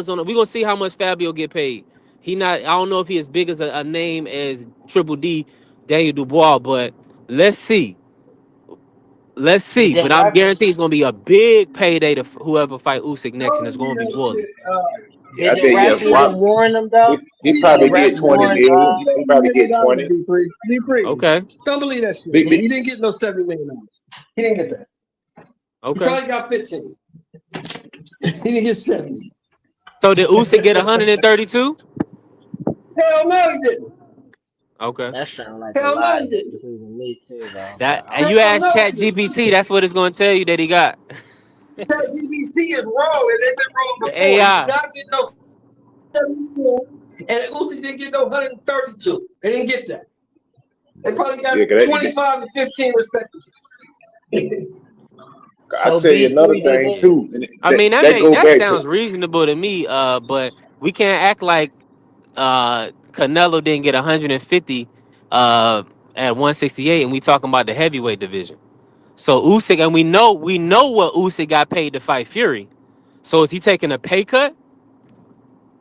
Speaker 3: on it. We're gonna see how much Fabio get paid. I don't know if he as big as a name as Triple D, Daniel Dubois, but let's see. Let's
Speaker 10: Did
Speaker 3: see.
Speaker 10: the
Speaker 3: But I'm
Speaker 10: ref?
Speaker 3: guaranteed it's gonna be a big payday to whoever fight Usyk next, and
Speaker 12: Don't
Speaker 3: it's
Speaker 12: do
Speaker 3: gonna be
Speaker 12: that
Speaker 3: Wooly.
Speaker 12: shit.
Speaker 6: Yeah,
Speaker 10: Did
Speaker 6: I
Speaker 10: the
Speaker 6: bet
Speaker 10: ref
Speaker 6: you
Speaker 10: even
Speaker 6: Rob
Speaker 10: warn him though?
Speaker 6: he
Speaker 10: Did the
Speaker 6: probably
Speaker 10: ref
Speaker 6: get 20
Speaker 10: warn?
Speaker 6: million. He probably get
Speaker 12: $70
Speaker 6: 20.
Speaker 12: million, B3. B3.
Speaker 3: Okay.
Speaker 12: Don't believe that shit,
Speaker 6: Big,
Speaker 12: man.
Speaker 6: big,
Speaker 12: He didn't get no $70 million. He didn't get that. He
Speaker 3: Okay.
Speaker 12: probably got 15. He didn't get 70.
Speaker 3: So did Usyk get 132?
Speaker 12: Hell no, he didn't.
Speaker 3: Okay.
Speaker 10: That sounds like a
Speaker 12: Hell no,
Speaker 10: lie
Speaker 12: he
Speaker 10: just
Speaker 12: didn't.
Speaker 10: between me too, though. But
Speaker 3: That
Speaker 10: I
Speaker 3: and
Speaker 10: don't
Speaker 3: you
Speaker 10: know.
Speaker 12: Hell
Speaker 3: ask
Speaker 12: no,
Speaker 3: Chat
Speaker 12: he didn't.
Speaker 3: GPT, that's what it's gonna tell you that he got.
Speaker 12: ChatGPT is wrong, and they've been wrong
Speaker 3: The
Speaker 12: before. He did
Speaker 3: AI.
Speaker 12: not get no 74, and Usyk didn't get no 132. They didn't get that. They probably got
Speaker 6: Yeah,
Speaker 12: 25 and 15 respectively.
Speaker 6: I
Speaker 10: So
Speaker 6: tell you another
Speaker 10: B3 did
Speaker 6: thing
Speaker 10: it.
Speaker 3: Yeah.
Speaker 6: too, and
Speaker 3: I mean
Speaker 6: that go
Speaker 3: that
Speaker 6: back to
Speaker 3: sounds reasonable to me. But we can't act like Canelo didn't get 150 at 168, and we talking about the heavyweight division. So Usyk, and we know what Usyk got paid to fight Fury. So is he taking a pay cut?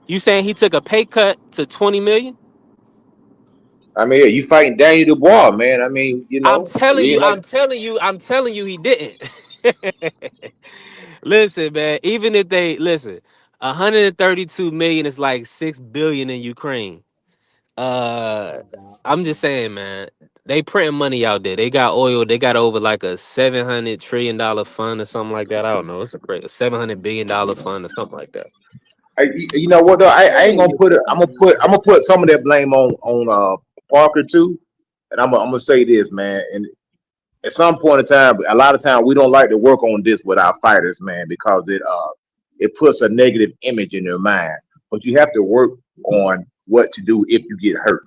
Speaker 3: You saying he took a pay cut to 20 million?
Speaker 6: I mean, yeah, you fighting Daniel Dubois, man. I mean,
Speaker 3: I'm
Speaker 6: it
Speaker 3: telling you,
Speaker 6: ain't like
Speaker 3: I'm telling you, he didn't. Listen, man. Even if they listen, 132 million is like 6 billion in Ukraine. Uh, I'm just saying, man. They printing money out there. They got oil. They got over like a $700 trillion fund or something like that. I don't know. It's a great $700 billion fund or something like that.
Speaker 6: you know what though? I ain't gonna put it. I'm gonna put some of that blame on Parker too. And I'm gonna say this, man. And at some point in time, a lot of time we don't like to work on this with our fighters, man, because it puts a negative image in their mind. But you have to work on what to do if you get hurt.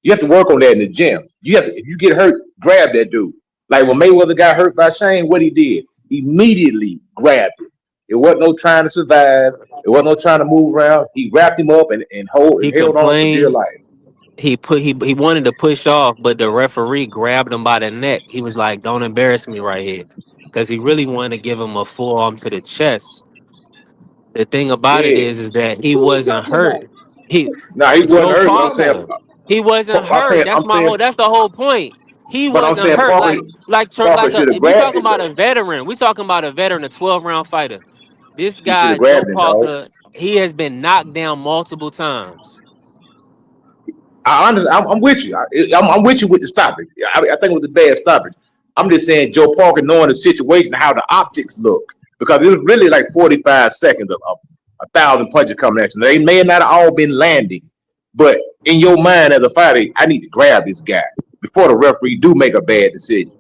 Speaker 6: You have to work on that in the gym. You have to, if you get hurt, grab that dude. Like when Mayweather got hurt by Shane, what he did immediately grabbed him. It wasn't no trying to survive. It wasn't no trying to move around. He wrapped him up and
Speaker 3: He
Speaker 6: held on for dear
Speaker 3: complained.
Speaker 6: life.
Speaker 3: He wanted to push off, but the referee grabbed him by the neck. He was like, "Don't embarrass me right here," because he really wanted to give him a full arm to the chest. The thing about it
Speaker 6: Yeah.
Speaker 3: is that he
Speaker 12: Who you
Speaker 3: wasn't
Speaker 12: talking about?
Speaker 3: hurt. He
Speaker 6: Now he wasn't
Speaker 3: Joe
Speaker 6: hurt, but I'm saying,
Speaker 3: Parker. He wasn't
Speaker 6: I'm
Speaker 3: hurt.
Speaker 6: saying,
Speaker 3: That's
Speaker 6: I'm
Speaker 3: my whole.
Speaker 6: saying,
Speaker 3: That's the whole point. He
Speaker 6: but I'm
Speaker 3: wasn't
Speaker 6: saying
Speaker 3: hurt.
Speaker 6: Parker
Speaker 3: Like
Speaker 6: should
Speaker 3: a.
Speaker 6: have
Speaker 3: We
Speaker 6: grabbed
Speaker 3: talking
Speaker 6: it
Speaker 3: about
Speaker 6: though.
Speaker 3: a veteran. We talking about a veteran, a 12-round fighter. This
Speaker 6: He should
Speaker 3: guy
Speaker 6: have
Speaker 3: Joe
Speaker 6: grabbed it, dog.
Speaker 3: Parker. He has been knocked down multiple times.
Speaker 6: I'm with you. I'm with you with the stoppage. I think it was a bad stoppage. I'm just saying Joe Parker knowing the situation, how the optics look, because it was really like 45 seconds of a thousand punches coming at you. They may not have all been landing, but in your mind as a fighter, I need to grab this guy before the referee do make a bad decision.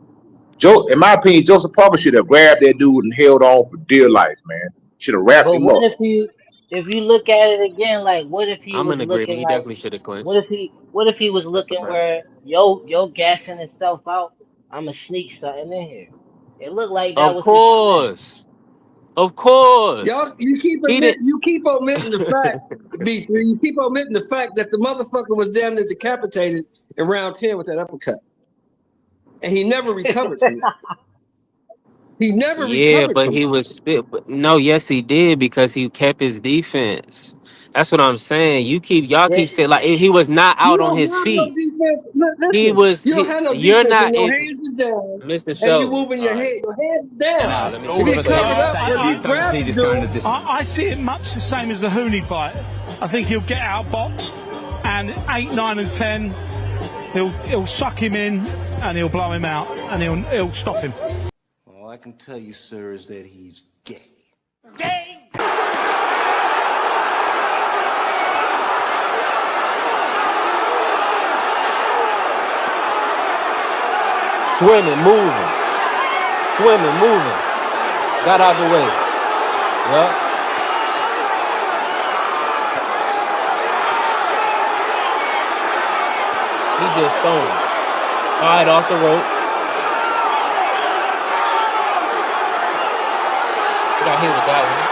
Speaker 6: Joe, in my opinion, Joseph Parker should have grabbed that dude and held on for dear life, man. Should have wrapped
Speaker 10: But
Speaker 6: him
Speaker 10: what
Speaker 6: up.
Speaker 10: if you look at it again? Like, what if he
Speaker 3: I'm
Speaker 10: was
Speaker 3: in agreement.
Speaker 10: looking
Speaker 3: He
Speaker 10: like?
Speaker 3: definitely should have
Speaker 10: What
Speaker 3: clinched.
Speaker 10: if he was
Speaker 3: That's a
Speaker 10: looking
Speaker 3: fact.
Speaker 10: where yo gassing himself out? I'ma sneak something in here. It looked like that
Speaker 3: Of
Speaker 10: was his plan.
Speaker 3: course. Of
Speaker 12: Y'all,
Speaker 3: course. He didn't.
Speaker 12: you keep omitting the fact, B3. You keep omitting the fact that the motherfucker was damn near decapitated in round 10 with that uppercut, and he never recovered from that. He never
Speaker 3: Yeah,
Speaker 12: recovered
Speaker 3: but
Speaker 12: from
Speaker 3: he
Speaker 12: that.
Speaker 3: was still. But no, yes, he did because he kept his defense. That's what I'm saying. Y'all keep
Speaker 10: They,
Speaker 3: saying like he was not
Speaker 12: You
Speaker 3: out on
Speaker 12: don't
Speaker 3: his
Speaker 12: have no
Speaker 3: feet.
Speaker 12: defense.
Speaker 3: He
Speaker 12: Listen,
Speaker 3: was.
Speaker 12: you don't have no
Speaker 3: You're
Speaker 12: defense when
Speaker 3: not
Speaker 12: your
Speaker 3: in.
Speaker 12: hands is down
Speaker 3: Mr.
Speaker 12: and you
Speaker 3: Show.
Speaker 12: moving
Speaker 3: All
Speaker 12: your
Speaker 3: right.
Speaker 12: head. Your head is down.
Speaker 3: Nah, let me
Speaker 12: If
Speaker 3: let me
Speaker 12: he
Speaker 3: play
Speaker 12: covered
Speaker 3: this.
Speaker 12: up, or at least grabbed the dude.
Speaker 15: I see it much the same as the Hooney fight. I think he'll get outboxed, and 8, 9, and 10, he'll suck him in, and he'll blow him out, and he'll stop him.
Speaker 16: All I can tell you, sir, is that he's gay.
Speaker 3: Swimming, moving, swimming, moving. Got out the way. Yup. He just stoned him. All right, off the ropes. Got hit with that one.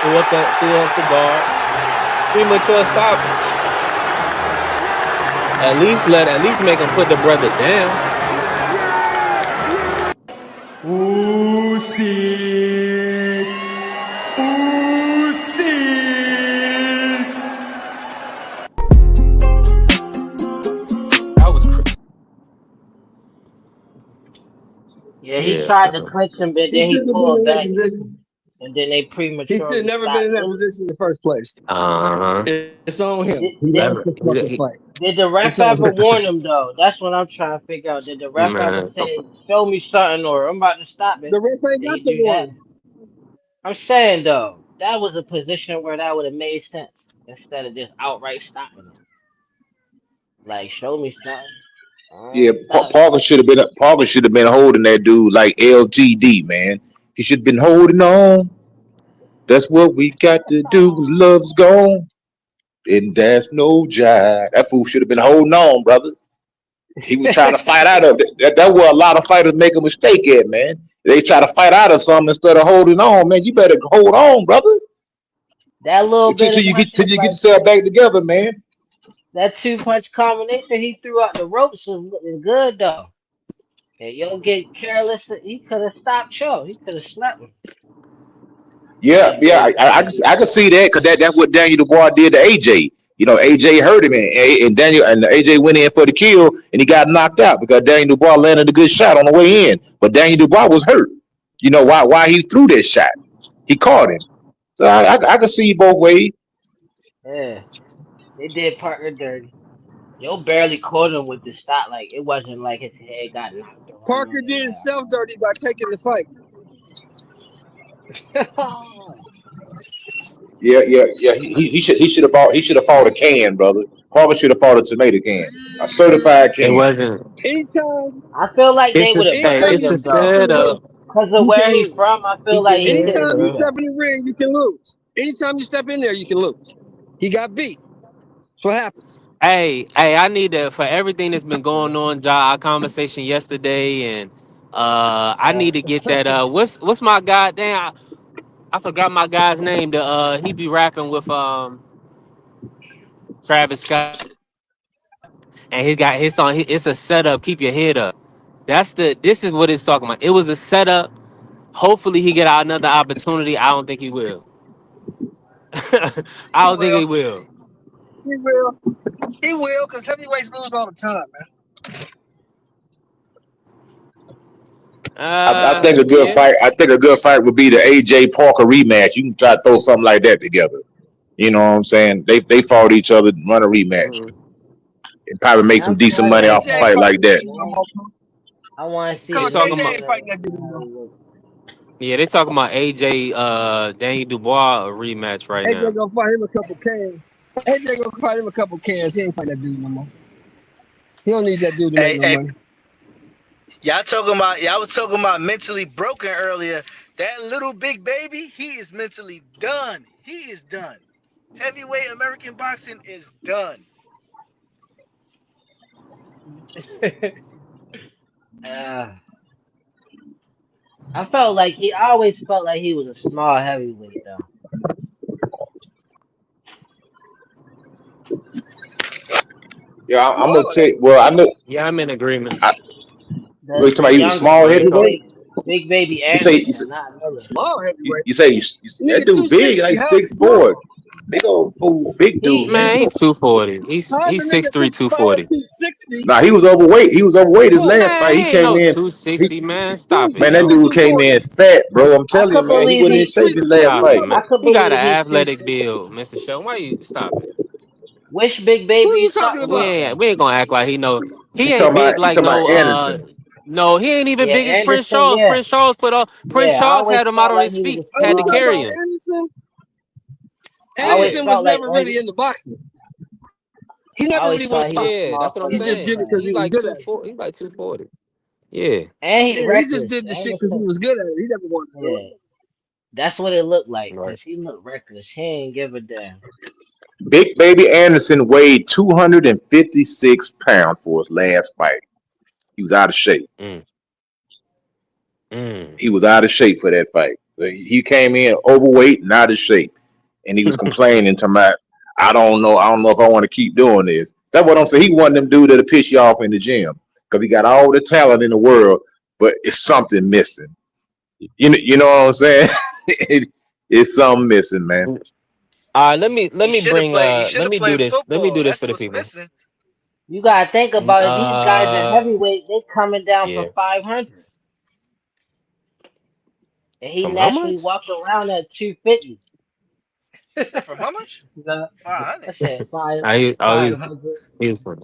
Speaker 3: Threw up the guard. Premature stoppage. At least make him put the brother down. That was
Speaker 10: yeah, he
Speaker 3: yeah.
Speaker 10: tried to clinch him, but
Speaker 12: He
Speaker 10: then he
Speaker 12: shouldn't have been
Speaker 10: pulled
Speaker 12: in that
Speaker 10: back,
Speaker 12: position.
Speaker 10: and then they
Speaker 12: He should have
Speaker 10: prematurely
Speaker 12: never been in
Speaker 10: stopped.
Speaker 12: that position in the first place.
Speaker 3: Uh huh.
Speaker 12: It's on him.
Speaker 10: Did,
Speaker 12: He
Speaker 10: did,
Speaker 12: lost the fucking fight.
Speaker 10: did the ref
Speaker 12: It's on
Speaker 10: ever
Speaker 12: him.
Speaker 10: warn him though? That's what I'm trying to figure out. Did the ref ever
Speaker 3: Man,
Speaker 10: say, "Show me something," or "I'm about to stop it"?
Speaker 12: The ref ain't
Speaker 10: Did he
Speaker 12: got the
Speaker 10: do that?
Speaker 12: warning.
Speaker 10: I'm saying though, that was a position where that would have made sense instead of just outright stopping him. Like, show me something.
Speaker 6: Yeah,
Speaker 10: Stop.
Speaker 6: Parker should have been holding that dude like LTD, man. He should have been holding on. That's what we got to do. Love's gone, and there's no jive. That fool should have been holding on, brother. He was trying to fight out of it. That where a lot of fighters make a mistake at, man. They try to fight out of something instead of holding on, man. You better hold on, brother,
Speaker 10: That little
Speaker 6: until
Speaker 10: bit of
Speaker 6: till
Speaker 10: punches,
Speaker 6: you get
Speaker 10: like
Speaker 6: yourself back together, man.
Speaker 10: that 2 punch combination he threw out the ropes was looking good though. And yo get careless, he could have stopped Cho. He could have slept him.
Speaker 6: Yeah,
Speaker 10: Big
Speaker 6: yeah,
Speaker 10: baby
Speaker 6: I can see that because that's what Daniel Dubois did to AJ. You know, AJ hurt him, and AJ went in for the kill, and he got knocked out because Daniel Dubois landed a good shot on the way in, but Daniel Dubois was hurt. You know why he threw that shot? He caught him. So I can see both ways.
Speaker 10: Yeah, they did Parker dirty. Yo barely caught him with the stop. Like it wasn't like his head got knocked
Speaker 12: Parker
Speaker 10: around
Speaker 12: did
Speaker 10: and
Speaker 12: himself dirty by taking the fight.
Speaker 10: all.
Speaker 6: Yeah. He should have fought a can, brother. Probably should have fought a tomato can, a certified
Speaker 3: It
Speaker 6: can.
Speaker 3: wasn't.
Speaker 12: Anytime,
Speaker 10: I feel like they
Speaker 3: It's a
Speaker 10: would have
Speaker 3: hey,
Speaker 12: anytime
Speaker 10: burned
Speaker 12: you
Speaker 3: it's a
Speaker 10: him
Speaker 12: step
Speaker 10: though.
Speaker 12: in the ring,
Speaker 3: setup.
Speaker 10: Cause of
Speaker 12: you can
Speaker 10: where he
Speaker 12: lose.
Speaker 10: from, I feel
Speaker 3: He
Speaker 10: like he
Speaker 3: getting his
Speaker 10: couldn't
Speaker 12: Anytime
Speaker 10: do
Speaker 12: you
Speaker 3: bro.
Speaker 12: step
Speaker 10: that.
Speaker 12: in the ring, you can lose. Anytime you step in there, you can lose. He got beat. That's what happens.
Speaker 3: Hey, I need to for everything that's been going on, Ja, our conversation yesterday, and I need to get that. What's my goddamn? I forgot my guy's name. He be rapping with Travis Scott, and he got his song. It's a setup. Keep your head up. This is what it's talking about. It was a setup. Hopefully he get out another opportunity. I don't think he will. I
Speaker 12: He
Speaker 3: don't think
Speaker 12: will.
Speaker 3: he will.
Speaker 12: He will. He will, because heavyweights lose all the time, man.
Speaker 6: I think a good
Speaker 3: Yeah.
Speaker 6: fight. I think a good fight would be the AJ Parker rematch. You can try to throw something like that together. You know what I'm saying? They fought each other, run a rematch,
Speaker 3: Mhm.
Speaker 6: and probably make some
Speaker 10: I'm
Speaker 6: decent money
Speaker 10: telling you,
Speaker 6: off a
Speaker 12: AJ ain't
Speaker 6: fight
Speaker 10: Parker,
Speaker 12: fighting
Speaker 6: like
Speaker 12: that
Speaker 6: that.
Speaker 12: dude no
Speaker 10: man.
Speaker 12: more.
Speaker 10: I want to see
Speaker 3: They
Speaker 10: him
Speaker 12: Coach,
Speaker 3: talking
Speaker 10: make
Speaker 12: AJ
Speaker 3: about
Speaker 12: ain't
Speaker 10: another
Speaker 12: fighting that dude no more.
Speaker 10: heavyweight.
Speaker 3: yeah. They talking about AJ Daniel Dubois a rematch right
Speaker 12: AJ
Speaker 3: now.
Speaker 12: gonna fight him a couple cans. AJ gonna fight him a couple cans. He ain't fighting that dude no more. He don't need that dude to make
Speaker 8: Hey,
Speaker 12: no
Speaker 8: hey,
Speaker 12: money.
Speaker 8: y'all was talking about mentally broken earlier. That little big baby, he is mentally done. He is done. Heavyweight American boxing is done.
Speaker 10: uh, I always felt like he was a small heavyweight though.
Speaker 6: Yeah, I'm
Speaker 12: Small
Speaker 6: gonna take. Well, I know.
Speaker 3: Yeah, I'm in agreement.
Speaker 6: I,
Speaker 10: The
Speaker 6: wait,
Speaker 10: the
Speaker 6: somebody he was
Speaker 10: younger
Speaker 6: small
Speaker 3: Yeah.
Speaker 6: heavyweight.
Speaker 10: Big baby
Speaker 6: You say you say,
Speaker 10: Anderson, not Miller.
Speaker 12: small heavyweight.
Speaker 6: you say that
Speaker 12: Nigga
Speaker 6: dude big,
Speaker 12: 260.
Speaker 6: like
Speaker 12: How's
Speaker 6: six
Speaker 12: he
Speaker 6: four,
Speaker 12: grow?
Speaker 6: big old fool, big dude,
Speaker 10: He
Speaker 6: man.
Speaker 3: Man, he 240.
Speaker 12: How's
Speaker 3: He's
Speaker 12: the nigga
Speaker 3: 6'3",
Speaker 12: 6'5",
Speaker 3: 240.
Speaker 12: 260?
Speaker 6: Nah, he was overweight. He was overweight his
Speaker 12: Who?
Speaker 6: last fight.
Speaker 3: Man,
Speaker 6: He
Speaker 3: he ain't
Speaker 6: came
Speaker 3: no
Speaker 6: in. He,
Speaker 3: 260, man. Stop
Speaker 12: Who?
Speaker 3: it,
Speaker 6: man, that
Speaker 12: Who's
Speaker 3: yo.
Speaker 6: dude came
Speaker 12: 240?
Speaker 6: in fat, bro. I'm
Speaker 10: I
Speaker 6: telling you,
Speaker 10: could
Speaker 6: man, he
Speaker 10: believe
Speaker 6: wasn't in
Speaker 10: he
Speaker 6: shape his last
Speaker 3: Stop it,
Speaker 6: fight.
Speaker 10: I
Speaker 3: man.
Speaker 10: could
Speaker 3: He got an
Speaker 10: believe he's
Speaker 3: athletic
Speaker 10: 260.
Speaker 3: build, Mr. Show. Why you stop it?
Speaker 10: Which big
Speaker 12: Who
Speaker 10: baby
Speaker 12: you
Speaker 10: you
Speaker 12: talking
Speaker 10: talking about
Speaker 12: about?
Speaker 10: though?
Speaker 3: We ain't gonna act like he know.
Speaker 6: He
Speaker 3: He ain't
Speaker 6: talking
Speaker 3: big
Speaker 6: about
Speaker 3: like no.
Speaker 6: Anderson.
Speaker 3: No, he ain't even
Speaker 10: Yeah,
Speaker 3: big as Prince
Speaker 10: Anderson,
Speaker 3: Charles.
Speaker 10: yeah.
Speaker 3: Prince
Speaker 10: Yeah, I
Speaker 3: Charles
Speaker 10: always
Speaker 3: had him out
Speaker 10: felt
Speaker 3: on
Speaker 10: like
Speaker 3: his
Speaker 10: he was
Speaker 3: feet.
Speaker 10: a
Speaker 12: Oh,
Speaker 3: Had
Speaker 12: you
Speaker 3: to
Speaker 10: small.
Speaker 12: talking
Speaker 3: carry
Speaker 12: about
Speaker 3: him.
Speaker 12: Anderson?
Speaker 10: I always
Speaker 3: Yeah,
Speaker 12: Anderson was
Speaker 10: felt like
Speaker 12: never really
Speaker 10: Anderson.
Speaker 12: into boxing. He
Speaker 10: I
Speaker 12: never
Speaker 10: always
Speaker 12: really wanted
Speaker 10: thought
Speaker 12: to
Speaker 10: he was
Speaker 12: box.
Speaker 3: yeah. That's
Speaker 10: small
Speaker 3: what I'm
Speaker 12: He
Speaker 10: for
Speaker 12: just
Speaker 10: his
Speaker 3: saying.
Speaker 12: did it because
Speaker 3: He
Speaker 12: he was
Speaker 3: like
Speaker 12: good at it.
Speaker 3: 240. He like 240. Yeah.
Speaker 10: and he
Speaker 12: Yeah, he just
Speaker 10: reckless.
Speaker 12: did the shit because he
Speaker 10: Anderson,
Speaker 12: was good at it. He never wanted to do it.
Speaker 10: yeah, that's what it looked like.
Speaker 3: Right.
Speaker 10: Cause he looked reckless. He ain't give a damn.
Speaker 6: Big baby Anderson weighed 256 pounds for his last fight. He was out of shape.
Speaker 3: Mm. Mm.
Speaker 6: He was out of shape for that fight. He came in overweight and out of shape, and he was complaining to my. I don't know. I don't know if I want to keep doing this. That's what I'm saying. He one of them dudes that'll piss you off in the gym because he got all the talent in the world, but it's something missing. You know what I'm saying? It's something missing, man.
Speaker 3: All right. Let
Speaker 8: He
Speaker 3: me
Speaker 8: should have
Speaker 3: bring.
Speaker 8: played. He should
Speaker 3: Let
Speaker 8: have
Speaker 3: me do
Speaker 8: played
Speaker 3: this. Let me
Speaker 8: football.
Speaker 3: do this
Speaker 8: That's
Speaker 3: for the
Speaker 8: what's
Speaker 3: people.
Speaker 8: missing.
Speaker 10: You gotta think about it. These guys at
Speaker 3: Uh.
Speaker 10: heavyweight, they coming down from
Speaker 3: Yeah.
Speaker 10: 500, and he
Speaker 3: From how
Speaker 10: naturally
Speaker 3: much?
Speaker 10: walks around at 250.
Speaker 8: You said from how much?
Speaker 10: The-
Speaker 8: 500.
Speaker 10: I said five
Speaker 3: Oh,
Speaker 10: five hundred.
Speaker 3: he was funny.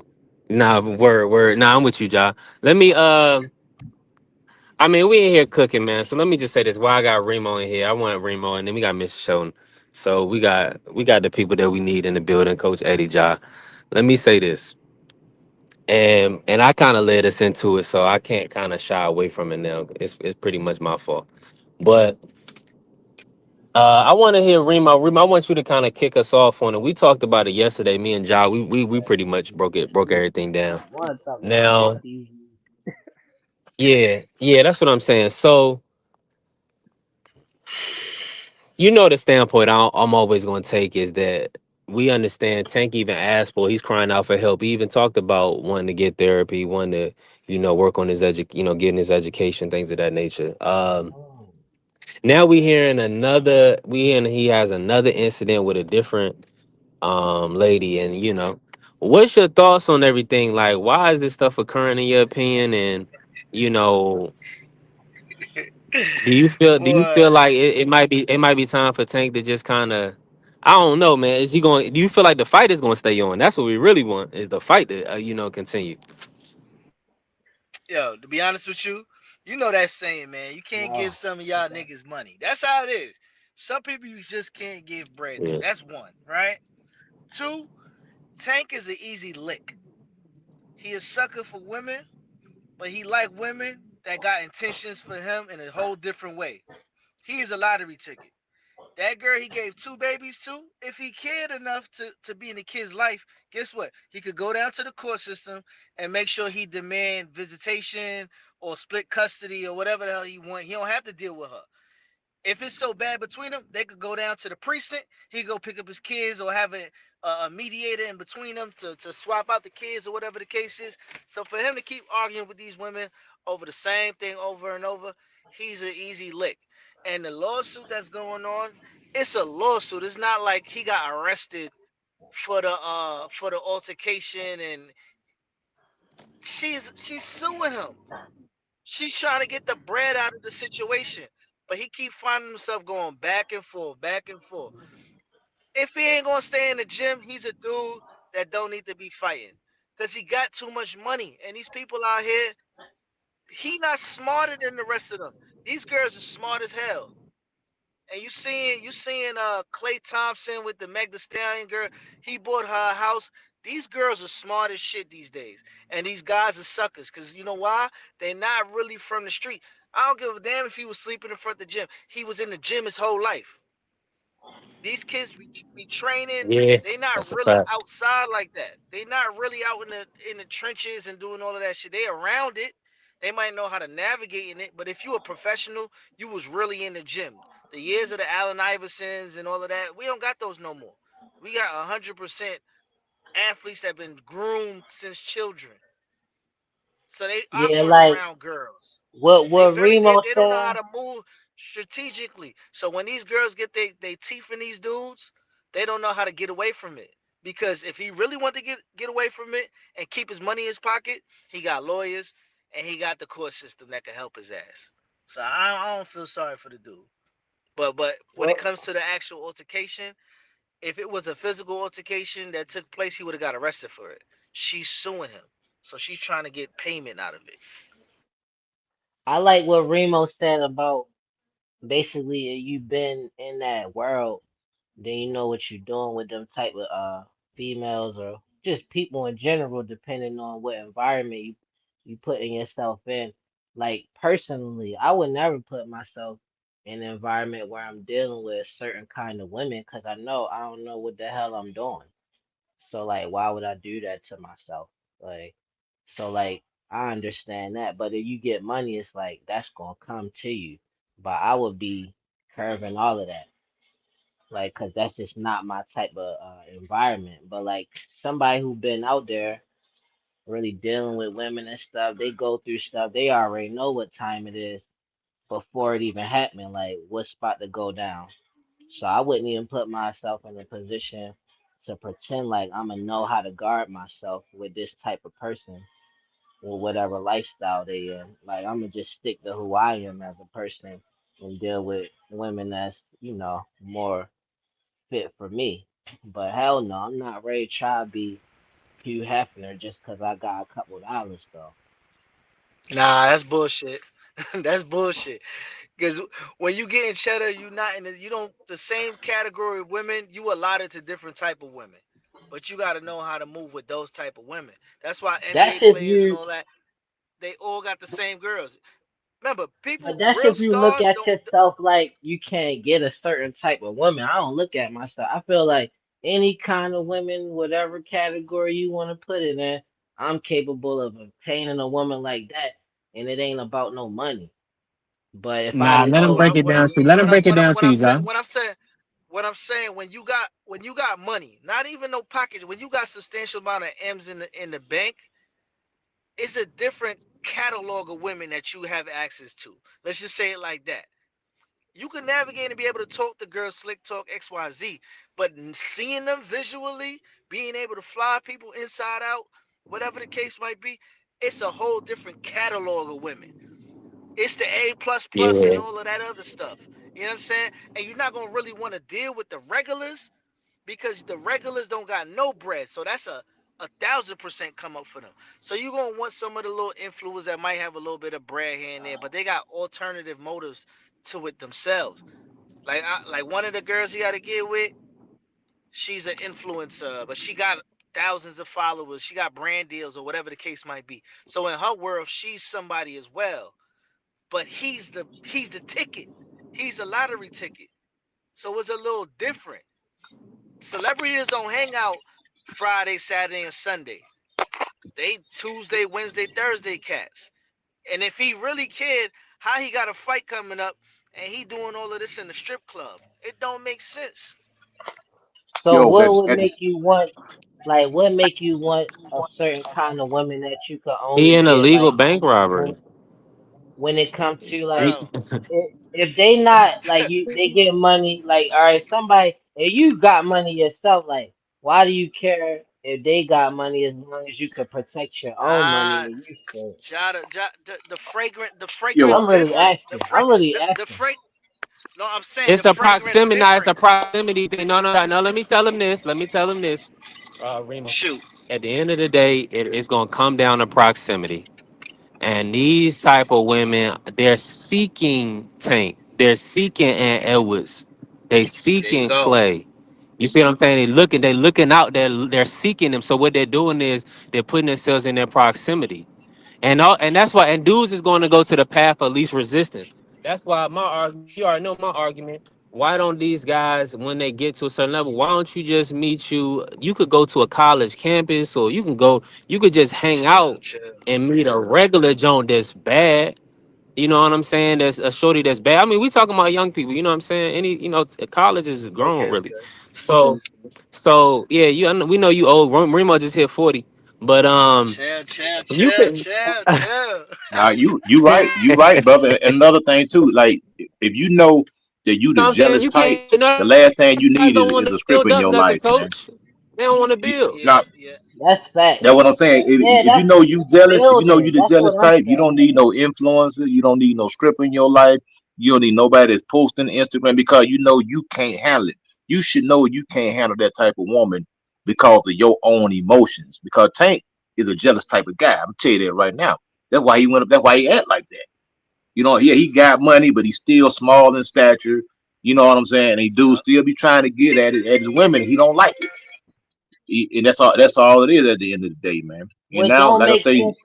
Speaker 3: Nah, word. Nah, I'm with you, Ja. Let me. All I mean, we in here cooking, man. So let me just say this: why I got Remo in here, I want Remo, and then we got Mr. Shelton. So we got the people that we need in the building, Coach Eddie Ja. Let me say this, and I kind of led us into it, so I can't kind of shy away from it now. It's pretty much my fault, but I want to hear Remo. Remo, I want you to kind of kick us off on it. We talked about it yesterday. Me and Ja, we pretty much broke everything down.
Speaker 10: I want to talk about that
Speaker 3: Now,
Speaker 10: TV.
Speaker 3: yeah, that's what I'm saying. So you know the standpoint I'm always going to take is that we understand Tank even asked for, he's crying out for help. He even talked about wanting to get therapy, wanting to, work on his getting his education, things of that nature.
Speaker 10: Mm.
Speaker 3: Now we hearing he has another incident with a different lady, and what's your thoughts on everything? Like, why is this stuff occurring in your opinion? And you know, do you feel
Speaker 8: Boy,
Speaker 3: like it might be time for Tank to just kind of, I don't know, man. Is he going? Do you feel like the fight is going to stay on? That's what we really want, is the fight to continue.
Speaker 8: yo, to be honest with you, you know that saying, man. You can't give
Speaker 10: No.
Speaker 8: some of y'all niggas money. That's how it is. Some people you just can't give bread to.
Speaker 3: Yeah.
Speaker 8: That's one, right? Two, Tank is an easy lick. He a sucker for women, but he like women that got intentions for him in a whole different way. He is a lottery ticket. That girl he gave two babies to, if he cared enough to be in the kid's life, guess what? He could go down to the court system and make sure he demand visitation or split custody or whatever the hell he want. He don't have to deal with her. If it's so bad between them, they could go down to the precinct. He go pick up his kids or have a mediator in between them to swap out the kids or whatever the case is. So for him to keep arguing with these women over the same thing over and over, he's an easy lick. And the lawsuit that's going on, it's a lawsuit. It's not like he got arrested for the altercation, and she's suing him. She's trying to get the bread out of the situation. But he keep finding himself going back and forth, back and forth. If he ain't gonna stay in the gym, he's a dude that don't need to be fighting. Cause he got too much money. And these people out here, he not smarter than the rest of them. These girls are smart as hell. And you seeing Clay Thompson with the Meg Thee Stallion girl, he bought her a house. These girls are smart as shit these days. And these guys are suckers. Cause you know why? They're not really from the street. I don't give a damn if he was sleeping in front of the gym. He was in the gym his whole life. These kids be training.
Speaker 3: Yeah,
Speaker 8: They not
Speaker 3: that's a
Speaker 8: really
Speaker 3: fact.
Speaker 8: outside like that. They not really out in the trenches and doing all of that shit. They around it. They might know how to navigate in it, but if you a professional, you was really in the gym. The years of the Allen Iversons and all of that, we don't got those no more. We got 100% athletes that have been groomed since children, so they
Speaker 10: Yeah,
Speaker 8: awkward
Speaker 10: like
Speaker 8: around girls. They
Speaker 10: what
Speaker 8: very they,
Speaker 10: Remo
Speaker 8: they don't know how
Speaker 10: said.
Speaker 8: to move strategically. So when these girls get they teeth in these dudes, they don't know how to get away from it. Because if he really want to get away from it and keep his money in his pocket, he got lawyers and he got the court system that can help his ass. So I don't feel sorry for the dude. But when it
Speaker 10: What
Speaker 8: comes to the actual altercation, if it was a physical altercation that took place, he would have got arrested for it. She's suing him. So she's trying to get payment out of it.
Speaker 10: I like what Remo said about basically if you been in that world, then you know what you're doing with them type of females or just people in general, depending on what environment you putting yourself in. Like personally, I would never put myself in an environment where I'm dealing with a certain kind of women because I don't know what the hell I'm doing. So like, why would I do that to myself? Like, so like, I understand that, but if you get money, it's like that's gonna come to you. But I would be curving all of that, like, cause that's just not my type of environment. But like somebody who been out there really dealing with women and stuff, they go through stuff. They already know what time it is before it even happened. Like what's about to go down. So I wouldn't even put myself in a position to pretend like I'm gonna know how to guard myself with this type of person or whatever lifestyle they in. Like I'm gonna just stick to who I am as a person and deal with women that's more fit for me. But hell no, I'm not ready to try to be Hugh Hefner just 'cause I got a couple dollars though.
Speaker 8: Nah, that's bullshit. That's bullshit. Because when you get in cheddar, you not in the, you don't the same category of women. You allotted to different type of women, but you got to know how to move with those type of women. That's why
Speaker 10: That's
Speaker 8: NBA
Speaker 10: if
Speaker 8: players and
Speaker 10: you,
Speaker 8: all that they all got the same girls. Remember,
Speaker 10: but
Speaker 8: people,
Speaker 10: that's
Speaker 8: real
Speaker 10: if you look
Speaker 8: stars
Speaker 10: at
Speaker 8: don't.
Speaker 10: yourself like you can't get a certain type of woman. I don't look at myself. I feel like any kind of women, whatever category you want to put it in, I'm capable of obtaining a woman like that, and it ain't about no money. But if I
Speaker 3: Nah, let him
Speaker 8: No,
Speaker 3: break
Speaker 10: know,
Speaker 3: it down to you. Let him break it down to you, John.
Speaker 8: what I'm saying, when you got money, not even no package, when you got substantial amount of M's in the bank, it's a different catalog of women that you have access to. Let's just say it like that. You can navigate and be able to talk to girls, slick talk, XYZ, but seeing them visually, being able to fly people inside out, whatever the case might be, it's a whole different catalog of women. It's the A plus plus and
Speaker 3: Yeah.
Speaker 8: all of that other stuff. You know what I'm saying? And you're not gonna really want to deal with the regulars because the regulars don't got no bread. So that's a 1,000% come up for them. So you're gonna want some of the little influencers that might have a little bit of bread here and there, but they got alternative motives to it themselves. Like one of the girls he got to get with, she's an influencer, but she got thousands of followers. She got brand deals or whatever the case might be. So in her world, she's somebody as well. But he's the ticket. He's the lottery ticket. So it's a little different. Celebrities don't hang out Friday, Saturday, and Sunday. They Tuesday, Wednesday, Thursday cats. And if he really cared, how he got a fight coming up and he doing all of this in the strip club? It don't make sense.
Speaker 10: so
Speaker 6: Yo,
Speaker 10: what
Speaker 6: but
Speaker 10: would
Speaker 6: at
Speaker 10: make
Speaker 6: this,
Speaker 10: you want, like, what make you want a certain kind of woman that you could
Speaker 3: He
Speaker 10: only
Speaker 3: in a
Speaker 10: get
Speaker 3: legal
Speaker 10: like
Speaker 3: bank robbery.
Speaker 10: when it comes to like
Speaker 8: Bro.
Speaker 10: if they not like you they get money like all right somebody if you got money yourself like why do you care if they got money as long as you could protect your own money
Speaker 8: Ah,
Speaker 10: and you should.
Speaker 8: the
Speaker 6: yo,
Speaker 8: fragrance
Speaker 10: I'm really
Speaker 8: different.
Speaker 10: asking. I'm really asking.
Speaker 8: No, I'm saying the
Speaker 3: It's a
Speaker 8: fragrance
Speaker 3: proximity. Nah, it's
Speaker 8: different.
Speaker 3: a proximity thing. No, no, no. Let me tell him this. Let me tell him this. Remo.
Speaker 8: Shoot.
Speaker 3: At the end of the day, it's gonna come down to proximity. And these type of women, they're seeking Tank. They're seeking Aunt Edwards. They
Speaker 8: There you
Speaker 3: seeking
Speaker 8: go.
Speaker 3: Clay. You see what I'm saying? They looking out. They're seeking them. So what they're doing is they're putting themselves in their proximity. And that's why and dudes is going to go to the path of least resistance. That's why my argument, you already know my argument. Why don't these guys, when they get to a certain level, why don't you just meet you? You could go to a college campus, or you could just hang
Speaker 8: Chill,
Speaker 3: out
Speaker 8: chill.
Speaker 3: and meet a regular joint that's bad. You know what I'm saying? That's a shorty that's bad. I mean, we talking about young people. You know what I'm saying? College is grown
Speaker 8: Okay,
Speaker 3: really.
Speaker 8: okay.
Speaker 3: So, so yeah, we know you old. Remo just hit 40, but
Speaker 8: Chill, chill,
Speaker 3: you
Speaker 8: chill,
Speaker 3: could.
Speaker 8: chill, chill.
Speaker 6: now you right, brother. And another thing too, like if you know that you the
Speaker 3: I'm saying
Speaker 6: jealous
Speaker 3: you
Speaker 6: type,
Speaker 3: can't. No,
Speaker 6: the last thing you
Speaker 3: guys
Speaker 6: need
Speaker 3: don't want
Speaker 6: is
Speaker 3: to
Speaker 6: a
Speaker 3: build
Speaker 6: stripper in
Speaker 3: up
Speaker 6: your
Speaker 3: nothing,
Speaker 6: life, man.
Speaker 3: coach. They don't want to
Speaker 6: You,
Speaker 3: build.
Speaker 8: Yeah,
Speaker 6: now,
Speaker 8: yeah.
Speaker 10: That's facts.
Speaker 6: that's what I'm saying.
Speaker 10: Yeah,
Speaker 6: If you know you jealous, if you know you
Speaker 10: building.
Speaker 6: the
Speaker 10: That's what
Speaker 6: jealous
Speaker 10: I'm
Speaker 6: type, you
Speaker 10: saying.
Speaker 6: don't need no influencer. You don't need no stripper in your life. You don't need nobody that's posting Instagram because you know you can't handle it. You should know you can't handle that type of woman because of your own emotions. Because Tank is a jealous type of guy. I'm tell you that right now. That's why he went up. That's why he act like that. You know, yeah, he got money, but he's still small in stature. You know what I'm saying? And he do
Speaker 8: Yup.
Speaker 6: still be trying to get at his women. He don't like it. And that's all. That's all it is at the end of the day, man. And
Speaker 10: What
Speaker 6: now,
Speaker 10: don't
Speaker 6: like I
Speaker 10: make
Speaker 6: say,
Speaker 10: sense,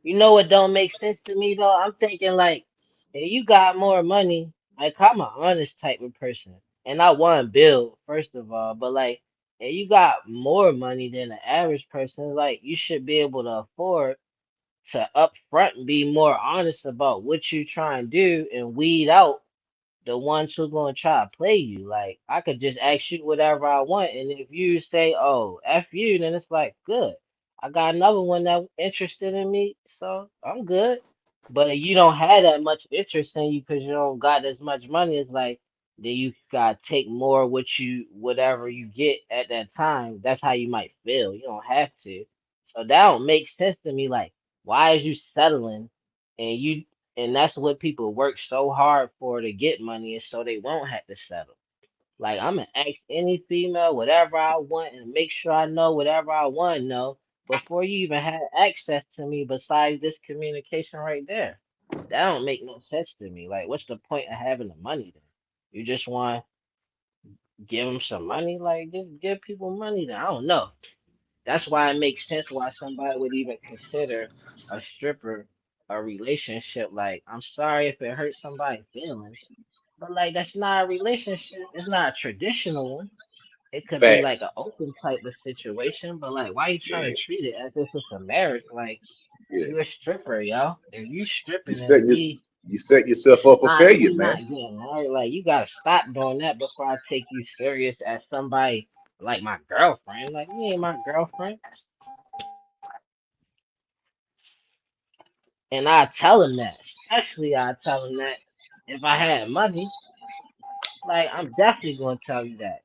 Speaker 10: you know what don't make sense to me though? I'm thinking like, if you got more money, like I'm an honest type of person, and I want to build first of all, but like, if you got more money than the average person, like you should be able to afford to upfront be more honest about what you trying to do and weed out the ones who gonna try to play you. Like I could just ask you whatever I want, and if you say, "Oh, f you," then it's like, good. I got another one that interested in me, so I'm good. But if you don't have that much interest in you because you don't got as much money, it's like then you gotta take more whatever you get at that time. That's how you might feel. You don't have to. So that don't make sense to me. Like, why is you settling? And that's what people work so hard for to get money, is so they won't have to settle. Like I'm gonna ask any female whatever I want and make sure I know whatever I want to know before you even have access to me. Besides this communication right there. That don't make no sense to me. Like, what's the point of having the money then? You just want to give them some money? Like, just give people money then. I don't know. That's why it makes sense why somebody would even consider a stripper a relationship. Like, I'm sorry if it hurts somebody's feelings, but like, that's not a relationship. It's not a traditional one. It could be like
Speaker 6: Facts.
Speaker 10: an open type of situation, but like, why you trying to
Speaker 6: Yeah,
Speaker 10: treat it as if it's a marriage? Like,
Speaker 6: yeah.
Speaker 10: you a stripper, yo. If you
Speaker 6: You
Speaker 10: stripping
Speaker 6: set
Speaker 10: and
Speaker 6: this.
Speaker 10: we
Speaker 6: You set yourself up for failure,
Speaker 10: we
Speaker 6: man.
Speaker 10: not getting married, like you gotta stop doing that before I take you serious as somebody like my girlfriend. Like you ain't my girlfriend. And I tell him that, especially I tell him that if I had money, like I'm definitely gonna tell you that.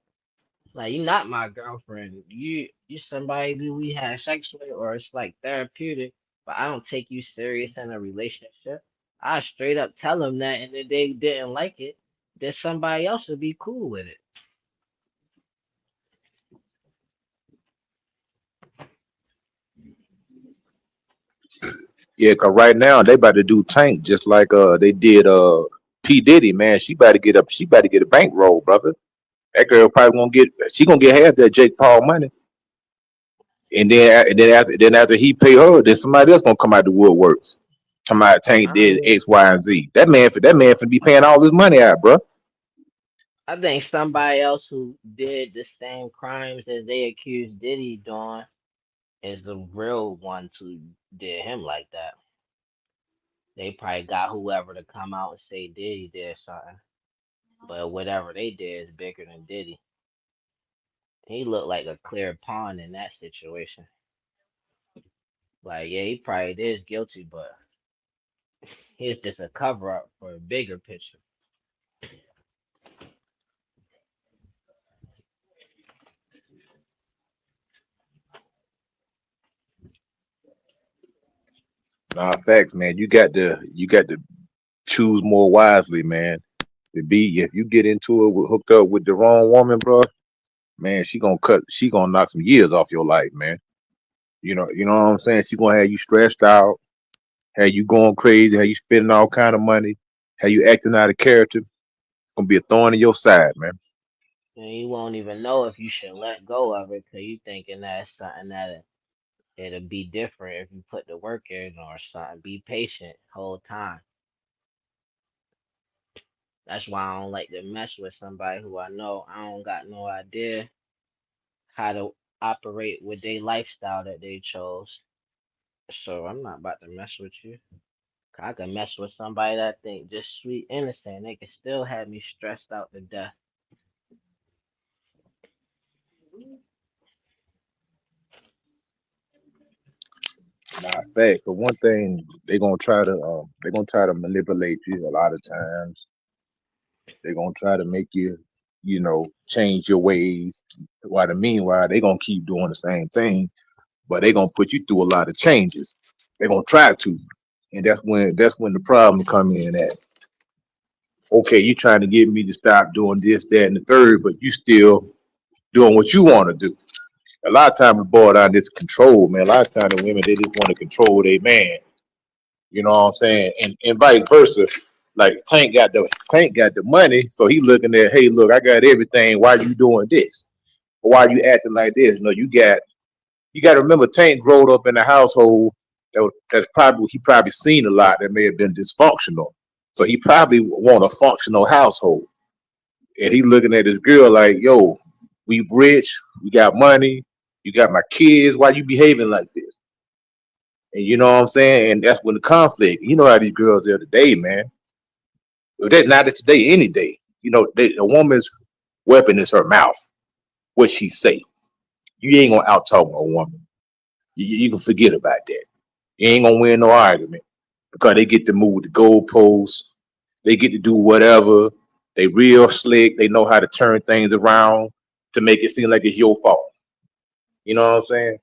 Speaker 10: Like you're not my girlfriend. You somebody who we had sex with or it's like therapeutic, but I don't take you serious in a relationship. I straight up tell them that and if they didn't like it, then somebody else would be cool with it.
Speaker 6: Yeah, cause right now they about to do Tank just like they did P Diddy, man. She about to get up. She about to get a bankroll, brother. That girl probably gonna get. She gonna get half that Jake Paul money, and then after he pay her, then somebody else gonna come out the woodworks. Come out Tank
Speaker 10: I don't
Speaker 6: did
Speaker 10: even,
Speaker 6: X, Y, and Z. That man finna be paying all this money out, bro.
Speaker 10: I think somebody else who did the same crimes as they accused Diddy doing is the real ones who did him like that. They probably got whoever to come out and say Diddy did something. But whatever they did is bigger than Diddy. He looked like a clear pawn in that situation. Like, yeah, he probably is guilty, but he's just a cover up for a bigger picture.
Speaker 6: Nah, facts, man. You got to choose more wisely, man. To be if you get into it hooked up with the wrong woman, bro, man, she gonna knock some years off your life, man. You know what I'm saying? She gonna have you stressed out, have you going crazy, have you spending all kind of money, have you acting out of character. Gonna be a thorn in your side, man.
Speaker 10: And you won't even know if you should let go of it because you thinking that's something that it'll be different if you put the work in or something. Be patient whole time. That's why I don't like to mess with somebody who I know I don't got no idea how to operate with their lifestyle that they chose. So I'm not about to mess with you. I can mess with somebody that think just sweet innocent. They can still have me stressed out to death.
Speaker 6: Nah, fact. But one thing they gonna try to manipulate you a lot of times. They're gonna try to make you, change your ways. While the meanwhile, they gonna keep doing the same thing, but they gonna put you through a lot of changes. They're gonna try to, and that's when the problem come in. At okay, you trying to get me to stop doing this, that, and the third, but you still doing what you want to do. A lot of times it boils down to this control, man. A lot of times the women they just want to control their man. You know what I'm saying? And vice versa. Like Tank got the money, so he looking at, hey, look, I got everything. Why you doing this? Or why you acting like this? No, you got to remember Tank growed up in a household that's probably seen a lot that may have been dysfunctional. So he probably want a functional household. And he looking at his girl like, yo, we rich, we got money, you got my kids, why you behaving like this? And you know what I'm saying? And that's when the conflict. You know how these girls are today, man. If that not today, any day. A woman's weapon is her mouth. What she say. You ain't gonna out talk a woman. You can forget about that. You ain't gonna win no argument because they get to move the goalposts. They get to do whatever. They real slick. They know how to turn things around to make it seem like it's your fault. You know what I'm saying?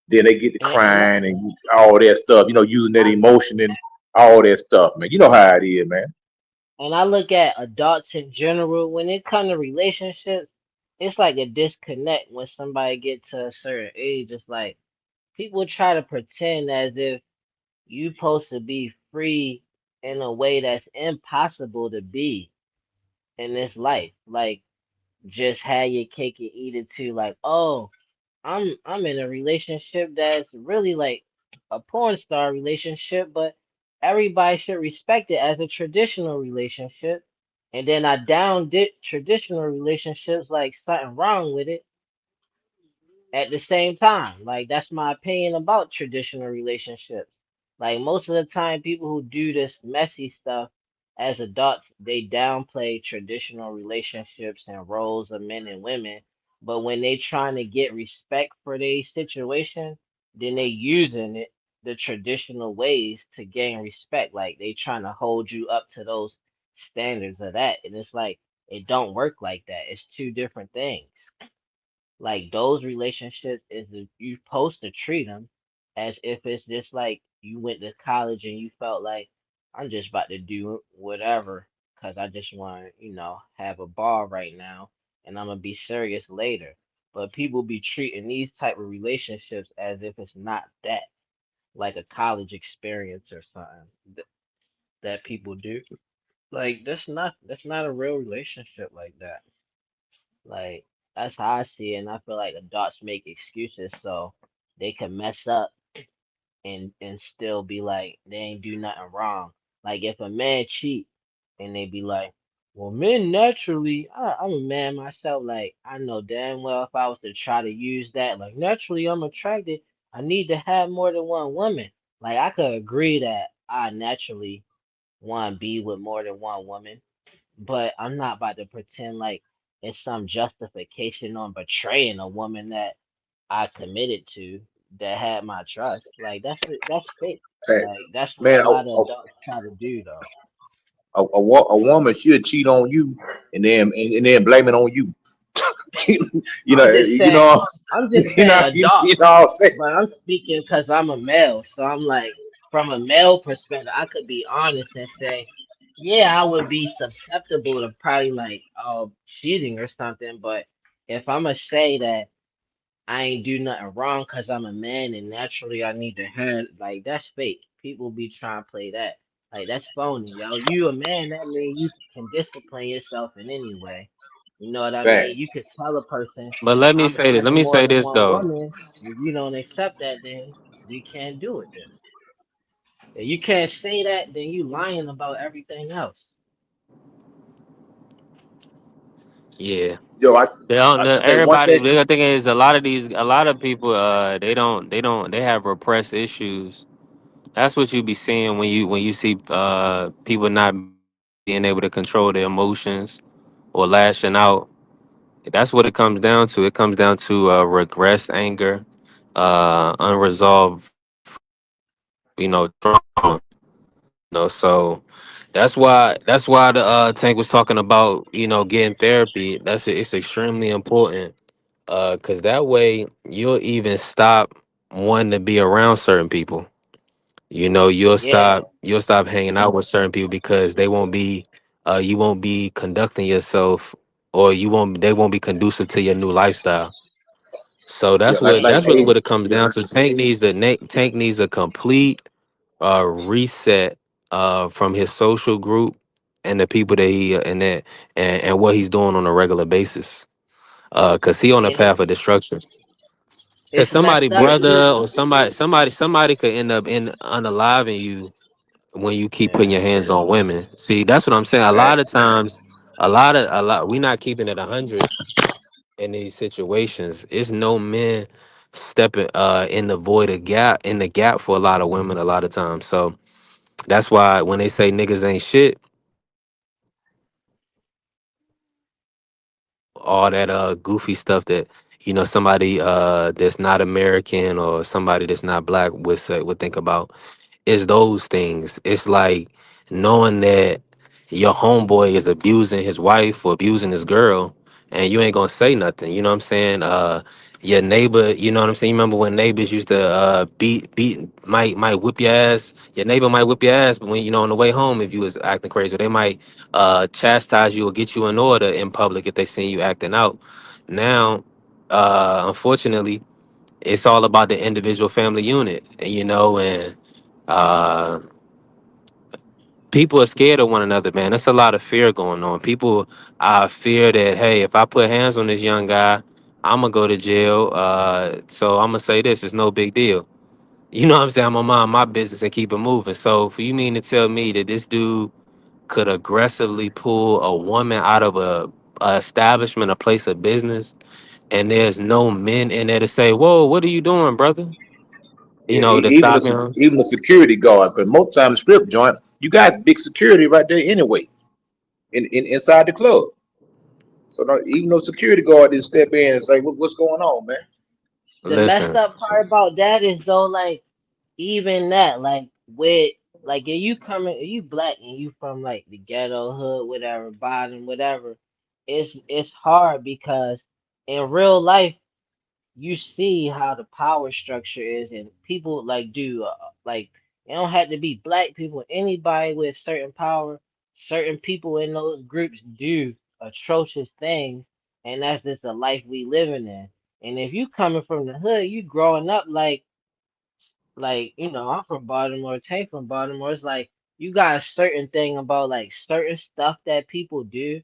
Speaker 6: Then they get to
Speaker 10: And
Speaker 6: crying and all that stuff. Using that emotion and all that stuff, man. You know how it is, man.
Speaker 10: I look at adults in general when it comes to relationships, it's like a disconnect when somebody get to a certain age. It's like people try to pretend as if you supposed to be free in a way that's impossible to be in this life. Like just have your cake and eat it too. Like, oh, I'm in a relationship that's really like a porn star relationship, but everybody should respect it as a traditional relationship. And then I down did traditional relationships like something wrong with it at the same time. Like that's my opinion about traditional relationships. Like most of the time people who do this messy stuff as adults, they downplay traditional relationships and roles of men and women. But when they trying to get respect for their situation, then they using it the traditional ways to gain respect. Like they trying to hold you up to those standards of that. And it's like it don't work like that. It's two different things. Like those relationships is you supposed to treat them as if it's just like you went to college and you felt like I'm just about to do whatever because I just want to, have a ball right now and I'm gonna be serious later. But people be treating these type of relationships as if it's not that, like a college experience or something that people do. Like that's not a real relationship like that. Like that's how I see it, and I feel like adults make excuses so they can mess up and still be like they ain't do nothing wrong. Like if a man cheat and they be like, "Well, men naturally, I'm a man myself. Like I know damn well if I was to try to use that, like naturally I'm attracted. I need to have more than one woman. Like I could agree that I naturally want to be with more than one woman, but I'm not about to pretend like it's some justification on betraying a woman that I committed to that had my trust. Like that's fake.
Speaker 6: Fact.
Speaker 10: Like that's what
Speaker 6: Man,
Speaker 10: a lot of adults try to do though.
Speaker 6: a woman should cheat on you and then blame it on you. you know,
Speaker 10: I'm just
Speaker 6: you
Speaker 10: saying
Speaker 6: know,
Speaker 10: I'm just saying
Speaker 6: you
Speaker 10: adults,
Speaker 6: know what I'm saying?
Speaker 10: but I'm speaking because I'm a male. So I'm like from a male perspective, I could be honest and say, yeah, I would be susceptible to probably like cheating or something. But if I'm gonna say that I ain't do nothing wrong because I'm a man and naturally I need to have like that's fake. People be trying to play that. Like that's phony, yo. You a man, that mean you can discipline yourself in any way. You know what I
Speaker 6: Fact.
Speaker 10: mean? You could tell a person
Speaker 3: But let me
Speaker 10: I'm
Speaker 3: say this. Let
Speaker 10: having
Speaker 3: me
Speaker 10: more
Speaker 3: say
Speaker 10: than
Speaker 3: this
Speaker 10: one
Speaker 3: though.
Speaker 10: woman. If you don't accept that, then you can't do it. Then if you can't say that, then you lying about everything else.
Speaker 3: Yeah.
Speaker 6: Yo,
Speaker 3: They don't.
Speaker 6: hey, one
Speaker 3: Everybody.
Speaker 6: thing,
Speaker 3: The thing is, a lot of people. They have repressed issues. That's what you be seeing when you see people not being able to control their emotions or lashing out. That's what it comes down to. It comes down to regressed anger, unresolved, trauma. So that's why the Tank was talking about getting therapy. It's extremely important because that way you'll even stop wanting to be around certain people.
Speaker 10: Yeah,
Speaker 3: You'll stop hanging out with certain people because you won't be conducting yourself, or they won't be conducive to your new lifestyle. So
Speaker 6: yeah,
Speaker 3: that's really
Speaker 6: hey,
Speaker 3: what it comes down to. Tank needs a complete reset from his social group and the people that he and what he's doing on a regular basis. Cause he on a
Speaker 10: and
Speaker 3: path of destruction. Cause
Speaker 10: it's
Speaker 3: somebody
Speaker 10: messed up
Speaker 3: brother
Speaker 10: too.
Speaker 3: or somebody could end up in unaliving you when you keep putting
Speaker 10: Yeah,
Speaker 3: your hands on women. See, that's what I'm saying. A lot
Speaker 6: fact.
Speaker 3: of times, a lot, we not keeping it 100 in these situations. It's no men stepping in the void of gap in the gap for a lot of women a lot of times. So that's why when they say niggas ain't shit, all that goofy stuff that somebody that's not American or somebody that's not black would think about is those things. It's like knowing that your homeboy is abusing his wife or abusing his girl, and you ain't gonna say nothing. You know what I'm saying? Your neighbor, you know what I'm saying? You remember when neighbors used to might whip your ass. Your neighbor might whip your ass, but when on the way home, if you was acting crazy, they might chastise you or get you in order in public if they see you acting out. Now, unfortunately, it's all about the individual family unit, and uh People are scared of one another, man. That's a lot of fear going on. People fear that, hey, if I put hands on this young guy, I'm gonna go to jail. So I'm gonna say this: it's no big deal. You know what I'm saying? I'm gonna mind my business and keep it moving. So for you mean to tell me that this dude could aggressively pull a woman out of a establishment, a place of business, and there's no men in there to say, "Whoa, what are you doing, brother?" You
Speaker 6: Yeah,
Speaker 3: know, to
Speaker 6: even
Speaker 3: stop him.
Speaker 6: even a security guard, because most times strip joint, you got big security right there anyway, in inside the club. So no, even though security guard didn't step in and say, what's going on, man?
Speaker 10: The messed
Speaker 3: Listen,
Speaker 10: up part about that is though, like even that, like with like if you coming, if you black and you from like the ghetto hood, whatever, bottom, whatever, it's hard because in real life you see how the power structure is, and people like do like it don't have to be black people, anybody with certain power, certain people in those groups do atrocious things, and that's just the life we living in. And if you coming from the hood, you growing up like I'm from Baltimore, Tay from Baltimore. It's like you got a certain thing about like certain stuff that people do.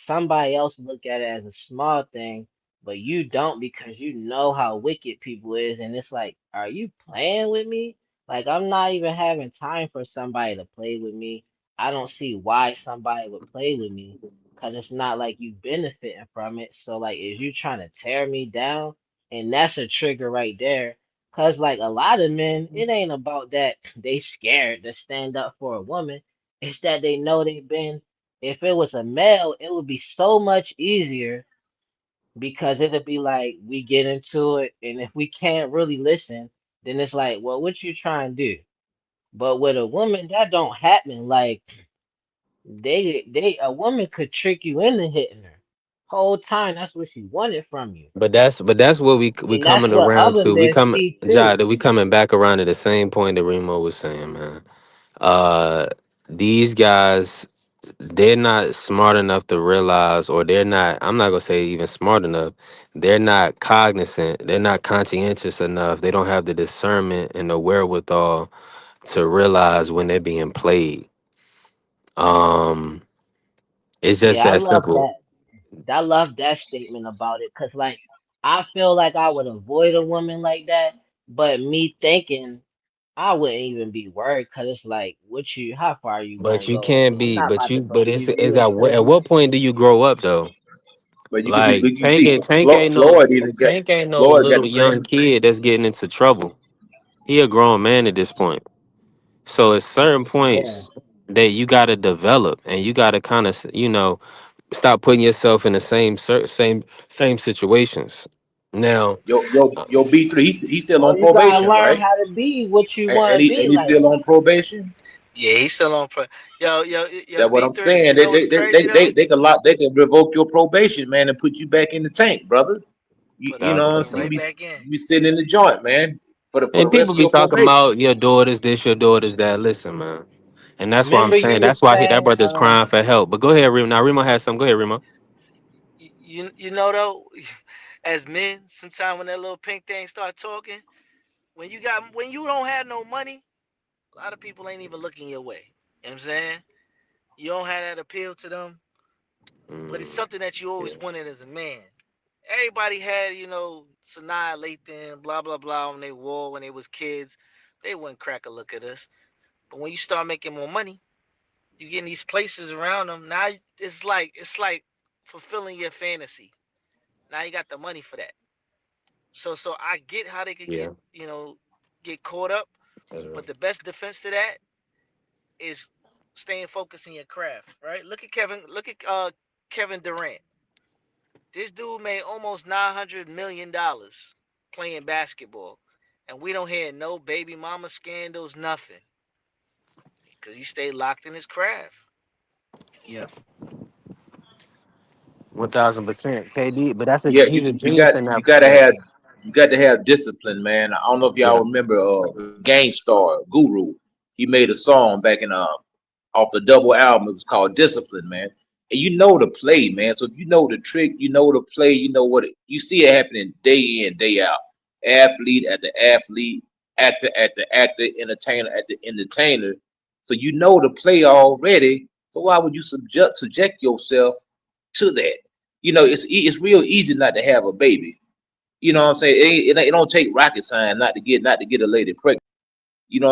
Speaker 10: Somebody else look at it as a small thing, but you don't because you know how wicked people is, and it's like, are you playing with me? Like I'm not even having time for somebody to play with me. I don't see why somebody would play with me because it's not like you benefiting from it. So like, is you trying to tear me down? And that's a trigger right there. Cause like a lot of men, it ain't about that they scared to stand up for a woman. It's that they know they've been. If it was a male, it would be so much easier because it'd be like we get into it, and if we can't really listen, then it's like, well, what you trying to do? But with a woman, that don't happen. Like a woman could trick you into hitting her. Whole time, that's what she wanted from you,
Speaker 3: but that's what we
Speaker 10: and that's
Speaker 3: coming
Speaker 10: what
Speaker 3: around
Speaker 10: other
Speaker 3: to. We
Speaker 10: men
Speaker 3: coming,
Speaker 10: see too.
Speaker 3: Jai, that we coming back around to the same point that Remo was saying, man. Uh, these guys, they're not smart enough to realize, or they're not. I'm not gonna say even smart enough. They're not cognizant. They're not conscientious enough. They don't have the discernment and the wherewithal to realize when they're being played. Um, it's just
Speaker 10: Yeah, I
Speaker 3: that
Speaker 10: love
Speaker 3: simple.
Speaker 10: that. I love that statement about it because, like, I feel like I would avoid a woman like that, but me thinking I wouldn't even be worried because it's like, how far you
Speaker 3: But
Speaker 10: gonna
Speaker 3: you
Speaker 10: go?
Speaker 3: can't
Speaker 10: I'm
Speaker 3: be.
Speaker 10: not
Speaker 3: But
Speaker 10: about to
Speaker 3: you. But
Speaker 10: believe
Speaker 3: it's
Speaker 10: you
Speaker 3: at
Speaker 10: until
Speaker 3: what point do you grow up though? Like
Speaker 6: But you
Speaker 3: Tank
Speaker 6: see,
Speaker 3: ain't Tank ain't no Tank ain't no
Speaker 6: Floyd got
Speaker 3: little
Speaker 6: the
Speaker 3: young
Speaker 6: same.
Speaker 3: kid that's getting into trouble. He a grown man at this point. So at certain
Speaker 10: yeah,
Speaker 3: points that you got to develop and you got to kind of stop putting yourself in the same situations. Now, uh,
Speaker 6: Yo B3, he's still
Speaker 10: or
Speaker 6: on
Speaker 10: you gotta
Speaker 6: probation,
Speaker 10: learn
Speaker 6: right?
Speaker 10: how to be what you
Speaker 6: And,
Speaker 10: want
Speaker 6: and
Speaker 10: to
Speaker 6: he
Speaker 10: be.
Speaker 6: and he's
Speaker 10: Like,
Speaker 6: still on probation.
Speaker 8: Yeah, he's still on. Yo,
Speaker 6: That's what I'm
Speaker 8: B3. You
Speaker 6: saying.
Speaker 8: know what's crazy though?
Speaker 6: They can revoke your probation, man, and put you back in the tank, brother. You know what I'm
Speaker 8: Put him
Speaker 6: saying?
Speaker 8: right back in.
Speaker 6: You be sitting in the joint, man, for the
Speaker 3: and
Speaker 6: rest
Speaker 3: people
Speaker 6: of
Speaker 3: be
Speaker 6: your
Speaker 3: talking
Speaker 6: probation.
Speaker 3: about your daughters this, your daughters that. Listen, man, and that's why I'm
Speaker 10: remember you
Speaker 3: saying
Speaker 10: was
Speaker 3: that's why that
Speaker 10: saying,
Speaker 3: brother's crying for help. But go ahead, Remo. Now Remo has some. Go ahead, Remo.
Speaker 8: You know though, as men, sometimes when that little pink thing start talking, when you don't have no money, a lot of people ain't even looking your way. You know what I'm saying? You don't have that appeal to them, but it's
Speaker 3: Mm,
Speaker 8: something that you
Speaker 3: yeah.
Speaker 8: always wanted as a man. Everybody had, Sanaa Lathan, blah blah blah on their wall when they was kids. They wouldn't crack a look at us. But when you start making more money, you get in these places around them. Now it's like fulfilling your fantasy. Now you got the money for that. So I get how they could
Speaker 3: Yeah,
Speaker 8: get caught up,
Speaker 3: that's right.
Speaker 8: but the best defense to that is staying focused in your craft, right? Look at Kevin Durant. This dude made almost $900 million playing basketball, and we don't hear no baby mama scandals, nothing, because he stayed locked in his craft.
Speaker 3: Yeah, 1000%. KD, but
Speaker 6: Yeah,
Speaker 3: he's a genius in that.
Speaker 6: you got to have discipline, man. I don't know if
Speaker 3: Yeah,
Speaker 6: y'all remember Gang Star Guru. He made a song back in off the double album. It was called Discipline, man. And you know the play, man. So if you know the trick, you know the play, you know you see it happening day in, day out. Athlete at the athlete, actor at the actor, entertainer at the entertainer. So you know the play already. So why would you subject yourself to that? It's real easy not to have a baby. You know what I'm saying? It don't take rocket science not to get a lady pregnant.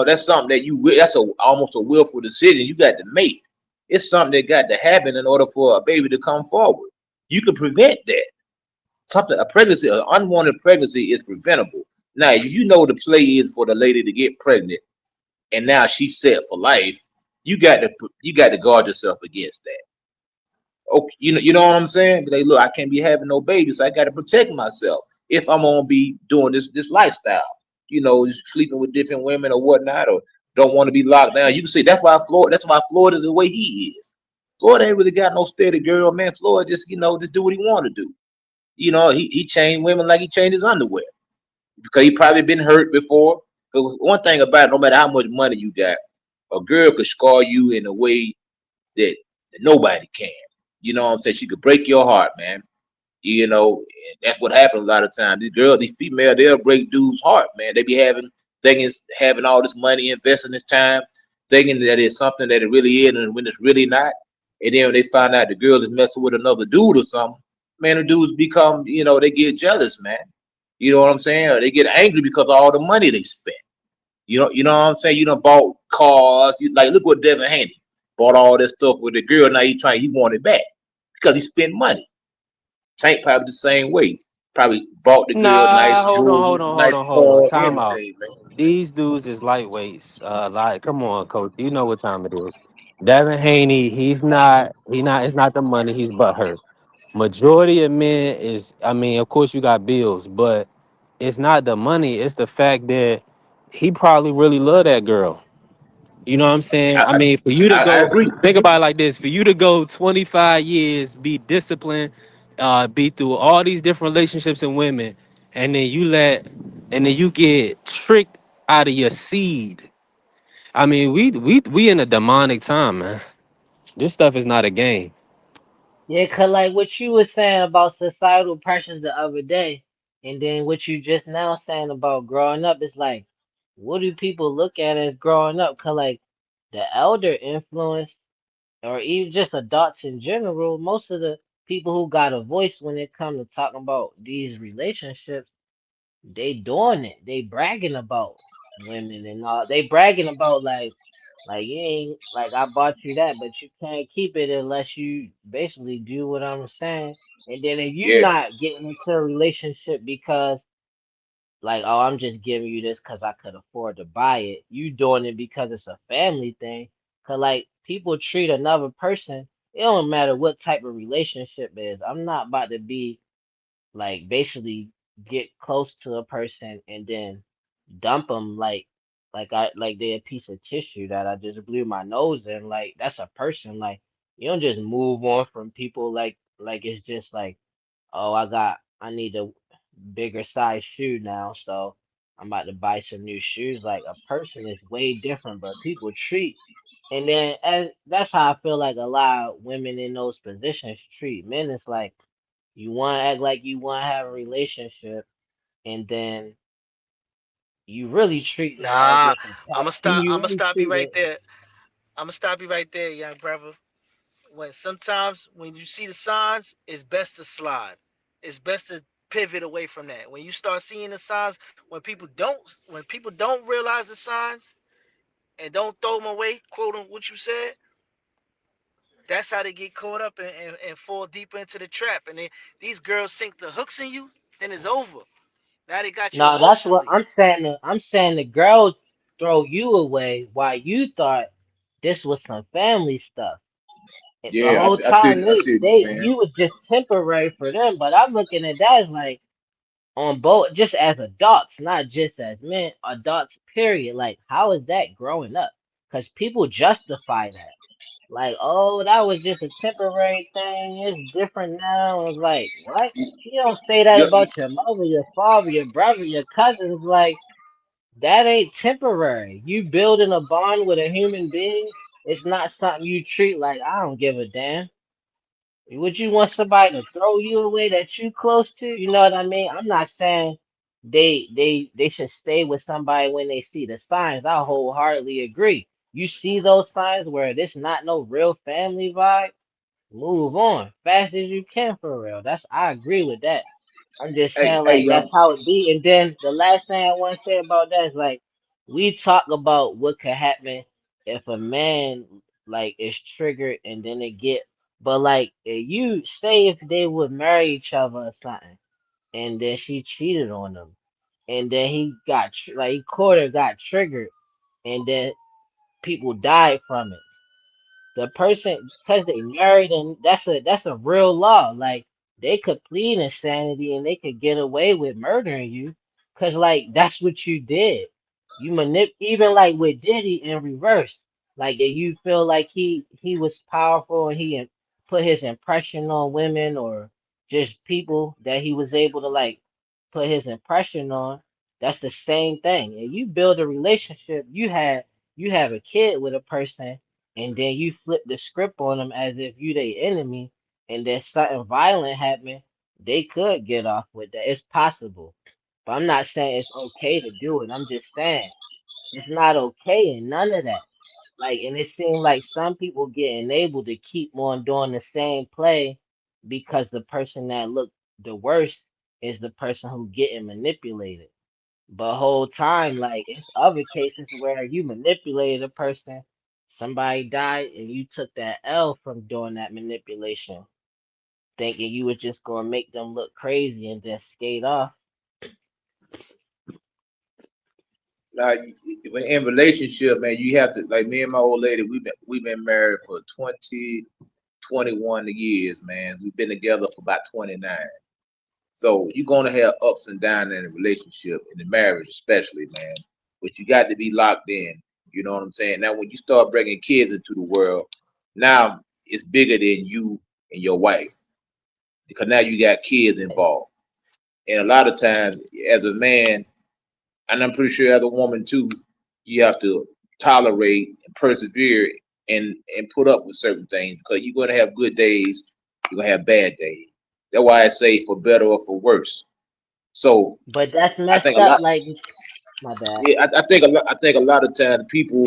Speaker 6: That's something that that's almost a willful decision you got to make. It's something that got to happen in order for a baby to come forward. You can prevent that. A pregnancy, an unwanted pregnancy is preventable. Now, if you know the play is for the lady to get pregnant and now she's set for life, you got to guard yourself against that. Okay, you know what I'm saying? But look, I can't be having no babies. So I got to protect myself if I'm gonna be doing this lifestyle. Just sleeping with different women or whatnot, or don't want to be locked down. You can see that's why Florida the way he is. Florida ain't really got no steady girl, man. Florida just do what he want to do. He changed women like he changed his underwear because he probably been hurt before. But one thing about it, no matter how much money you got, a girl could scar you in a way that nobody can. You know what I'm saying? She could break your heart, man. And that's what happens a lot of times. These female, they'll break dudes' heart, man. They be having all this money, investing this time, thinking that it's something that it really is, and when it's really not. And then when they find out the girl is messing with another dude or something, man, the dudes become, they get jealous, man. You know what I'm saying? Or they get angry because of all the money they spent. You know what I'm saying? You done bought cars. Look what Devin Haney bought all this stuff with the girl. Now he want it back because he spent money. Tank probably the same way. Probably bought the girl nice
Speaker 3: Nah, hold on, hold
Speaker 6: jewelry,
Speaker 3: on, hold
Speaker 6: nice
Speaker 3: on, hold on.
Speaker 6: car,
Speaker 3: Time out.
Speaker 6: everything, man.
Speaker 3: These dudes is lightweights. Come on, coach. You know what time it is. Devin Haney, he not, it's not the money, he's butthurt. Majority of men is, I mean, of course you got bills, but it's not the money, it's the fact that he probably really love that girl. You know what I'm saying?
Speaker 6: I,
Speaker 3: I mean, for you to
Speaker 6: I
Speaker 3: go,
Speaker 6: agree.
Speaker 3: think about it like this: for you to go 25 years, be disciplined, be through all these different relationships and women, and then you get tricked out of your seed. I mean, we in a demonic time, man. This stuff is not a game.
Speaker 10: Yeah, cause like what you were saying about societal pressures the other day, and then what you just now saying about growing up, it's like, what do people look at as growing up? Cause like the elder influence, or even just adults in general, most of the people who got a voice when it comes to talking about these relationships, they doing it. They bragging about women and all. They bragging about like you ain't like I bought you that, but you can't keep it unless you basically do what I'm saying. And then if you
Speaker 6: Yeah,
Speaker 10: not getting into a relationship because like oh I'm just giving you this because I could afford to buy it, you doing it because it's a family thing. Cause like people treat another person. It don't matter what type of relationship it is. I'm not about to be like basically get close to a person and then dump them like they're a piece of tissue that I just blew my nose in. Like that's a person. Like you don't just move on from people like it's just like oh I need a bigger size shoe now, so I'm about to buy some new shoes. Like a person is way different, but people treat and then as that's how I feel like a lot of women in those positions treat men. It's like you want to act like you want to have a relationship, and then you really treat it like
Speaker 8: Nah,
Speaker 10: it's a tattoo. You
Speaker 8: I'm gonna
Speaker 10: really
Speaker 8: stop you
Speaker 10: treat
Speaker 8: right
Speaker 10: it.
Speaker 8: there. I'm gonna stop you right there, young brother. When sometimes when you see the signs, it's best to slide. It's best to pivot away from that. When you start seeing the signs, when people don't realize the signs and don't throw them away, quote on what you said, that's how they get caught up and fall deeper into the trap. And then these girls sink the hooks in you, then it's over. Now they got you
Speaker 10: No, that's what
Speaker 8: emotionally.
Speaker 10: I'm saying. I'm saying the girls throw you away while you thought this was some family stuff. The
Speaker 6: yeah.
Speaker 10: whole
Speaker 6: I see.
Speaker 10: time
Speaker 6: I see what you're
Speaker 10: they
Speaker 6: saying.
Speaker 10: you was just temporary for them. But I'm looking at that as like on both, just as adults, not just as men, adults. Period. Like how is that growing up? Because people justify that. Like, oh, that was just a temporary thing. It's different now. It's like, what? You don't say that
Speaker 6: You,
Speaker 10: about your mother, your father, your brother, your cousins. Like, that ain't temporary. You building a bond with a human being. It's not something you treat like, I don't give a damn. Would you want somebody to throw you away that you close to? You know what I mean? I'm not saying they should stay with somebody when they see the signs. I wholeheartedly agree. you see those signs where this not no real family vibe, move on fast as you can for real. That's I agree with that. I'm just
Speaker 6: Hey,
Speaker 10: saying
Speaker 6: hey,
Speaker 10: like that's
Speaker 6: young.
Speaker 10: how it be. And then the last thing I want to say about that is like we talk about what could happen if a man like is triggered and then they get, but like if you say if they would marry each other or something, and then she cheated on him, and then he got like he caught her, got triggered, and then people died from it. The person, because they married, and that's a real law. Like they could plead insanity and they could get away with murdering you, because like that's what you did. You even like with Diddy in reverse. Like if you feel like he was powerful and he put his impression on women or just people that he was able to like put his impression on. That's the same thing. And you build a relationship. You have a kid with a person, and then you flip the script on them as if you their enemy, and then something violent happen, they could get off with that. It's possible. But I'm not saying it's okay to do it. I'm just saying it's not okay and none of that. Like, and it seems like some people get enabled to keep on doing the same play because the person that looked the worst is the person who getting manipulated. But whole time, like it's other cases where you manipulated a person, somebody died, and you took that L from doing that manipulation, thinking you were just gonna make them look crazy and just skate off.
Speaker 6: Now, when in relationship, man, you have to like me and my old lady. We've been married for 21 years, man. We've been together for about 29. So you're gonna have ups and downs in a relationship, in the marriage, especially, man. But you got to be locked in. You know what I'm saying? Now, when you start bringing kids into the world, now it's bigger than you and your wife because now you got kids involved. And a lot of times, as a man, and I'm pretty sure as a woman too, you have to tolerate and persevere and put up with certain things because you're gonna have good days, you're gonna have bad days. That's why I say for better or for worse. So
Speaker 10: But that's
Speaker 6: I think
Speaker 10: messed
Speaker 6: a
Speaker 10: up.
Speaker 6: lot,
Speaker 10: Like, my bad.
Speaker 6: yeah, I think a lot of times people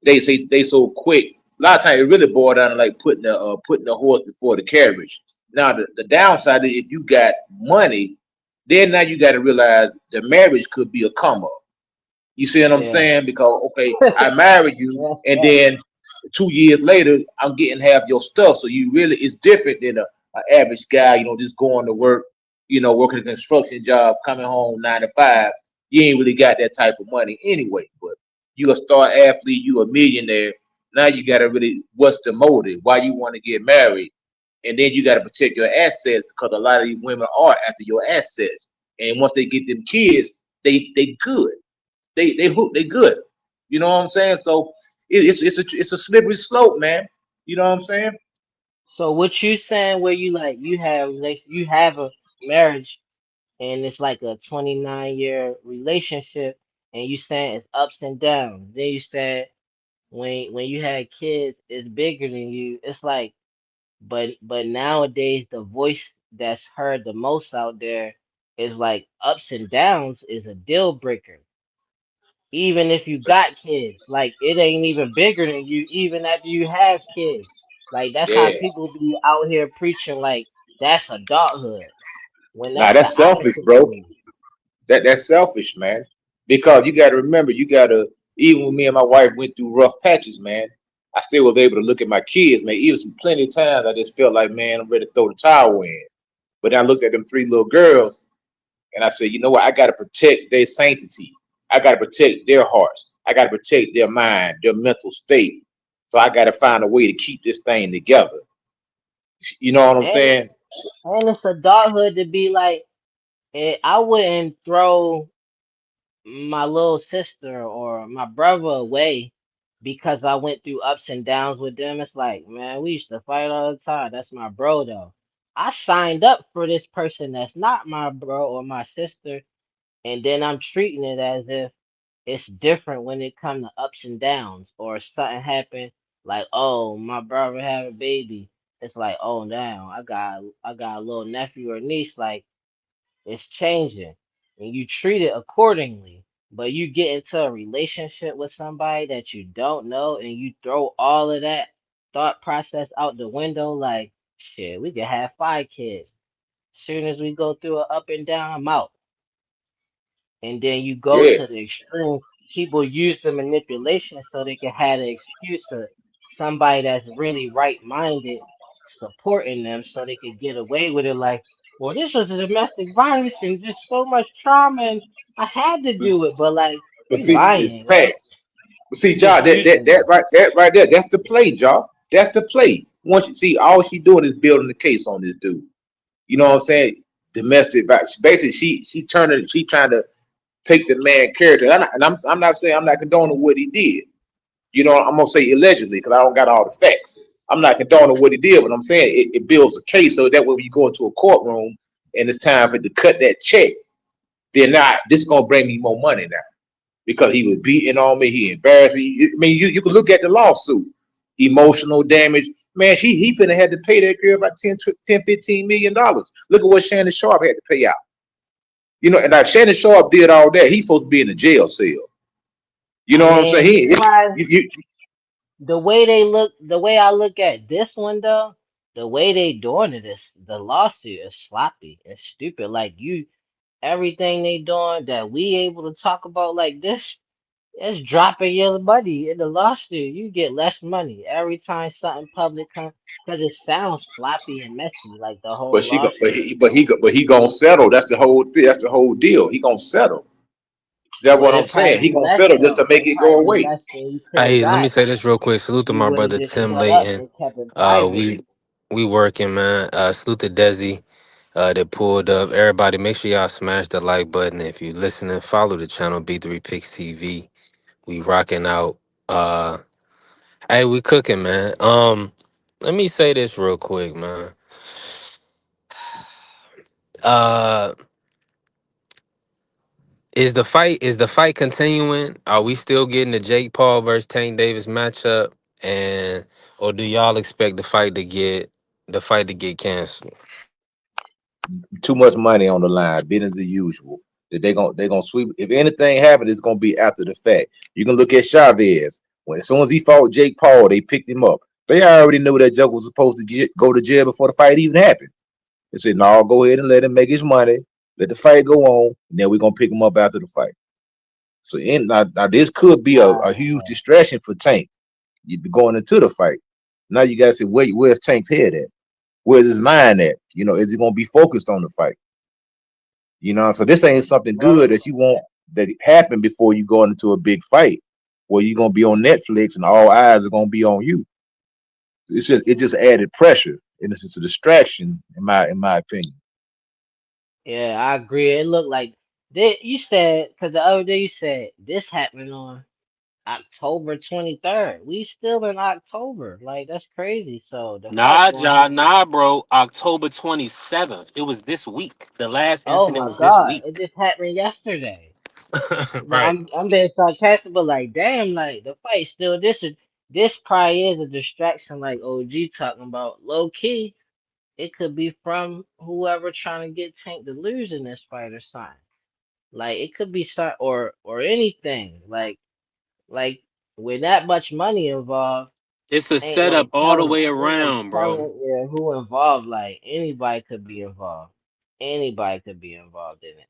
Speaker 6: they say they so quick. A lot of times it really boils down to like putting the horse before the carriage. Now the downside is if you got money, then now you got to realize the marriage could be a come up. You see what I'm
Speaker 10: Yeah.
Speaker 6: saying? Because okay, I married you,
Speaker 10: That's
Speaker 6: and
Speaker 10: facts.
Speaker 6: then 2 years later, I'm getting half your stuff. So you really it's different than a average guy. You know, just going to work. You know, working a construction job, coming home 9 to 5. You ain't really got that type of money anyway. But you a star athlete, you a millionaire. Now you got to really what's the motive? Why you want to get married? And then you got to protect your assets because a lot of these women are after your assets. And once they get them kids, they good they good. You know what I'm saying? So it's a slippery slope, man. You know what I'm saying?
Speaker 10: So what you saying where you like you have a marriage and it's like a 29-year relationship and you saying it's ups and downs. Then you said when you had kids it's bigger than you. It's like but nowadays the voice that's heard the most out there is like ups and downs is a deal breaker. Even if you got kids, like it ain't even bigger than you, even after you have kids. Like that's how
Speaker 6: Yeah.
Speaker 10: people be out here preaching like that's adulthood when
Speaker 6: Nah,
Speaker 10: that's the
Speaker 6: that's selfish,
Speaker 10: opposite to
Speaker 6: bro.
Speaker 10: me.
Speaker 6: That's selfish, man. Because you got to remember, you got to even when me and my wife went through rough patches, man. I still was able to look at my kids, man. Even some plenty of times I just felt like, man, I'm ready to throw the towel in. But then I looked at them three little girls and I said, you know what? I got to protect their sanctity. I got to protect their hearts. I got to protect their mind, their mental state. So I got to find a way to keep this thing together. You know what I'm
Speaker 10: And
Speaker 6: saying?
Speaker 10: and it's adulthood to be like I wouldn't throw my little sister or my brother away because I went through ups and downs with them. It's like, man, we used to fight all the time. That's my bro though. I signed up for this person that's not my bro or my sister, and then I'm treating it as if it's different when it comes to ups and downs or something happen like, oh, my brother have a baby. It's like, oh, now I got a little nephew or niece. Like it's changing, and you treat it accordingly. But you get into a relationship with somebody that you don't know and you throw all of that thought process out the window, like, shit, we could have 5 kids. Soon as we go through an up and down, I'm out. And then you go
Speaker 6: Yeah.
Speaker 10: to the extreme. People use the manipulation so they can have the excuse of somebody that's really right minded supporting them so they could get away with it. Like, well, this was a domestic violence and just so much trauma, and I had to do it. But like,
Speaker 6: But
Speaker 10: you
Speaker 6: see, it's
Speaker 10: lying, yo.
Speaker 6: facts. But see,
Speaker 10: You just
Speaker 6: John,
Speaker 10: using them.
Speaker 6: that right there, that's the play, John. That's the play. Once you see, all she doing is building the case on this dude. You know what I'm saying? Domestic violence. Basically, she trying to take the man character. I'm not saying I'm not condoning what he did. You know, I'm gonna say allegedly because I don't got all the facts. I'm not condoning what he did, but I'm saying it builds a case so that way when you go into a courtroom and it's time for it to cut that check, they're not. This is gonna bring me more money now because he was beating on me, he embarrassed me. I mean, you can look at the lawsuit, emotional damage. Man, he finna had to pay that girl about 15 million dollars. Look at what Shannon Sharp had to pay out. You know, and now Shannon Sharp did all that. He's supposed to be in a jail cell. You
Speaker 10: I
Speaker 6: know what I'm saying?
Speaker 10: mean, you try
Speaker 6: You
Speaker 10: the way they look, the way I look at this one though, the way they doing it is the lawsuit is sloppy and stupid. Like you, everything they doing that we able to talk about like this, it's dropping your money in the lawsuit. You get less money every time something public comes because it sounds sloppy and messy, like the
Speaker 6: but
Speaker 10: whole
Speaker 6: she go, but
Speaker 10: lawsuit.
Speaker 6: he gonna settle. That's the whole thing. That's the whole deal. He gonna settle. That's
Speaker 10: But
Speaker 6: what I'm
Speaker 10: it probably
Speaker 6: saying. He
Speaker 10: be
Speaker 6: gonna
Speaker 10: less
Speaker 6: settle just to
Speaker 10: though.
Speaker 6: make
Speaker 10: It
Speaker 6: it go
Speaker 10: probably be
Speaker 6: away.
Speaker 10: less than you could have
Speaker 3: Hey, let me
Speaker 10: got
Speaker 3: say this real quick. Salute
Speaker 10: if
Speaker 3: to
Speaker 10: you
Speaker 3: my
Speaker 10: would have
Speaker 3: brother
Speaker 10: just
Speaker 3: Tim
Speaker 10: shut up
Speaker 3: Layton.
Speaker 10: and kept it
Speaker 3: Uh,
Speaker 10: private.
Speaker 3: we we working, man. Salute to Desi. That pulled up. Everybody, make sure y'all smash the like button. If you listening, follow the channel B3 Picks TV. We rocking out. Uh, hey, we cooking, man. Let me say this real quick, man. Uh, is the fight continuing? Are we still getting the Jake Paul versus Tank Davis matchup? And or do y'all expect the fight to get canceled?
Speaker 6: Too much money on the line, business as usual. That they gonna sweep. If anything happens, it's gonna be after the fact. You can look at Chavez. When as soon as he fought Jake Paul, they picked him up. They already knew that Joker was supposed to go to jail before the fight even happened. They said, "No, go ahead and let him make his money. Let the fight go on, and then we're gonna pick him up after the fight." So now this could be a huge
Speaker 10: Yeah.
Speaker 6: distraction for Tank. You'd be going into the fight. Now you gotta say, where's Tank's head at? Where's his mind at? You know, is he gonna be focused on the fight? You know, so this ain't something good
Speaker 10: Well,
Speaker 6: that you want that happen before you go into a big fight where you're gonna be on Netflix and all eyes are gonna be on you. It just added pressure and it's just a distraction in my opinion.
Speaker 10: yeah, I agree. It looked like you said because the other day you said this happened on October 23rd. We still in October. Like that's crazy. So the fight
Speaker 3: Nah,
Speaker 10: gonna
Speaker 3: John,
Speaker 10: happen.
Speaker 3: nah, bro. October 27th. It was this week. The last
Speaker 10: Oh
Speaker 3: incident
Speaker 10: my
Speaker 3: was this
Speaker 10: God, it
Speaker 3: week.
Speaker 10: just happened yesterday. No,
Speaker 3: Right.
Speaker 10: I'm being sarcastic, but like, damn, like the fight still. This probably is a distraction, like OG talking about. Low key, it could be from whoever trying to get Tank to lose in this fight or something. Like it could be or anything. Like with that much money involved,
Speaker 3: It's a
Speaker 10: ain't no
Speaker 3: setup all the
Speaker 10: telling.
Speaker 3: way
Speaker 10: Ain't no
Speaker 3: around, bro.
Speaker 10: telling yeah, who involved. Like anybody could be involved. Anybody could be involved in it.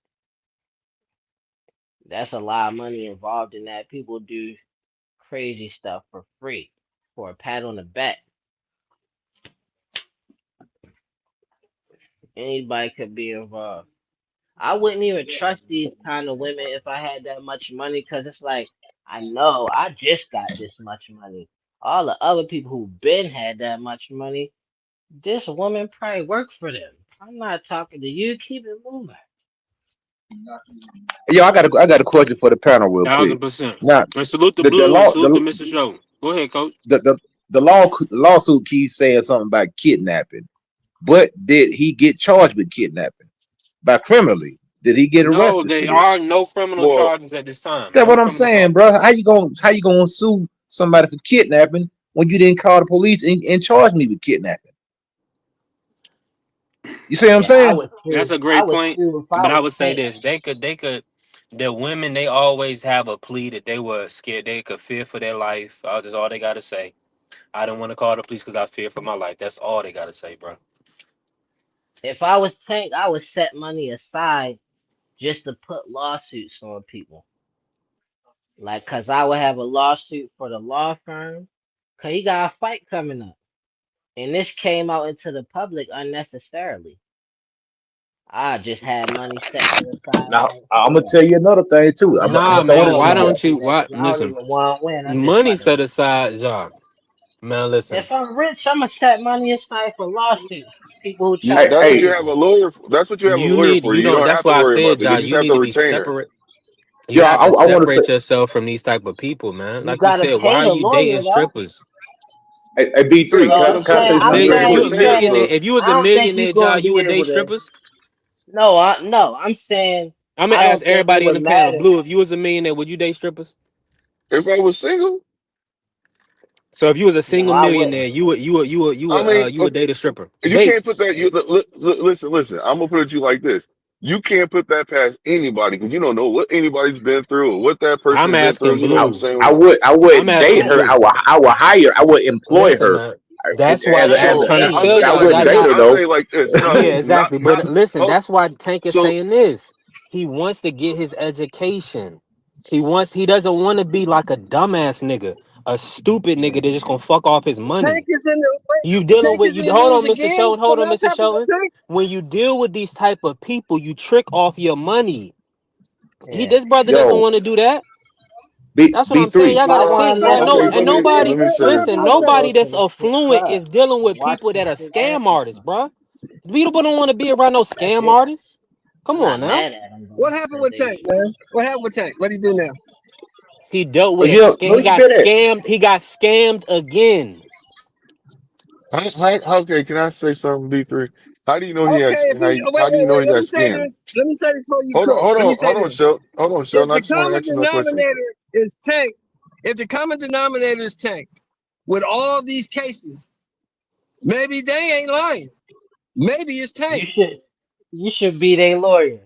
Speaker 10: That's a lot of money involved in that. People do crazy stuff for free for a pat on the back. Anybody could be involved. I wouldn't even trust these kind of women if I had that much money because it's like, I know I just got this much money. All the other people who been had that much money, this woman probably worked for them. I'm not talking to you. Keep it moving.
Speaker 6: Yo, I got a question for the panel real quick.
Speaker 3: 1000%.
Speaker 6: Now,
Speaker 3: And salute the
Speaker 6: the the
Speaker 3: blue and
Speaker 6: law
Speaker 3: salute the
Speaker 6: the
Speaker 3: Mr. Show. Go ahead, coach.
Speaker 6: the lawsuit keeps saying something about kidnapping, but did he get charged with kidnapping by criminally? Did he get
Speaker 3: No,
Speaker 6: arrested for
Speaker 3: there
Speaker 6: this?
Speaker 3: are no criminal
Speaker 2: Well,
Speaker 3: charges at this time.
Speaker 6: That's
Speaker 3: No
Speaker 6: what I'm
Speaker 3: criminal
Speaker 6: saying,
Speaker 3: charges.
Speaker 6: bro. How you gonna sue somebody for kidnapping when you didn't call the police and charge me with kidnapping? You see what I'm
Speaker 10: Yeah, I
Speaker 6: saying?
Speaker 10: would
Speaker 3: That's
Speaker 10: sue.
Speaker 3: a
Speaker 10: I
Speaker 3: great
Speaker 10: would
Speaker 3: point.
Speaker 10: sue if I
Speaker 3: But I
Speaker 10: was
Speaker 3: would say
Speaker 10: Tank.
Speaker 3: this: they could The women, they always have a plea that they were scared, they could fear for their life. That's just all they gotta say. I didn't want to call the police because I fear for my life. That's all they gotta say, bro.
Speaker 10: If I was Tank, I would set money aside just to put lawsuits on people. Like, cause I would have a lawsuit for the law firm, cause he got a fight coming up, and this came out into the public unnecessarily. I just had money set to the side
Speaker 6: Now
Speaker 10: like,
Speaker 6: I'm gonna
Speaker 10: yeah,
Speaker 6: tell you another thing too. I'm
Speaker 3: Nah,
Speaker 6: gonna throw
Speaker 3: man.
Speaker 6: this
Speaker 10: y'all
Speaker 3: Why
Speaker 6: in
Speaker 10: won't
Speaker 6: there.
Speaker 3: don't you?
Speaker 10: even
Speaker 3: Why?
Speaker 10: y'all don't
Speaker 3: Listen,
Speaker 10: even want to win. I'm just
Speaker 3: money
Speaker 10: running
Speaker 3: set
Speaker 10: my mouth.
Speaker 3: aside, Jock. Man, listen.
Speaker 10: If I'm rich, I'm gonna set money aside for lawsuits for people who
Speaker 4: You,
Speaker 10: try to
Speaker 6: Hey,
Speaker 4: that's what
Speaker 10: kill
Speaker 4: you
Speaker 6: hey,
Speaker 4: have a
Speaker 10: me.
Speaker 4: lawyer. That's what you have a
Speaker 3: You
Speaker 4: lawyer
Speaker 3: need.
Speaker 4: for.
Speaker 3: You
Speaker 4: You
Speaker 3: don't.
Speaker 4: don't
Speaker 3: That's
Speaker 4: have to
Speaker 3: why I
Speaker 4: worry about
Speaker 3: said,
Speaker 4: that. You
Speaker 3: Jock.
Speaker 4: just
Speaker 3: You
Speaker 4: have
Speaker 3: need
Speaker 4: to
Speaker 3: to be
Speaker 4: retain her.
Speaker 3: separate. You
Speaker 6: yo,
Speaker 3: have to
Speaker 6: I want to say,
Speaker 3: separate yourself from these type of people, man.
Speaker 10: You
Speaker 3: Like you
Speaker 10: gotta
Speaker 3: said, why
Speaker 10: pay
Speaker 3: are
Speaker 10: the
Speaker 3: you dating
Speaker 10: lawyer though.
Speaker 3: strippers?
Speaker 6: hey,
Speaker 4: Yeah,
Speaker 6: B3,
Speaker 4: that's
Speaker 10: So
Speaker 4: what
Speaker 6: can,
Speaker 4: I'm
Speaker 6: can I say
Speaker 4: saying.
Speaker 3: A
Speaker 4: So
Speaker 6: something
Speaker 4: you
Speaker 3: million.
Speaker 6: real
Speaker 3: If
Speaker 4: have to
Speaker 3: you
Speaker 6: quick?
Speaker 3: a
Speaker 4: retain her.
Speaker 3: millionaire,
Speaker 4: So
Speaker 3: if you was
Speaker 10: I
Speaker 3: a
Speaker 10: don't think you're
Speaker 3: millionaire,
Speaker 10: gonna
Speaker 3: Jock, you
Speaker 10: be
Speaker 3: would date
Speaker 10: able to.
Speaker 3: strippers.
Speaker 10: No, I'm saying
Speaker 3: I'm gonna
Speaker 10: I
Speaker 3: ask
Speaker 10: don't think it
Speaker 3: everybody in
Speaker 10: would
Speaker 3: the panel.
Speaker 10: matter.
Speaker 3: Blue, if you was a millionaire, would you date strippers?
Speaker 4: if I was single,
Speaker 3: So if you was a
Speaker 10: No,
Speaker 3: single
Speaker 10: I
Speaker 3: millionaire,
Speaker 10: wouldn't.
Speaker 4: I mean,
Speaker 3: you would date a stripper.
Speaker 4: you can't put
Speaker 3: Dates.
Speaker 4: that. Listen. I'm gonna put it to you like this: you can't put that past anybody because you don't know what anybody's been through or what that
Speaker 3: I'm
Speaker 4: person's been through.
Speaker 3: asking
Speaker 4: You know what I'm
Speaker 3: Blue.
Speaker 4: saying?
Speaker 6: I
Speaker 3: I'm
Speaker 6: wouldn't date
Speaker 3: asking
Speaker 10: Right.
Speaker 6: her.
Speaker 3: Blue.
Speaker 6: I would hire. I would employ
Speaker 3: Listen,
Speaker 6: her
Speaker 3: man. That's why
Speaker 6: as
Speaker 3: I'm
Speaker 10: Ain't
Speaker 6: a.
Speaker 3: trying to
Speaker 4: I'll
Speaker 3: tell
Speaker 4: say
Speaker 6: I
Speaker 4: it
Speaker 3: y'all,
Speaker 4: like
Speaker 6: wouldn't
Speaker 3: y'all
Speaker 4: this.
Speaker 6: date
Speaker 3: got
Speaker 6: her
Speaker 4: I'll
Speaker 6: though.
Speaker 4: say it like this.
Speaker 3: yeah,
Speaker 4: No,
Speaker 3: exactly.
Speaker 4: not.
Speaker 3: But listen,
Speaker 4: Oh,
Speaker 3: that's why Tank is
Speaker 4: so
Speaker 3: saying this. He wants to get his education. He doesn't want to be like a dumbass nigga, a stupid nigga that's just gonna fuck off his
Speaker 12: Tank
Speaker 3: money.
Speaker 12: is in the
Speaker 3: You dealing
Speaker 12: Tank
Speaker 3: with
Speaker 12: is
Speaker 3: you
Speaker 12: in the
Speaker 3: hold
Speaker 12: news
Speaker 3: on, Mr.
Speaker 12: again.
Speaker 3: Shelton, hold on,
Speaker 12: Something else
Speaker 3: Mr.
Speaker 12: happened
Speaker 3: Shelton.
Speaker 12: with Tank.
Speaker 3: When you deal with these type of people, you trick off your money.
Speaker 10: Yeah.
Speaker 3: This brother doesn't
Speaker 6: Yo,
Speaker 3: want to do that.
Speaker 6: B
Speaker 3: That's what I'm saying.
Speaker 6: B3.
Speaker 3: Y'all gotta
Speaker 10: Why
Speaker 3: think,
Speaker 12: So
Speaker 3: bro.
Speaker 10: not
Speaker 12: what
Speaker 3: No,
Speaker 4: okay.
Speaker 3: and
Speaker 12: happened with
Speaker 3: nobody
Speaker 4: Let me
Speaker 12: what
Speaker 4: say this.
Speaker 12: happened
Speaker 3: listen.
Speaker 12: with
Speaker 10: go
Speaker 12: Tank?
Speaker 3: Nobody
Speaker 10: to
Speaker 3: that's
Speaker 10: the strip
Speaker 3: affluent
Speaker 10: club
Speaker 3: is dealing
Speaker 10: and
Speaker 3: with
Speaker 10: watch
Speaker 3: people
Speaker 10: this
Speaker 3: that are
Speaker 10: shit
Speaker 3: scam
Speaker 10: happen.
Speaker 3: artists, bro. People don't want to be around no
Speaker 10: That's
Speaker 3: scam
Speaker 10: it.
Speaker 3: artists.
Speaker 10: I'm
Speaker 3: Come on
Speaker 10: not
Speaker 3: now.
Speaker 10: mad at him though,
Speaker 12: What happened
Speaker 10: cause
Speaker 12: with Tank,
Speaker 10: they
Speaker 12: man? What happened with Tank? What do he do now?
Speaker 3: He dealt
Speaker 6: Oh,
Speaker 3: with a
Speaker 6: you know,
Speaker 3: scam.
Speaker 6: know
Speaker 3: He
Speaker 6: you
Speaker 3: got
Speaker 6: been at?
Speaker 3: scammed. He got scammed again.
Speaker 4: Okay, can I say something, B3? How do you know he
Speaker 12: Okay,
Speaker 4: actually?
Speaker 12: if he oh, wait,
Speaker 4: How do you
Speaker 12: wait,
Speaker 4: know
Speaker 12: wait.
Speaker 4: he
Speaker 12: Let
Speaker 4: got
Speaker 12: me say
Speaker 4: scammed?
Speaker 12: this. Let me say this before you cook. Let me say this.
Speaker 4: Hold on,
Speaker 12: If
Speaker 4: Sheldon. I
Speaker 12: the
Speaker 4: just want to
Speaker 12: common
Speaker 4: ask you my question.
Speaker 12: denominator is Tank, if the common denominator is Tank, with all these cases, maybe they ain't lying. Maybe it's
Speaker 10: you
Speaker 12: Tank.
Speaker 10: should you should be their lawyer.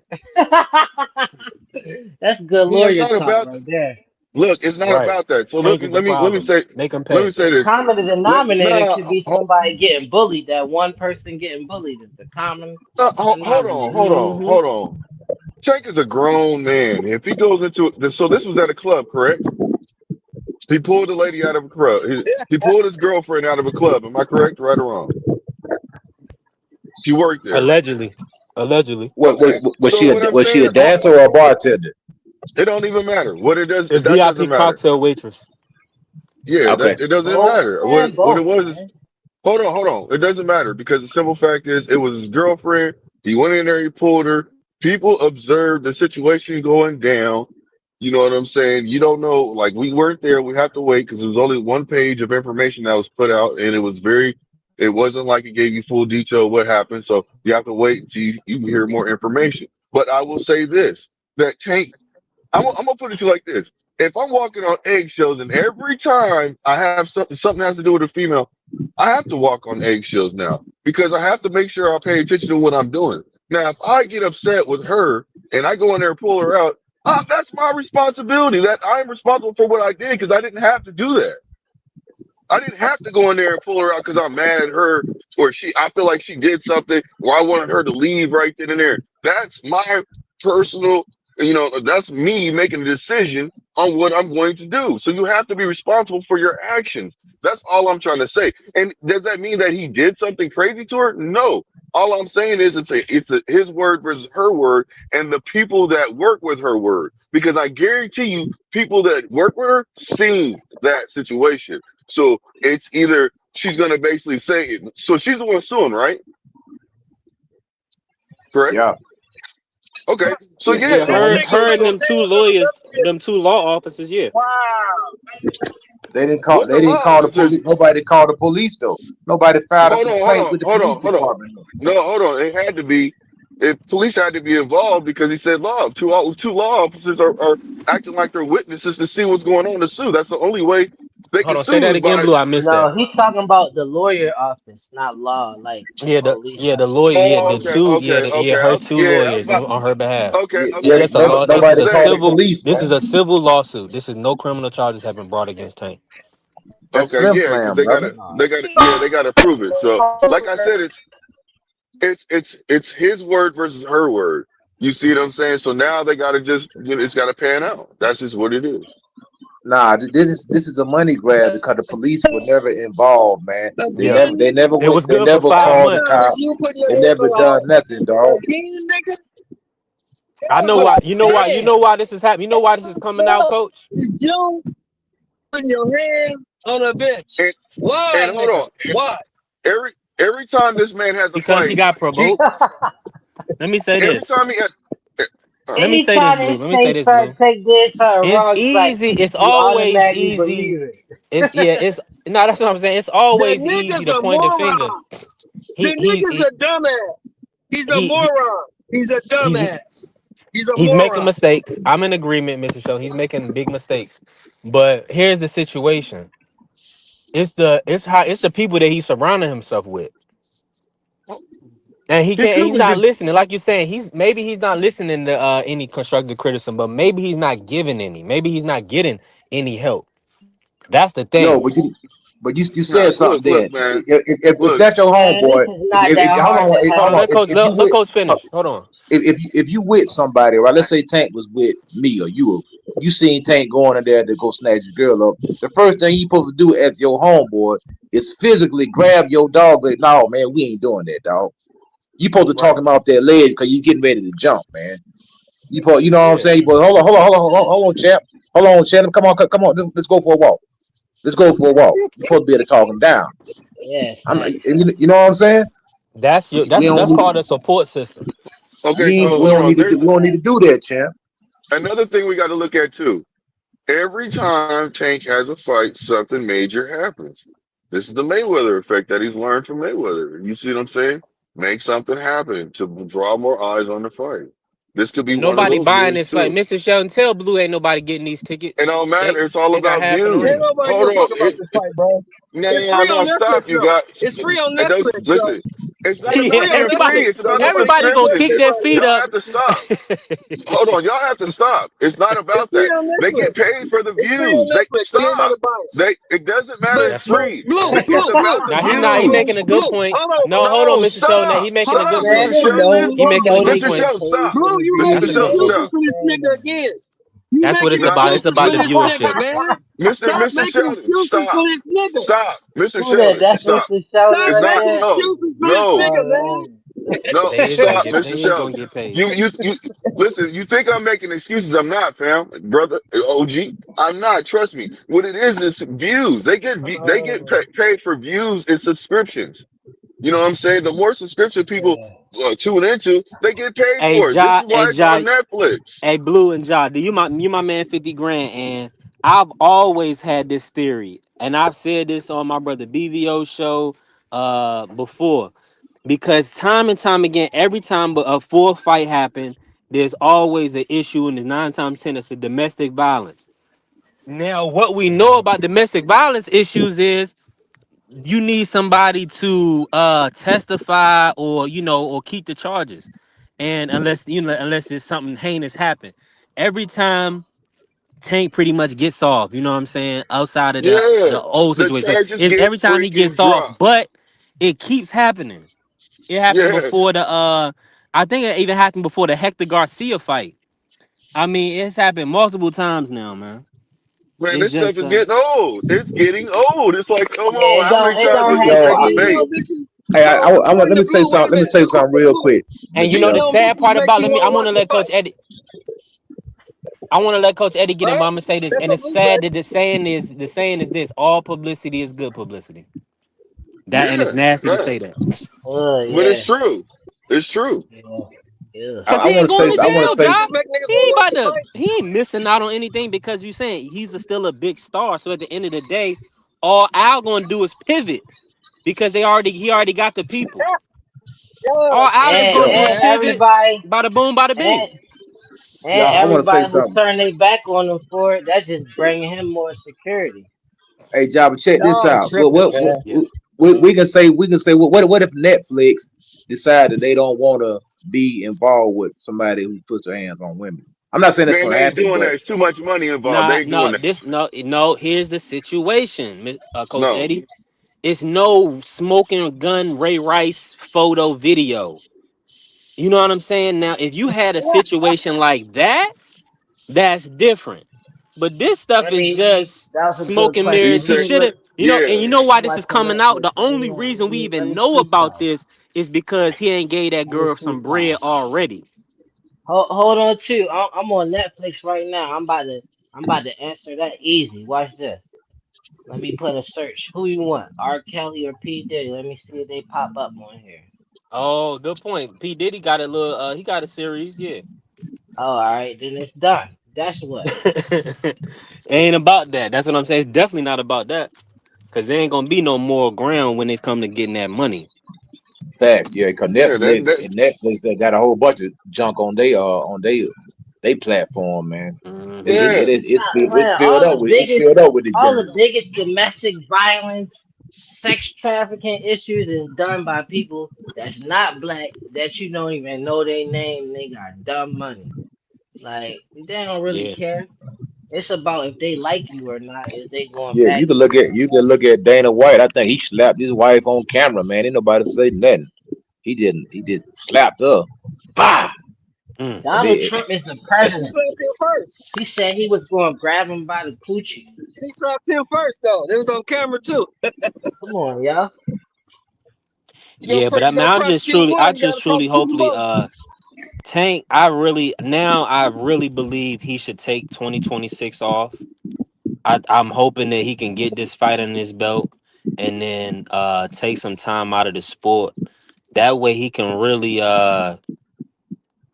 Speaker 10: That's good
Speaker 4: Yeah, it's
Speaker 10: lawyer
Speaker 4: not
Speaker 10: talk
Speaker 4: about.
Speaker 10: right there.
Speaker 4: Look, it's not
Speaker 3: Right.
Speaker 4: about that. So
Speaker 3: Tank is the
Speaker 4: let me
Speaker 3: problem.
Speaker 4: say
Speaker 3: Make him
Speaker 4: let me
Speaker 3: pay.
Speaker 4: say
Speaker 10: The
Speaker 4: this.
Speaker 10: common denominator could
Speaker 4: No,
Speaker 10: be somebody getting bullied. That one person getting bullied is the common denominator.
Speaker 3: Hmm.
Speaker 4: hold on. Tank is a grown man. If he goes into so this was at a club, correct? He pulled a lady out of a club. He pulled his girlfriend out of a club. Am I correct, right or wrong? She worked there.
Speaker 3: Allegedly. Allegedly.
Speaker 4: Okay. So what I'm
Speaker 6: Was she
Speaker 4: saying,
Speaker 6: a dancer or a bartender?
Speaker 4: it don't even matter. What it does,
Speaker 3: A
Speaker 4: that doesn't
Speaker 3: VIP
Speaker 4: matter.
Speaker 3: cocktail waitress.
Speaker 4: Yeah,
Speaker 6: Okay.
Speaker 4: it doesn't
Speaker 10: Both,
Speaker 4: matter.
Speaker 10: man,
Speaker 4: What it
Speaker 10: both,
Speaker 4: was is
Speaker 10: man.
Speaker 4: hold on. It doesn't matter because the simple fact is it was his girlfriend. He went in there, he pulled her. People observed the situation going down. You know what I'm saying? You don't know, like we weren't there. We have to wait because there was only one page of information that was put out, and it wasn't like it gave you full detail of what happened. So you have to wait until you hear more information. But I will say this: that Tank I'm gonna put it to you like this: if I'm walking on eggshells, and every time I have something has to do with a female, I have to walk on eggshells now because I have to make sure I pay attention to what I'm doing. Now, if I get upset with her and I go in there and pull her out, that's my responsibility. That I'm responsible for what I did because I didn't have to do that. I didn't have to go in there and pull her out because I'm mad at her or I feel like she did something or I wanted her to leave right then and there. That's my personal, that's me making a decision on what I'm going to do. So you have to be responsible for your actions. That's all I'm trying to say. And does that mean that he did something crazy to her? No. All I'm saying is his word versus her word and the people that work with her word. Because I guarantee you, people that work with her seen that situation. So it's either she's gonna basically say it. So she's the one suing, right? Correct.
Speaker 6: Yeah.
Speaker 4: Okay. So
Speaker 6: Yeah.
Speaker 4: yeah.
Speaker 3: Yeah,
Speaker 12: This
Speaker 6: So
Speaker 3: her
Speaker 6: I'm.
Speaker 12: nigga
Speaker 3: her and
Speaker 12: finna
Speaker 3: them
Speaker 12: say
Speaker 3: two
Speaker 12: something
Speaker 3: lawyers,
Speaker 12: else.
Speaker 3: them two law officers, yeah.
Speaker 12: Wow.
Speaker 6: They didn't call.
Speaker 4: What the
Speaker 6: They didn't
Speaker 4: law
Speaker 6: call the
Speaker 4: officers?
Speaker 6: police. Nobody called the police though. Nobody filed a complaint with the police
Speaker 4: Hold on.
Speaker 6: department.
Speaker 4: No, hold on. It had to be. If police had to be involved because he said law. Two law officers are acting like they're witnesses to see what's going on to sue. That's the only way They
Speaker 3: Hold
Speaker 4: can
Speaker 3: on, say
Speaker 4: sue
Speaker 3: that
Speaker 4: us
Speaker 3: again,
Speaker 4: by.
Speaker 3: Blue. I missed that.
Speaker 10: No, he's talking about the lawyer office, not law, like the police
Speaker 3: Yeah, the
Speaker 10: office.
Speaker 3: lawyer, yeah,
Speaker 4: Oh,
Speaker 3: the
Speaker 4: okay,
Speaker 3: two, yeah,
Speaker 4: okay, okay.
Speaker 3: her two
Speaker 4: Yeah, I was
Speaker 3: lawyers
Speaker 4: about.
Speaker 3: on her behalf.
Speaker 4: Okay,
Speaker 6: Yeah,
Speaker 3: It's
Speaker 6: yeah,
Speaker 4: okay.
Speaker 3: just a
Speaker 4: I was
Speaker 3: law.
Speaker 4: about
Speaker 3: This
Speaker 4: to
Speaker 3: is
Speaker 6: nobody
Speaker 3: a
Speaker 4: say.
Speaker 6: called the
Speaker 3: civil.
Speaker 6: police,
Speaker 3: This is
Speaker 6: man.
Speaker 3: a civil lawsuit. This is no criminal charges have been brought against Tank.
Speaker 6: That's
Speaker 4: Okay,
Speaker 6: Slim
Speaker 4: yeah, because
Speaker 6: Slam,
Speaker 4: they
Speaker 6: brother.
Speaker 4: gotta,
Speaker 10: No.
Speaker 4: yeah, they gotta prove it. So, like I said, it's his word versus her word. You see what I'm saying? So now they gotta just, it's gotta pan out. That's just what it is.
Speaker 6: Nah, this is a money grab because the police were never involved, man. They
Speaker 3: Yeah,
Speaker 6: never
Speaker 12: Again,
Speaker 6: they
Speaker 12: nigga.
Speaker 6: never
Speaker 3: it
Speaker 6: went.
Speaker 3: was
Speaker 6: They
Speaker 3: good for
Speaker 6: never
Speaker 3: five
Speaker 6: called the
Speaker 12: Cuz
Speaker 3: months.
Speaker 6: cops.
Speaker 12: you put your
Speaker 6: They
Speaker 12: hands
Speaker 6: never
Speaker 12: on
Speaker 6: done nothing, dog.
Speaker 12: again, nigga.
Speaker 3: I know
Speaker 12: God
Speaker 3: why. You
Speaker 12: damn.
Speaker 3: know why this is happening. You know why this is coming out, Coach?
Speaker 12: It's you putting your hands on a bitch.
Speaker 4: And
Speaker 12: Why,
Speaker 4: and hold
Speaker 12: nigga?
Speaker 4: on.
Speaker 12: Why?
Speaker 4: Every time this man has a
Speaker 3: Because she
Speaker 4: fight,
Speaker 3: got
Speaker 4: he
Speaker 3: provoked. Let me say
Speaker 4: every
Speaker 3: this.
Speaker 4: time he has.
Speaker 3: Let me say this, Blue.
Speaker 10: Anytime
Speaker 3: Let me say
Speaker 10: Tank
Speaker 3: this,
Speaker 10: try to
Speaker 3: Blue.
Speaker 10: take this something
Speaker 3: It's
Speaker 10: wrong, it's like
Speaker 3: easy. It's
Speaker 10: you
Speaker 3: always
Speaker 10: automatically
Speaker 3: easy.
Speaker 10: believe it.
Speaker 3: It's yeah. It's no. That's what I'm saying. It's
Speaker 12: The
Speaker 3: always easy
Speaker 12: nigga's
Speaker 3: to
Speaker 12: a
Speaker 3: point the finger.
Speaker 12: moron. The
Speaker 3: He he
Speaker 12: nigga's
Speaker 3: he
Speaker 12: a dumbass. He's a
Speaker 3: he, he
Speaker 12: moron. He's a
Speaker 3: he's
Speaker 12: dumbass. He's a
Speaker 3: he's making
Speaker 12: moron.
Speaker 3: mistakes. I'm in agreement, Mr. Show. He's making big mistakes. But here's the situation. It's the people that he's surrounding himself with. And
Speaker 4: He could
Speaker 3: he's
Speaker 4: was
Speaker 3: not
Speaker 4: just
Speaker 3: listening. Like you're saying, he's not listening to any constructive criticism, but maybe he's not giving any. Maybe he's not getting any help. That's the
Speaker 6: Yo,
Speaker 3: thing.
Speaker 6: but you
Speaker 4: nah.
Speaker 6: said something
Speaker 4: Look,
Speaker 6: then.
Speaker 4: man.
Speaker 6: If
Speaker 4: Look,
Speaker 6: that's your
Speaker 10: Man, this
Speaker 6: homeboy,
Speaker 10: is not that
Speaker 6: hold
Speaker 10: hard
Speaker 6: on,
Speaker 10: to
Speaker 3: Hold
Speaker 6: hold
Speaker 3: on,
Speaker 6: on.
Speaker 10: help.
Speaker 6: If you
Speaker 3: let
Speaker 6: with
Speaker 3: coach finish. Hold on.
Speaker 6: if you with somebody, right? Let's say Tank was with me or you seen Tank going in there to go snatch your girl up. The first thing you supposed to do as your homeboy is physically grab your dog. Like, no, man, we ain't doing that, dog. You supposed to talk
Speaker 3: Right.
Speaker 6: him off that ledge because you getting ready to jump, man. You know what I'm
Speaker 3: Yeah.
Speaker 6: saying? But hold on, champ. Hold on, champ. Come on. Let's go for a walk. Let's go for a walk. You supposed to be able to talk him down.
Speaker 10: Yeah,
Speaker 6: You
Speaker 10: facts.
Speaker 6: know what I'm saying? We don't
Speaker 3: That's
Speaker 6: need
Speaker 3: called a support system.
Speaker 4: okay. So
Speaker 6: we
Speaker 4: hold
Speaker 6: don't
Speaker 4: on.
Speaker 6: need to do
Speaker 4: There's
Speaker 6: we don't need to do that, champ.
Speaker 4: another thing we got to look at too. Every time Tank has a fight, something major happens. This is the Mayweather effect that he's learned from Mayweather. You see what I'm saying? Make something happen to draw more eyes on the fight. This could be
Speaker 3: And
Speaker 4: one of
Speaker 3: nobody
Speaker 4: those
Speaker 3: buying
Speaker 4: deals
Speaker 3: this fight.
Speaker 4: too.
Speaker 3: Mr. Sheldon, tell Blue ain't nobody getting these
Speaker 4: It
Speaker 3: tickets.
Speaker 4: don't matter. It's all
Speaker 3: They got
Speaker 4: about
Speaker 3: half in the
Speaker 12: Ain't
Speaker 3: ring.
Speaker 4: views.
Speaker 12: nobody
Speaker 4: Hold
Speaker 12: give a
Speaker 4: on.
Speaker 12: fuck about this fight, bro. It's
Speaker 4: No,
Speaker 12: free on
Speaker 4: no, stop.
Speaker 12: Netflix,
Speaker 4: You
Speaker 12: though.
Speaker 4: got.
Speaker 12: It's free on
Speaker 4: It does.
Speaker 12: Netflix, though.
Speaker 4: Listen. It's not
Speaker 12: It's
Speaker 3: Yeah,
Speaker 4: about
Speaker 12: free on
Speaker 4: being
Speaker 12: Netflix,
Speaker 4: free.
Speaker 3: everybody,
Speaker 4: It's
Speaker 12: so
Speaker 4: about the
Speaker 12: nobody
Speaker 3: everybody
Speaker 12: can't
Speaker 3: gonna
Speaker 12: force
Speaker 4: subscription.
Speaker 3: kick their
Speaker 12: anybody
Speaker 3: feet
Speaker 12: out.
Speaker 4: Y'all
Speaker 3: up.
Speaker 4: have to stop. Hold on. Y'all have to stop. It's not
Speaker 12: It's
Speaker 4: about
Speaker 12: free
Speaker 4: that.
Speaker 12: on
Speaker 4: They get
Speaker 12: Netflix.
Speaker 4: paid for the
Speaker 12: It's free on
Speaker 4: views. They
Speaker 12: Netflix, so
Speaker 4: stop.
Speaker 12: everybody buy it.
Speaker 4: It doesn't matter.
Speaker 12: But
Speaker 4: It's
Speaker 3: That's right.
Speaker 4: free.
Speaker 3: And
Speaker 12: blue,
Speaker 3: they
Speaker 4: It's
Speaker 12: blue,
Speaker 4: about
Speaker 12: blue,
Speaker 4: the
Speaker 3: now
Speaker 12: hold
Speaker 3: he
Speaker 12: on,
Speaker 4: views.
Speaker 3: making a good
Speaker 12: blue,
Speaker 3: point.
Speaker 12: hold on,
Speaker 3: No,
Speaker 12: blue.
Speaker 3: hold on,
Speaker 4: No,
Speaker 3: Mr. Sheldon.
Speaker 4: stop.
Speaker 3: He making
Speaker 4: Shut
Speaker 3: a good
Speaker 4: up,
Speaker 10: Man,
Speaker 3: point.
Speaker 4: Mr.
Speaker 10: they know
Speaker 4: Sheldon.
Speaker 3: He
Speaker 10: they
Speaker 3: making a
Speaker 10: know
Speaker 3: good
Speaker 10: they
Speaker 4: Mr.
Speaker 3: point.
Speaker 10: get
Speaker 4: Sheldon,
Speaker 10: paid
Speaker 4: stop.
Speaker 10: for
Speaker 12: Blue,
Speaker 10: the
Speaker 12: you
Speaker 4: Mr.
Speaker 3: That's
Speaker 12: making
Speaker 3: a
Speaker 10: views,
Speaker 3: good
Speaker 4: Sheldon,
Speaker 3: point.
Speaker 10: man.
Speaker 12: excuses
Speaker 4: stop.
Speaker 12: for this nigga
Speaker 10: Understand
Speaker 12: again. You
Speaker 3: That's what
Speaker 12: making
Speaker 3: it's
Speaker 4: Stop.
Speaker 3: about. It's
Speaker 12: excuses
Speaker 3: about
Speaker 12: for
Speaker 3: the
Speaker 4: Mr.
Speaker 12: this
Speaker 3: viewership.
Speaker 12: nigga, man. Stop
Speaker 4: Mr.
Speaker 12: making
Speaker 4: Sheldon,
Speaker 12: excuses for
Speaker 4: stop.
Speaker 12: this nigga.
Speaker 4: Stop. Mr.
Speaker 10: who that?
Speaker 4: Sheldon,
Speaker 10: That's
Speaker 4: stop.
Speaker 10: Mr. Sheldon
Speaker 12: Stop
Speaker 4: It's
Speaker 10: right
Speaker 4: not,
Speaker 12: making
Speaker 10: there.
Speaker 12: excuses for this
Speaker 4: no,
Speaker 12: nigga,
Speaker 10: Oh
Speaker 12: man.
Speaker 10: man.
Speaker 4: no,
Speaker 3: They
Speaker 4: stop, Mr.
Speaker 3: is gonna
Speaker 4: Sheldon.
Speaker 3: get paid.
Speaker 4: You, listen, you think I'm making excuses. I'm not, fam. Brother, OG, I'm not. Trust me. What it is views. They get
Speaker 10: Oh,
Speaker 4: paid for views and subscriptions. You know what I'm saying? The more subscription people
Speaker 10: yeah.
Speaker 4: tune into, they get paid
Speaker 3: Hey
Speaker 4: for it. This
Speaker 3: Ja,
Speaker 4: is why it's on Netflix.
Speaker 3: hey Blue and Ja, do you my man 50 grand? And I've always had this theory, and I've said this on my brother BVO show before. Because time and time again, every time a full fight happen, there's always an issue, and there's 9 times 10 it's a domestic violence. Now, what we know about domestic violence issues is you need somebody to testify or or keep the charges, and unless there's something heinous happen, every time Tank pretty much gets off. You know what I'm saying? Outside of
Speaker 4: Yeah.
Speaker 3: the old
Speaker 4: The
Speaker 3: situation,
Speaker 4: charges
Speaker 3: it's
Speaker 4: get
Speaker 3: every time he
Speaker 4: freaking
Speaker 3: gets off,
Speaker 4: dropped.
Speaker 3: but it keeps happening. It happened before
Speaker 4: Yes.
Speaker 3: the I think it even happened before the Hector Garcia fight. I mean, it's happened multiple times now, man.
Speaker 4: Man,
Speaker 3: It's
Speaker 4: this stuff
Speaker 3: just
Speaker 4: is getting old. It's getting old. It's like, come
Speaker 10: Yeah,
Speaker 4: on,
Speaker 10: it
Speaker 4: how many
Speaker 10: don't
Speaker 4: times they gonna
Speaker 10: have
Speaker 6: Yo,
Speaker 10: to
Speaker 4: make
Speaker 6: I,
Speaker 4: the
Speaker 12: You
Speaker 10: be.
Speaker 12: know,
Speaker 4: bait?
Speaker 12: bitches.
Speaker 6: hey,
Speaker 12: So
Speaker 6: let
Speaker 12: according
Speaker 6: me
Speaker 12: to
Speaker 6: say
Speaker 12: Blue, wait
Speaker 6: something.
Speaker 12: a
Speaker 6: Let me
Speaker 12: minute.
Speaker 6: say something
Speaker 12: According to
Speaker 6: real
Speaker 12: Blue,
Speaker 6: quick,
Speaker 3: and
Speaker 6: Mr.
Speaker 3: you know the
Speaker 6: Shelton.
Speaker 12: female
Speaker 3: sad
Speaker 12: bitches
Speaker 3: part
Speaker 12: make
Speaker 3: about
Speaker 12: you
Speaker 3: let me
Speaker 12: want
Speaker 3: I
Speaker 12: to
Speaker 3: want
Speaker 12: watch
Speaker 3: to
Speaker 12: the
Speaker 3: let Coach
Speaker 12: fight,
Speaker 3: Eddie I want to let Coach Eddie get in, but
Speaker 12: right?
Speaker 3: I'm gonna say this,
Speaker 12: That's
Speaker 3: and
Speaker 12: what
Speaker 3: it's
Speaker 12: Blue say.
Speaker 3: sad that the saying is this: all publicity is good publicity. That and it's
Speaker 4: Yeah,
Speaker 3: nasty to say
Speaker 4: facts.
Speaker 3: that
Speaker 10: Oh
Speaker 4: But it's
Speaker 10: yeah.
Speaker 4: true. It's true.
Speaker 10: Yeah. Yeah.
Speaker 3: because
Speaker 6: I
Speaker 3: he
Speaker 6: want
Speaker 3: ain't
Speaker 6: to say
Speaker 3: going to
Speaker 6: I want
Speaker 12: Female
Speaker 6: to
Speaker 3: jail,
Speaker 6: say
Speaker 3: Job.
Speaker 12: bitches make niggas
Speaker 3: He
Speaker 12: want
Speaker 3: ain't
Speaker 12: to watch
Speaker 3: about
Speaker 12: the
Speaker 3: to.
Speaker 12: fight.
Speaker 3: He ain't missing out on anything because you saying still a big star. So at the end of the day, all Al gonna do is pivot because he already got the people. All
Speaker 12: God
Speaker 3: Al is
Speaker 12: damn,
Speaker 3: gonna
Speaker 6: yo,
Speaker 3: do is
Speaker 10: And
Speaker 12: man.
Speaker 3: pivot,
Speaker 10: everybody
Speaker 3: bada boom, bada bing.
Speaker 10: and
Speaker 6: yo,
Speaker 10: and
Speaker 6: I want to say
Speaker 10: everybody who
Speaker 6: something.
Speaker 10: turned their back on him for it, that just bringing him more security.
Speaker 6: Hey, Jabba, check this
Speaker 12: Y'all
Speaker 6: out.
Speaker 12: tripping, man.
Speaker 3: Yeah.
Speaker 6: We can say what if Netflix decided they don't want to be involved with somebody who puts their hands on women? I'm not saying that's
Speaker 4: Man,
Speaker 6: going
Speaker 4: they
Speaker 6: to
Speaker 4: ain't
Speaker 6: happen,
Speaker 4: doing that.
Speaker 6: but
Speaker 4: There's too much money involved. They
Speaker 3: Nah,
Speaker 4: ain't
Speaker 3: no,
Speaker 4: doing that.
Speaker 3: this no. Here's the situation, Coach
Speaker 4: No.
Speaker 3: Eddie. It's no smoking gun Ray Rice photo video. You know what I'm saying? Now, if you had a situation like that, that's different. But this stuff
Speaker 10: I
Speaker 3: is
Speaker 10: mean,
Speaker 3: just
Speaker 10: that was a
Speaker 3: smoke
Speaker 10: good
Speaker 3: and
Speaker 10: question.
Speaker 4: He
Speaker 3: mirrors. He
Speaker 10: He
Speaker 4: said,
Speaker 10: been
Speaker 3: should have,
Speaker 10: look.
Speaker 3: and
Speaker 4: yeah.
Speaker 3: you know
Speaker 10: He
Speaker 3: why this is
Speaker 10: watching
Speaker 3: coming out.
Speaker 10: Netflix.
Speaker 3: The
Speaker 10: Let
Speaker 3: only
Speaker 10: me know.
Speaker 3: reason we even
Speaker 10: Let me
Speaker 3: know about
Speaker 10: freestyle.
Speaker 3: this is because he ain't gave that
Speaker 10: Let me
Speaker 3: girl some bread
Speaker 10: freestyle.
Speaker 3: already.
Speaker 10: Hold on, too. I'm on Netflix right now. I'm about to answer that easy. Watch this. Let me put a search. Who you want? R. Kelly or P. Diddy? Let me see if they pop up on here.
Speaker 3: Oh, good point. P Diddy got a little. He got a series. Yeah.
Speaker 10: Oh, all right, then it's done. That's what.
Speaker 3: Ain't about that. That's what I'm saying. It's definitely not about that. Cause there ain't gonna be no more ground when it's come to getting that money.
Speaker 6: fact, yeah, because
Speaker 4: Yeah,
Speaker 6: Netflix they got a whole bunch of junk on they platform, man.
Speaker 3: Hmm
Speaker 4: yeah.
Speaker 10: Stop playing.
Speaker 6: It's filled up with
Speaker 10: All the
Speaker 6: degeneracy.
Speaker 10: biggest domestic violence, sex trafficking issues is done by people that's not black, that you don't even know their name. And they got dumb money. Like they don't really
Speaker 3: Yeah.
Speaker 10: care. It's about if they like you or not. Is they going
Speaker 6: Yeah,
Speaker 10: back to you?
Speaker 6: you can look at Dana White. I think he slapped his wife on camera, man. Ain't nobody say nothing. He just slapped her. Bah!
Speaker 3: Mm.
Speaker 6: And
Speaker 10: Donald
Speaker 6: then
Speaker 10: Trump is the
Speaker 12: And she
Speaker 10: president.
Speaker 12: slapped him first.
Speaker 10: He said he was going to grab him by the coochie.
Speaker 12: She slapped him first, though. It was on camera too.
Speaker 10: Come on, y'all.
Speaker 3: Yeah, but
Speaker 12: You gonna
Speaker 3: I'm just
Speaker 12: prosecute
Speaker 3: truly, I
Speaker 12: one, you
Speaker 3: just
Speaker 12: gotta
Speaker 3: truly,
Speaker 12: prosecute them
Speaker 3: hopefully,
Speaker 12: both.
Speaker 3: Tank. I really believe he should take 2026 off. I'm hoping that he can get this fight on his belt, and then take some time out of the sport. That way, he can really,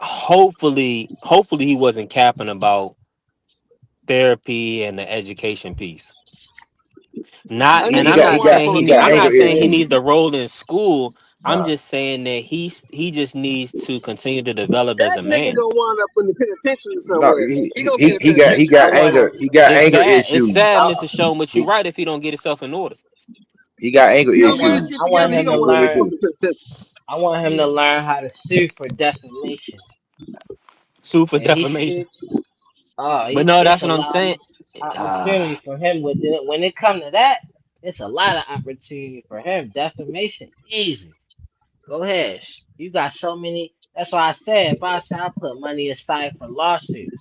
Speaker 3: hopefully, he wasn't capping about therapy and the education piece. Not,
Speaker 12: I
Speaker 3: and
Speaker 12: need
Speaker 6: he
Speaker 12: him
Speaker 3: I'm
Speaker 12: to
Speaker 6: got
Speaker 3: not
Speaker 12: go out up
Speaker 3: saying
Speaker 12: on
Speaker 3: he
Speaker 12: a
Speaker 3: need, I'm
Speaker 12: track
Speaker 6: anger
Speaker 3: not saying he
Speaker 12: and
Speaker 6: issues.
Speaker 3: needs to roll in school. I'm
Speaker 6: Nah,
Speaker 3: just saying that he just needs to continue to develop as
Speaker 12: that
Speaker 3: a
Speaker 12: nigga
Speaker 3: man.
Speaker 12: gonna wind up in the penitentiary
Speaker 6: no,
Speaker 12: somewhere. He gonna be in the penitentiary.
Speaker 10: I want him.
Speaker 6: he got
Speaker 3: It's
Speaker 6: anger
Speaker 3: sad. It's
Speaker 6: issues.
Speaker 3: sad,
Speaker 10: I,
Speaker 3: Mr. Show, but you're
Speaker 6: He
Speaker 3: right if he don't get himself in order.
Speaker 6: he got anger
Speaker 12: He don't get his
Speaker 6: issues.
Speaker 12: shit
Speaker 10: I want
Speaker 12: together, he
Speaker 10: him to
Speaker 12: gonna
Speaker 6: He
Speaker 12: wind
Speaker 6: really
Speaker 12: up
Speaker 10: learn.
Speaker 12: in
Speaker 6: do.
Speaker 12: the penitentiary.
Speaker 10: I want him to
Speaker 3: Yeah.
Speaker 10: learn how to sue for defamation,
Speaker 3: Sue for
Speaker 10: and he
Speaker 3: defamation.
Speaker 10: should. Oh,
Speaker 3: But no,
Speaker 10: it's
Speaker 3: that's
Speaker 10: a
Speaker 3: what I'm
Speaker 10: lot
Speaker 3: saying.
Speaker 10: of opportunity for him with it. When it comes to that, it's a lot of opportunity for him. Defamation, easy. Go ahead. You got so many. That's why I said if I say I put money aside for lawsuits,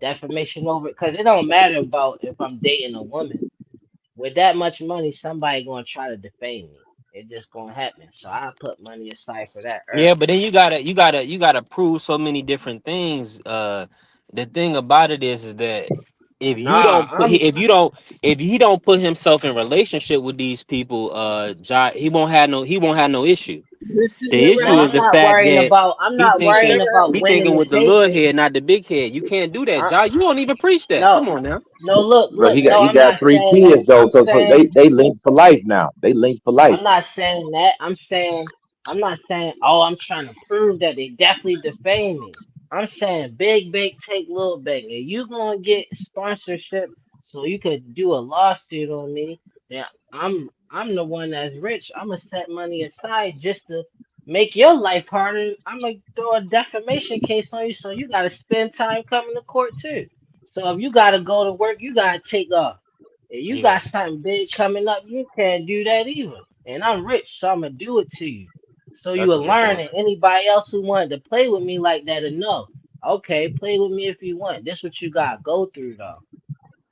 Speaker 10: defamation over, because it don't matter about if I'm dating a woman. With that much money, somebody gonna try to defame me. It just gonna happen. So I put money aside for that
Speaker 3: Yeah,
Speaker 10: early.
Speaker 3: but then you gotta prove so many different things. The thing about it is that if you
Speaker 10: Nah,
Speaker 3: don't put if he don't put himself in relationship with these people, he won't have no issue.
Speaker 12: This shit
Speaker 3: The
Speaker 12: never
Speaker 3: issue is the
Speaker 12: happened.
Speaker 3: fact that
Speaker 10: I'm
Speaker 3: he
Speaker 10: not
Speaker 12: This shit
Speaker 10: worrying
Speaker 3: thinking
Speaker 12: never
Speaker 10: about
Speaker 3: he
Speaker 12: happened.
Speaker 10: winning
Speaker 3: thinking
Speaker 10: the
Speaker 3: with the little
Speaker 10: cases.
Speaker 3: head, not the big head. You can't do that,
Speaker 10: I,
Speaker 3: Josh. You don't even preach that.
Speaker 10: no,
Speaker 3: Come on now.
Speaker 10: no,
Speaker 6: But
Speaker 10: no.
Speaker 6: he
Speaker 10: I'm
Speaker 6: got
Speaker 10: not
Speaker 6: three
Speaker 10: saying that.
Speaker 6: kids though,
Speaker 10: I'm
Speaker 6: so
Speaker 10: saying
Speaker 6: they linked for life now. They linked for life.
Speaker 10: I'm not saying that. I'm not saying, oh, I'm trying to prove that they definitely defame me. I'm saying big, big take little big. If you gonna get sponsorship so you could do a lawsuit on me, then I'm the one that's rich. I'm gonna set money aside just to make your life harder. I'm gonna throw a defamation case on you, so you gotta spend time coming to court too. So if you gotta go to work, you gotta take off. If you
Speaker 3: Yeah,
Speaker 10: got something big coming up, you can't do that either. And I'm rich, so I'm gonna do it to you. So you
Speaker 3: that's a
Speaker 10: will
Speaker 3: good
Speaker 10: learn,
Speaker 3: point.
Speaker 10: and anybody else who wanted to play with me like that will know. Okay, play with me if you want. This what you gotta go through though.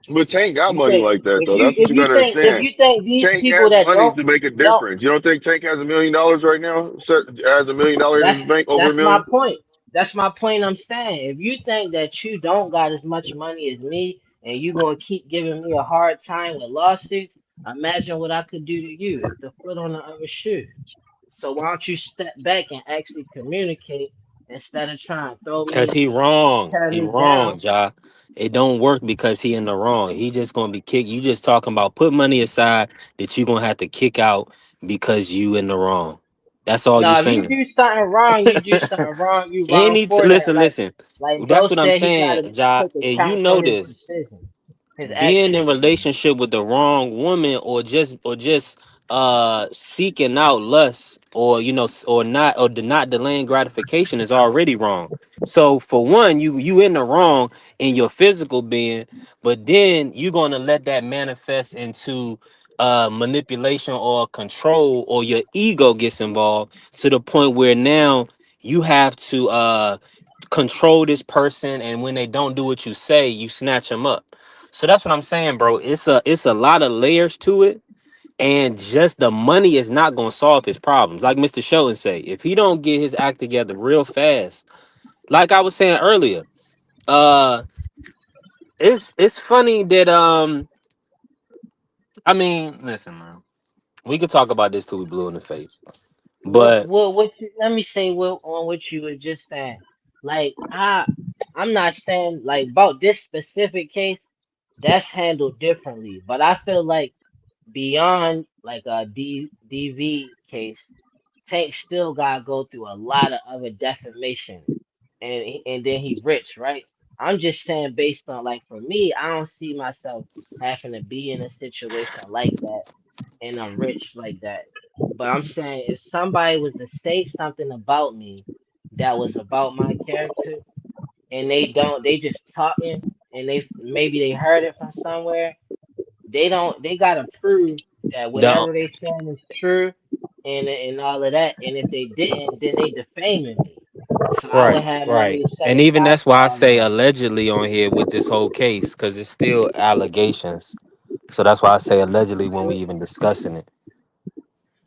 Speaker 4: But Tank got
Speaker 10: You
Speaker 4: money
Speaker 10: think
Speaker 4: like that though. That's what you gotta
Speaker 10: if
Speaker 4: understand.
Speaker 10: you think these
Speaker 4: Tank
Speaker 10: people
Speaker 4: has
Speaker 10: that
Speaker 4: money to make a
Speaker 10: don't
Speaker 4: difference. You don't think Tank has $1 million right now? Has $1 million in
Speaker 10: that's
Speaker 4: his bank, over a
Speaker 10: that's my
Speaker 4: million?
Speaker 10: point. That's my point I'm saying. If you think that you don't got as much money as me and you gonna keep giving me a hard time with lawsuits, imagine what I could do to you. It's the foot on the other shoe. So why don't you step back and actually communicate instead of trying to throw
Speaker 3: Cause
Speaker 10: me,
Speaker 3: he wrong.
Speaker 10: tear
Speaker 3: He
Speaker 10: me
Speaker 3: wrong,
Speaker 10: down?
Speaker 3: Ja. It don't work because he in the wrong. He just gonna be kicked. You just talking about put money aside that you gonna have to kick out because you in the wrong. That's all you
Speaker 10: No, if you
Speaker 3: saying.
Speaker 10: do something wrong, you do something wrong. You wrong for that.
Speaker 3: Listen, listen.
Speaker 10: Like Bro
Speaker 3: That's what I'm
Speaker 10: said, he got
Speaker 3: saying,
Speaker 10: to
Speaker 3: Ja.
Speaker 10: take
Speaker 3: And you
Speaker 10: account for
Speaker 3: know
Speaker 10: his
Speaker 3: this.
Speaker 10: decisions. his
Speaker 3: being in
Speaker 10: actions.
Speaker 3: relationship with the wrong woman, or just seeking out lust, or or not, or not delaying gratification is already wrong. So for one, you in the wrong in your physical being, but then you're gonna let that manifest into manipulation or control, or your ego gets involved to the point where now you have to control this person, and when they don't do what you say, you snatch them up. So that's what I'm saying, bro. It's a lot of layers to it, and just the money is not gonna solve his problems. Like Mr. Sheldon say, if he don't get his act together real fast, like I was saying earlier, uh, it's funny that I mean, listen, man, we could talk about this till we blue in the face, but
Speaker 10: What you, let me say what on what you were just saying. Like I'm not saying like about this specific case that's handled differently, but I feel like beyond like a DV case, Tank still gotta go through a lot of other defamation, and then he rich, right? I'm just saying based on like for me, I don't see myself having to be in a situation like that, and I'm rich like that. But I'm saying if somebody was to say something about me that was about my character, and they just talking, and maybe they heard it from somewhere, they gotta prove that
Speaker 3: the
Speaker 10: whatever they saying is true, and all of that. And if they didn't, then they defaming me. So I would
Speaker 3: right,
Speaker 10: have
Speaker 3: right,
Speaker 10: money to set
Speaker 3: and even
Speaker 10: aside
Speaker 3: that's
Speaker 10: for
Speaker 3: why I
Speaker 10: all of
Speaker 3: say
Speaker 10: that.
Speaker 3: allegedly on here with this whole case, because it's still allegations. So that's why I say allegedly when we even discussing it.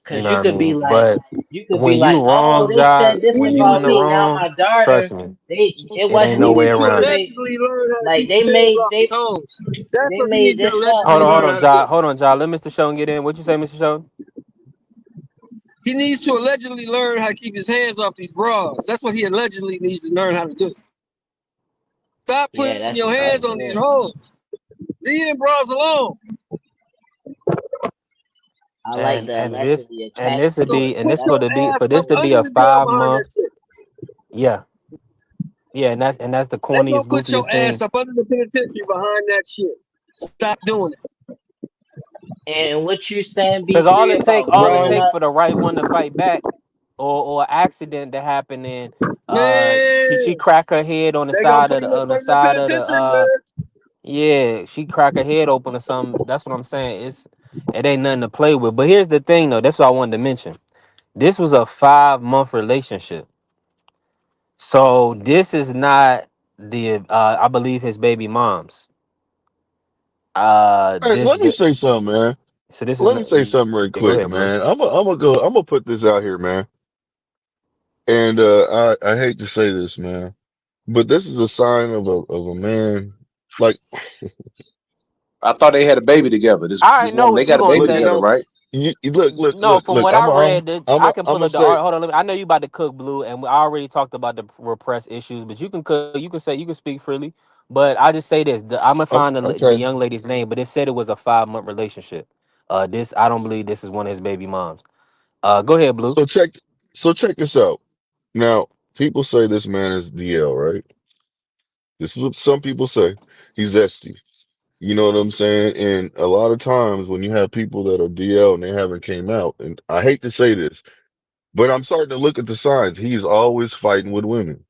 Speaker 3: You
Speaker 10: Cause
Speaker 3: know what I mean? But
Speaker 10: you could be
Speaker 3: when
Speaker 10: like,
Speaker 3: you
Speaker 10: oh,
Speaker 3: wrong,
Speaker 10: they
Speaker 3: job,
Speaker 10: said this
Speaker 3: when
Speaker 12: He
Speaker 3: you
Speaker 10: about
Speaker 3: in the
Speaker 12: needs
Speaker 10: me. Now
Speaker 3: wrong,
Speaker 10: my daughter,
Speaker 3: trust me,
Speaker 10: it
Speaker 3: it
Speaker 12: he
Speaker 3: ain't
Speaker 10: wasn't
Speaker 3: no way
Speaker 12: needs
Speaker 10: me.
Speaker 12: to
Speaker 3: around it.
Speaker 12: allegedly learn how to
Speaker 10: Like
Speaker 12: keep his hands off his hoes. That's
Speaker 10: they
Speaker 12: what he
Speaker 10: made
Speaker 12: needs to
Speaker 10: this up.
Speaker 12: allegedly
Speaker 3: Hold
Speaker 12: learn
Speaker 3: on,
Speaker 12: how to do.
Speaker 3: job. Hold on, job. Let Mr. Sheldon get in. What you say, Mr. Sheldon?
Speaker 12: He needs to allegedly learn how to keep his hands off these bras. That's what he allegedly needs to learn how to do. Stop
Speaker 10: Yeah,
Speaker 12: putting
Speaker 10: that's
Speaker 12: your hands
Speaker 10: that's
Speaker 12: on these
Speaker 10: good.
Speaker 12: hoes. Leave them bras alone.
Speaker 10: I like
Speaker 3: And
Speaker 10: the
Speaker 3: and this
Speaker 10: allegedly
Speaker 3: and
Speaker 10: attached
Speaker 3: this would
Speaker 10: to
Speaker 12: Don't
Speaker 3: be
Speaker 10: it.
Speaker 3: and
Speaker 12: put
Speaker 3: this
Speaker 10: That's
Speaker 3: for
Speaker 12: your
Speaker 3: the be
Speaker 12: ass
Speaker 3: for this
Speaker 12: up
Speaker 3: to be
Speaker 12: under
Speaker 3: a
Speaker 12: the jail
Speaker 3: five
Speaker 12: behind that
Speaker 3: month.
Speaker 12: shit.
Speaker 3: Yeah, yeah, and that's the
Speaker 12: They gonna
Speaker 3: corniest,
Speaker 12: put your
Speaker 3: goofiest
Speaker 12: ass
Speaker 3: thing.
Speaker 12: up under the penitentiary behind that shit. Stop doing it.
Speaker 10: and what you saying,
Speaker 3: Because
Speaker 10: B3, about
Speaker 3: all it
Speaker 10: growing
Speaker 3: take
Speaker 10: up.
Speaker 3: for the right one to fight back, or accident to happen, and she
Speaker 12: Man,
Speaker 3: crack her head on the
Speaker 12: they gonna
Speaker 3: side
Speaker 12: put
Speaker 3: of
Speaker 12: him
Speaker 3: the
Speaker 12: up
Speaker 3: on the
Speaker 12: under the
Speaker 3: side of the
Speaker 12: penitentiary, man.
Speaker 3: yeah, she crack her head open or something. That's what I'm saying. It ain't nothing to play with. But here's the thing though, that's what I wanted to mention. This was a 5 month relationship. So this is not the I believe his baby mom's.
Speaker 14: Hey,
Speaker 3: This
Speaker 14: let me
Speaker 3: the
Speaker 14: say something, man.
Speaker 3: so this is
Speaker 14: Let me
Speaker 3: not,
Speaker 14: say something real
Speaker 3: yeah, go
Speaker 14: quick,
Speaker 3: ahead, Blue.
Speaker 14: man. I'm gonna put this out here, man. And I hate to say this, man, but this is a sign of a man. Like,
Speaker 6: I thought they had a baby together.
Speaker 3: I
Speaker 6: This
Speaker 3: already know
Speaker 6: woman, they
Speaker 3: what you
Speaker 6: got a
Speaker 3: gonna
Speaker 6: baby
Speaker 14: look, you
Speaker 3: say.
Speaker 6: together,
Speaker 14: know,
Speaker 6: right?
Speaker 3: No, from
Speaker 14: look.
Speaker 3: what I read, that I can
Speaker 14: I'm
Speaker 3: pull
Speaker 14: gonna
Speaker 3: up the
Speaker 14: say,
Speaker 3: art. Hold on, I know you about to cook, Blue, and we already talked about the repressed issues. But you can cook. You can say you can speak freely. But I just say this: I'm gonna find the
Speaker 14: okay.
Speaker 3: young lady's name, but it said it was a 5 month relationship. This I don't believe this is one of his baby moms. Go ahead, Blue.
Speaker 14: So check, so check this out. Now, people say this man is DL, right? This is what some people say. He's zesty. You know what I'm saying? And a lot of times when you have people that are DL and they haven't came out, and I hate to say this, but I'm starting to look at the signs. He's always fighting with women.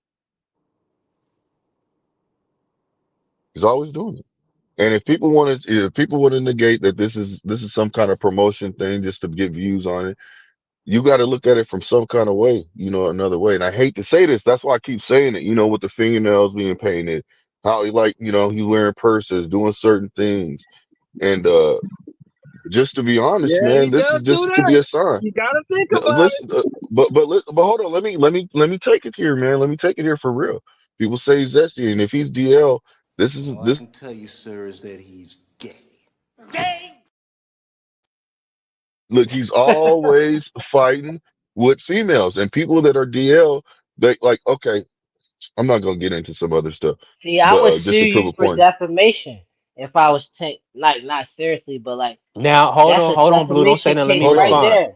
Speaker 14: He's always doing it. And if people want to negate that this is some kind of promotion thing just to get views on it, you got to look at it from some kind of way, another way. And I hate to say this, that's why I keep saying it, with the fingernails being painted, how he like, he wearing purses, doing certain things. And just to be honest,
Speaker 12: Yeah,
Speaker 14: man,
Speaker 12: he
Speaker 14: this is
Speaker 12: does do
Speaker 14: just could be
Speaker 12: that.
Speaker 14: a sign.
Speaker 12: You gotta think about it.
Speaker 14: Listen, but hold on, let me take it here, man. Let me take it here for real. People say he's zesty, and if he's DL,
Speaker 16: All I
Speaker 14: this
Speaker 16: can tell you, sir, is that he's gay.
Speaker 14: look, he's always fighting with females and people that are DL. They like, okay, I'm not gonna get into some other stuff,
Speaker 10: See, I
Speaker 14: but
Speaker 10: would
Speaker 14: just
Speaker 10: sue
Speaker 14: to prove
Speaker 10: you
Speaker 14: a
Speaker 10: for
Speaker 14: point.
Speaker 10: defamation if I was like not seriously, but like
Speaker 3: Now
Speaker 10: that's a
Speaker 3: hold on, Blue. Don't say
Speaker 10: defamation
Speaker 3: nothing. Let me
Speaker 10: case
Speaker 14: Hold
Speaker 10: right
Speaker 14: on,
Speaker 3: respond.
Speaker 10: there.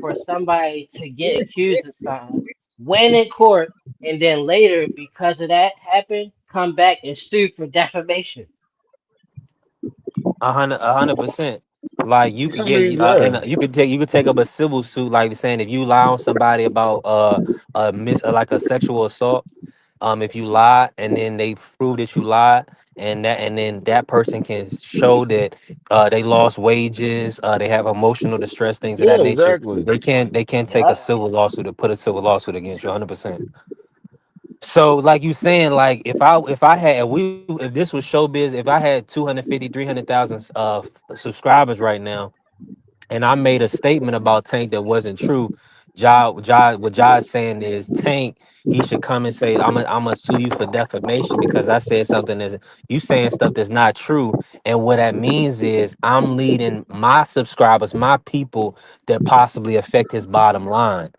Speaker 10: for somebody to get accused of something, win in court, and then later, because of that happened, come back and sue for defamation.
Speaker 3: 100%. Like you could
Speaker 14: I mean,
Speaker 3: get
Speaker 14: yeah,
Speaker 3: you could take up a civil suit, like saying if you lie on somebody about like a sexual assault. If you lie and then they prove that you lied, and then that person can show that they lost wages, they have emotional distress, things of that
Speaker 14: yeah,
Speaker 3: nature.
Speaker 14: exactly.
Speaker 3: They can take a
Speaker 10: Yep.
Speaker 3: civil lawsuit to put a civil lawsuit against you. 100%. So like you saying, like if this was showbiz, if I had 250, 300,000 subscribers right now, and I made a statement about Tank that wasn't true, what Jai saying is Tank, he should come and say, I'm gonna sue you for defamation because I said something that's you saying stuff that's not true. And what that means is I'm leading my subscribers, my people that possibly affect his bottom line.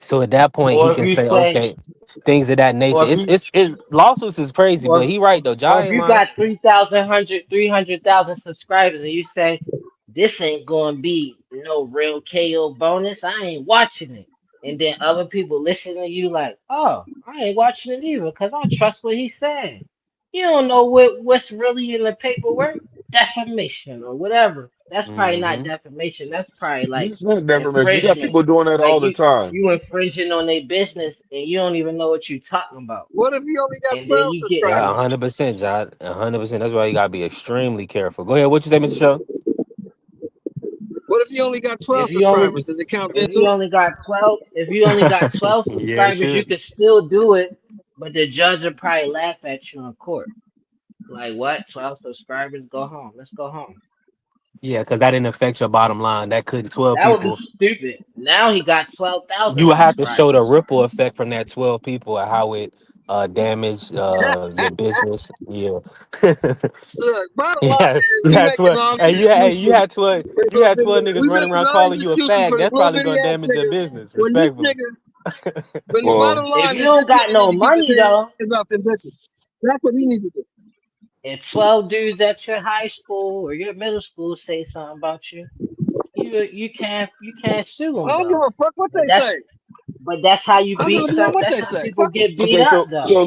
Speaker 3: So at that point, he
Speaker 10: Or if
Speaker 3: can
Speaker 10: you
Speaker 3: say,
Speaker 10: say,
Speaker 3: okay, things of that nature.
Speaker 10: or if you,
Speaker 3: It's lawsuits is crazy, but
Speaker 10: or
Speaker 3: he right though.
Speaker 10: or
Speaker 3: Jai
Speaker 10: if
Speaker 3: ain't
Speaker 10: you
Speaker 3: lying.
Speaker 10: got 3,000, 300,000 subscribers, and you say this ain't gonna be no real KO bonus, I ain't watching it. And then other people listen to you like, oh, I ain't watching it either because I trust what he's saying. You don't know what's really in the paperwork, defamation or whatever. That's probably not
Speaker 3: Hmm.
Speaker 10: defamation. That's probably like
Speaker 14: It's not defamation. You got
Speaker 10: infringement.
Speaker 14: people doing that
Speaker 10: Like
Speaker 14: all the time.
Speaker 10: you infringing on their business and you don't even know what you're talking about.
Speaker 12: What if he only got
Speaker 10: And then
Speaker 12: 12
Speaker 10: you get
Speaker 3: Yeah,
Speaker 12: subscribers?
Speaker 3: 100%, Jai. 100%. That's why you gotta be extremely careful. Go ahead. What you say, Mr. Show?
Speaker 12: What if he only got
Speaker 10: if
Speaker 12: 12
Speaker 10: you only
Speaker 12: subscribers? Does it count then
Speaker 10: if you
Speaker 12: too?
Speaker 10: only got 12 if you only got 12
Speaker 3: Yeah, it
Speaker 10: subscribers, you
Speaker 3: should.
Speaker 10: could still do it, but the judge will probably laugh at you in court. Like what? 12 subscribers? Go home. Let's go home.
Speaker 3: Yeah, because that didn't affect your bottom line. That could 12
Speaker 10: That would be
Speaker 3: people.
Speaker 10: stupid. Now he got 12,000
Speaker 3: You would have to show the
Speaker 10: subscribers.
Speaker 3: ripple effect from that 12 people and how it damaged your business. Yeah.
Speaker 12: Look, bottom line
Speaker 3: Yeah,
Speaker 12: is
Speaker 3: you
Speaker 12: we
Speaker 3: had
Speaker 12: making
Speaker 3: 12.
Speaker 12: all
Speaker 3: Hey,
Speaker 12: these excuses.
Speaker 3: you had 12 niggas
Speaker 12: We
Speaker 3: running
Speaker 12: making
Speaker 3: around
Speaker 12: all these
Speaker 3: calling you a
Speaker 12: excuses
Speaker 3: fag.
Speaker 12: for this
Speaker 3: That's
Speaker 12: little
Speaker 3: probably
Speaker 12: bitty
Speaker 3: gonna
Speaker 12: ass
Speaker 3: damage your
Speaker 12: nigga.
Speaker 3: business,
Speaker 12: When this
Speaker 3: respectfully.
Speaker 12: nigga, when the
Speaker 14: Well,
Speaker 12: bottom
Speaker 10: If
Speaker 12: line
Speaker 10: you
Speaker 12: is
Speaker 10: don't
Speaker 12: this
Speaker 10: got
Speaker 12: nigga need
Speaker 10: no
Speaker 12: to keep his
Speaker 10: money
Speaker 12: hands
Speaker 10: though,
Speaker 12: off them bitches. That's what he needs to do.
Speaker 10: if 12 dudes at your high school or your middle school say something about you, you can't sue
Speaker 12: I
Speaker 10: them
Speaker 12: don't give
Speaker 10: though.
Speaker 12: a fuck what
Speaker 10: But
Speaker 12: they
Speaker 10: that's
Speaker 12: say.
Speaker 10: but that's how you
Speaker 12: I don't give a
Speaker 10: beat
Speaker 12: damn
Speaker 10: some.
Speaker 12: what
Speaker 10: That's
Speaker 12: they
Speaker 10: how
Speaker 12: say.
Speaker 10: people
Speaker 12: Fuck 'em.
Speaker 10: get beat
Speaker 14: okay,
Speaker 10: up though.
Speaker 14: so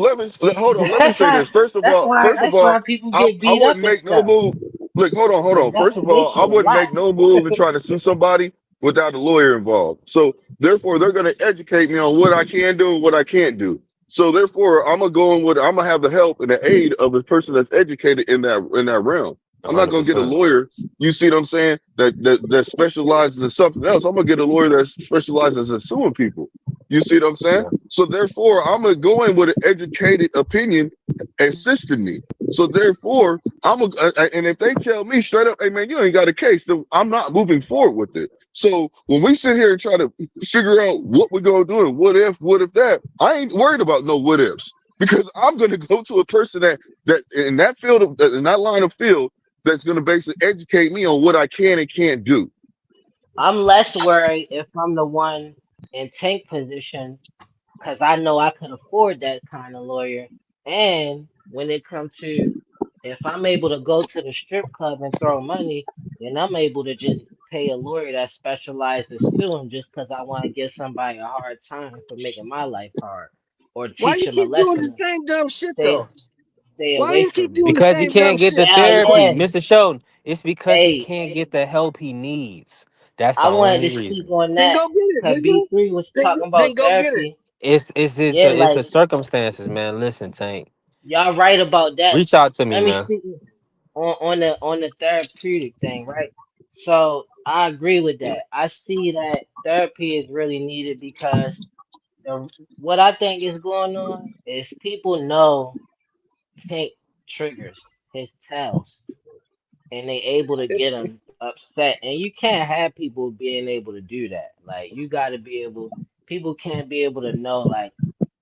Speaker 14: hold on. Let me
Speaker 10: That's
Speaker 14: say
Speaker 10: how.
Speaker 14: this. First of
Speaker 10: That's
Speaker 14: all,
Speaker 10: why. That's why people get
Speaker 14: I
Speaker 10: beat up
Speaker 14: wouldn't
Speaker 10: and
Speaker 14: make no
Speaker 10: stuff.
Speaker 14: move. Look, hold
Speaker 10: For
Speaker 14: on. First of all, I
Speaker 10: defamation,
Speaker 14: wouldn't
Speaker 10: what?
Speaker 14: make no move and try to sue somebody without a lawyer involved. So therefore, they're going to educate me on what I can do and what I can't do. So therefore, I'm gonna have the help and the aid of a person that's educated in that realm. I'm not gonna get a
Speaker 3: 100%.
Speaker 14: lawyer. You see what I'm saying? That specializes in something else. I'm gonna get a lawyer that specializes in suing people. You see what I'm saying?
Speaker 3: Yeah.
Speaker 14: So therefore, I'm gonna go in with an educated opinion assisting me. So therefore, and if they tell me straight up, hey man, you ain't got a case, then I'm not moving forward with it. So when we sit here and try to figure out what we're gonna do and what if that, I ain't worried about no what ifs because I'm gonna go to a person that in that field in that line of field that's gonna basically educate me on what I can and can't do.
Speaker 10: I'm less worried if I'm the one in tank position because I know I can afford that kind of lawyer. And when it comes to if I'm able to go to the strip club and throw money, then I'm able to just pay a lawyer that specializes suing just because I want to give somebody a hard time for making my life hard or
Speaker 12: Why
Speaker 10: teach
Speaker 12: you
Speaker 10: them a
Speaker 12: keep doing the
Speaker 10: lesson.
Speaker 12: same dumb shit
Speaker 10: Stay
Speaker 12: though?
Speaker 10: stay
Speaker 12: Why
Speaker 10: away
Speaker 12: you keep
Speaker 10: from me.
Speaker 12: doing the
Speaker 3: Because he
Speaker 12: same dumb
Speaker 3: can't get the
Speaker 12: shit?
Speaker 10: Hell
Speaker 3: therapy,
Speaker 10: yeah.
Speaker 3: Mr. Sheldon. It's because he
Speaker 10: Hey,
Speaker 3: can't get the help he needs. That's
Speaker 10: I
Speaker 3: the
Speaker 10: wanted
Speaker 3: only
Speaker 10: to speak
Speaker 3: reason.
Speaker 10: on
Speaker 12: Then
Speaker 10: that
Speaker 12: go get it,
Speaker 10: because
Speaker 12: nigga.
Speaker 10: B3 was
Speaker 12: Then,
Speaker 10: talking
Speaker 12: then
Speaker 10: about
Speaker 12: go get it.
Speaker 10: therapy.
Speaker 3: It's
Speaker 10: Yeah,
Speaker 3: a it's
Speaker 10: like
Speaker 3: a circumstances, man. Listen, Tank.
Speaker 10: y'all right about that.
Speaker 3: Reach out to me,
Speaker 10: Let me
Speaker 3: man.
Speaker 10: speak on the therapeutic thing, right? So I agree with that. I see that therapy is really needed because what I think is going on is people know Tank triggers his tells and they able to get him upset. And you can't have people being able to do that. Like you got to be able. People can't be able to know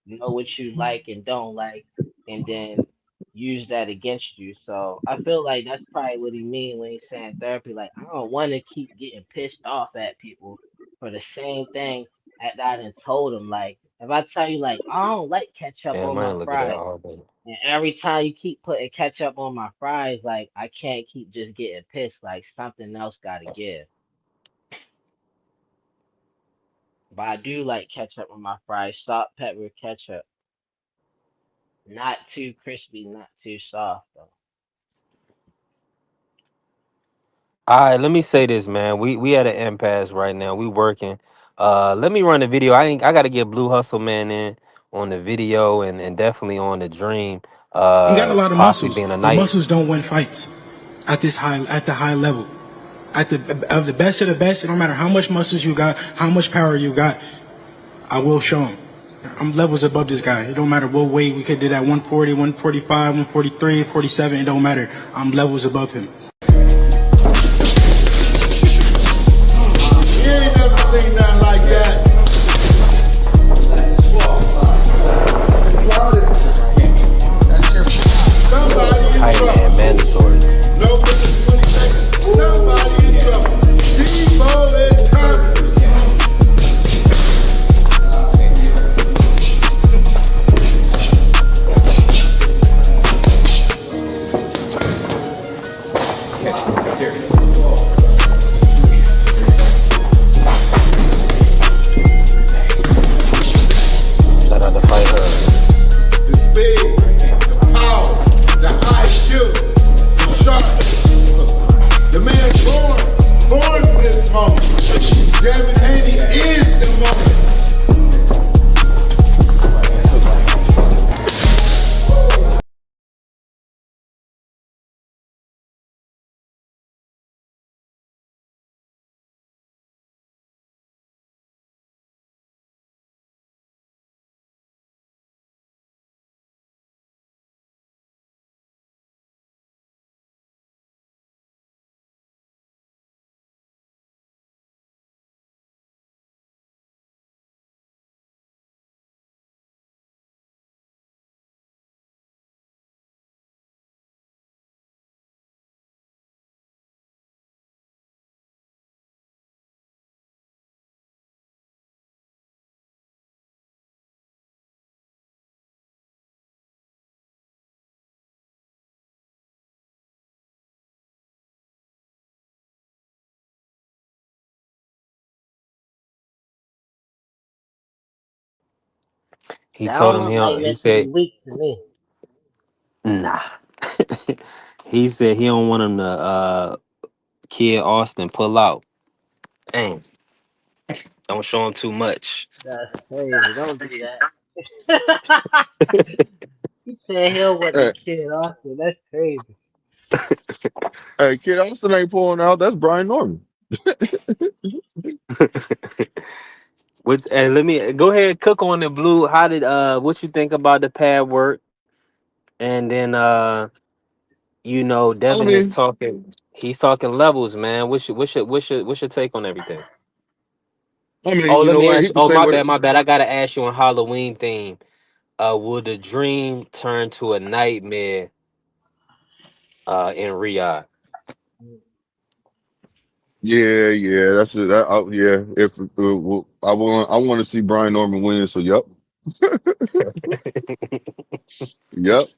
Speaker 10: what you like and don't like, and then use that against you. So I feel like that's probably what he mean when he's saying therapy. Like I don't want to keep getting pissed off at people for the same thing that I done told him. Like if I tell you like I don't like ketchup on
Speaker 3: Damn, I
Speaker 10: my
Speaker 3: ain't look at that
Speaker 10: fries.
Speaker 3: all day.
Speaker 10: And every time you keep putting ketchup on my fries, like I can't keep just getting pissed. Like something else got to give. But I do like ketchup on my fries. Salt, pepper, ketchup. Not too crispy, not too soft though.
Speaker 3: All right, let me say this, man. We at an impasse right now. We working. Let me run the video. I gotta get Blue Hustle Man in on the video and definitely on the dream.
Speaker 1: You got a lot of
Speaker 3: Possibly
Speaker 1: muscles,
Speaker 3: being a
Speaker 1: but
Speaker 3: night.
Speaker 1: muscles don't win fights at the high level. At the of the best of the best, no matter how much muscles you got, how much power you got, I will show him. I'm levels above this guy. It don't matter what weight we could do that 140, 145, 143, 47. It don't matter. I'm levels above him.
Speaker 17: You ain't never seen nothing like that. Somebody in
Speaker 3: Tight
Speaker 17: trouble.
Speaker 3: man, mandatory.
Speaker 17: No within 20 seconds. Somebody in trouble. Debo is turning.
Speaker 3: Shout out to Fight Hub.
Speaker 17: The speed, the power, the IQ, the sharp. The man born for this moment. Devin Haney is the moment.
Speaker 3: He
Speaker 10: That
Speaker 3: told
Speaker 10: don't
Speaker 3: him
Speaker 10: look like
Speaker 3: he
Speaker 10: mentally
Speaker 3: said
Speaker 10: weak to me.
Speaker 3: nah. He said he don't want him to kid Austin pull out. Dang, don't show him too much.
Speaker 10: That's crazy. Don't do that. He said he'll want the
Speaker 14: Hey,
Speaker 10: kid Austin. That's crazy.
Speaker 14: hey, Kid Austin ain't pulling out. That's Brian Norman.
Speaker 3: Which and let me go ahead cook on the blue. How did what you think about the pad work? And then
Speaker 14: I
Speaker 3: Devin is
Speaker 14: mean,
Speaker 3: talking. He's talking levels, man. What's your take on everything? Oh,
Speaker 14: you
Speaker 3: let
Speaker 14: know
Speaker 3: me
Speaker 14: what?
Speaker 3: ask
Speaker 14: He
Speaker 3: you.
Speaker 14: can
Speaker 3: Oh,
Speaker 14: say
Speaker 3: my
Speaker 14: what.
Speaker 3: bad, my bad. I gotta ask you on Halloween theme. Will the dream turn to a nightmare in Riyadh?
Speaker 14: Yeah, yeah, that's it. Yeah, if well, I want to see Brian Norman win. So, yep,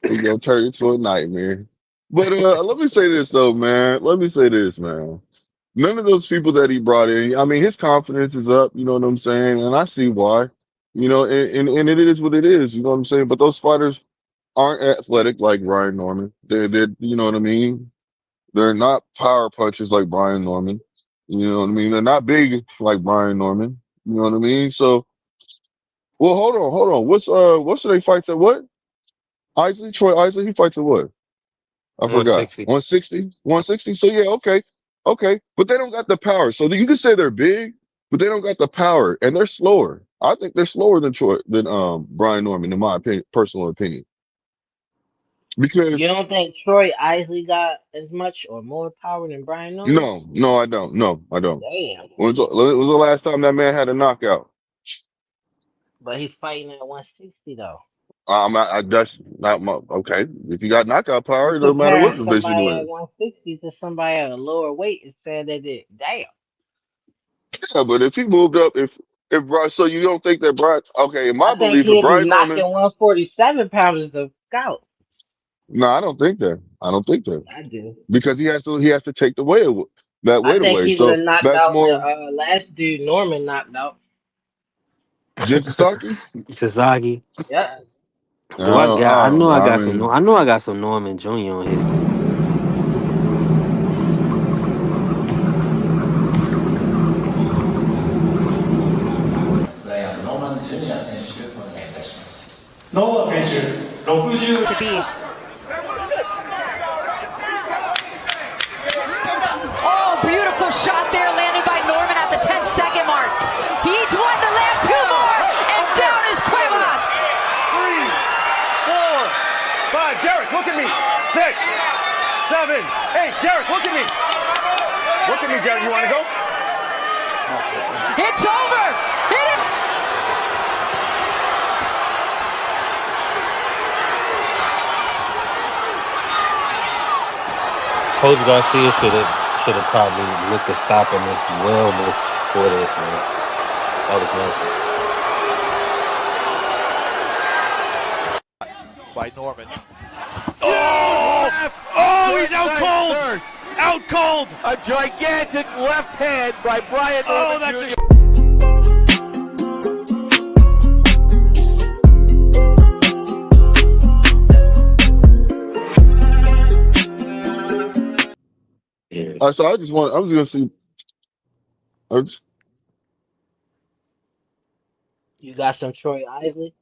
Speaker 14: he gonna turn it into a nightmare. But let me say this though, man. Let me say this, man. None of those people that he brought in. I mean, his confidence is up. You know what I'm saying? And I see why. And it is what it is. You know what I'm saying? But those fighters aren't athletic like Brian Norman. They're you know what I mean? They're not power punchers like Brian Norman. You know what I mean? They're not big like Brian Norman. You know what I mean? So, well, hold on. What should they fight at what? Isley, Troy Isley, he fights at what? I forgot.
Speaker 3: 160.
Speaker 14: 160? 160? So yeah, okay. Okay. But they don't got the power. So you can say they're big, but they don't got the power and they're slower. I think they're slower than Brian Norman, in my opinion, personal opinion.
Speaker 10: You
Speaker 14: Because
Speaker 10: don't think Troy Isley got as much or more power than Brian Norman?
Speaker 14: no, I don't. No, I don't.
Speaker 10: Damn.
Speaker 14: When was the last time that man had a knockout?
Speaker 10: But he's fighting at 160 though.
Speaker 14: That's not my okay. If you got knockout
Speaker 10: You
Speaker 14: power, it doesn't matter what
Speaker 10: comparing
Speaker 14: division
Speaker 10: somebody
Speaker 14: you
Speaker 10: at
Speaker 14: in.
Speaker 10: 160 to somebody at a lower weight and saying that it damn.
Speaker 14: Yeah, but if he moved up, if Brian, so you don't think that Brian? Okay, in
Speaker 10: I
Speaker 14: my
Speaker 10: think
Speaker 14: belief, if
Speaker 10: he'll be
Speaker 14: Brian Norman,
Speaker 10: knocking 147 pounds to scout.
Speaker 14: no, I don't think that. I don't think that
Speaker 10: I do.
Speaker 14: because he has to take that
Speaker 10: I
Speaker 14: weight
Speaker 10: think
Speaker 14: away.
Speaker 10: he would
Speaker 14: So
Speaker 10: have knocked
Speaker 14: that's
Speaker 10: out the
Speaker 14: more.
Speaker 10: last dude Norman knocked out.
Speaker 14: Jen Psaki?
Speaker 3: Sasagi.
Speaker 10: Yep.
Speaker 3: Do I got? I
Speaker 14: I don't
Speaker 3: know
Speaker 14: know.
Speaker 3: I
Speaker 14: I
Speaker 3: got some.
Speaker 14: mean,
Speaker 3: I know I got some Norman Jr. on here.
Speaker 18: To be. Oh, beautiful shot there landed by Norman at the 10-second mark. He needs one to land two more, and down is Cuevas.
Speaker 4: 3, 4, 5. Derek, look at me. 6, 7, 8. Derek, look at me. Look at me, Derek. You want to go?
Speaker 18: It's over. It is.
Speaker 3: Coach Garcia should have probably looked at stopping this well before this, man. That was nasty.
Speaker 4: By Norman. Oh! Oh, he's out cold! Out cold! A gigantic left hand by Brian Norman. Oh, that's Jr.
Speaker 3: Yeah.
Speaker 14: so I just want. I was gonna see. I just,
Speaker 10: You got some Troy Isley?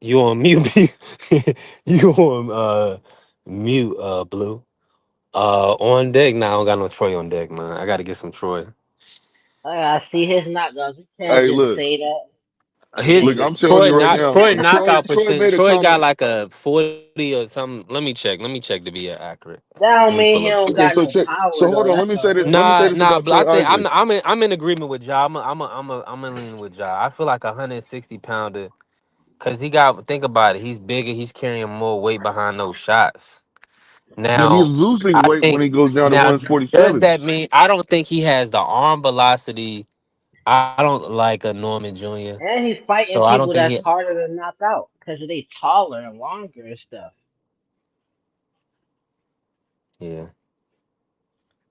Speaker 3: You on mute? You on mute? Blue. On deck now. I don't got no Troy on deck, man. I got to get some Troy.
Speaker 10: I see his knockdowns. You can't
Speaker 14: hey,
Speaker 10: just
Speaker 14: look,
Speaker 10: say that and
Speaker 3: His
Speaker 14: look.
Speaker 10: then
Speaker 14: I'm telling
Speaker 3: Troy
Speaker 14: you right
Speaker 3: knock
Speaker 14: now.
Speaker 3: Troy
Speaker 14: Troy,
Speaker 3: knockout
Speaker 14: Troy
Speaker 3: percent.
Speaker 14: made a
Speaker 3: Troy got
Speaker 14: comment.
Speaker 3: like a 40 or something. Let me check. Let me check to be accurate.
Speaker 10: that
Speaker 3: Let
Speaker 10: don't
Speaker 3: me
Speaker 10: mean
Speaker 3: pull
Speaker 10: he
Speaker 3: up
Speaker 10: don't
Speaker 14: Okay,
Speaker 10: got
Speaker 3: stats.
Speaker 14: so
Speaker 10: no
Speaker 14: check.
Speaker 10: power
Speaker 14: So hold
Speaker 10: though.
Speaker 14: on. Let
Speaker 10: That's
Speaker 14: me say
Speaker 10: all.
Speaker 14: this. Let me say
Speaker 3: Nah,
Speaker 14: this
Speaker 3: nah.
Speaker 14: about
Speaker 3: But I
Speaker 14: Troy
Speaker 3: think
Speaker 14: Isley.
Speaker 3: I'm in agreement with Ja. I'm a lean with Ja. I feel like a 160 pounder because he got think about it. He's bigger. He's carrying more weight behind those shots.
Speaker 14: But he's
Speaker 3: Now,
Speaker 14: losing
Speaker 3: I
Speaker 14: weight when
Speaker 3: think
Speaker 14: he goes down to
Speaker 3: now does
Speaker 14: 147.
Speaker 3: that mean I don't think he has the arm velocity. I don't like a Norman Jr.
Speaker 10: And he's fighting
Speaker 3: So I don't
Speaker 10: people
Speaker 3: think
Speaker 10: that's
Speaker 3: he.
Speaker 10: harder to knock out because they taller and longer and stuff.
Speaker 3: Yeah.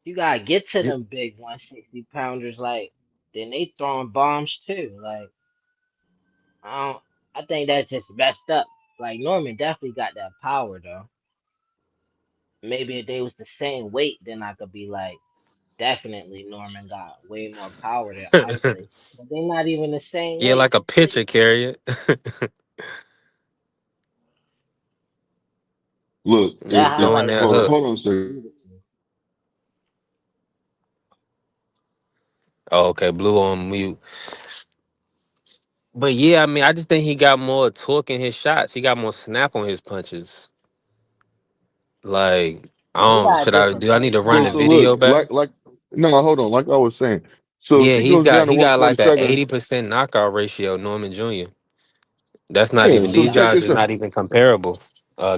Speaker 10: You gotta get to them big 160 pounders. Like then they throwing bombs too. Like I don't. I think that's just messed up. Like Norman definitely got that power though. Maybe if they was the same weight, then I could be like, definitely Norman got way more power than Isley. But they're not even the same
Speaker 3: Yeah,
Speaker 10: weight.
Speaker 3: like a pitcher carrier.
Speaker 14: Look,
Speaker 10: That
Speaker 3: Just
Speaker 14: if
Speaker 3: throwing
Speaker 10: highlight
Speaker 3: that
Speaker 10: was
Speaker 3: hook.
Speaker 14: hold on a second.
Speaker 10: beautiful.
Speaker 3: Oh, okay, blue on mute. But yeah, I mean, I just think he got more torque in his shots. He got more snap on his punches. Like, I
Speaker 10: Yeah, he
Speaker 3: don't.
Speaker 10: got a
Speaker 3: Should I
Speaker 10: different
Speaker 3: do? I need to run the
Speaker 14: So
Speaker 10: personality.
Speaker 14: look,
Speaker 3: video back.
Speaker 14: like no, hold on. Like I was saying. So if
Speaker 3: Yeah,
Speaker 14: he goes down to
Speaker 3: he got like a
Speaker 14: 147,
Speaker 3: 80% knockout ratio. Norman Jr. That's not
Speaker 14: yeah.
Speaker 3: even.
Speaker 14: So
Speaker 3: These
Speaker 14: check
Speaker 3: guys
Speaker 14: this
Speaker 3: is
Speaker 14: out.
Speaker 3: not even comparable.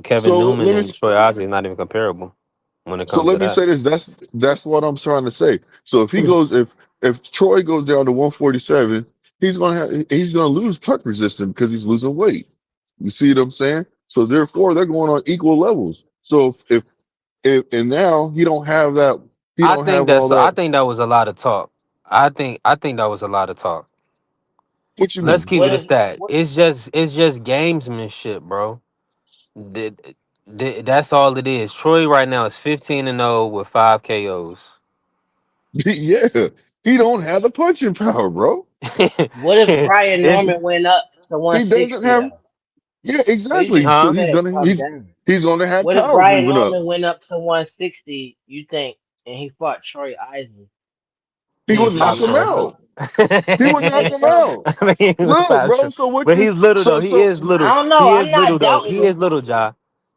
Speaker 3: Kevin
Speaker 14: So
Speaker 3: Newman
Speaker 14: let me
Speaker 3: and Troy Osley is not even comparable when it
Speaker 14: so
Speaker 3: comes to
Speaker 14: let me
Speaker 3: that.
Speaker 14: say this. That's what I'm trying to say. So if he goes if Troy goes down to 147, he's gonna lose punch resistance because he's losing weight. You see what I'm saying? So therefore they're going on equal levels. So if and now he don't have all
Speaker 3: I
Speaker 14: that.
Speaker 3: think that was a lot of talk. I think that was a lot of talk.
Speaker 14: What you
Speaker 3: Let's
Speaker 14: mean?
Speaker 3: keep
Speaker 10: What
Speaker 3: it a
Speaker 10: if
Speaker 3: stat.
Speaker 10: what
Speaker 3: It's just gamesmanship, bro. That's all it is. Troy right now is 15-0 with 5 KOs.
Speaker 14: Yeah, he don't have the punching power, bro.
Speaker 10: what if Brian
Speaker 3: It's
Speaker 10: Norman went up to
Speaker 14: He doesn't
Speaker 10: 160
Speaker 14: have.
Speaker 10: though?
Speaker 14: Yeah,
Speaker 10: So
Speaker 14: exactly.
Speaker 10: you
Speaker 14: So
Speaker 3: huh?
Speaker 14: he's
Speaker 10: said it
Speaker 14: gonna
Speaker 10: come down.
Speaker 14: he's gonna have
Speaker 10: What if
Speaker 14: power
Speaker 10: Brian
Speaker 14: moving up.
Speaker 10: Norman went up to 160? You think, and he fought Troy Isley?
Speaker 14: He
Speaker 3: He ain't
Speaker 14: would
Speaker 10: How
Speaker 14: knock
Speaker 3: stop
Speaker 10: you
Speaker 14: him
Speaker 3: Troy.
Speaker 10: feel?
Speaker 14: out. He would
Speaker 10: You
Speaker 14: knock
Speaker 10: think
Speaker 14: him
Speaker 10: so?
Speaker 14: out.
Speaker 3: I mean, he ain't
Speaker 14: No,
Speaker 3: stop Troy.
Speaker 14: bro. So what
Speaker 3: But
Speaker 14: you
Speaker 3: he's little though. He
Speaker 14: so
Speaker 3: is little.
Speaker 10: I don't know.
Speaker 3: He
Speaker 10: I'm
Speaker 3: is little
Speaker 10: not
Speaker 3: though.
Speaker 10: doubting
Speaker 3: He is
Speaker 10: him.
Speaker 3: little, Ja.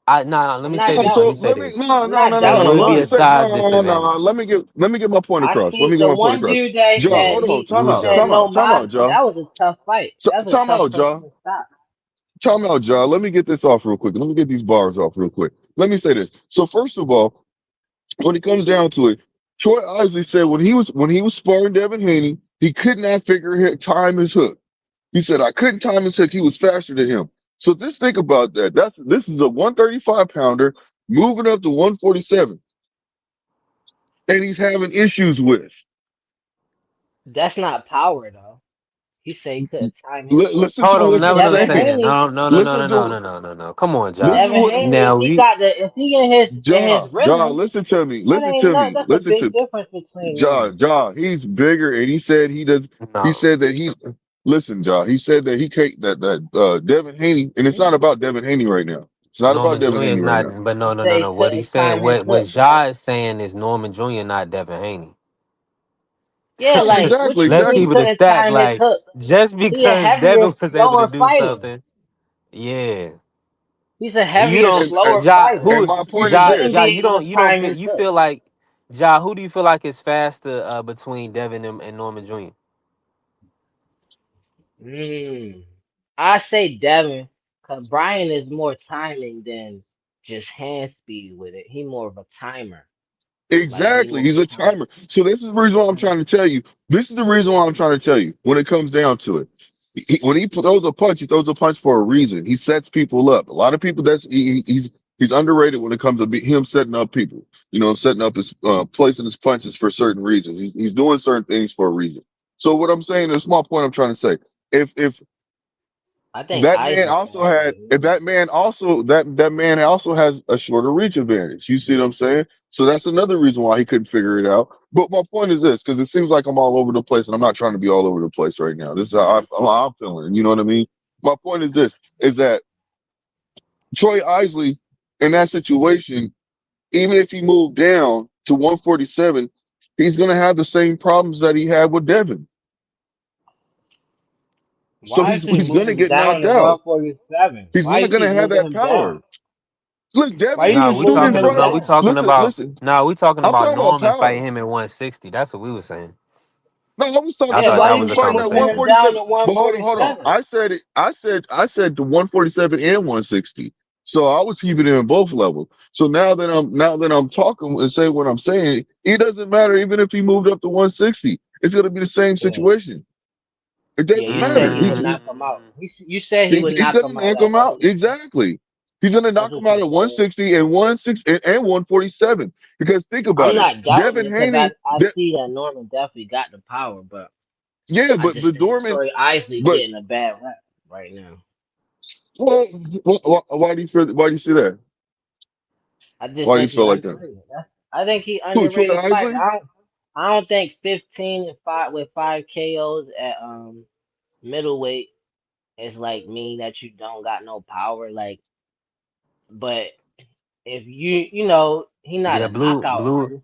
Speaker 3: Let
Speaker 10: I'm
Speaker 3: me
Speaker 10: not
Speaker 3: say
Speaker 14: so
Speaker 3: this. Let
Speaker 10: doubting
Speaker 3: me
Speaker 14: so
Speaker 10: him.
Speaker 3: say
Speaker 14: let me
Speaker 3: this.
Speaker 14: no
Speaker 10: I'm
Speaker 14: no
Speaker 10: not
Speaker 14: no no
Speaker 3: It
Speaker 14: no
Speaker 10: doubting
Speaker 14: no.
Speaker 3: would
Speaker 10: him.
Speaker 14: Let
Speaker 3: be
Speaker 14: me
Speaker 3: a
Speaker 14: say
Speaker 3: size
Speaker 14: no.
Speaker 3: disadvantage.
Speaker 14: Let me get my point
Speaker 10: I
Speaker 14: across. Let
Speaker 10: see
Speaker 14: me get
Speaker 10: the
Speaker 14: my point
Speaker 10: one
Speaker 14: across.
Speaker 10: dude that
Speaker 14: Ja,
Speaker 3: Yeah.
Speaker 10: said
Speaker 14: hold on.
Speaker 10: he
Speaker 14: Time
Speaker 10: he
Speaker 3: Lose
Speaker 14: out.
Speaker 3: though.
Speaker 10: said
Speaker 14: Time
Speaker 10: no
Speaker 14: out. Time out,
Speaker 10: boxing.
Speaker 14: Ja.
Speaker 10: That was a tough fight. That's a
Speaker 14: Time
Speaker 10: tough
Speaker 14: out, Ja.
Speaker 10: person to stop.
Speaker 14: Time out, Ja. Let me get this off real quick. Let me get these bars off real quick. Let me say this. So first of all, when it comes down to it, Troy Isley said when he was sparring Devin Haney, he could not time his hook. He said I couldn't time his hook. He was faster than him. So just think about that. This is a 135 pounder moving up to 147, and he's having issues with.
Speaker 10: That's not power though. He said he couldn't time his foot.
Speaker 14: Listen to
Speaker 3: Hold on,
Speaker 14: what I'm
Speaker 3: never gonna
Speaker 10: Devin
Speaker 3: say
Speaker 14: saying.
Speaker 3: that.
Speaker 10: Haney,
Speaker 3: No, no, no, no, no,
Speaker 14: Listen
Speaker 3: no,
Speaker 14: to
Speaker 3: no, no, no, no. Come on, Ja.
Speaker 14: listen to
Speaker 10: Devin
Speaker 14: what
Speaker 10: Haney, if
Speaker 3: Now
Speaker 10: he
Speaker 3: we
Speaker 10: got the if he in
Speaker 14: Ja,
Speaker 10: his
Speaker 14: Ja,
Speaker 10: rhythm,
Speaker 14: listen to me.
Speaker 10: that
Speaker 14: Listen
Speaker 10: ain't
Speaker 14: to
Speaker 10: no
Speaker 14: me.
Speaker 10: that's a
Speaker 14: Listen to
Speaker 10: big difference between
Speaker 14: Ja,
Speaker 10: them.
Speaker 14: Ja. He's bigger, and he said he does. He
Speaker 3: no.
Speaker 14: said that he. Listen, Ja. He said that he can't. That Devin Haney, and it's not about Devin Haney right now. It's not about
Speaker 3: Norman
Speaker 14: Devin
Speaker 3: Jr.
Speaker 14: Haney
Speaker 3: is
Speaker 14: right
Speaker 3: not,
Speaker 14: now.
Speaker 3: but no,
Speaker 10: He
Speaker 3: no,
Speaker 10: said
Speaker 3: no,
Speaker 10: he
Speaker 3: no. What
Speaker 10: couldn't
Speaker 3: he's saying,
Speaker 10: time his
Speaker 3: what
Speaker 10: foot, bro.
Speaker 3: Ja is saying is Norman Jr. not Devin Haney.
Speaker 10: Yeah, like what
Speaker 14: Exactly,
Speaker 10: you
Speaker 3: Let's
Speaker 10: mean he
Speaker 3: keep
Speaker 14: exactly.
Speaker 3: it a
Speaker 10: couldn't
Speaker 3: stack.
Speaker 10: time his
Speaker 3: Like
Speaker 10: hook?
Speaker 3: just
Speaker 10: He a
Speaker 3: because
Speaker 10: heavier,
Speaker 3: Devin was able to
Speaker 10: slower
Speaker 3: do
Speaker 10: fighter.
Speaker 3: something, yeah.
Speaker 10: He's a
Speaker 3: You
Speaker 10: heavier,
Speaker 3: don't,
Speaker 14: And,
Speaker 10: slower
Speaker 3: Ja.
Speaker 10: fighter.
Speaker 14: and
Speaker 3: Who,
Speaker 14: my
Speaker 10: He
Speaker 14: point is
Speaker 3: Ja?
Speaker 10: shouldn't
Speaker 14: this.
Speaker 3: Ja.
Speaker 10: be
Speaker 3: You
Speaker 10: able
Speaker 3: don't.
Speaker 10: to
Speaker 3: You don't
Speaker 10: time
Speaker 3: feel.
Speaker 10: his
Speaker 3: You
Speaker 10: hook.
Speaker 3: feel like Ja. Who do you feel like is faster between Devin and Norman Jr.?
Speaker 10: Mm. I say Devin, cause Brian is more timing than just hand speed with it. He more of a timer. Like he
Speaker 14: Exactly.
Speaker 10: more
Speaker 14: He's a
Speaker 10: time.
Speaker 14: timer. So this is the reason why I'm trying to tell you. This is the reason why I'm trying to tell you when it comes down to it. When he throws a punch, he throws a punch for a reason. He sets people up. A lot of people he's underrated when it comes to him setting up people. You know, setting up his placing his punches for certain reasons. He's doing certain things for a reason. So what I'm saying, a small point I'm trying to say, if
Speaker 10: I think
Speaker 14: that man
Speaker 10: Isley
Speaker 14: also
Speaker 10: faster
Speaker 14: had
Speaker 10: than
Speaker 14: if
Speaker 10: him.
Speaker 14: that man also has a shorter reach advantage. You see what I'm saying? So that's another reason why he couldn't figure it out. But my point is this, because it seems like I'm all over the place, and I'm not trying to be all over the place right now. This is how I'm feeling. You know what I mean? My point is this: is that Troy Isley in that situation, even if he moved down to 147, he's going to have the same problems that he had with Devin. So
Speaker 10: Why is he
Speaker 14: he's going to
Speaker 10: moving
Speaker 14: get
Speaker 10: down
Speaker 14: knocked
Speaker 10: to
Speaker 14: out.
Speaker 10: 147?
Speaker 14: He's
Speaker 10: Why
Speaker 14: not
Speaker 10: you
Speaker 14: going to
Speaker 10: keep
Speaker 14: have
Speaker 10: moving
Speaker 14: that
Speaker 10: him down?
Speaker 14: power. Look,
Speaker 10: Why
Speaker 14: Devin,
Speaker 10: you
Speaker 3: No,
Speaker 14: he
Speaker 10: keep
Speaker 3: we
Speaker 14: stood in
Speaker 10: moving
Speaker 3: talking.
Speaker 10: him
Speaker 14: front of
Speaker 3: No,
Speaker 14: him.
Speaker 3: we
Speaker 10: down?
Speaker 3: talking
Speaker 14: Listen,
Speaker 3: about.
Speaker 14: listen.
Speaker 3: No, we talking
Speaker 14: I'm
Speaker 3: about
Speaker 14: talking about
Speaker 3: Norman
Speaker 14: power.
Speaker 3: fighting him at 160. That's what we was saying.
Speaker 14: No, I was talking
Speaker 3: I
Speaker 10: Yeah,
Speaker 3: thought
Speaker 14: about
Speaker 10: why
Speaker 3: that
Speaker 14: him
Speaker 3: was
Speaker 10: you
Speaker 3: a
Speaker 10: keep
Speaker 14: fighting at
Speaker 10: moving him
Speaker 3: conversation.
Speaker 10: down
Speaker 14: 147.
Speaker 10: to
Speaker 14: But hold on.
Speaker 10: 147?
Speaker 14: I said the 147 and 160. So I was keeping it in both levels. So now that I'm talking and saying what I'm saying, it doesn't matter even if he moved up to 160. It's gonna be the same
Speaker 10: Yeah.
Speaker 14: situation. It
Speaker 10: Yeah,
Speaker 14: doesn't
Speaker 10: you said
Speaker 14: matter.
Speaker 10: he would
Speaker 3: Mm,
Speaker 10: knock him out. You said he would
Speaker 14: He's
Speaker 10: knock
Speaker 14: gonna
Speaker 10: him out
Speaker 14: knock
Speaker 10: at
Speaker 14: him out.
Speaker 10: 160.
Speaker 14: Exactly. He's gonna
Speaker 10: That's
Speaker 14: knock him
Speaker 10: what you
Speaker 14: out at
Speaker 10: said.
Speaker 14: 160 and 160 and 147. Because think
Speaker 10: I'm
Speaker 14: about it.
Speaker 10: not doubting
Speaker 14: Devin
Speaker 10: it because I,
Speaker 14: Haney,
Speaker 10: I see that Norman definitely got the power, but
Speaker 14: yeah,
Speaker 10: I
Speaker 14: but
Speaker 10: just
Speaker 14: but
Speaker 10: think
Speaker 14: Dorman,
Speaker 10: Troy Isley
Speaker 14: but
Speaker 10: getting a bad rap right now.
Speaker 14: well, why do you feel? Why do you see that?
Speaker 10: I just
Speaker 14: Why do you
Speaker 10: think he
Speaker 14: feel like that?
Speaker 10: underrated. I think he
Speaker 14: Who, Troy
Speaker 10: underrated fighter.
Speaker 14: Isley?
Speaker 10: I don't think 15 and 5 with 5 KOs at middleweight is like mean that you don't got no power. Like, but if he not
Speaker 3: yeah,
Speaker 10: a
Speaker 3: blue,
Speaker 10: knockout
Speaker 3: blue,
Speaker 10: artist.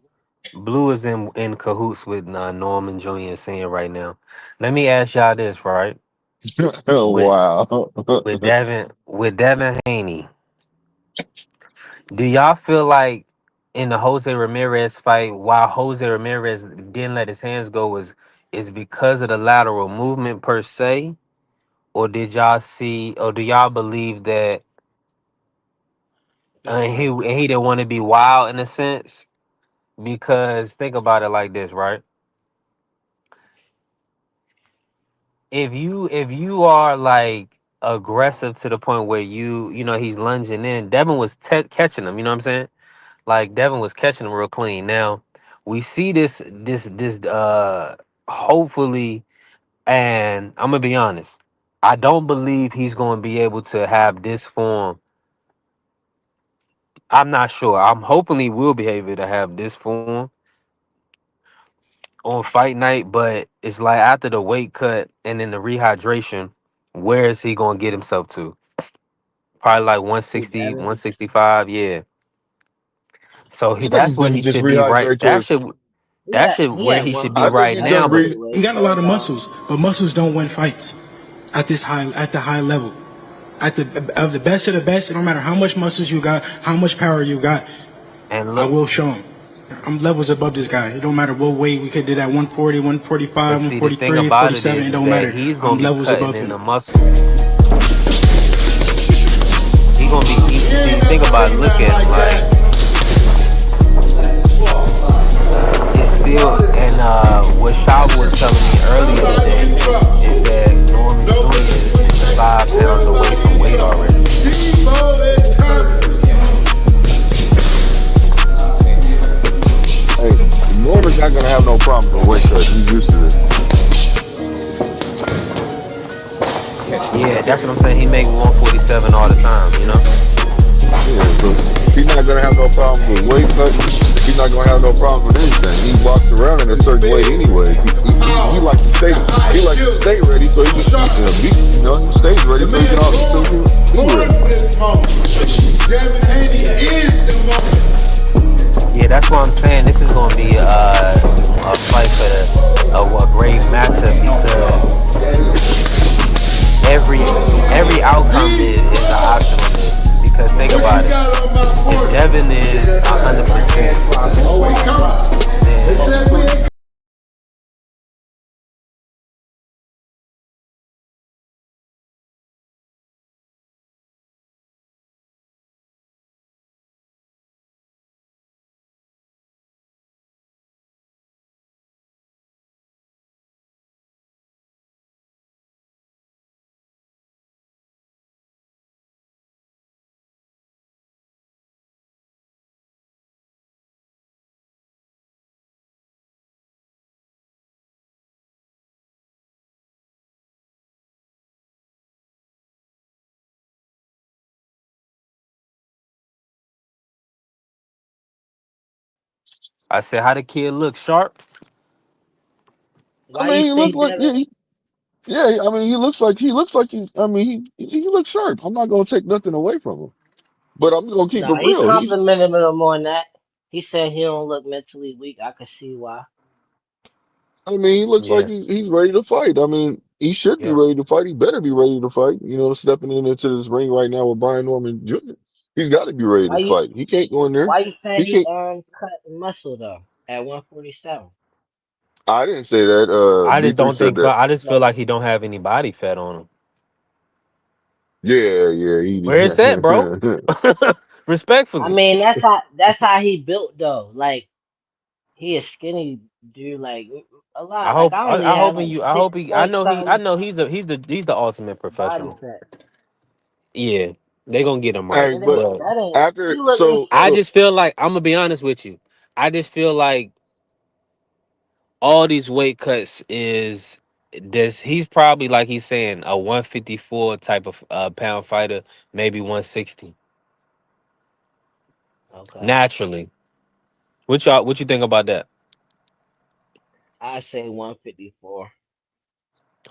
Speaker 3: blue is in cahoots with Norman Jr. and saying right now. Let me ask y'all this, right?
Speaker 14: Oh
Speaker 3: With
Speaker 14: wow.
Speaker 3: Devin Haney, do y'all feel like in the Jose Ramirez fight, why Jose Ramirez didn't let his hands go is because of the lateral movement per se, or did y'all see, or do y'all believe that he didn't want to be wild in a sense? Because think about it like this, right? If you are like aggressive to the point where he's lunging in, Devin was catching him. You know what I'm saying? Like Devin was catching him real clean. Now we see this hopefully, and I'm gonna be honest. I don't believe he's going to be able to have this form. I'm not sure. I'm hoping he will be able to have this form on fight night, but it's like after the weight cut and then the rehydration, where is he gonna get himself to? Probably like
Speaker 10: Who
Speaker 3: 160,
Speaker 10: Devin?
Speaker 3: 165, yeah. So
Speaker 14: I think
Speaker 3: that's
Speaker 14: he's
Speaker 3: where
Speaker 14: gonna
Speaker 3: he
Speaker 14: just
Speaker 3: should be right.
Speaker 14: rehydrate to his.
Speaker 3: That should
Speaker 10: He
Speaker 3: where
Speaker 10: at
Speaker 3: he should be
Speaker 14: I think
Speaker 3: right
Speaker 14: he's
Speaker 10: 145
Speaker 3: now.
Speaker 14: gonna
Speaker 3: But
Speaker 14: re.
Speaker 1: He
Speaker 10: middleweight,
Speaker 1: got a lot
Speaker 10: bro.
Speaker 1: of
Speaker 10: Like
Speaker 1: muscles, but muscles don't win fights at the high level. At the best of the best, no matter how much muscles you got, how much power you got,
Speaker 3: and
Speaker 1: I
Speaker 3: look,
Speaker 1: will show him. I'm levels above this guy. It don't matter what weight we could do that 140, 145,
Speaker 3: but see the thing
Speaker 1: 143,
Speaker 3: about it
Speaker 1: 47. It
Speaker 3: is
Speaker 1: don't
Speaker 3: that
Speaker 1: matter.
Speaker 3: he's
Speaker 1: I'm
Speaker 3: gonna be
Speaker 1: levels
Speaker 3: cutting
Speaker 1: above
Speaker 3: in
Speaker 1: him.
Speaker 3: the muscle. He gonna be see. Think about it. Look at him. Like it's still, and what Shaba was telling me earlier today is that Norman Jr. is 5 pounds away from weight already.
Speaker 14: Hey, Norman's not gonna have no problems with weight cut. He's used to this.
Speaker 3: all the time. You know.
Speaker 14: Yeah, so he's not gonna have no problems with weight cutting. He's not gonna have no problems with anything. He walks around in a certain weight anyways. He like to stay he likes to stay ready so he can he stays ready
Speaker 17: The
Speaker 14: so he
Speaker 17: man
Speaker 14: can so he can be
Speaker 17: born
Speaker 14: ready.
Speaker 17: for this moment. Devin Haney
Speaker 3: Yeah.
Speaker 17: is the moment.
Speaker 3: Yeah, that's what I'm saying. This is going to be a fight for a great matchup because every every outcome is an option on this. Because think
Speaker 17: What
Speaker 3: about
Speaker 17: you
Speaker 3: it,
Speaker 17: got on my
Speaker 3: if
Speaker 17: porch?
Speaker 3: Devin is 100%,
Speaker 17: Oh, we coming. They
Speaker 3: then
Speaker 17: said we ain't
Speaker 3: I said, how the kid look sharp?
Speaker 14: I
Speaker 10: Why you
Speaker 14: mean, he
Speaker 10: say
Speaker 14: looked like
Speaker 10: Devin?
Speaker 14: yeah. I mean, he looks like he's. I mean, he looks sharp. I'm not gonna take nothing away from him, but I'm gonna keep
Speaker 10: No,
Speaker 14: it
Speaker 10: he
Speaker 14: real.
Speaker 10: complimented him on that. He said he don't look mentally weak. I could see why.
Speaker 14: I mean, he looks like
Speaker 3: Yeah,
Speaker 14: he's ready to fight. I mean, he should be
Speaker 3: yeah.
Speaker 14: ready to fight. He better be ready to fight. Stepping into this ring right now with Brian Norman Jr. He's got to be ready
Speaker 10: Why
Speaker 14: to
Speaker 10: you
Speaker 14: fight. He can't go in there.
Speaker 10: why you saying
Speaker 14: He
Speaker 10: he
Speaker 14: can't.
Speaker 10: cut muscle though at 147?
Speaker 14: I didn't say that.
Speaker 3: I just
Speaker 14: B3
Speaker 3: don't
Speaker 14: said
Speaker 3: think.
Speaker 14: that.
Speaker 3: I just feel
Speaker 10: No,
Speaker 3: like he don't have any body fat on him.
Speaker 14: Yeah, yeah.
Speaker 3: Where is that, bro?
Speaker 10: I
Speaker 3: Respectfully,
Speaker 10: mean that's how he built though. Like he a skinny dude. Like a
Speaker 3: I
Speaker 10: lot. Like
Speaker 3: hope.
Speaker 10: I
Speaker 3: I,
Speaker 10: only
Speaker 3: I
Speaker 10: had
Speaker 3: hope in
Speaker 10: like
Speaker 3: you. I
Speaker 10: six
Speaker 3: hope he. I
Speaker 10: point
Speaker 3: know he. I
Speaker 10: something
Speaker 3: know he's the ultimate
Speaker 10: body
Speaker 3: professional.
Speaker 10: fat.
Speaker 3: Yeah, they gonna get him right,
Speaker 14: Hey,
Speaker 10: It
Speaker 14: but
Speaker 10: ain't
Speaker 3: but
Speaker 10: that ain't.
Speaker 14: after
Speaker 10: He looking
Speaker 14: so
Speaker 3: I
Speaker 10: fit.
Speaker 14: so
Speaker 3: just feel like I'm gonna be honest with you. I just feel like all these weight cuts is this. He's probably like he's saying a 154 type of pound fighter, maybe 160
Speaker 10: Okay,
Speaker 3: naturally. What you think about that?
Speaker 10: I say 154.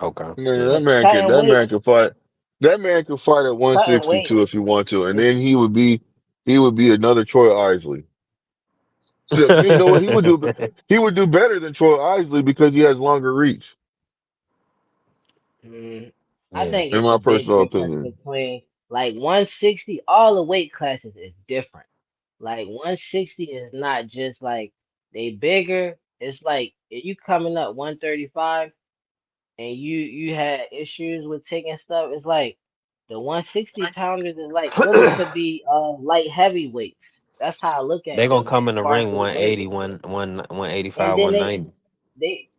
Speaker 3: Okay,
Speaker 14: man,
Speaker 3: yeah.
Speaker 10: Cause
Speaker 14: that man can fight. That man can fight at
Speaker 10: cutting weight
Speaker 14: 162 if he want to, and
Speaker 10: is
Speaker 14: then he would be another Troy Isley. So you know what he would do better than Troy Isley because he has longer reach,
Speaker 10: Mm, I
Speaker 3: yeah.
Speaker 10: think
Speaker 14: in
Speaker 10: it's a
Speaker 14: my
Speaker 10: big
Speaker 14: personal
Speaker 10: difference
Speaker 14: opinion.
Speaker 10: between like 160. All the weight classes is different. Like 160 is not just like they bigger. It's like if you coming up 135 and you had issues with taking stuff. It's like the 160 pounders is like really could be light heavyweights. That's how I look at
Speaker 3: They
Speaker 10: it
Speaker 3: gonna
Speaker 10: as
Speaker 3: come in the
Speaker 10: far as
Speaker 3: ring
Speaker 10: the weight.
Speaker 3: 180, 185,
Speaker 10: And then
Speaker 3: 190.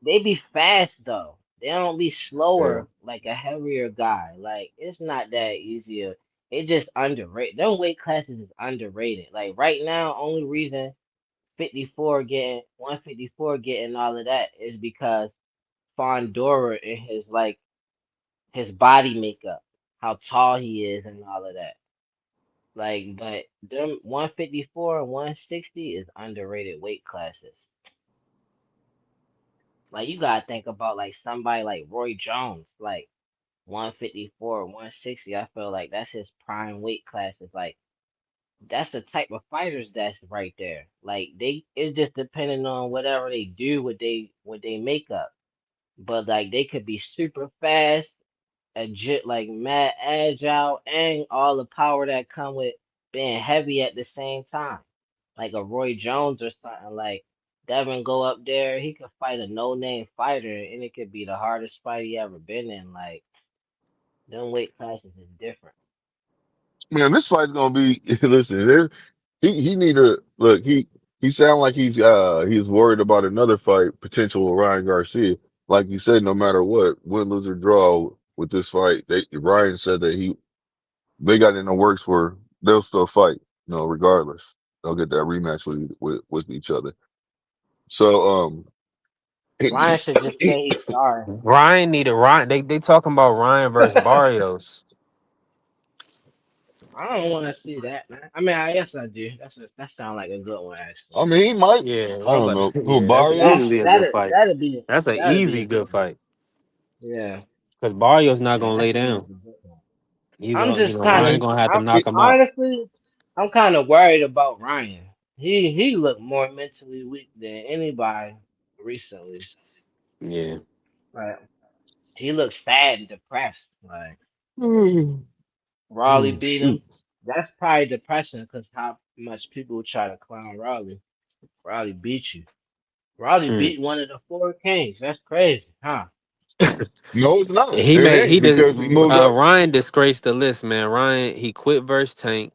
Speaker 10: they be fast though. They don't be
Speaker 3: Yeah.
Speaker 10: slower like a heavier guy. Like it's not that easier. It just underrated. Them weight classes is underrated. Like right now, only reason 154 getting all of that is because Fondora and his body makeup, how tall he is and all of that. Like, but them 154 and 160 is underrated weight classes. Like you gotta think about like somebody like Roy Jones, like 154, 160. I feel like that's his prime weight classes. Like that's the type of fighters that's right there. Like it's just depending on whatever they do with they makeup. But like they could be super fast, like mad agile, and all the power that come with being heavy at the same time. Like a Roy Jones or something. Like Devin go up there, he could fight a no name fighter, and it could be the hardest fight he ever been in. Like them weight classes is different.
Speaker 14: Man, this fight's gonna be. Listen, he need to look. He sound like he's worried about another fight potential with Ryan Garcia. Like you said, no matter what, win, lose or draw with this fight, Ryan said that they got in the works where they'll still fight, regardless. They'll get that rematch with each other. So
Speaker 10: Ryan
Speaker 14: he,
Speaker 10: should just
Speaker 14: he,
Speaker 10: say he's sorry.
Speaker 3: Ryan needed Ryan. They talking about Ryan versus Barrios.
Speaker 10: I don't want to see that, man. I mean, I guess I do. That sounds like a good one, actually.
Speaker 14: I mean, he might.
Speaker 3: Yeah,
Speaker 14: I
Speaker 3: well, I'm
Speaker 14: don't
Speaker 3: about
Speaker 14: know
Speaker 3: to,
Speaker 14: who
Speaker 3: yeah, that's
Speaker 14: Barrios.
Speaker 3: easily a good fight. That's an
Speaker 10: That'd be
Speaker 3: easy
Speaker 10: a good
Speaker 3: good
Speaker 10: one.
Speaker 3: fight
Speaker 10: Yeah,
Speaker 3: because Barrios not
Speaker 10: yeah,
Speaker 3: gonna
Speaker 10: that
Speaker 3: lay
Speaker 10: seems
Speaker 3: down.
Speaker 10: a good one.
Speaker 3: You
Speaker 10: I'm
Speaker 3: gonna,
Speaker 10: just kind of,
Speaker 3: Ryan gonna have to
Speaker 10: I'm
Speaker 3: knock him out.
Speaker 10: honestly, I'm kind of worried about Ryan. He looked more mentally weak than anybody recently.
Speaker 3: Yeah.
Speaker 10: Like he looked sad and depressed. Like
Speaker 14: Oh,
Speaker 10: Raleigh beat
Speaker 14: shoot.
Speaker 10: him. That's probably depressing because how much people try to clown Raleigh. Raleigh beat you. Raleigh
Speaker 3: Mm.
Speaker 10: beat one of the four kings. That's crazy, huh?
Speaker 14: No, it's not.
Speaker 3: He
Speaker 14: It
Speaker 3: made he
Speaker 14: ain't
Speaker 3: did.
Speaker 14: because he moved up.
Speaker 3: Ryan disgraced the list, man. Ryan he quit versus Tank.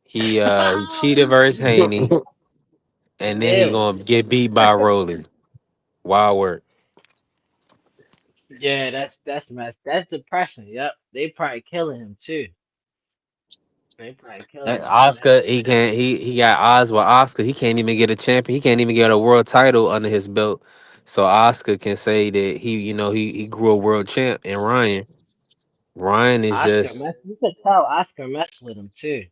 Speaker 3: He cheated versus Haney, and then he
Speaker 10: Really?
Speaker 3: gonna get beat by Rolly. Wild work.
Speaker 10: Yeah, that's mess. That's depression. Yep, they probably killing him too. They probably killing him for that.
Speaker 3: Oscar, he can't. He got odds with Oscar. He can't even get a champion. He can't even get a world title under his belt. So Oscar can say that he grew a world champ. And Ryan is
Speaker 10: Oscar
Speaker 3: just,
Speaker 10: mess. You could tell Oscar messed with him too.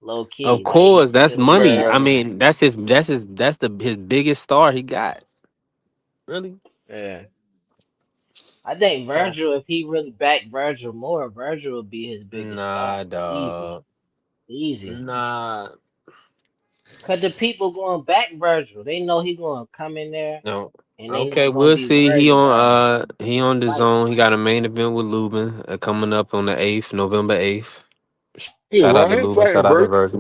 Speaker 10: Low
Speaker 3: of
Speaker 10: key, like he
Speaker 3: course, that's
Speaker 10: still be
Speaker 3: money. I
Speaker 10: messing
Speaker 14: Man,
Speaker 10: with him.
Speaker 3: mean, that's his biggest star he got. Really.
Speaker 10: Yeah. I think
Speaker 3: So
Speaker 10: Virgil, if he really backed Virgil more, Virgil would be his biggest
Speaker 3: nah,
Speaker 10: star. Easy,
Speaker 3: dog.
Speaker 10: easy.
Speaker 3: Nah.
Speaker 10: Cause the people going back Virgil, they know he gonna come in there,
Speaker 3: No.
Speaker 10: and they
Speaker 3: Okay,
Speaker 10: not gonna
Speaker 3: we'll
Speaker 10: be
Speaker 3: see.
Speaker 10: worried about him
Speaker 3: He on the
Speaker 10: fighting.
Speaker 3: zone. He got a main event with Lubin coming up on the 8th, November 8th. Shout
Speaker 14: who,
Speaker 3: out to
Speaker 14: Ryan
Speaker 3: Lubin. Shout
Speaker 14: fighting
Speaker 3: out to
Speaker 14: Virgil?
Speaker 3: Virgil.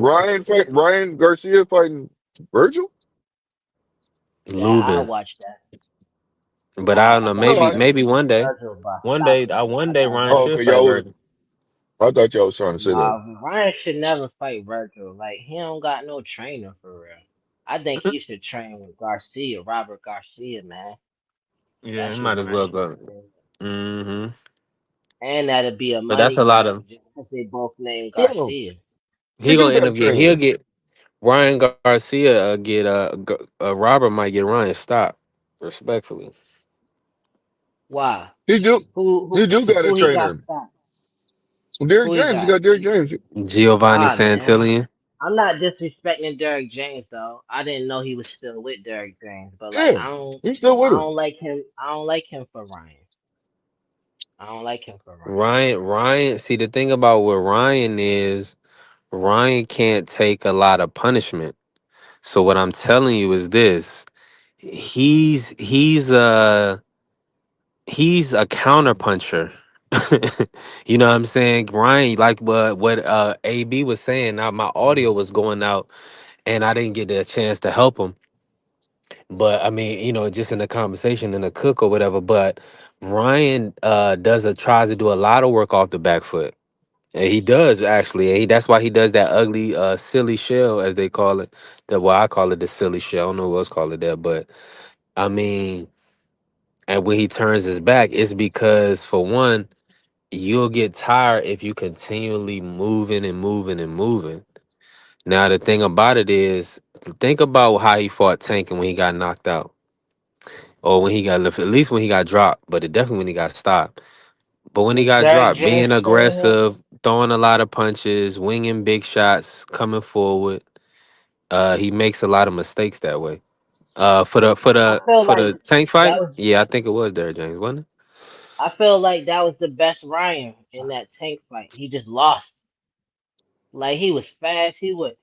Speaker 14: Ryan Garcia fighting
Speaker 10: Yeah, I
Speaker 3: Lubin.
Speaker 10: watch that.
Speaker 3: But I don't know.
Speaker 10: I
Speaker 3: Maybe
Speaker 10: watch
Speaker 14: Virgil?
Speaker 10: that.
Speaker 3: maybe one day.
Speaker 10: Virgil by
Speaker 3: One day.
Speaker 10: stopping.
Speaker 3: One
Speaker 10: I
Speaker 3: day
Speaker 10: got
Speaker 3: Ryan
Speaker 14: Oh,
Speaker 10: Virgil
Speaker 3: should
Speaker 14: okay,
Speaker 10: by
Speaker 3: fight
Speaker 14: y'all was.
Speaker 3: Virgil.
Speaker 14: I thought y'all was trying to say that.
Speaker 10: Nah, Ryan should never fight Virgil. Like he don't got no trainer for real. I think he should train with Garcia, Robert Garcia, man.
Speaker 3: Yeah, he
Speaker 10: That's who
Speaker 3: might as
Speaker 10: Ryan
Speaker 3: well
Speaker 10: should
Speaker 3: go.
Speaker 10: train with.
Speaker 3: Hmm.
Speaker 10: And that'd be a
Speaker 3: But that's
Speaker 10: money
Speaker 3: a lot
Speaker 10: grab
Speaker 3: of.
Speaker 10: just because they both named
Speaker 14: Hold on.
Speaker 10: Garcia.
Speaker 14: He
Speaker 3: He
Speaker 14: do
Speaker 3: gonna end
Speaker 14: got a
Speaker 3: up getting. He'll
Speaker 14: trainer.
Speaker 3: get Ryan Garcia. Get Robert might get Ryan stopped. Respectfully,
Speaker 10: Why?
Speaker 14: He do.
Speaker 10: Who
Speaker 14: He
Speaker 10: who
Speaker 14: do got a
Speaker 10: who he got
Speaker 14: trainer.
Speaker 10: stopped?
Speaker 14: Derrick
Speaker 10: Who he
Speaker 14: James. He
Speaker 10: got?
Speaker 14: got Derrick James.
Speaker 3: Giovanni
Speaker 10: Nah, man.
Speaker 3: Santillion.
Speaker 10: I'm not disrespecting Derrick James though. I didn't know he was still with Derrick James, but like
Speaker 14: Yeah, he's still with
Speaker 10: I
Speaker 14: him.
Speaker 10: don't like him. I don't like him for Ryan. I don't like him for Ryan.
Speaker 3: Ryan. See, the thing about what Ryan is, Ryan can't take a lot of punishment. So what I'm telling you is this: he's a counter puncher. You know what I'm saying? Ryan, like what AB was saying. Now my audio was going out, and I didn't get a chance to help him. But I mean, just in the conversation in the cook or whatever. But Ryan tries to do a lot of work off the back foot. And he does actually. And that's why he does that ugly silly shell as they call it. I call it the silly shell. I don't know who else call it that, but I mean, and when he turns his back, it's because for one, you'll get tired if you continually moving and moving and moving. Now the thing about it is, think about how he fought Tank and when he got knocked out, or when he got left. At least when he got dropped, but it definitely when he got stopped. But when he
Speaker 10: Did
Speaker 3: got
Speaker 10: Derrick
Speaker 3: dropped,
Speaker 10: James
Speaker 3: being
Speaker 10: train him?
Speaker 3: aggressive, throwing a lot of punches, winging big shots, coming forward, he makes a lot of mistakes that way.
Speaker 10: I feel
Speaker 3: For
Speaker 10: like
Speaker 3: the Tank
Speaker 10: that
Speaker 3: fight,
Speaker 10: was.
Speaker 3: yeah, I think it was Derrick James, wasn't it?
Speaker 10: I feel like that was the best Ryan in that tank fight. He just lost. Like he was fast. He would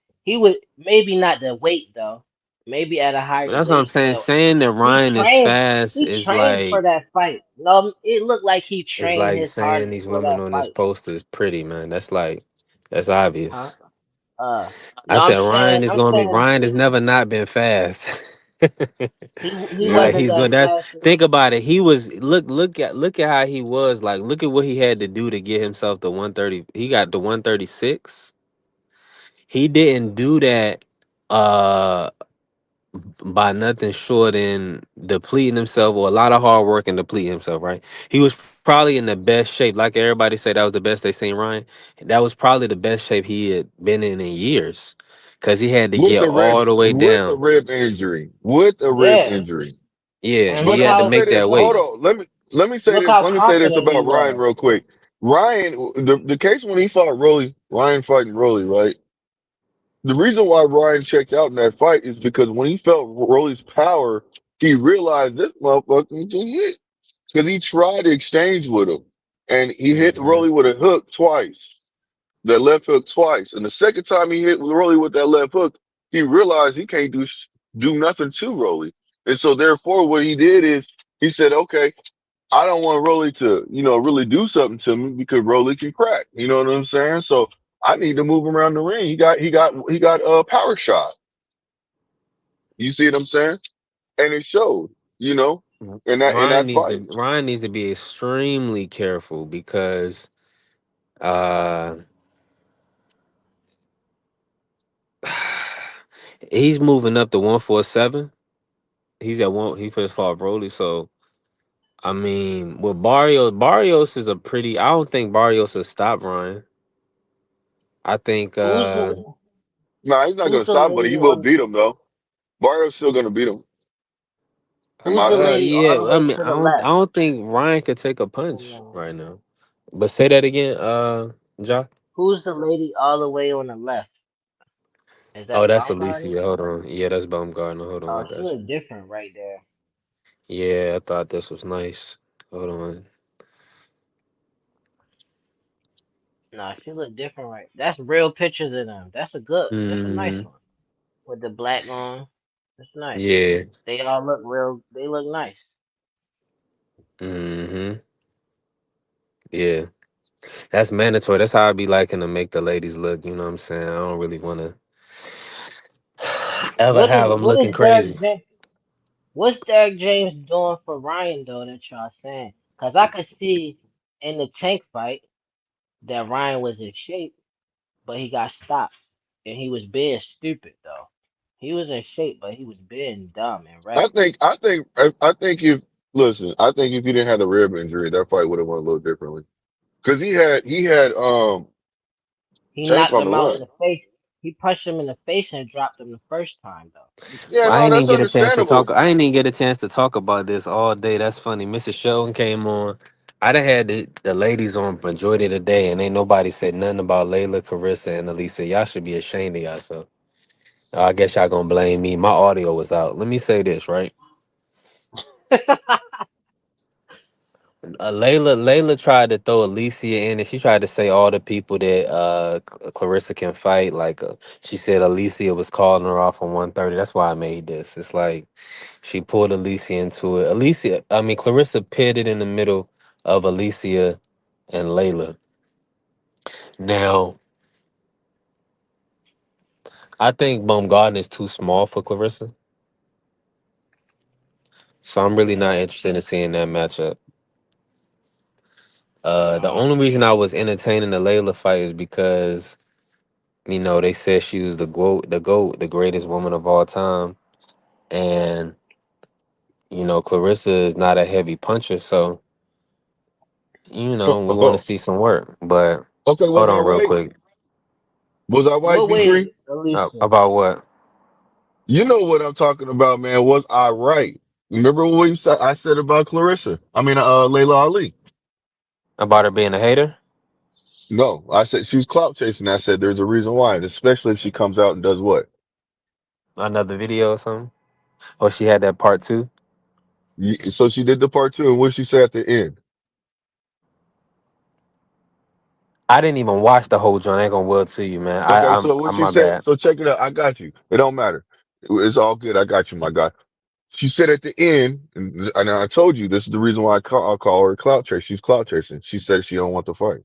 Speaker 10: maybe not the weight though. Maybe at a
Speaker 3: But
Speaker 10: higher
Speaker 3: that's what I'm
Speaker 10: weight,
Speaker 3: saying.
Speaker 10: but
Speaker 3: Saying that
Speaker 10: he
Speaker 3: Ryan is
Speaker 10: trained.
Speaker 3: fast
Speaker 10: He
Speaker 3: is
Speaker 10: trained for that fight. No, it looked like he trained his
Speaker 3: saying
Speaker 10: hardest
Speaker 3: these
Speaker 10: for
Speaker 3: women
Speaker 10: that
Speaker 3: on this
Speaker 10: fight.
Speaker 3: poster is pretty, man. That's
Speaker 10: Huh?
Speaker 3: obvious.
Speaker 10: Uh,
Speaker 3: I
Speaker 10: no, I'm
Speaker 3: said
Speaker 10: saying. I'm saying
Speaker 3: Ryan has never not been fast.
Speaker 10: he
Speaker 14: Yeah.
Speaker 3: Like
Speaker 10: wasn't
Speaker 3: he's
Speaker 10: the
Speaker 3: going. That's
Speaker 10: fastest.
Speaker 3: think about it. He was look at how he was. Like look at what he had to do to get himself to 130. He got to 136. He didn't do that uh by nothing short in depleting himself or a lot of hard work and depleting himself, right? He was probably in the best shape. Like everybody said that was the best they seen Ryan. That was probably the best shape he had been in years. Cause he had to get all the way
Speaker 14: With a
Speaker 3: down.
Speaker 14: rib injury. With a rib
Speaker 10: Yeah,
Speaker 14: injury.
Speaker 3: Yeah,
Speaker 10: and
Speaker 3: he
Speaker 14: But
Speaker 10: look
Speaker 14: I'm
Speaker 3: had to
Speaker 14: gonna
Speaker 10: how
Speaker 14: say
Speaker 3: make
Speaker 14: this.
Speaker 3: that
Speaker 14: Hold
Speaker 3: weight.
Speaker 14: on. Let me say
Speaker 10: look
Speaker 14: this.
Speaker 10: how
Speaker 14: Let me say this
Speaker 10: confident he
Speaker 14: about Ryan
Speaker 10: was.
Speaker 14: real quick. Ryan, the case when he fought Rolly, Ryan fighting Rolly, right? The reason why Ryan checked out in that fight is because when he felt Rolly's power, he realized this motherfucker can hit. Because he tried to exchange with him, and he hit
Speaker 10: Hmm.
Speaker 14: Rolly with a hook twice, that left hook twice. And the second time he hit Rolly with that left hook, he realized he can't do nothing to Rolly. And so therefore, what he did is he said, okay, I don't want Rolly to, really do something to me because Rolly can crack. You know what I'm saying? So I need to move him around the ring. He got a power shot. You see what I'm saying? And it showed, in that fight.
Speaker 3: Ryan needs to be extremely careful because uh he's moving up to 147. He's at one. He first fought Broly, so I mean, with Barrios is a pretty. I don't think Barrios will stop Ryan. I think.
Speaker 10: Who's the
Speaker 14: Nah, he's not
Speaker 10: Who's
Speaker 14: gonna
Speaker 10: the
Speaker 14: stop, but
Speaker 10: lady
Speaker 14: he will
Speaker 10: on
Speaker 14: beat him though. Barrio's still gonna beat him, in
Speaker 10: Who's
Speaker 14: my
Speaker 10: the
Speaker 14: opinion.
Speaker 10: lady all
Speaker 3: Yeah.
Speaker 10: the
Speaker 3: I
Speaker 10: way
Speaker 3: mean,
Speaker 10: to the left?
Speaker 3: I don't think Ryan could take a punch right now. But say that again, Ja.
Speaker 10: Who's the lady all the way on the left? Is
Speaker 3: Oh,
Speaker 10: that
Speaker 3: that's
Speaker 10: Baumgartner?
Speaker 3: Alicia. Hold on. Yeah, that's Baumgartner. Hold on, I
Speaker 10: Oh, she
Speaker 3: got you.
Speaker 10: look different right there.
Speaker 3: Yeah, I thought this was nice. Hold on.
Speaker 10: Nah, she look different right. That's real pictures of them. That's a nice
Speaker 3: Hmm.
Speaker 10: one with the black on. That's nice.
Speaker 3: Yeah.
Speaker 10: They all look real. They look nice.
Speaker 3: Hmm. Yeah. That's mandatory. That's how I be liking to make the ladies look. You know what I'm saying? I don't really want to ever have them
Speaker 10: What
Speaker 3: looking
Speaker 10: is Derek
Speaker 3: crazy.
Speaker 10: James? What's Derek James doing for Ryan though? That y'all saying? Cause I could see in the tank fight that Ryan was in shape, but he got stopped, and he was being stupid though. He was in shape, but he was being dumb and
Speaker 14: I
Speaker 10: reckless.
Speaker 14: think, I think, I think if listen, I think if he didn't have the rib injury, that fight would have went a little differently. Because he had
Speaker 10: He
Speaker 14: Tank
Speaker 10: knocked
Speaker 14: on the
Speaker 10: him out in
Speaker 14: run.
Speaker 10: the face. He punched him in the face and dropped him the first time though. He
Speaker 14: Yeah,
Speaker 3: I
Speaker 14: no,
Speaker 3: ain't
Speaker 10: punched
Speaker 3: even
Speaker 14: that's
Speaker 10: him.
Speaker 3: get a chance to talk.
Speaker 14: understandable.
Speaker 3: I ain't even get a chance to talk about this all day. That's funny. Mrs. Sheldon came on. I done had the ladies on majority of the day, and ain't nobody said nothing about Layla, Carissa, and Elisa. Y'all should be ashamed of yourself. I guess y'all gonna blame me. My audio was out. Let me say this, right? Layla tried to throw Alicia in, and she tried to say all the people that Clarissa can fight. Like she said, Alicia was calling her off on 130. That's why I made this. It's like she pulled Alicia into it. Clarissa pitted in the middle of Alicia and Layla. Now, I think Baumgarten is too small for Clarissa, so I'm really not interested in seeing that matchup. The only reason I was entertaining the Layla fight is because they said she was the greatest woman of all time, and Clarissa is not a heavy puncher, so we want to see some work. But
Speaker 14: Okay, was
Speaker 3: hold
Speaker 14: I
Speaker 3: on, real
Speaker 14: right?
Speaker 3: quick.
Speaker 14: Was I right,
Speaker 10: What
Speaker 14: V3?
Speaker 10: weight, Alicia?
Speaker 3: About what?
Speaker 14: You know what I'm talking about, man. Was I right? Remember what I said about Clarissa? I mean, Layla Ali.
Speaker 3: About her being a hater?
Speaker 14: No, I said she was clout chasing. I said there's a reason why, and especially if she comes out and does what?
Speaker 3: Another video or something? Or she had that part two?
Speaker 14: So she did the part two, and what she said at the end.
Speaker 3: I didn't even watch the whole joint. I ain't gonna will to you, man.
Speaker 14: Okay, so what
Speaker 3: I'm
Speaker 14: she
Speaker 3: my
Speaker 14: said.
Speaker 3: bad.
Speaker 14: So check it out. I got you. It don't matter. It's all good. I got you, my guy. She said at the end, and I told you this is the reason why I call her clout chase. She's clout chasing. She said she don't want to fight.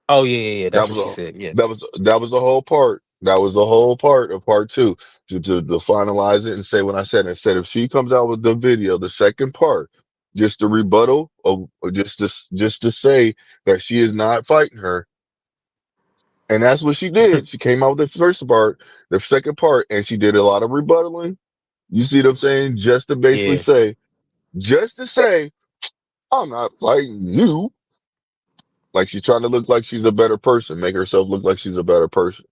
Speaker 3: Oh yeah.
Speaker 14: That
Speaker 3: That's what
Speaker 14: was
Speaker 3: she
Speaker 14: all.
Speaker 3: said.
Speaker 14: That
Speaker 3: Yes.
Speaker 14: was that was the whole part. That was the whole part of part two to finalize it and say what I said. I said if she comes out with the video, the second part, just to rebuttal or just to say that she is not fighting her, and that's what she did. She came out with the first part, the second part, and she did a lot of rebuttaling. You see what I'm saying?
Speaker 3: Yeah.
Speaker 14: Just to say, I'm not fighting you. Like she's trying to look like she's a better person, make herself look like she's a better person.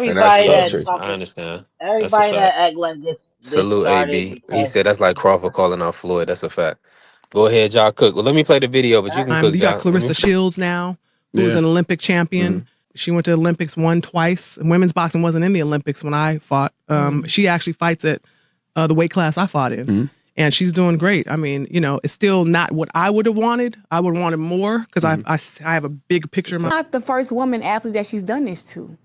Speaker 14: And that's
Speaker 10: Everybody
Speaker 14: clout
Speaker 3: Yeah.
Speaker 10: that
Speaker 14: chasing.
Speaker 3: I
Speaker 10: talking,
Speaker 3: understand. That's a
Speaker 10: everybody
Speaker 3: fact.
Speaker 10: that act like this
Speaker 3: Salute
Speaker 10: started
Speaker 3: AB. He
Speaker 10: because
Speaker 3: said that's like Crawford calling out Floyd. That's a fact. Go ahead, y'all cook. Well, let me play the video, but you can cook,
Speaker 19: You got
Speaker 3: y'all. Let me.
Speaker 19: Clarissa Shields now, who's an Olympic champion. She went to the Olympics, won twice. Women's boxing wasn't in the Olympics when I fought. She actually fights at the weight class I fought in. And she's doing great. I mean, it's still not what I would have wanted. I would have wanted more because I have a big picture in my.
Speaker 20: Not the first woman athlete that she's done this to.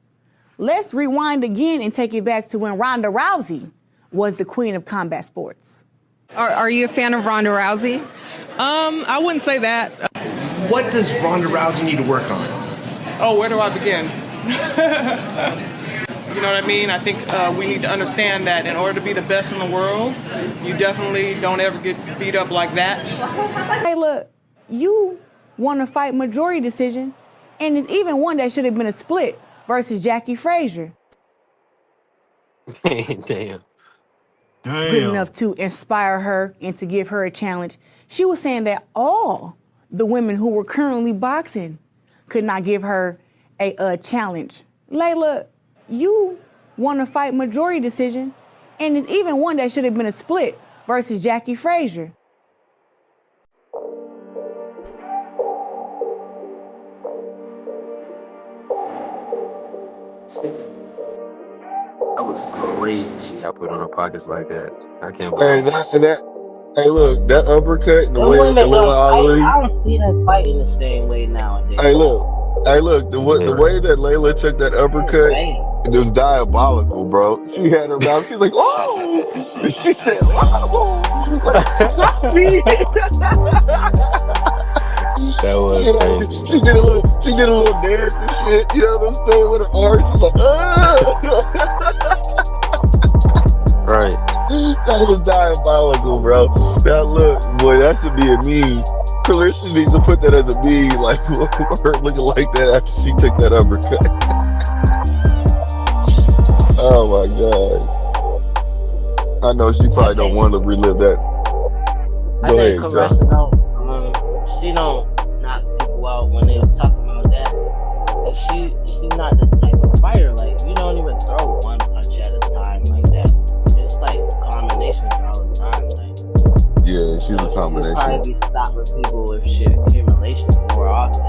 Speaker 20: Let's rewind again and take it back to when Ronda Rousey was the queen of combat sports.
Speaker 18: Are you a fan of Ronda Rousey?
Speaker 19: I wouldn't say that.
Speaker 21: What does Ronda Rousey need to work on?
Speaker 19: Oh, where do I begin? You know what I mean? I think we need to understand that in order to be the best in the world, you definitely don't ever get beat up like that.
Speaker 20: Hey, look, you won a fight majority decision, and it's even one that should have been a split versus Jackie Frazier.
Speaker 3: Damn.
Speaker 20: Good enough to inspire her and to give her a challenge. She was saying that all the women who were currently boxing could not give her a challenge. Layla, you won a fight majority decision, and it's even one that should have been a split versus Jackie Frazier.
Speaker 3: That was crazy. She got put on her pockets like that. I can't
Speaker 14: Hey,
Speaker 3: believe it.
Speaker 14: hey, look, that uppercut and the
Speaker 10: Them
Speaker 14: way that
Speaker 10: women
Speaker 14: Khalil
Speaker 10: don't fight.
Speaker 14: Ali.
Speaker 10: I don't see them fighting the same way nowadays.
Speaker 14: Hey, look, the
Speaker 3: Yeah.
Speaker 14: way that Layla took that uppercut,
Speaker 10: Insane.
Speaker 14: it was diabolical, bro. She had her mouth. She's like, oh, she said, oh, like, stop me.
Speaker 3: That was crazy.
Speaker 14: She did a little dance and shit. You know what I'm saying? With her arms, she's like,
Speaker 3: Right.
Speaker 14: that was diabolical, bro. Now look, boy, that should be a meme. Clarissa needs to put that as a meme, like her looking like that after she took that uppercut. Oh my god. I know she probably don't want to relive that.
Speaker 10: I
Speaker 14: Go
Speaker 10: think
Speaker 14: ahead,
Speaker 10: Caressa
Speaker 14: John.
Speaker 10: don't. She don't knock people out when they was talking about that. Cause she's not the type of fighter. Like you don't even throw one punch at a time like that. It's like combinations all the time. Like
Speaker 14: Yeah, she's a
Speaker 10: she could
Speaker 14: combination.
Speaker 10: probably be stopping people with shit accumulation more often,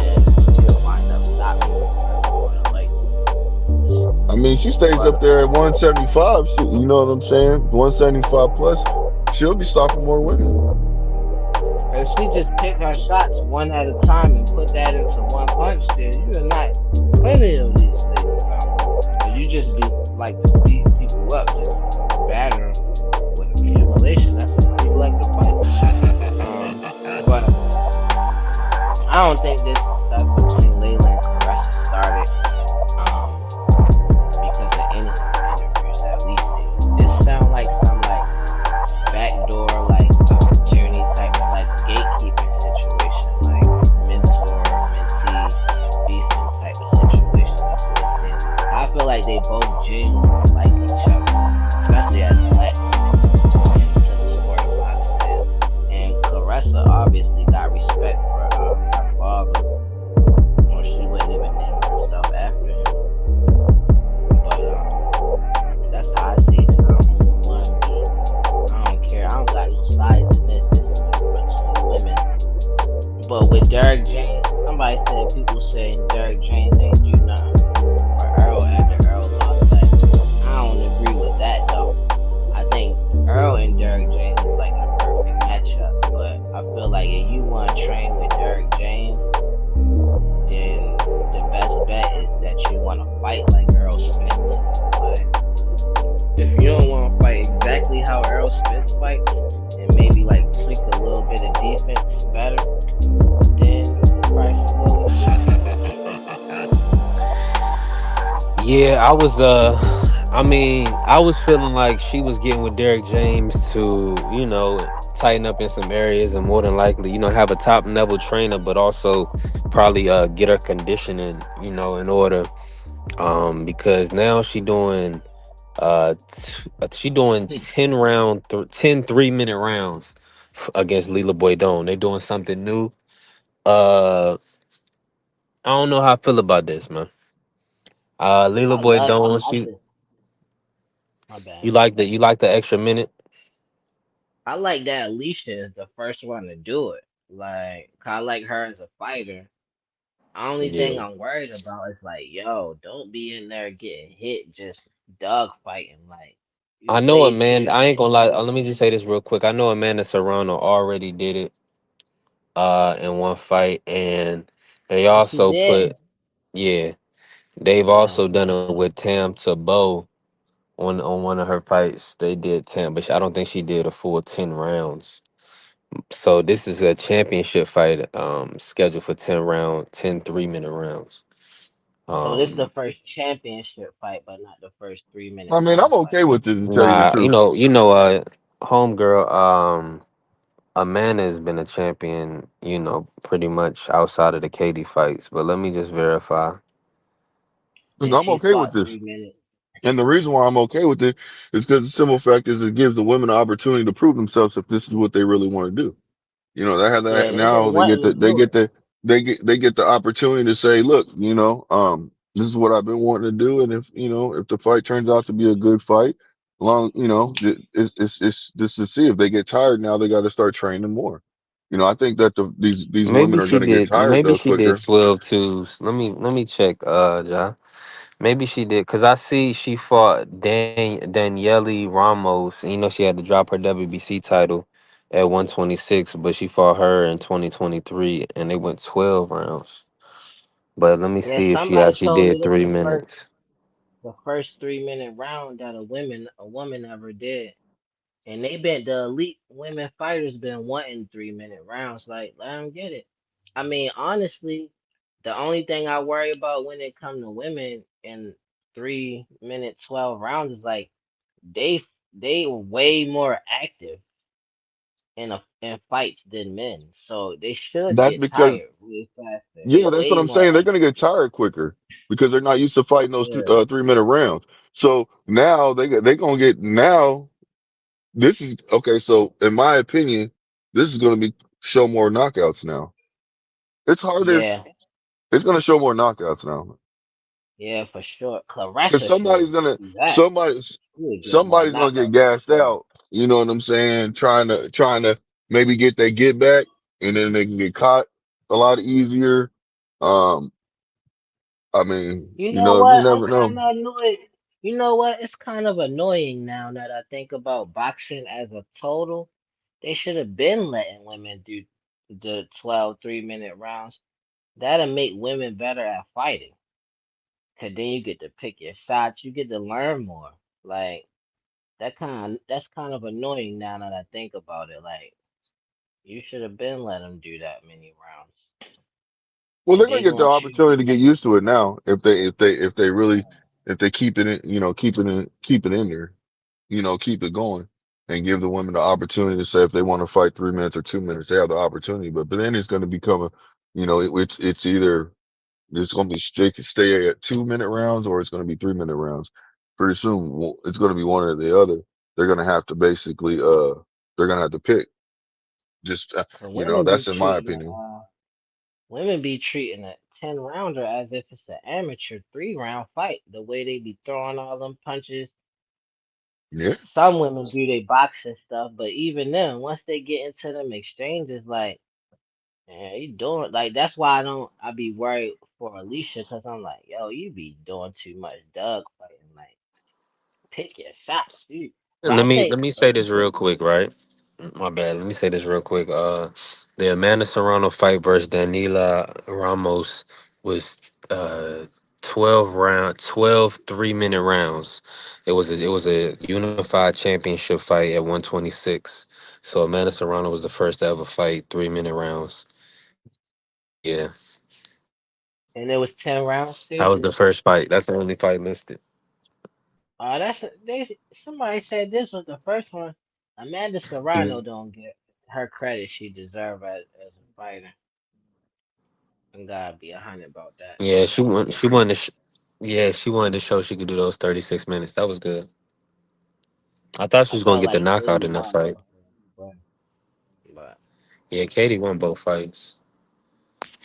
Speaker 10: and she'll wind up stopping people. Like,
Speaker 14: I mean, she stays
Speaker 10: but
Speaker 14: up there at 175. You know what I'm saying? 175 plus. She'll be stopping more women.
Speaker 10: if she just pick her shots one at a time and put that into one punch, then you're not plenty of these things. So you just be like to beat people up, just batter 'em with accumulation. That's how you like to fight. But I don't think this stuff between Layla and Caressa started because of any interviews that we see. This sound like some like backdoor like opportunity type of like gatekeeping situation, like mentor mentee beefing type of situation. That's what it is. I feel like they both genuinely like each other, especially as black women into the sport of boxing. And Caressa obviously got respect for her father, or she wouldn't even name herself after him. But that's how I see it. And I don't even want to be. I don't care. I don't got no sides in this. This is between women. But with Derek James, somebody said people say Derek James ain't do nothing for Earl after Earl lost that. I don't agree with that though. I think Earl and Derek James is like a perfect matchup. But I feel like if you want to train with Derek James, then the best bet is that you want to fight like Earl Spence. But if you don't want to fight exactly how Earl Spence fights, and maybe like tweak a little bit of defense better, then you probably should go with
Speaker 3: Yeah, I was feeling like she was getting with Derek James to, tighten up in some areas and more than likely, have a top level trainer, but also probably get her conditioning, in order. Because now she doing 10 10 3-minute rounds against Lila Boydon. They doing something new. I don't know how I feel about this, man. Lila
Speaker 10: I love.
Speaker 3: Boydon,
Speaker 10: I
Speaker 3: she
Speaker 10: just my bad.
Speaker 3: you like the extra minute?
Speaker 10: I like that Alicia is the first one to do it. Like, 'cause I like her as a fighter. Only thing
Speaker 3: Yeah.
Speaker 10: I'm worried about is like, yo, don't be in there getting hit, just dog fighting. Like, you
Speaker 3: I know
Speaker 10: save
Speaker 3: Amanda. I
Speaker 10: people.
Speaker 3: ain't gonna lie. Let me just say this real quick. I know Amanda Serrano already did it in one fight, and they
Speaker 10: Oh, she
Speaker 3: also
Speaker 10: did.
Speaker 3: put yeah. They've also done it with Tam Tebow on one of her fights. They did 10, but I don't think she did a full 10 rounds. So this is a championship fight scheduled for 10 3-minute rounds.
Speaker 10: So this the
Speaker 3: Um
Speaker 10: first championship fight, but not the first 3 minute
Speaker 14: I mean, I'm
Speaker 10: round fight.
Speaker 14: okay with it to tell you the
Speaker 3: nah,
Speaker 14: truth.
Speaker 3: homegirl Amanda has been a champion, pretty much outside of the Katie fights, but let me just verify.
Speaker 14: 'Cause
Speaker 10: And
Speaker 14: I'm
Speaker 10: she
Speaker 14: okay with
Speaker 10: fought
Speaker 14: this.
Speaker 10: 3 minutes.
Speaker 14: And the reason why I'm okay with it is because the simple fact is it gives the women an opportunity to prove themselves if this is what they really want to do. They have
Speaker 10: Yeah,
Speaker 14: that
Speaker 10: they've been
Speaker 14: now. They get
Speaker 10: wanting to
Speaker 14: the they
Speaker 10: do
Speaker 14: get
Speaker 10: it.
Speaker 14: the they get the opportunity to say, look, this is what I've been wanting to do, and if the fight turns out to be a good fight, long, it's just to see if they get tired now. They got to start training more. I think that these women are going to get tired
Speaker 3: Maybe
Speaker 14: though
Speaker 3: she did
Speaker 14: quicker.
Speaker 3: 12 twos. Let me check, Ja. Maybe she did, cause I see she fought Daniele Ramos, and she had to drop her WBC title at 126, but she fought her in 2023, and they went 12 rounds. But let me
Speaker 10: Yeah,
Speaker 3: see if she
Speaker 10: somebody
Speaker 3: actually
Speaker 10: told me
Speaker 3: did
Speaker 10: this
Speaker 3: three
Speaker 10: first
Speaker 3: minutes.
Speaker 10: the first 3 minute round that a woman ever did. And they been the elite women fighters been wanting 3 minute rounds. Like, let them get it. I mean, honestly, the only thing I worry about when it come to women in 3 minute 12 rounds is like they they way more active in fights than men. So they should
Speaker 14: That's
Speaker 10: get
Speaker 14: because
Speaker 10: tired really faster. They
Speaker 14: yeah, that's what
Speaker 10: way
Speaker 14: I'm
Speaker 10: more
Speaker 14: saying. They're going to
Speaker 10: active.
Speaker 14: get tired quicker because they're not used to fighting those
Speaker 10: Yeah.
Speaker 14: 3-minute rounds. So now they going to get now. This is okay. So in my opinion, this is going to be show more knockouts now. It's harder.
Speaker 10: Yeah.
Speaker 14: It's going to show more knockouts now
Speaker 10: Yeah, for sure.
Speaker 14: because
Speaker 10: Clarissa should do that.
Speaker 14: somebody
Speaker 10: She would get more
Speaker 14: somebody's going to get
Speaker 10: knockouts for
Speaker 14: gassed
Speaker 10: sure.
Speaker 14: out. You know what I'm saying? Trying to maybe get that get back, and then they can get caught a lot easier. Um, I mean,
Speaker 10: You know
Speaker 14: you
Speaker 10: what? I'm
Speaker 14: never know.
Speaker 10: kind of annoyed. You know what? It's kind of annoying now that I think about boxing as a total. They should have been letting women do the 12 3 minute rounds. That'll make women better at fighting. Cause then you get to pick your shots. You get to learn more. Like that's kind of annoying now that I think about it. Like you should have been let them do that many rounds.
Speaker 14: Well,
Speaker 10: Cause
Speaker 14: they're going
Speaker 10: they
Speaker 14: to get the
Speaker 10: gonna shoot
Speaker 14: opportunity
Speaker 10: you
Speaker 14: to get
Speaker 10: like
Speaker 14: used to it now if they keep it in, keep it in there, keep it going and give the women the opportunity to say if they want to fight 3 minutes or 2 minutes, they have the opportunity. But then it's going to become it's either it's going to be stay at 2-minute rounds or it's going to be 3-minute rounds. Pretty soon, it's going to be one or the other. They're going to have to basically, they're going to have to pick. Just,
Speaker 10: the women be
Speaker 14: that's in my
Speaker 10: treating
Speaker 14: opinion.
Speaker 10: women be treating a 10 rounder as if it's an amateur 3 round fight. The way they be throwing all them punches.
Speaker 14: Yeah.
Speaker 10: Some women do they boxing stuff, but even then, once they get into them exchanges, like, man, you doing like that's why I be worried for Alicia because I'm like, yo, you be doing too much dog fighting. Like, pick your shots, dude. But
Speaker 3: And
Speaker 10: I
Speaker 3: let
Speaker 10: think
Speaker 3: me say this
Speaker 10: Alicia,
Speaker 3: real quick, right? My bad. Let me say this real quick. The Amanda Serrano fight versus Danila Ramos was 12 3-minute rounds. It was a unified championship fight at 126. So Amanda Serrano was the first to ever fight 3-minute rounds. Yeah,
Speaker 10: and it was 10 rounds
Speaker 3: that
Speaker 10: too.
Speaker 3: was the first fight. That's the only fight listed.
Speaker 10: Somebody said this was the first one. Amanda
Speaker 3: Mm.
Speaker 10: Serrano don't get her credit she deserve as a fighter. And gotta be 100 about that.
Speaker 3: Yeah, she won. She won the. Yeah, she wanted to show she could do those 36 minutes. That was good. I thought she
Speaker 10: I
Speaker 3: was gonna
Speaker 10: felt
Speaker 3: get the
Speaker 10: like
Speaker 3: knockout
Speaker 10: Katie
Speaker 3: in that
Speaker 10: won
Speaker 3: fight.
Speaker 10: both of them, but
Speaker 3: Yeah, Katie won both fights.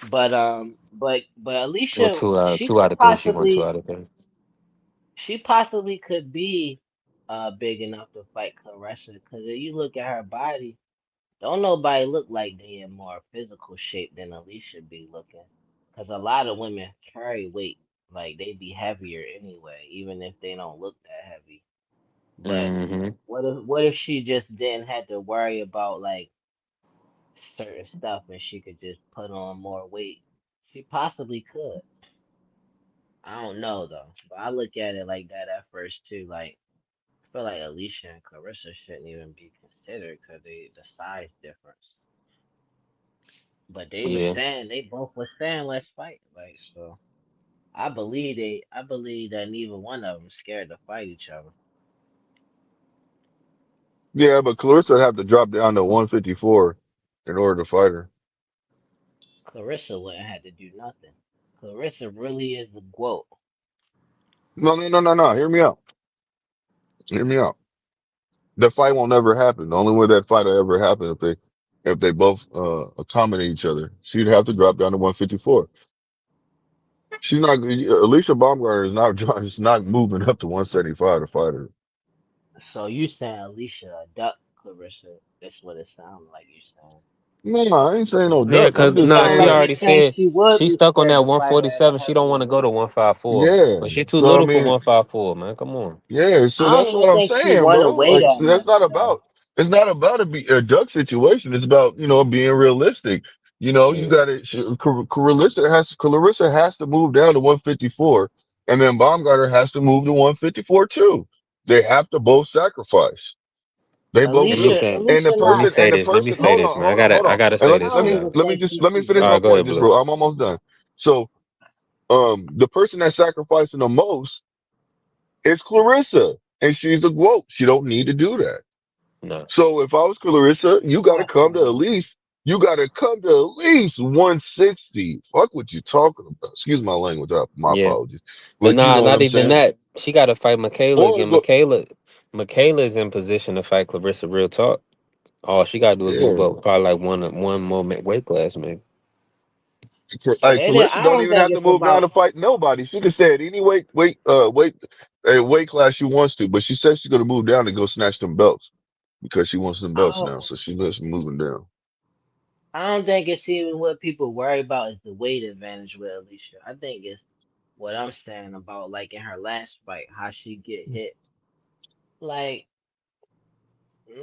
Speaker 10: but
Speaker 3: Well,
Speaker 10: Alicia,
Speaker 3: two out
Speaker 10: she
Speaker 3: two out
Speaker 10: could
Speaker 3: of three. She won two
Speaker 10: possibly
Speaker 3: out of three.
Speaker 10: she possibly could be. big enough to fight Clarissa. Because if you look at her body, don't nobody look like they in more physical shape than Alicia be looking. Because a lot of women carry weight. Like, they be heavier anyway, even if they don't look that heavy. But
Speaker 3: Hmm.
Speaker 10: what if she just didn't have to worry about like certain stuff and she could just put on more weight? She possibly could. I don't know though, but I look at it like that at first too. Like, I feel like Alicia and Clarissa shouldn't even be considered because the size difference. But
Speaker 3: Yeah.
Speaker 10: they both was saying let's fight. Like, so I believe that neither one of them scared to fight each other.
Speaker 14: Yeah, but Clarissa would have to drop down to 154 in order to fight her.
Speaker 10: Clarissa wouldn't have to do nothing. Clarissa really is the GOAT.
Speaker 14: No, no, no, no, no. Hear me out. Hear me out. The fight won't ever happen. The only way that fight will ever happen if they both accommodate each other. She'd have to drop down to 154. She's not. Alicia Baumgartner is not. Is not moving up to 175 to fight her.
Speaker 10: So you saying Alicia duck Clarissa? That's what it sounds like you saying.
Speaker 14: No, I ain't saying no
Speaker 3: Yeah,
Speaker 14: duck. I'm
Speaker 3: cause
Speaker 10: It
Speaker 14: just
Speaker 3: nah,
Speaker 10: sounds
Speaker 3: she
Speaker 10: like
Speaker 14: saying,
Speaker 10: you
Speaker 3: already
Speaker 10: think
Speaker 3: said
Speaker 10: she would
Speaker 3: she's
Speaker 10: be
Speaker 3: stuck on
Speaker 10: scared
Speaker 3: that
Speaker 10: to fight her at a
Speaker 3: 147. She don't want to
Speaker 10: heavier
Speaker 3: go to
Speaker 10: weight.
Speaker 3: 154,
Speaker 14: yeah.
Speaker 3: but she too
Speaker 14: So I
Speaker 3: little for
Speaker 14: mean,
Speaker 3: 154, man. Come on.
Speaker 14: yeah. So
Speaker 10: I don't
Speaker 14: that's
Speaker 10: even
Speaker 14: what I'm
Speaker 10: think she
Speaker 14: saying,
Speaker 10: want to
Speaker 14: bro.
Speaker 10: weigh
Speaker 14: Like,
Speaker 10: that
Speaker 14: so that's
Speaker 10: much
Speaker 14: not
Speaker 10: though.
Speaker 14: about. It's not about a duck situation. It's about being realistic. You
Speaker 3: Yeah.
Speaker 14: got to. Clarissa has to move down to 154, and then Baumgartner has to move to 154 too. They have to both sacrifice. They both
Speaker 3: Let me
Speaker 14: do.
Speaker 10: Alicia,
Speaker 3: say.
Speaker 14: And the
Speaker 10: Alicia
Speaker 3: Let me
Speaker 10: not.
Speaker 14: person,
Speaker 3: say this. Let me say
Speaker 14: hold
Speaker 3: this,
Speaker 14: on,
Speaker 3: man.
Speaker 14: hold on, hold
Speaker 3: I
Speaker 14: on.
Speaker 3: gotta
Speaker 14: And
Speaker 3: say
Speaker 10: I
Speaker 3: this,
Speaker 10: don't
Speaker 3: John.
Speaker 10: even
Speaker 14: let me
Speaker 10: think
Speaker 14: just
Speaker 10: she's
Speaker 14: let me
Speaker 10: too
Speaker 14: finish
Speaker 3: All
Speaker 14: my
Speaker 3: right,
Speaker 10: big.
Speaker 3: go
Speaker 14: point,
Speaker 3: ahead,
Speaker 14: just
Speaker 3: Blue.
Speaker 14: bro. I'm almost done. So, the person that's sacrificing the most is Clarissa, and she's a GOAT. She don't need to do that.
Speaker 3: No.
Speaker 14: So if I was Clarissa,
Speaker 10: Uh-uh.
Speaker 14: you got to come to at least 160. Fuck what you talking about. Excuse my language. My
Speaker 3: Yeah,
Speaker 14: apologies.
Speaker 3: but
Speaker 14: But you
Speaker 3: nah,
Speaker 14: know what
Speaker 3: not
Speaker 14: I'm
Speaker 3: even
Speaker 14: saying?
Speaker 3: that. She got to fight Michaela
Speaker 14: Or
Speaker 3: again.
Speaker 14: go,
Speaker 3: Michaela is in position to fight Clarissa. Real talk. All she gotta do is move
Speaker 14: yeah.
Speaker 3: up probably like one more weight class, maybe.
Speaker 10: Yeah,
Speaker 14: Hey,
Speaker 10: I
Speaker 14: Clarissa don't
Speaker 10: don't
Speaker 14: even
Speaker 10: think
Speaker 14: have to
Speaker 10: it's
Speaker 14: move down
Speaker 10: about.
Speaker 14: to fight nobody. She can stay at any weight class she wants to. But she says she's gonna move down to go snatch them belts because she wants some
Speaker 10: I
Speaker 14: belts
Speaker 10: don't.
Speaker 14: now. So she's just moving down.
Speaker 10: I don't think it's even what people worry about is the weight advantage with Alicia. I think it's what I'm saying about like in her last fight, how she get hit. Like,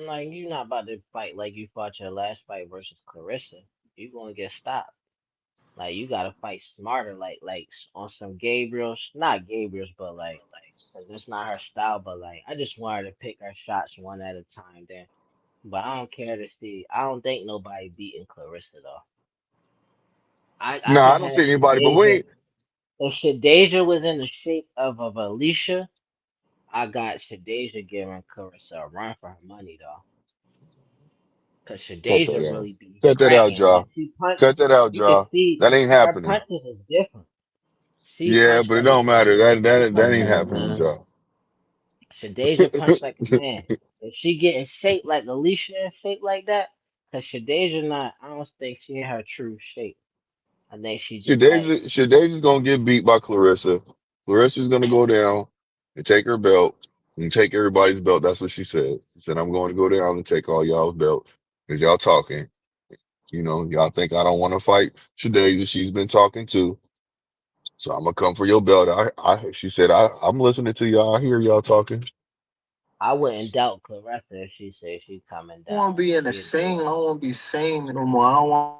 Speaker 10: like you're not about to fight like you fought your last fight versus Carissa. You gonna get stopped. Like you gotta fight smarter. On some Gabriel's, not Gabriel's, but like, 'cause that's not her style. But like, I just want her to pick her shots one at a time. Then, but I don't care to see. I don't think nobody beating Clarissa though. I
Speaker 14: No,
Speaker 10: can
Speaker 14: I don't
Speaker 10: have
Speaker 14: see anybody. But we
Speaker 10: Shadeja.
Speaker 14: ain't.
Speaker 10: If Shadeja was in the shape of Alicia, I got Shadeja giving Clarissa a run for her money though. Cause
Speaker 14: Cut that
Speaker 10: Shadeja
Speaker 14: out.
Speaker 10: really be
Speaker 14: Cut that out,
Speaker 10: cracking.
Speaker 14: Ja.
Speaker 10: When she punch,
Speaker 14: Cut that out,
Speaker 10: you can
Speaker 14: Ja.
Speaker 10: see
Speaker 14: That ain't
Speaker 10: her
Speaker 14: happening.
Speaker 10: punches is different. She
Speaker 14: Yeah,
Speaker 10: punched
Speaker 14: but it
Speaker 10: like a
Speaker 14: don't matter.
Speaker 10: man.
Speaker 14: That ain't happening,
Speaker 10: Man,
Speaker 14: Ja.
Speaker 10: Shadeja punched like a man. If she get in shape like Alicia in shape like that, cause Shadeja not, I don't think she in her true shape. I think she just like,
Speaker 14: Shadazi's gonna get beat by Clarissa. Clarissa's gonna go down and take her belt and take everybody's belt. That's what she said. She said, I'm going to go down and take all y'all's belt because y'all talking. Y'all think I don't want to fight Shadazi. She's been talking too. So I'm gonna come for your belt. She said, I'm listening to y'all. I hear y'all talking.
Speaker 10: I wouldn't doubt Clarissa if she said she coming
Speaker 21: I don't want
Speaker 10: down.
Speaker 21: to be
Speaker 10: She'd do
Speaker 21: insane. I
Speaker 10: it.
Speaker 21: don't want to be sane no more. I don't want.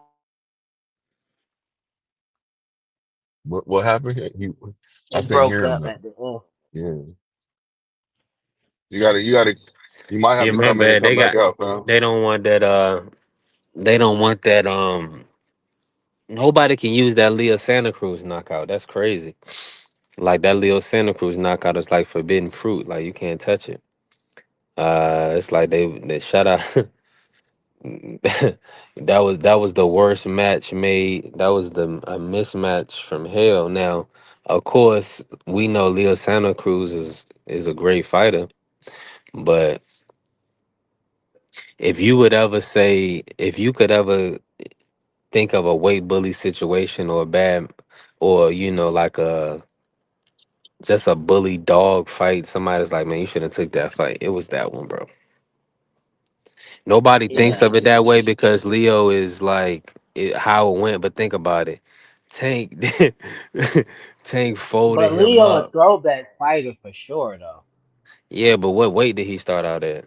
Speaker 14: What happened? I
Speaker 10: It
Speaker 14: can't
Speaker 10: broke
Speaker 14: hear him
Speaker 10: up
Speaker 14: now.
Speaker 10: at the end.
Speaker 14: Yeah. You might have
Speaker 3: Yeah,
Speaker 14: to
Speaker 3: my
Speaker 14: come in and
Speaker 3: bad.
Speaker 14: come back out, man.
Speaker 3: They don't want that. They don't want that. Nobody can use that Leo Santa Cruz knockout. That's crazy. Like that Leo Santa Cruz knockout is like forbidden fruit. Like you can't touch it. It's like they shut out. That was the worst match made. That was a mismatch from hell. Now, of course, we know Leo Santa Cruz is a great fighter, but if you could ever think of a weight bully situation or a bad, or like just a bully dog fight. Somebody's like, man, you should have took that fight. It was that one, bro. Nobody thinks
Speaker 10: Yeah,
Speaker 3: of it that way because Leo is like how it went. But think about it. Tank, Tank folded
Speaker 10: but
Speaker 3: him
Speaker 10: Leo a
Speaker 3: up.
Speaker 10: throwback fighter for sure though.
Speaker 3: Yeah, but what weight did he start out at?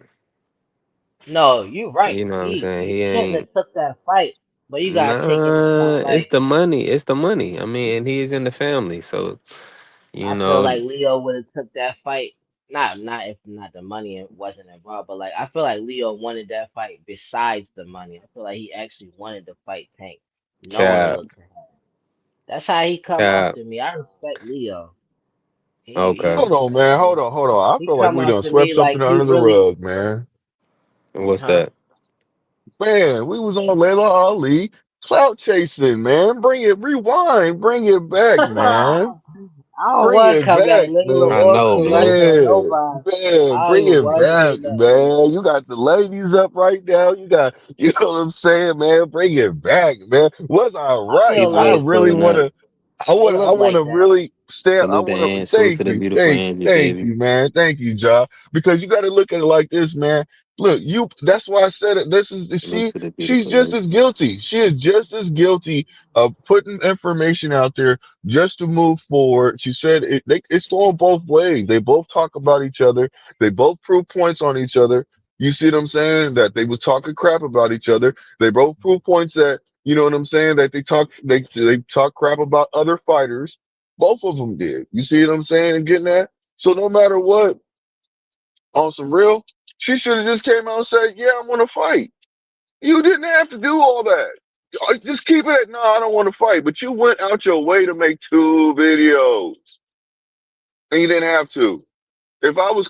Speaker 10: No, you're right.
Speaker 3: You know what I'm saying?
Speaker 10: He
Speaker 3: He
Speaker 10: shouldn't
Speaker 3: ain't.
Speaker 10: have took that fight. But you gotta take into
Speaker 3: Nah,
Speaker 10: account
Speaker 3: it's
Speaker 10: like
Speaker 3: the money. It's the money. I mean, and he is in the family, so you
Speaker 10: I feel
Speaker 3: know,
Speaker 10: like Leo would have took that fight. Not if not the money wasn't involved, but like I feel like Leo wanted that fight besides the money. I feel like he actually wanted to fight Tank, knowing
Speaker 3: cap,
Speaker 10: what's ahead. That's how he come off
Speaker 3: cap.
Speaker 10: to me. I respect Leo.
Speaker 3: Okay,
Speaker 10: He
Speaker 14: Hold on, man. Hold on. I
Speaker 10: he
Speaker 14: feel like
Speaker 10: come
Speaker 14: we
Speaker 10: off
Speaker 14: done
Speaker 10: to
Speaker 14: swept
Speaker 10: me
Speaker 14: something
Speaker 10: like he
Speaker 14: under the
Speaker 10: really,
Speaker 14: rug, man.
Speaker 3: what's
Speaker 10: huh?
Speaker 3: that?
Speaker 14: Man, we was on Layla Ali clout chasing, man. Bring it, rewind, bring it back, man.
Speaker 10: I don't
Speaker 14: Bring
Speaker 10: want to
Speaker 14: it
Speaker 10: come back
Speaker 14: back,
Speaker 10: Layla
Speaker 3: I
Speaker 14: man.
Speaker 10: or
Speaker 3: know, Blue.
Speaker 10: Clarissa or
Speaker 14: Yeah,
Speaker 10: nobody.
Speaker 14: man.
Speaker 10: I don't
Speaker 14: Bring
Speaker 10: even
Speaker 14: it
Speaker 10: want to hear
Speaker 14: back,
Speaker 10: nothing.
Speaker 14: man. You got the ladies up right now. You got, you know what I'm saying, man. Bring it back, man. Was I
Speaker 10: I
Speaker 14: right?
Speaker 10: feel
Speaker 3: People
Speaker 14: I
Speaker 10: like
Speaker 3: is
Speaker 14: really
Speaker 3: pulling
Speaker 14: want
Speaker 3: up.
Speaker 14: to. I
Speaker 10: it
Speaker 14: want. I
Speaker 10: looked
Speaker 14: want to
Speaker 10: like that.
Speaker 14: really stand. I
Speaker 3: Salute the
Speaker 14: want to.
Speaker 3: and salute to
Speaker 14: Thank
Speaker 3: the
Speaker 14: you.
Speaker 3: beautiful Angie,
Speaker 14: Thank
Speaker 3: baby.
Speaker 14: you, man. Thank you, Ja. Because you got to look at it like this, man. Look, you. That's why I said it. This is
Speaker 3: Salute
Speaker 14: she.
Speaker 3: to the
Speaker 14: She's
Speaker 3: beautiful
Speaker 14: just
Speaker 3: Angie.
Speaker 14: as guilty. She is just as guilty of putting information out there just to move forward. She said it's going both ways. They both talk about each other. They both prove points on each other. You see what I'm saying? That they was talking crap about each other. They both prove points that you know what I'm saying. That they talk crap about other fighters. Both of them did. You see what I'm saying? And getting that. So no matter what, on some real, she should have just came out and said, "Yeah, I want to fight." You didn't have to do all that. Just keep it at, no, I don't want to fight. But you went out your way to make 2 videos, and you didn't have to. If I was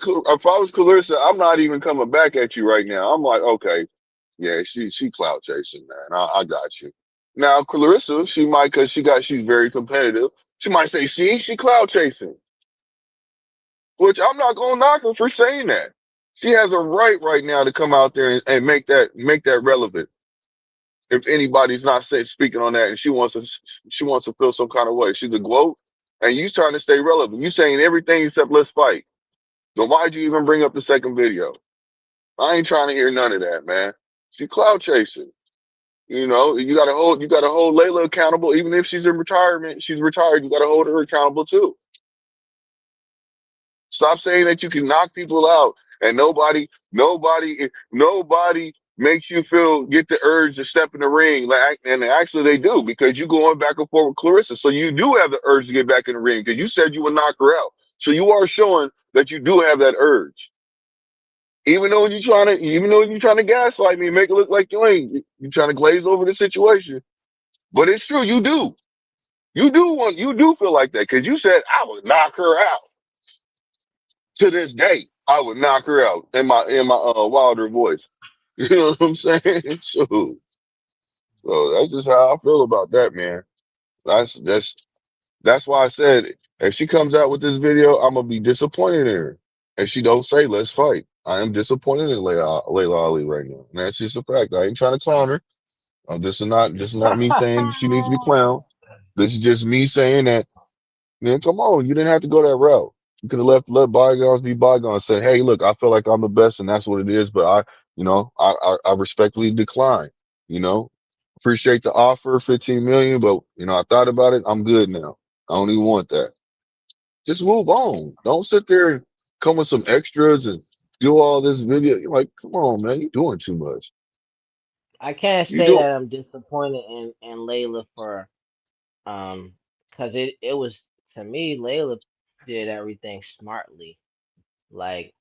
Speaker 14: Clarissa, I'm not even coming back at you right now. I'm like, okay, yeah, she clout chasing, man. I got you. Now Clarissa, she might because she's very competitive. She might say, see, she clout chasing, which I'm not gonna knock her for saying that. She has a right now to come out there and make that relevant. If anybody's not speaking on that, and she wants to feel some kind of way, she's a quote, and you trying to stay relevant. You saying everything except let's fight. Then why'd you even bring up the second video? I ain't trying to hear none of that, man. She cloud chasing. You know, you gotta hold Layla accountable, even if she's in retirement. She's retired. You gotta hold her accountable too. Stop saying that you can knock people out and nobody makes you get the urge to step in the ring. Like, and actually they do because you going back and forth with Clarissa. So you do have the urge to get back in the ring because you said you would knock her out. So you are showing that you do have that urge. Even though you're trying to gaslight me, make it look like you ain't. You trying to glaze over the situation. But it's true, you do. You do feel like that because you said I would knock her out. To this day, I would knock her out in my wilder voice. You know what I'm saying? So that's just how I feel about that, man. That's why I said if she comes out with this video, I'm gonna be disappointed in her. If she don't say let's fight, I am disappointed in Layla Ali right now. And that's just a fact. I ain't trying to clown her. This is not me saying she needs to be clowned. This is just me saying that. Man, come on. You didn't have to go that route. You could have let bygones be bygones. Said, hey, look, I feel like I'm the best and that's what it is. But I respectfully decline. You know, appreciate the offer, 15 million, but I thought about it. I'm good now. I don't even want that. Just move on. Don't sit there and come with some extras and do all this video. You're like, come on, man. You're doing too much.
Speaker 10: I can't
Speaker 14: You
Speaker 10: say
Speaker 14: do.
Speaker 10: that I'm disappointed in Layla for because it was to me Layla did everything smartly. Like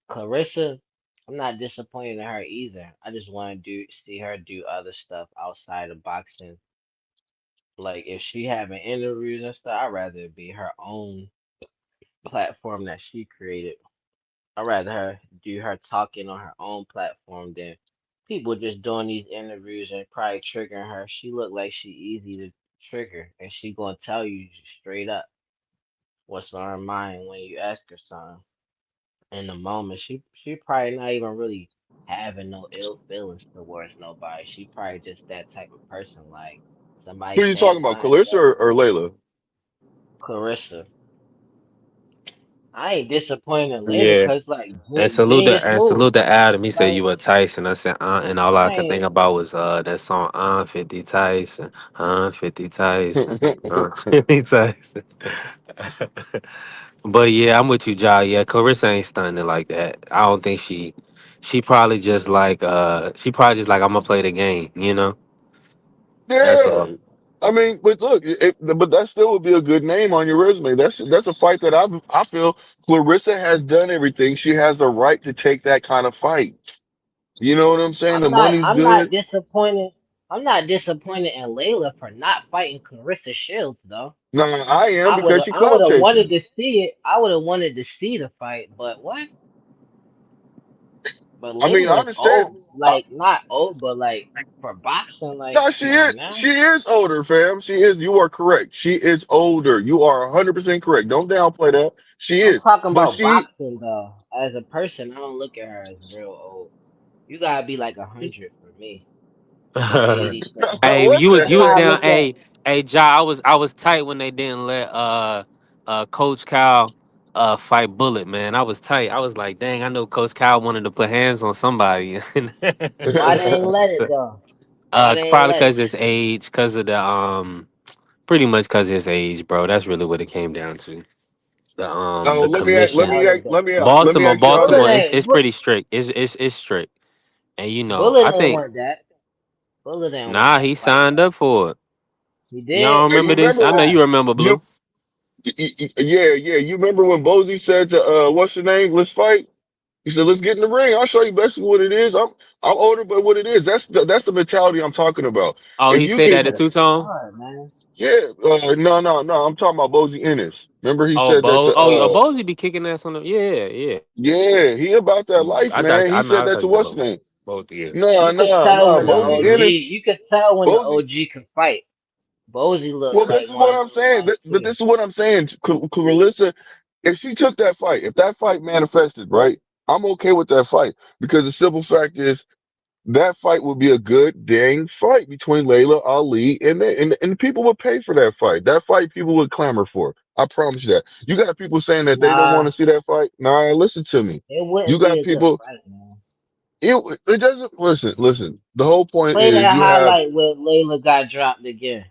Speaker 10: Clarissa, I'm not disappointed in her either. I just want to see her do other stuff outside of boxing. Like if she having interviews and stuff, I'd rather it be her own platform that she created. I'd rather her do her talking on her own platform than people just doing these interviews and probably triggering her. She look like she easy to trigger, and she gonna tell you straight up what's on her mind when you ask her something. In the moment, she probably not even really having no ill feelings towards nobody. She probably just that type of person. Like somebody
Speaker 14: Who are you
Speaker 10: said
Speaker 14: talking about,
Speaker 10: something,
Speaker 14: Calissa
Speaker 10: yo,
Speaker 14: or Layla?
Speaker 10: Clarissa. I ain't disappointed in Layla
Speaker 3: Yeah.
Speaker 10: because like
Speaker 3: And
Speaker 10: genius move.
Speaker 3: salute to Adam. He said
Speaker 10: Like
Speaker 3: you were Tyson. I said, and all I
Speaker 10: I
Speaker 3: could think
Speaker 10: ain't.
Speaker 3: about was that song 50 Tyson, 50 Tyson, 50 Tyson. But yeah, I'm with you, Ja. Yeah, Clarissa ain't stunning like that. I don't think she probably just like I'm gonna play the game, you know? That's
Speaker 14: Yeah.
Speaker 3: all.
Speaker 14: I mean, but look, but that still would be a good name on your resume. That's a fight that I feel Clarissa has done everything. She has the right to take that kind of fight. You know what I'm saying? The money's
Speaker 10: I'm not
Speaker 14: good.
Speaker 10: disappointed. I'm not disappointed in Layla for not fighting Clarissa Shields though.
Speaker 14: No, I am because she
Speaker 10: I would
Speaker 14: clout
Speaker 10: have wanted
Speaker 14: chasing.
Speaker 10: to see it. I would have wanted to see the fight, but what? But
Speaker 14: I mean, I
Speaker 10: Layla is
Speaker 14: understand.
Speaker 10: old, like not old, but like for boxing, like
Speaker 14: No,
Speaker 10: come on
Speaker 14: she
Speaker 10: now.
Speaker 14: is older, fam. She is. You are correct. She is older. You are 100% correct. Don't downplay that. She
Speaker 10: I'm
Speaker 14: is.
Speaker 10: talking
Speaker 14: But
Speaker 10: about
Speaker 14: she,
Speaker 10: boxing though. As a person, I don't look at her as real old. You gotta be like 100 for me, or 87.
Speaker 3: Hey,
Speaker 14: what the
Speaker 3: you
Speaker 10: That's
Speaker 3: was
Speaker 10: how I
Speaker 14: hell?
Speaker 3: down.
Speaker 10: look at.
Speaker 3: Hey, Ja. I was tight when they didn't let Coach Cal fight Bullet. Man, I was tight. I was like, dang, I know Coach Cal wanted to put hands on somebody.
Speaker 10: Why they ain't let it
Speaker 3: So,
Speaker 10: though? Why they ain't
Speaker 3: probably
Speaker 10: let it?
Speaker 3: because his age, because of the pretty much because his age, bro. That's really what it came down to.
Speaker 14: Oh,
Speaker 3: The commission.
Speaker 14: let me
Speaker 3: Baltimore,
Speaker 14: ask y'all
Speaker 10: Bullet
Speaker 3: Baltimore,
Speaker 14: this.
Speaker 10: ain't.
Speaker 3: it's pretty strict. It's strict, and
Speaker 10: Bullet
Speaker 3: I
Speaker 10: ain't
Speaker 3: think
Speaker 10: want that. Bullet ain't want
Speaker 3: nah,
Speaker 10: that
Speaker 3: he
Speaker 10: fight
Speaker 3: signed
Speaker 10: though.
Speaker 3: up for it.
Speaker 10: He
Speaker 3: Y'all
Speaker 10: did.
Speaker 14: Hey, you
Speaker 3: remember this?
Speaker 14: remember
Speaker 3: I know
Speaker 14: when
Speaker 10: Why?
Speaker 3: you remember
Speaker 14: you,
Speaker 3: Blue.
Speaker 14: yeah. You remember when Bozy said to what's your name? Let's fight. He said, "Let's get in the ring. I'll show you basically what it is. I'm older, but what it is. That's the mentality I'm talking about.
Speaker 3: Oh,
Speaker 14: If
Speaker 3: he
Speaker 14: you
Speaker 3: said
Speaker 14: can,
Speaker 3: that at
Speaker 10: That's
Speaker 3: two tone.
Speaker 10: hard, man.
Speaker 14: yeah. No. I'm talking about Bozy Ennis. Remember he
Speaker 3: Oh,
Speaker 14: said that to
Speaker 3: Bozy be kicking ass on the. Yeah, yeah.
Speaker 14: yeah. He about that life,
Speaker 3: I thought
Speaker 14: man. He
Speaker 3: I know.
Speaker 14: said
Speaker 3: I
Speaker 14: that
Speaker 3: thought
Speaker 14: to
Speaker 3: you said
Speaker 14: what's
Speaker 3: both.
Speaker 14: his name?
Speaker 3: Both, yeah.
Speaker 10: You could tell when the
Speaker 14: Bozy
Speaker 10: OG.
Speaker 14: Ennis.
Speaker 10: You could tell when the
Speaker 14: Bozy.
Speaker 10: OG can fight. Bozy looked
Speaker 14: Well, this
Speaker 10: like
Speaker 14: is
Speaker 10: one
Speaker 14: what
Speaker 10: of
Speaker 14: I'm
Speaker 10: them
Speaker 14: saying.
Speaker 10: ones
Speaker 14: But
Speaker 10: too.
Speaker 14: this is what I'm saying. Carissa, if she took that fight, if that fight manifested, right, I'm okay with that fight because the simple fact is that fight would be a good dang fight between Layla Ali and people would pay for that fight. That fight people would clamor for. I promise you that. You got people saying that they don't want
Speaker 10: Nah,
Speaker 14: to see that fight. Nah, listen to me.
Speaker 10: it
Speaker 14: You
Speaker 10: wouldn't be
Speaker 14: got
Speaker 10: a good
Speaker 14: people.
Speaker 10: fight, man.
Speaker 14: It doesn't listen. The whole point
Speaker 10: Play
Speaker 14: is
Speaker 10: that
Speaker 14: you have.
Speaker 10: highlight where Layla got dropped again.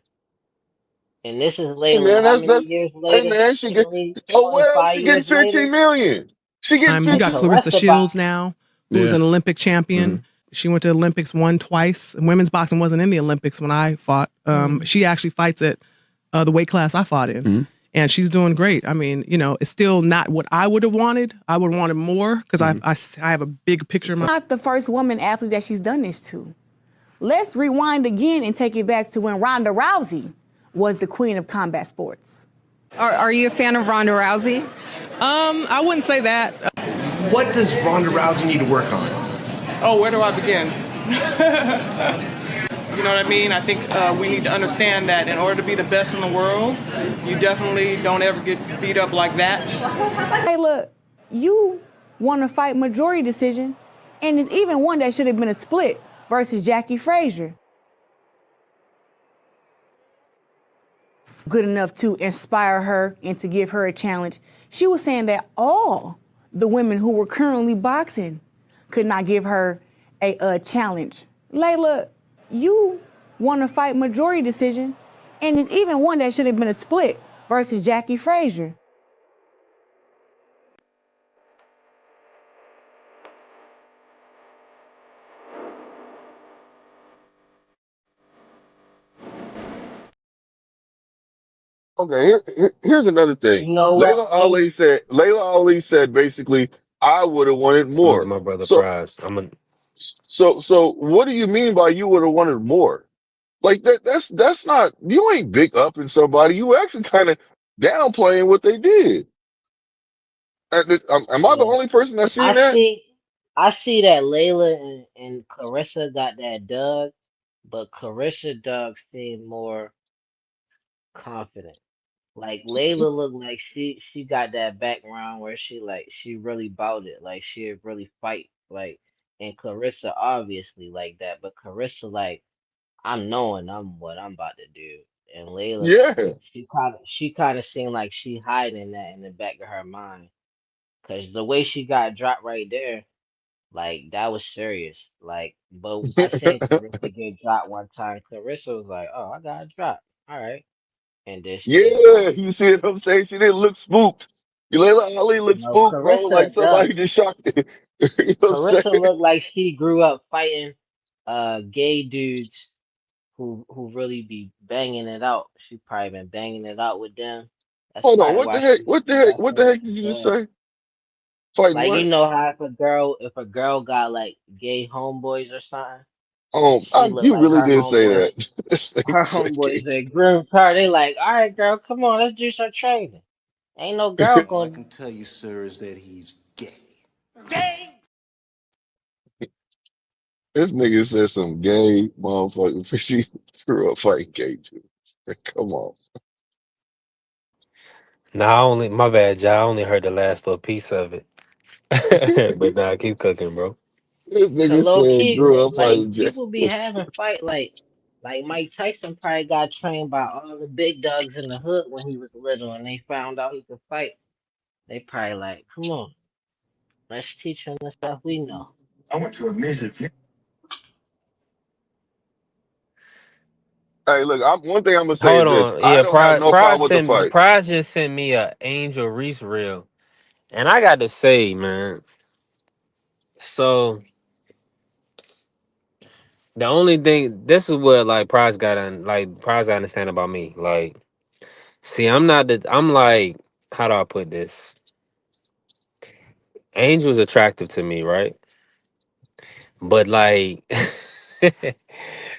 Speaker 10: And this is
Speaker 14: Hey
Speaker 10: Layla
Speaker 14: man,
Speaker 10: how many
Speaker 14: that's.
Speaker 10: years
Speaker 14: Hey
Speaker 10: later?
Speaker 14: man, she get.
Speaker 10: 20,
Speaker 14: Oh well,
Speaker 10: 25
Speaker 14: she getting
Speaker 10: years later?
Speaker 14: 15 million. She getting
Speaker 19: You
Speaker 10: And
Speaker 14: 15.
Speaker 19: got Clarissa
Speaker 10: Caressa about
Speaker 19: Shields now, who's an Olympic champion. She went to the Olympics, won twice. Women's boxing wasn't in the Olympics when I fought. She actually fights at the weight class I fought in. And she's doing great. I mean, it's still not what I would have wanted. I would have wanted more because I have a big picture in my.
Speaker 20: Not the first woman athlete that she's done this to. Let's rewind again and take it back to when Ronda Rousey was the queen of combat sports.
Speaker 5: Are you a fan of Ronda Rousey?
Speaker 19: I wouldn't say that.
Speaker 22: What does Ronda Rousey need to work on?
Speaker 19: Oh, where do I begin? You know what I mean? I think we need to understand that in order to be the best in the world, you definitely don't ever get beat up like that.
Speaker 20: Hey, look, you won a fight majority decision, and it's even one that should have been a split versus Jackie Frazier. Good enough to inspire her and to give her a challenge. She was saying that all the women who were currently boxing could not give her a challenge. Layla, you won a fight majority decision, and it's even one that should have been a split versus Jackie Frazier.
Speaker 14: Okay, here's another thing.
Speaker 10: You know what?
Speaker 14: Layla Ali said basically, I would have wanted
Speaker 3: Salute to
Speaker 14: more.
Speaker 3: my brother
Speaker 14: So
Speaker 3: Prize. I'm a
Speaker 14: so what do you mean by you would have wanted more? Like that's not you ain't big up in somebody. You actually kind of downplaying what they did. Am I the
Speaker 10: Yeah.
Speaker 14: only person that's
Speaker 10: I
Speaker 14: seen that?
Speaker 10: see I see that Layla and Carissa got that dub, but Carissa dub seemed more confident. Like Layla looked like she got that background where she really bout it, like she really fight, like and Carissa obviously like that, but Carissa like I'm knowing I'm what I'm about to do, and Layla
Speaker 14: Yeah.
Speaker 10: she kind of seemed like she hiding that in the back of her mind. Cause the way she got dropped right there, like that was serious. Like, but I seen Clarissa get dropped one time. Clarissa was like, "Oh, I got dropped. All right," and then she just
Speaker 14: Yeah,
Speaker 10: left.
Speaker 14: you see what I'm saying? She didn't look spooked. Layla Ali looked
Speaker 10: No,
Speaker 14: spooked, bro. Like
Speaker 10: Clarissa,
Speaker 14: somebody just shocked it. You know what I'm
Speaker 10: Clarissa
Speaker 14: saying?
Speaker 10: looked like she grew up fighting gay dudes who really be banging it out. She probably been banging it out with them. That's
Speaker 14: Hold on,
Speaker 10: probably
Speaker 14: what the
Speaker 10: why
Speaker 14: heck?
Speaker 10: she
Speaker 14: What the heck?
Speaker 10: left
Speaker 14: What the
Speaker 10: her.
Speaker 14: heck did you just
Speaker 10: Yeah.
Speaker 14: say? Fighting
Speaker 10: Like, you
Speaker 14: what?
Speaker 10: know how if a girl got like gay homeboys or something, and she look
Speaker 14: You
Speaker 10: like
Speaker 14: really did say that. This
Speaker 10: her
Speaker 14: nigga said
Speaker 10: homeboys
Speaker 14: gay.
Speaker 10: that groomed her, they like, all right, girl, come on, let's do some training. Ain't no girl
Speaker 16: All I
Speaker 10: going.
Speaker 16: can tell you, sir, is that he's gay.
Speaker 14: This nigga said some gay motherfucker. She grew up fighting gay dudes. Come on.
Speaker 3: Nah, I only my bad, y'all. I only heard the last little piece of it. But nah, keep cooking, bro.
Speaker 14: This
Speaker 10: Cause
Speaker 14: nigga
Speaker 10: low
Speaker 14: said
Speaker 10: key,
Speaker 14: grew up
Speaker 10: like
Speaker 14: fighting gay.
Speaker 10: people be having fight like Mike Tyson probably got trained by all the big dogs in the hood when he was little, and they found out he could fight. They probably like, come on, let's teach him the stuff we know.
Speaker 14: Hey, look, one thing I'm gonna say
Speaker 3: Hold
Speaker 14: is this:
Speaker 3: on.
Speaker 14: I
Speaker 3: Yeah,
Speaker 14: don't have no problem with the fight.
Speaker 3: Prize just sent me a Angel Reese reel. And I got to say, man, so the only thing this is what like Prize I understand about me. Like, see, I'm like, how do I put this? Angel's attractive to me, right? But like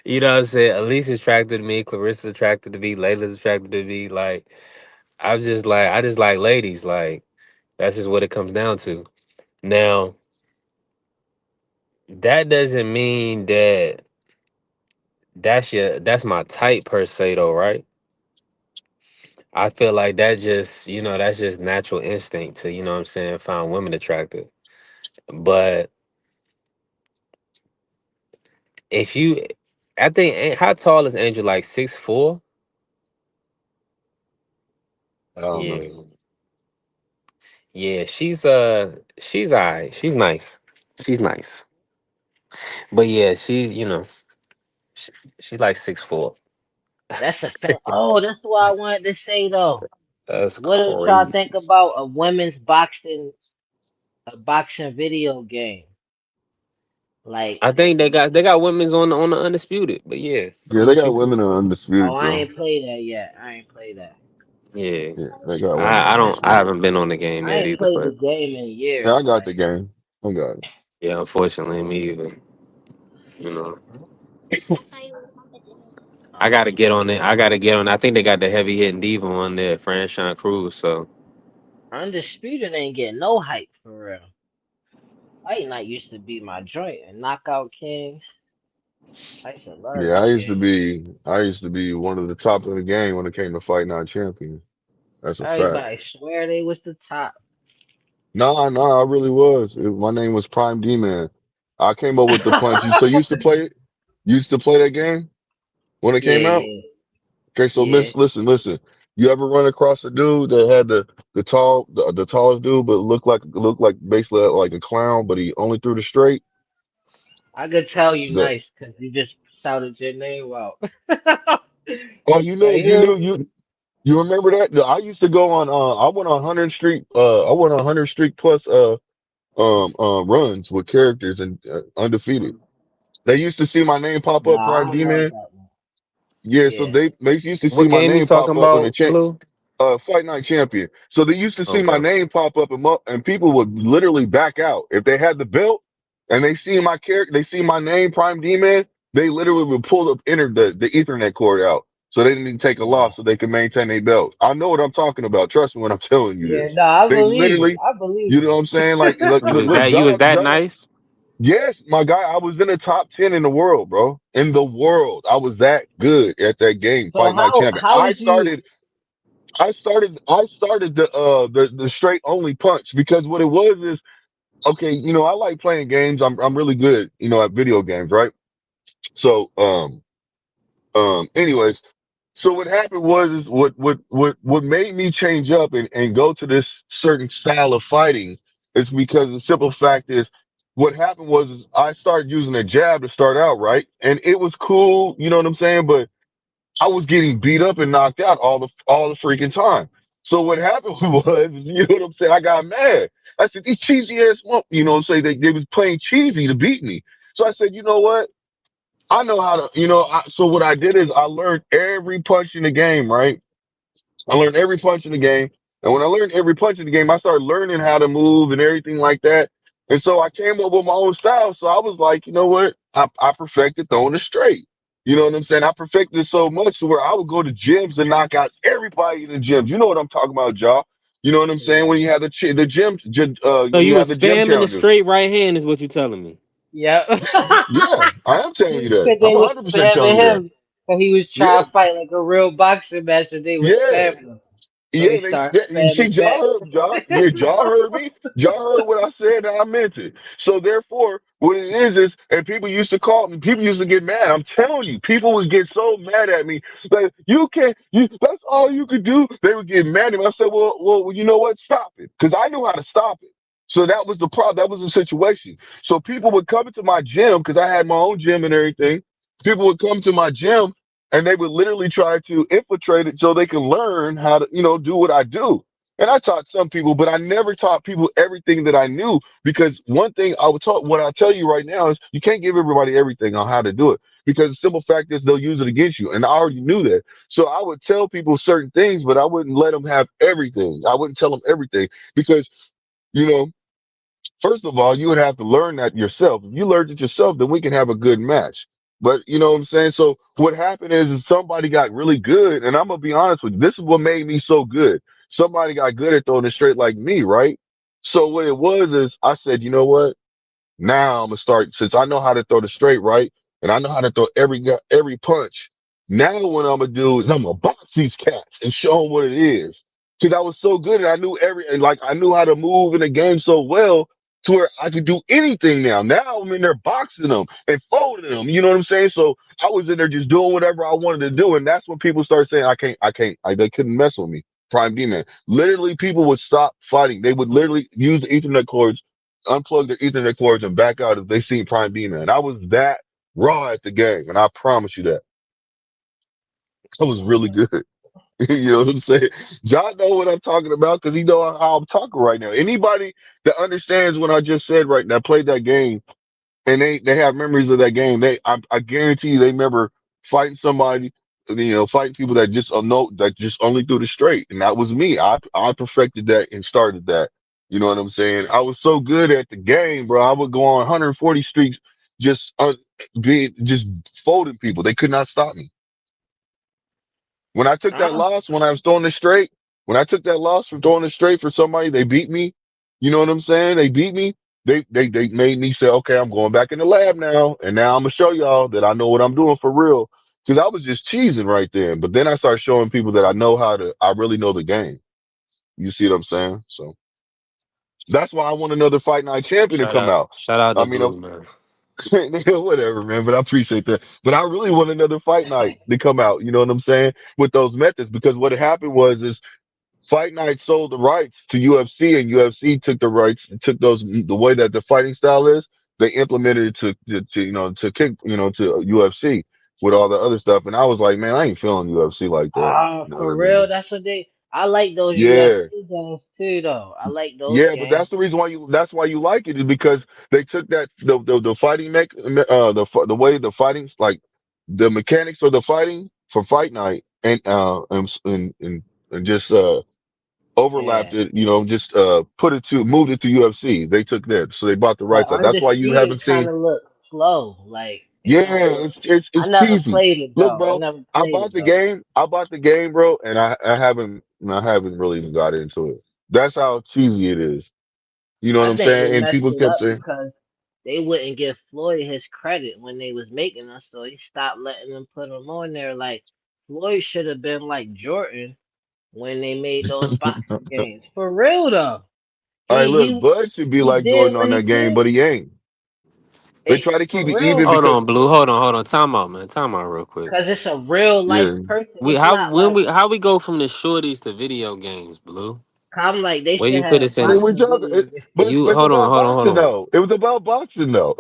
Speaker 3: you know what I'm saying? Alicia's attracted to me, Clarissa's attracted to me, Layla's attracted to me. Like, I just like ladies. Like, that's just what it comes down to. Now, that doesn't mean that that's my type per se though, right? I feel like that just, that's just natural instinct to, what I'm saying, find women attractive. But if you I think how tall is Angel? Like 6'4"?
Speaker 14: I don't
Speaker 3: Yeah.
Speaker 14: know.
Speaker 3: Yeah, she's all right. She's nice. She's nice. But yeah, she, she like 6'4".
Speaker 10: That's a fact. Oh, that's what I wanted to say though.
Speaker 3: That's
Speaker 10: What did y'all think
Speaker 3: crazy.
Speaker 10: about a boxing video game? Like,
Speaker 3: I think they got women's on the undisputed, but yeah,
Speaker 14: Yeah,
Speaker 3: I'm
Speaker 14: they
Speaker 3: with
Speaker 14: got
Speaker 3: you.
Speaker 14: women are
Speaker 10: oh,
Speaker 14: undisputed
Speaker 10: I
Speaker 14: though.
Speaker 10: ain't played that yet. I ain't played that.
Speaker 3: Yeah.
Speaker 14: Yeah, they got women
Speaker 3: I don't I
Speaker 14: undisputed.
Speaker 3: haven't been on the game
Speaker 10: I
Speaker 3: yet
Speaker 10: ain't
Speaker 3: either,
Speaker 10: played the
Speaker 3: but
Speaker 10: game in
Speaker 14: Yeah,
Speaker 10: years.
Speaker 14: I got the game. I got it.
Speaker 3: yeah, unfortunately me either. You know. I
Speaker 10: Oh,
Speaker 3: gotta get on it. I gotta get on. I think they got the heavy hitting diva on there, Franchon Cruz. So
Speaker 10: undisputed ain't getting no hype for real. Fight night used to be my joint and Knockout Kings. I used to love
Speaker 14: Yeah,
Speaker 10: them games.
Speaker 14: I used to be one of the top of the game when it came to Fight Night Champion. That's a fact.
Speaker 10: Everybody swear they was the top.
Speaker 14: No, I really was. My name was Prime D-Man. I came up with the punch. So you used to play it? You used to play that game when it came
Speaker 10: Yeah,
Speaker 14: out?
Speaker 10: yeah,
Speaker 14: Okay, so
Speaker 10: yeah.
Speaker 14: listen. You ever run across a dude that had the tallest dude, but looked like basically like a clown, but he only threw the straight?
Speaker 10: I could tell you
Speaker 14: The
Speaker 10: nice because you just shouted your name out.
Speaker 14: oh,
Speaker 10: Like him.
Speaker 14: you remember that? I used to go on. I went on 100 streak. I went on 100 streak plus. Runs with characters and undefeated. They used to see my name pop up,
Speaker 10: Nah, I
Speaker 14: Prime
Speaker 10: don't know
Speaker 14: D-Man.
Speaker 10: about that.
Speaker 14: Yeah, so
Speaker 10: Yeah.
Speaker 14: they used to see
Speaker 3: what
Speaker 14: my
Speaker 3: game you
Speaker 14: name
Speaker 3: talking
Speaker 14: pop up on the
Speaker 3: about, Blue?
Speaker 14: Fight Night Champion. So they used to see my
Speaker 3: Okay.
Speaker 14: name pop up and people would literally back out if they had the belt and they see my character, they see my name, Prime D-Man. They literally would pull up, enter the Ethernet cord out, so they didn't even take a
Speaker 10: Nah.
Speaker 14: loss, so they could maintain their belt. I know what I'm talking about. Trust me when I'm telling you
Speaker 10: Yeah,
Speaker 14: this.
Speaker 10: nah, I
Speaker 14: They
Speaker 10: believe you.
Speaker 14: literally,
Speaker 10: I believe
Speaker 14: you know
Speaker 10: you.
Speaker 14: what I'm saying? Like,
Speaker 3: You was that
Speaker 14: Dub.
Speaker 3: nice?
Speaker 14: Yes, my guy, I was in the top 10 in the world, bro. In the world. I was that good at that game,
Speaker 10: So
Speaker 14: Fight Night
Speaker 10: how
Speaker 14: Champion.
Speaker 10: how did you
Speaker 14: I started the straight only punch because what it was is, okay, I like playing games. I'm really good, at video games, right? So, anyways, so what happened was is what made me change up and go to this certain style of fighting. It's because the simple fact is, what happened was is I started using a jab to start out, right? And it was cool, you know what I'm saying? But I was getting beat up and knocked out all the freaking time. So what happened was, you know what I'm saying? I got mad. I said, these cheesy ass, you know what I'm saying? They was playing cheesy to beat me. So I said, you know what? I know how to, so what I did is I learned every punch in the game, right? I learned every punch in the game. And when I learned every punch in the game, I started learning how to move and everything like that. And so I came up with my own style. So I was like, you know what? I perfected throwing it straight. You know what I'm saying? I perfected it so much to where I would go to gyms and knock out everybody in the gyms. You know what I'm talking about, y'all. You know what I'm saying? When you have the gym,
Speaker 3: So
Speaker 14: when you
Speaker 3: you
Speaker 14: have
Speaker 3: was
Speaker 14: the gym
Speaker 3: spamming the
Speaker 14: challenges.
Speaker 3: straight right hand, is what you telling me?
Speaker 10: Yep.
Speaker 14: Yeah, I am telling you
Speaker 10: He
Speaker 14: that.
Speaker 10: said
Speaker 14: I'm
Speaker 10: they was
Speaker 14: 100% telling
Speaker 10: spamming
Speaker 14: you that.
Speaker 10: him, but he was
Speaker 14: Yeah,
Speaker 10: trying to fight like a real boxing match, and they was
Speaker 14: yeah.
Speaker 10: spamming him. So he
Speaker 14: Yeah,
Speaker 10: started
Speaker 14: you see,
Speaker 10: spamming back.
Speaker 14: y'all heard me. Y'all heard what I said and I meant it. So therefore, what it is, and people used to call me, people used to get mad. I'm telling you, people would get so mad at me. Like, that's all you could do. They would get mad at me. I said, well, you know what? Stop it. Cause I knew how to stop it. So that was the problem. That was the situation. So people would come into my gym because I had my own gym and everything. People would come to my gym and they would literally try to infiltrate it so they can learn how to, do what I do. And I taught some people, but I never taught people everything that I knew because one thing I would taught, what I'll tell you right now is you can't give everybody everything on how to do it because the simple fact is they'll use it against you. And I already knew that. So I would tell people certain things, but I wouldn't let them have everything. I wouldn't tell them everything because, you know, first of all, you would have to learn that yourself. If you learned it yourself, then we can have a good match. But you know what I'm saying? So what happened is somebody got really good, and I'm gonna be honest with you, this is what made me so good. Somebody got good at throwing it straight like me, right? So what it was is I said, you know what? Now I'm gonna start since I know how to throw the straight right, and I know how to throw every punch. Now what I'm gonna do is I'm gonna box these cats and show them what it is. Cause I was so good and I knew and like I knew how to move in the game so well to where I could do anything now. Now I'm in there boxing them and folding them. You know what I'm saying? So I was in there just doing whatever I wanted to do, and that's when people started saying I can't. They couldn't mess with me. Prime D man. Literally, people would stop fighting. They would literally use the Ethernet cords, unplug their Ethernet cords and back out if they seen Prime D man. I was that raw at the game, and I promise you that I was really good. You know what I'm saying? John know what I'm talking about because he know how I'm talking right now. Anybody that understands what I just said right now, played that game, and they have memories of that game. I guarantee you they remember fighting somebody, fighting people that just know that just only threw the straight, and that was me. I perfected that and started that. You know what I'm saying? I was so good at the game, bro. I would go on 140 streaks, just being just folding people. They could not stop me. When I took that
Speaker 10: Ah,
Speaker 14: loss, when I was throwing it straight, when I took that loss from throwing it straight for somebody, they beat me. You know what I'm saying? They beat me. They made me say, okay, I'm going back in the lab now, and now I'm gonna show y'all that I know what I'm doing for real. Because I was just cheesing right then, but then I started showing people that I really know the game. You see what I'm saying? So that's why I want another Fight Night champion to come out.
Speaker 3: Shout out
Speaker 14: I
Speaker 3: to
Speaker 14: mean,
Speaker 3: Blue, man.
Speaker 14: whatever, man. But I appreciate that. But I really want another Fight Night to come out. You know what I'm saying? With those methods, because what happened was is Fight Night sold the rights to UFC, and UFC took the rights, took the way that the fighting style is, they implemented it to kick, to UFC with all the other stuff. And I was like, man, I ain't feeling UFC like that. You know what
Speaker 10: for
Speaker 14: I
Speaker 10: real,
Speaker 14: mean?
Speaker 10: that's what they. I like those
Speaker 14: Yeah.
Speaker 10: UFC games too, though. I like those
Speaker 14: Yeah, but
Speaker 10: games.
Speaker 14: that's why you like it is because they took that the fighting the way the fighting's like the mechanics of the fighting for Fight Night and just overlapped
Speaker 10: Yeah.
Speaker 14: it, just moved it to UFC. They took that, so they bought the
Speaker 10: But
Speaker 14: rights out. That's why you
Speaker 10: Undisputed
Speaker 14: haven't
Speaker 10: kind
Speaker 14: seen.
Speaker 10: of look slow. Like it
Speaker 14: Yeah,
Speaker 10: kind of look. I
Speaker 14: it's
Speaker 10: never
Speaker 14: cheesy.
Speaker 10: played it
Speaker 14: Look,
Speaker 10: though. I
Speaker 14: bro,
Speaker 10: never played it though.
Speaker 14: I bought the game, bro, and I haven't really even got into it. That's how cheesy it is. You know what
Speaker 10: I
Speaker 14: I'm
Speaker 10: think they
Speaker 14: saying? And
Speaker 10: messed
Speaker 14: people
Speaker 10: it
Speaker 14: kept
Speaker 10: up
Speaker 14: saying,
Speaker 10: because they wouldn't give Floyd his credit when they was making us, so he stopped letting them put him on there. Like Floyd should have been like Jordan when they made those boxing games. For real though.
Speaker 14: "All right,
Speaker 10: He
Speaker 14: look,
Speaker 10: he
Speaker 14: Bud should be
Speaker 10: he
Speaker 14: like
Speaker 10: did
Speaker 14: Jordan on
Speaker 10: what he
Speaker 14: that game,
Speaker 10: could.
Speaker 14: but he ain't." They try to
Speaker 10: For
Speaker 14: keep it
Speaker 10: real.
Speaker 14: even
Speaker 3: Hold
Speaker 14: because,
Speaker 3: on, Blue. Hold on. Time out, man. Time out real quick.
Speaker 10: Cause it's a real life
Speaker 14: yeah,
Speaker 10: person. It's not like
Speaker 3: How we go from the shorties to video games, Blue?
Speaker 10: I'm like, they
Speaker 3: Where
Speaker 10: should
Speaker 3: you put
Speaker 10: have
Speaker 3: this
Speaker 14: See,
Speaker 3: in?
Speaker 14: we
Speaker 10: boxing
Speaker 14: joking,
Speaker 10: videos.
Speaker 3: You
Speaker 14: but it's
Speaker 3: hold on,
Speaker 14: about
Speaker 3: hold on, hold
Speaker 14: boxing
Speaker 3: on.
Speaker 14: though. It was about boxing though.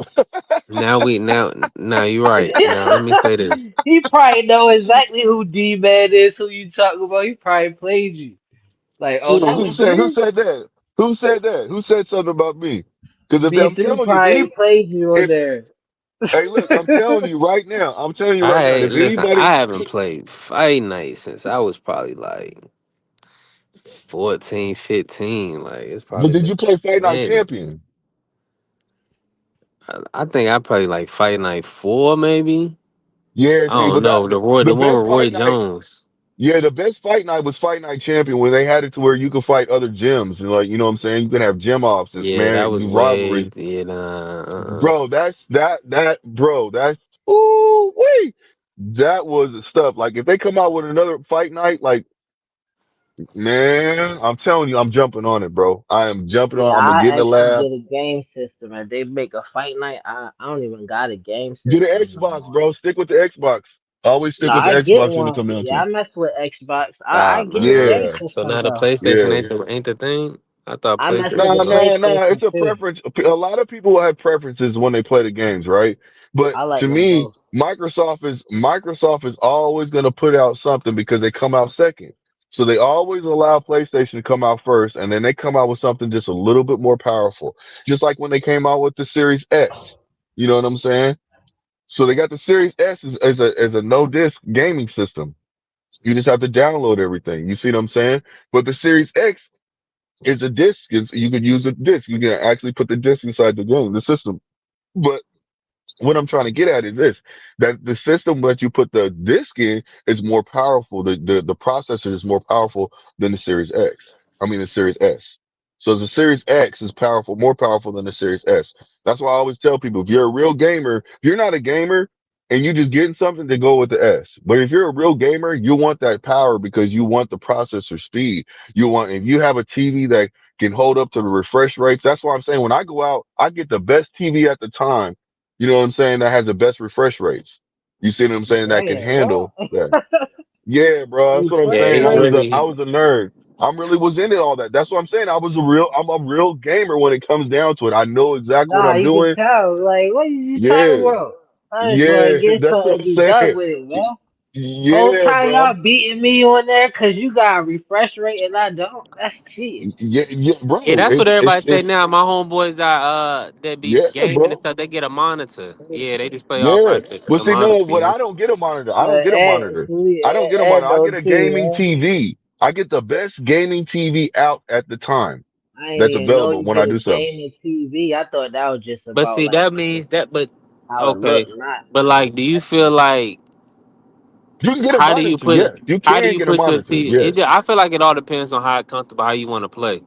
Speaker 3: Now you're right. Now let me say this.
Speaker 10: He probably know exactly who D Man is, who you talking about. He probably played you. Like, oh, that
Speaker 14: Who
Speaker 10: was
Speaker 14: said? Who
Speaker 10: you?
Speaker 14: said that? Who said that? Who said something about me? Because if I'm
Speaker 10: B3
Speaker 14: telling you, if
Speaker 10: probably
Speaker 14: any,
Speaker 10: played you on
Speaker 14: if
Speaker 10: there.
Speaker 14: hey, look, I'm telling you right now. I'm telling you right now.
Speaker 3: I
Speaker 14: If
Speaker 3: listen.
Speaker 14: anybody,
Speaker 3: I haven't played Fight Night since I was probably like 14, 15. Like it's
Speaker 14: but
Speaker 3: probably
Speaker 14: did
Speaker 3: been
Speaker 14: you play
Speaker 3: a
Speaker 14: Fight Night
Speaker 3: minute.
Speaker 14: Champion?
Speaker 3: I think I played like Fight Night 4, maybe.
Speaker 14: Yeah,
Speaker 3: I
Speaker 14: see,
Speaker 3: don't
Speaker 14: but
Speaker 3: know.
Speaker 14: the
Speaker 3: The one
Speaker 14: best
Speaker 3: with Roy
Speaker 14: Fight Night.
Speaker 3: Jones.
Speaker 14: Yeah, the best Fight Night was Fight Night Champion when they had it to where you could fight other gyms and like you know what I'm saying. You can have gym offs and
Speaker 3: Yeah, that
Speaker 14: man
Speaker 3: was way.
Speaker 14: rivalries,
Speaker 3: Yeah, nah.
Speaker 14: bro. Bro. That's ooh wait. That was the stuff. Like if they come out with another Fight Night, like man, I'm telling you, I'm jumping on it, bro. I am jumping
Speaker 10: Yeah,
Speaker 14: on. I'm gonna get in
Speaker 10: I
Speaker 14: the
Speaker 10: actually
Speaker 14: lab.
Speaker 10: get a game system. And they make a fight night. I don't even got a game
Speaker 14: Get an
Speaker 10: system no
Speaker 14: Xbox,
Speaker 10: more.
Speaker 14: bro. Stick with the Xbox. Always stick
Speaker 10: No,
Speaker 14: with the
Speaker 10: I get
Speaker 14: Xbox when it
Speaker 10: one.
Speaker 14: come down
Speaker 10: Yeah,
Speaker 14: to
Speaker 10: I
Speaker 14: it.
Speaker 10: mess with Xbox. I
Speaker 3: Ah
Speaker 10: get a game
Speaker 14: Yeah,
Speaker 3: man. So
Speaker 10: system
Speaker 3: now the
Speaker 10: though.
Speaker 3: PlayStation
Speaker 14: yeah.
Speaker 3: ain't the thing. I thought
Speaker 10: I mess with
Speaker 3: PlayStation
Speaker 10: the
Speaker 3: was all.
Speaker 14: No.
Speaker 10: PlayStation
Speaker 14: It's a
Speaker 10: too.
Speaker 14: preference. A lot of people have preferences when they play the games, right? But
Speaker 10: I
Speaker 14: to
Speaker 10: like them
Speaker 14: me,
Speaker 10: both.
Speaker 14: Microsoft is always going to put out something because they come out second. So they always allow PlayStation to come out first, and then they come out with something just a little bit more powerful. Just like when they came out with the Series S. You know what I'm saying? So they got the Series S as a no disc gaming system. You just have to download everything. You see what I'm saying? But the Series X is a disc. You could use a disc. You can actually put the disc inside the game, the system. But what I'm trying to get at is this, that the system that you put the disk in is more powerful. The processor is more powerful than the Series X. I mean, the Series S. So the Series X is powerful, more powerful than the Series S. That's why I always tell people, if you're a real gamer, if you're not a gamer and you just getting something to go with the S. But if you're a real gamer, you want that power because you want the processor speed. If you have a TV that can hold up to the refresh rates. That's why I'm saying when I go out, I get the best TV at the time, you know what I'm saying, that has the best refresh rates. You see what I'm saying? That can
Speaker 10: Damn, what?
Speaker 14: handle that. Yeah, bro. That's what I'm
Speaker 3: Yeah,
Speaker 10: Refresh
Speaker 14: saying.
Speaker 3: he's
Speaker 10: rate?
Speaker 14: I
Speaker 3: really.
Speaker 14: was a nerd. I really was into all that. That's what I'm saying. I'm a real gamer when it comes down to it. I know exactly what
Speaker 10: Nah,
Speaker 14: I'm
Speaker 10: you can
Speaker 14: doing.
Speaker 10: tell. Like, what are you talking
Speaker 14: Yeah.
Speaker 10: about? I just want to
Speaker 14: Yeah.
Speaker 10: get
Speaker 14: That's what
Speaker 10: something,
Speaker 14: I'm
Speaker 10: be done
Speaker 14: saying.
Speaker 10: with it, man. Whole
Speaker 14: Yeah,
Speaker 10: time
Speaker 14: bro.
Speaker 10: y'all beating me on there because you got a refresh rate and I don't. That's cheating.
Speaker 14: Yeah,
Speaker 3: Yeah,
Speaker 14: bro.
Speaker 3: that's what everybody say
Speaker 14: It's,
Speaker 3: now. My homeboys are that be
Speaker 14: yeah,
Speaker 3: gaming and
Speaker 14: bro.
Speaker 3: stuff. They get a monitor. Yeah, they just play off
Speaker 14: Yeah.
Speaker 3: like
Speaker 14: But
Speaker 3: the
Speaker 14: see, no,
Speaker 3: monitor. You
Speaker 14: but
Speaker 3: know?
Speaker 14: I don't get a monitor. I don't
Speaker 10: But
Speaker 14: get a monitor. I don't get a monitor.
Speaker 10: and
Speaker 14: I
Speaker 10: though
Speaker 14: get a
Speaker 10: too,
Speaker 14: gaming
Speaker 10: man.
Speaker 14: TV. I get the best gaming TV out at the time
Speaker 10: I ain't
Speaker 14: that's
Speaker 10: even know
Speaker 14: available
Speaker 10: you
Speaker 14: when I
Speaker 10: get a
Speaker 14: do something.
Speaker 10: gaming TV. I thought that was just
Speaker 3: But
Speaker 10: about
Speaker 3: see,
Speaker 10: like
Speaker 3: that means that. But
Speaker 10: how it
Speaker 3: okay.
Speaker 10: looked, not.
Speaker 3: But like, do you feel like
Speaker 14: You can get a
Speaker 3: how do you
Speaker 14: monitor.
Speaker 3: put it?
Speaker 14: Yes. You
Speaker 3: How do
Speaker 14: can
Speaker 3: you
Speaker 14: get a
Speaker 3: put your
Speaker 14: monitor.
Speaker 3: TV?
Speaker 14: Yes.
Speaker 3: I feel like it all depends on how comfortable, how you want to play.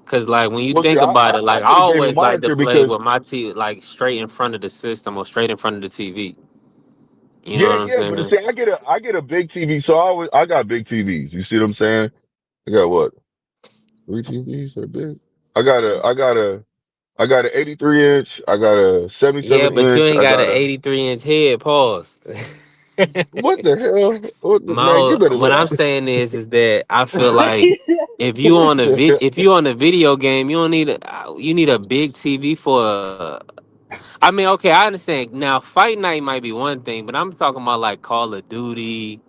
Speaker 3: Cause like when you
Speaker 14: Well, see,
Speaker 3: think about it,
Speaker 14: I
Speaker 3: like I
Speaker 14: get a gaming
Speaker 3: always like to
Speaker 14: monitor
Speaker 3: play
Speaker 14: because
Speaker 3: with my TV like straight in front of the system or straight in front of the TV. You know
Speaker 14: yeah,
Speaker 3: what I'm
Speaker 14: yeah, but
Speaker 3: saying?
Speaker 14: see, I get a big TV. So I got big TVs. You see what I'm saying? I got what? Three TVs that big? I got an 83 inch. I got a
Speaker 3: Yeah,
Speaker 14: 77
Speaker 3: but you
Speaker 14: inch.
Speaker 3: ain't
Speaker 14: I
Speaker 3: got
Speaker 14: got
Speaker 3: an
Speaker 14: a
Speaker 3: 83-inch head. Pause.
Speaker 14: what the hell?
Speaker 3: My
Speaker 14: Man, you better
Speaker 3: what
Speaker 14: look.
Speaker 3: I'm saying is that I feel like
Speaker 14: What the hell?
Speaker 3: if you on a video game, you don't need you need a big TV for I mean, okay, I understand. Now, fight night might be one thing, but I'm talking about like Call of Duty,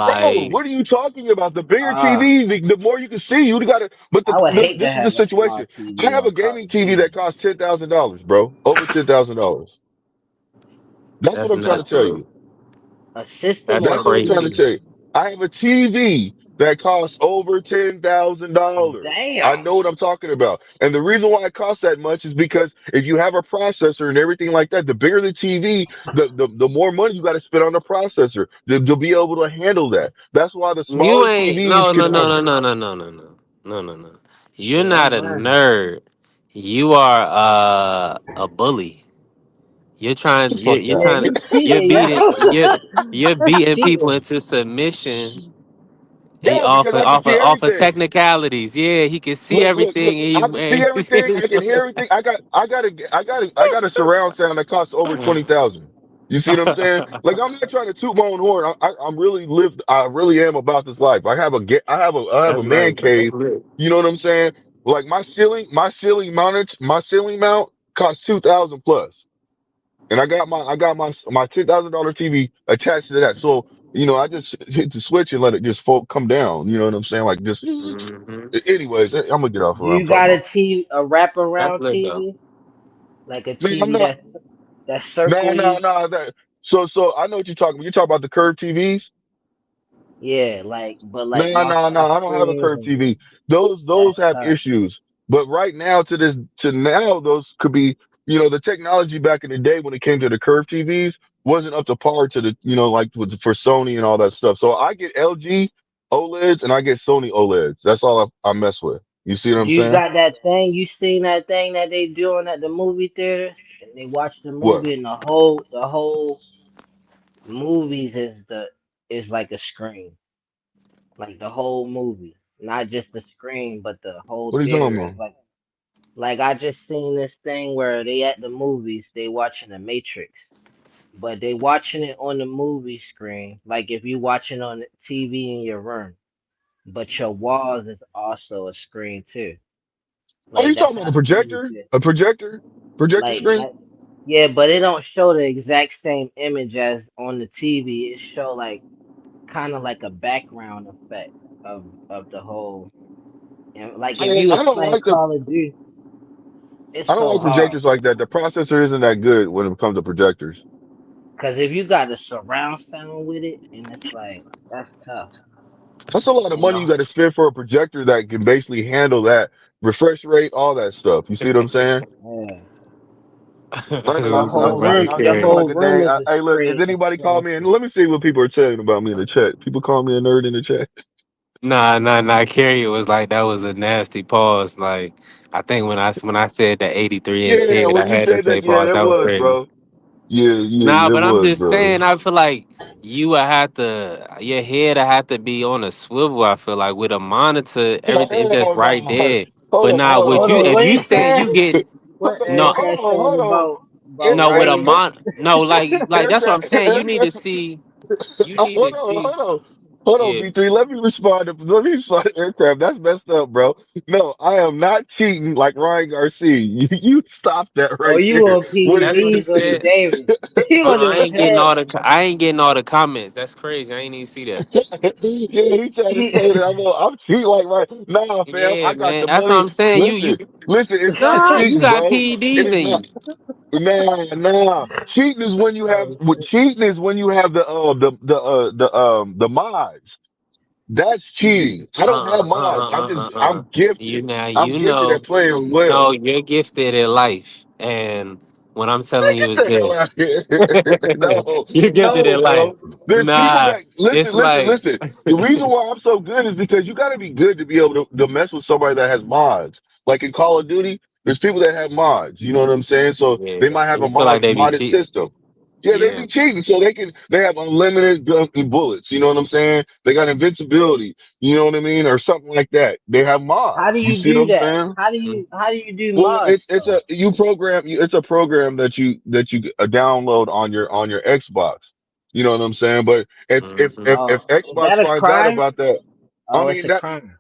Speaker 14: Bro,
Speaker 3: like
Speaker 14: what are you talking about? The bigger
Speaker 10: uh,
Speaker 14: TV, the more you can see, you gotta. But
Speaker 10: I would hate to
Speaker 14: this is the
Speaker 10: have a small
Speaker 14: situation. I
Speaker 10: TV
Speaker 14: have a
Speaker 10: on Call
Speaker 14: gaming
Speaker 10: of
Speaker 14: TV that
Speaker 10: Duty.
Speaker 14: costs $10,000, bro. Over $10,000. That's what
Speaker 3: that's
Speaker 14: I'm trying to
Speaker 3: nuts,
Speaker 14: tell
Speaker 3: bro.
Speaker 14: you.
Speaker 10: A system
Speaker 3: That's
Speaker 10: or a
Speaker 14: That's what I'm trying to
Speaker 3: crazy.
Speaker 10: TV?
Speaker 14: tell you. I have a TV that costs over $10,000. I
Speaker 10: Damn.
Speaker 14: know what I'm talking about. And the reason why it costs that much is because if you have a processor and everything like that, the bigger the TV, the more money you got to spend on the processor to be able to handle that. That's why the
Speaker 3: You
Speaker 14: smaller
Speaker 3: ain't
Speaker 14: TVs can have.
Speaker 3: no. You're
Speaker 10: Yeah,
Speaker 3: not
Speaker 10: I'm
Speaker 3: a
Speaker 10: learning.
Speaker 3: nerd. You are a bully.
Speaker 14: Get the fuck
Speaker 3: You're
Speaker 14: out,
Speaker 10: Yeah,
Speaker 3: trying to
Speaker 10: you
Speaker 14: man.
Speaker 3: you're
Speaker 10: cheating,
Speaker 3: beating
Speaker 10: yo.
Speaker 3: you're
Speaker 10: That's
Speaker 3: beating people
Speaker 10: cheating.
Speaker 3: into submission
Speaker 14: Bro, because I can see
Speaker 3: off of
Speaker 14: everything.
Speaker 3: technicalities. Yeah, he can see
Speaker 14: Look.
Speaker 3: everything
Speaker 14: I can see
Speaker 3: and
Speaker 14: everything. I can hear everything. I got a surround sound that costs over 20,000. You see what I'm saying? Like I'm not trying to toot my own horn. I'm really lived. I really am about this life. I have a
Speaker 3: That's
Speaker 14: man
Speaker 3: nice, man. That's
Speaker 14: cave.
Speaker 3: lit.
Speaker 14: You know what I'm saying? Like my ceiling mount costs 2,000 plus, and I got my $10,000 TV attached to that. So I just hit the switch and let it just come down. You know what I'm saying? Like just.
Speaker 3: Hmm.
Speaker 14: Anyways, I'm gonna get off of
Speaker 10: Do
Speaker 14: what I'm
Speaker 10: you
Speaker 14: talking
Speaker 10: got a
Speaker 14: about.
Speaker 10: TV, a
Speaker 3: That's
Speaker 10: wraparound
Speaker 3: lit though.
Speaker 10: TV, like a
Speaker 14: Man, I'm
Speaker 10: TV
Speaker 14: not.
Speaker 10: that
Speaker 14: No,
Speaker 10: circle
Speaker 14: no,
Speaker 10: you?
Speaker 14: no. So I know what you're talking about. You talk about the curved TVs.
Speaker 10: Yeah, but like
Speaker 14: No, no,
Speaker 10: multi
Speaker 14: no. I don't have a
Speaker 10: screens
Speaker 14: curved
Speaker 10: and
Speaker 14: TV. Those
Speaker 10: that's
Speaker 14: have
Speaker 10: tough.
Speaker 14: issues. But right now, to now, those could be. The technology back in the day when it came to the curved TVs wasn't up to par to the like for Sony and all that stuff. So I get LG OLEDs and I get Sony OLEDs. That's all I mess with. You see what I'm
Speaker 10: You
Speaker 14: saying?
Speaker 10: got that thing? You seen that thing that they doing at the movie theaters? And they watch the
Speaker 14: What?
Speaker 10: movie and the whole movies is like a screen, like the whole movie, not just the screen, but the whole
Speaker 14: What are you talking
Speaker 10: theater is
Speaker 14: about?
Speaker 10: like I just seen this thing where they at the movies, they watching the Matrix, but they watching it on the movie screen, like if you watching on the TV in your room, but your walls is also a screen too.
Speaker 14: Oh,
Speaker 10: Like
Speaker 14: you
Speaker 10: that's
Speaker 14: talking about
Speaker 10: how
Speaker 14: a
Speaker 10: crazy
Speaker 14: projector?
Speaker 10: it is.
Speaker 14: A projector screen?
Speaker 10: Yeah, but it don't show the exact same image as on the TV. It show like kind of like a background effect of the whole. And like if you was
Speaker 14: I don't
Speaker 10: playing
Speaker 14: like the
Speaker 10: Call of Duty, it's
Speaker 14: I don't
Speaker 10: so
Speaker 14: like
Speaker 10: hard.
Speaker 14: projectors like that. The processor isn't that good when it comes to projectors.
Speaker 10: Cause if you got a surround sound with it, and it's like that's tough.
Speaker 14: That's a lot of
Speaker 10: And
Speaker 14: money you got to spend for a projector that can basically handle that refresh rate, all that stuff. You see what I'm saying?
Speaker 10: yeah,
Speaker 14: I
Speaker 10: your
Speaker 14: know.
Speaker 10: whole
Speaker 3: Nobody
Speaker 10: room,
Speaker 14: I'm
Speaker 10: your
Speaker 14: talking
Speaker 3: cares.
Speaker 14: like
Speaker 10: whole
Speaker 14: a
Speaker 10: room
Speaker 14: dang.
Speaker 10: is a
Speaker 14: Hey, look, is
Speaker 10: screen. A
Speaker 14: anybody call
Speaker 10: screen.
Speaker 14: me? And let me see what people are saying about me in the chat. People call me a nerd in the chat.
Speaker 3: Nah. Carrie was like that was a nasty pause. Like I think when I said the 83-inch
Speaker 14: Yeah,
Speaker 3: head, I
Speaker 14: when you
Speaker 3: had to
Speaker 14: said
Speaker 3: say
Speaker 14: that, yeah,
Speaker 3: pause.
Speaker 14: that
Speaker 3: That was
Speaker 14: was,
Speaker 3: crazy.
Speaker 14: bro. Yeah,
Speaker 3: Nah,
Speaker 14: it
Speaker 3: but I'm
Speaker 14: was,
Speaker 3: just
Speaker 14: bro.
Speaker 3: saying. I feel like you would have to your head would have to be on a swivel. I feel like with a monitor, everything just
Speaker 14: Hell
Speaker 3: right
Speaker 14: no.
Speaker 3: there.
Speaker 14: Hold
Speaker 3: But
Speaker 14: on,
Speaker 3: nah,
Speaker 14: hold on,
Speaker 3: what
Speaker 10: Hold
Speaker 3: you
Speaker 14: hold
Speaker 10: on,
Speaker 3: if
Speaker 10: what
Speaker 3: you
Speaker 10: he
Speaker 3: saying
Speaker 10: said?
Speaker 3: you get
Speaker 10: What
Speaker 3: no
Speaker 10: Aircraft
Speaker 14: hold
Speaker 10: said
Speaker 14: on.
Speaker 10: about
Speaker 3: no with a
Speaker 10: Ryan?
Speaker 3: no like that's what I'm saying. You need to
Speaker 14: Aircraft,
Speaker 3: see. You need to see.
Speaker 14: hold on,
Speaker 3: Yeah,
Speaker 14: V3. Let me respond to aircraft. That's messed up, bro. No, I am not cheating like Ryan Garcia. You stop that
Speaker 10: Oh,
Speaker 14: right
Speaker 10: you
Speaker 14: there.
Speaker 10: on
Speaker 14: What
Speaker 3: that's
Speaker 14: it
Speaker 3: what he
Speaker 10: PEDs or
Speaker 14: is?
Speaker 3: said.
Speaker 10: sedation? He
Speaker 3: Hold
Speaker 10: on
Speaker 3: on,
Speaker 10: them meds.
Speaker 3: I ain't getting all the comments. That's crazy. I ain't even see that.
Speaker 14: Yeah, he tried to say that I'm cheating like right. Nah, fam,
Speaker 3: Yeah,
Speaker 14: I got
Speaker 3: man.
Speaker 14: the
Speaker 3: That's what
Speaker 14: money.
Speaker 3: I'm saying. You
Speaker 14: Listen, it's not
Speaker 3: nah, you
Speaker 14: cheating,
Speaker 3: got
Speaker 14: bro. It
Speaker 3: PEDs
Speaker 14: is
Speaker 3: in
Speaker 14: not.
Speaker 3: you.
Speaker 14: Nah. Cheating is when you have
Speaker 10: Oh
Speaker 14: what
Speaker 10: shit.
Speaker 14: cheating is when you have the mods. That's cheating. I don't have mods.
Speaker 3: You now
Speaker 14: I'm
Speaker 3: you
Speaker 14: gifted at
Speaker 3: know.
Speaker 14: playing
Speaker 3: No,
Speaker 14: well.
Speaker 3: you're gifted at life, and what I'm telling you
Speaker 14: Get
Speaker 3: is
Speaker 14: the hell
Speaker 3: this:
Speaker 14: out of here. No,
Speaker 3: you're gifted
Speaker 14: no,
Speaker 3: at life.
Speaker 14: bro. There's people
Speaker 3: Nah,
Speaker 14: that
Speaker 3: it's
Speaker 14: listen, listen,
Speaker 3: like
Speaker 14: listen. The reason why I'm so good is because you gotta be good to be able to mess with somebody that has mods. Like in Call of Duty, there's people that have mods, you know what I'm saying? So
Speaker 3: yeah,
Speaker 14: they might have
Speaker 3: and
Speaker 14: a
Speaker 3: you feel like they be
Speaker 14: modded
Speaker 3: cheating.
Speaker 14: system. Yeah, they
Speaker 3: Yeah.
Speaker 14: be cheating, so they have unlimited guns and bullets. You know what I'm saying? They got invincibility. You know what I mean, or something like that. They have
Speaker 10: How do
Speaker 14: mods. You
Speaker 10: you
Speaker 14: see what
Speaker 10: do
Speaker 14: I'm
Speaker 10: that?
Speaker 14: saying?
Speaker 10: How do you do
Speaker 14: Well,
Speaker 10: mods though?
Speaker 14: it's a program that you download on your Xbox. You know what I'm saying? But
Speaker 3: Mm-hmm.
Speaker 14: if
Speaker 10: Is
Speaker 14: Xbox
Speaker 10: that a
Speaker 14: finds out
Speaker 10: crime?
Speaker 14: about that, I
Speaker 10: Oh, it's
Speaker 14: mean
Speaker 10: a
Speaker 14: that
Speaker 10: crime.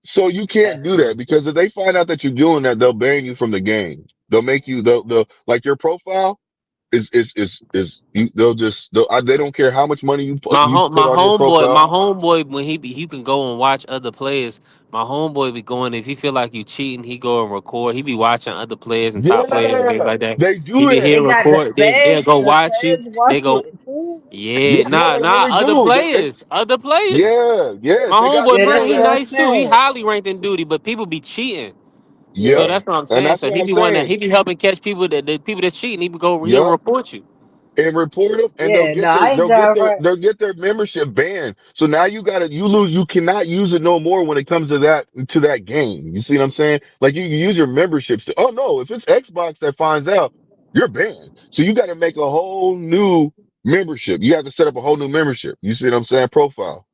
Speaker 14: so you can't
Speaker 10: That's
Speaker 14: do that because if they find out that you're doing that, they'll ban you from the game. They'll make you they'll like your profile they don't care how much money you put on your
Speaker 3: My
Speaker 14: profile.
Speaker 3: homeboy, when he can go and watch other players. My homeboy be going if he feel like you cheating, he go and record. He be watching other players and top players and things
Speaker 14: Yeah,
Speaker 3: like that.
Speaker 14: they
Speaker 3: He
Speaker 14: do
Speaker 3: be
Speaker 14: that.
Speaker 3: here
Speaker 10: they got the
Speaker 3: record. They'll
Speaker 10: feds.
Speaker 3: go
Speaker 10: The
Speaker 3: watch you.
Speaker 10: feds
Speaker 3: They
Speaker 10: watching
Speaker 3: go,
Speaker 10: it too.
Speaker 3: yeah,
Speaker 14: Yeah,
Speaker 3: nah,
Speaker 14: they
Speaker 3: other
Speaker 14: do.
Speaker 3: players, other players.
Speaker 14: Yes,
Speaker 3: My
Speaker 14: they got
Speaker 3: homeboy
Speaker 10: Yeah,
Speaker 3: playing,
Speaker 10: that's
Speaker 3: he
Speaker 10: what
Speaker 14: yeah.
Speaker 10: I'm
Speaker 3: nice too. He
Speaker 10: saying.
Speaker 3: highly ranked in duty, but people be cheating. So
Speaker 14: Yep.
Speaker 10: Yeah.
Speaker 3: that's what I'm
Speaker 14: And
Speaker 3: saying.
Speaker 14: that's
Speaker 3: So
Speaker 14: what
Speaker 3: he
Speaker 14: I'm
Speaker 3: be one that
Speaker 14: saying.
Speaker 3: he be helping catch people the people that's cheating. He be he'll
Speaker 14: Yep.
Speaker 3: report you.
Speaker 14: And report them and
Speaker 10: Yeah. No, I ain't got right.
Speaker 14: they'll get their membership banned. So now you cannot use it no more when it comes to that game. You see what I'm saying? Like you use your memberships to, oh no, if it's Xbox that finds out, you're banned. So you gotta make a whole new membership. You have to set up a whole new membership. You see what I'm saying? Profile.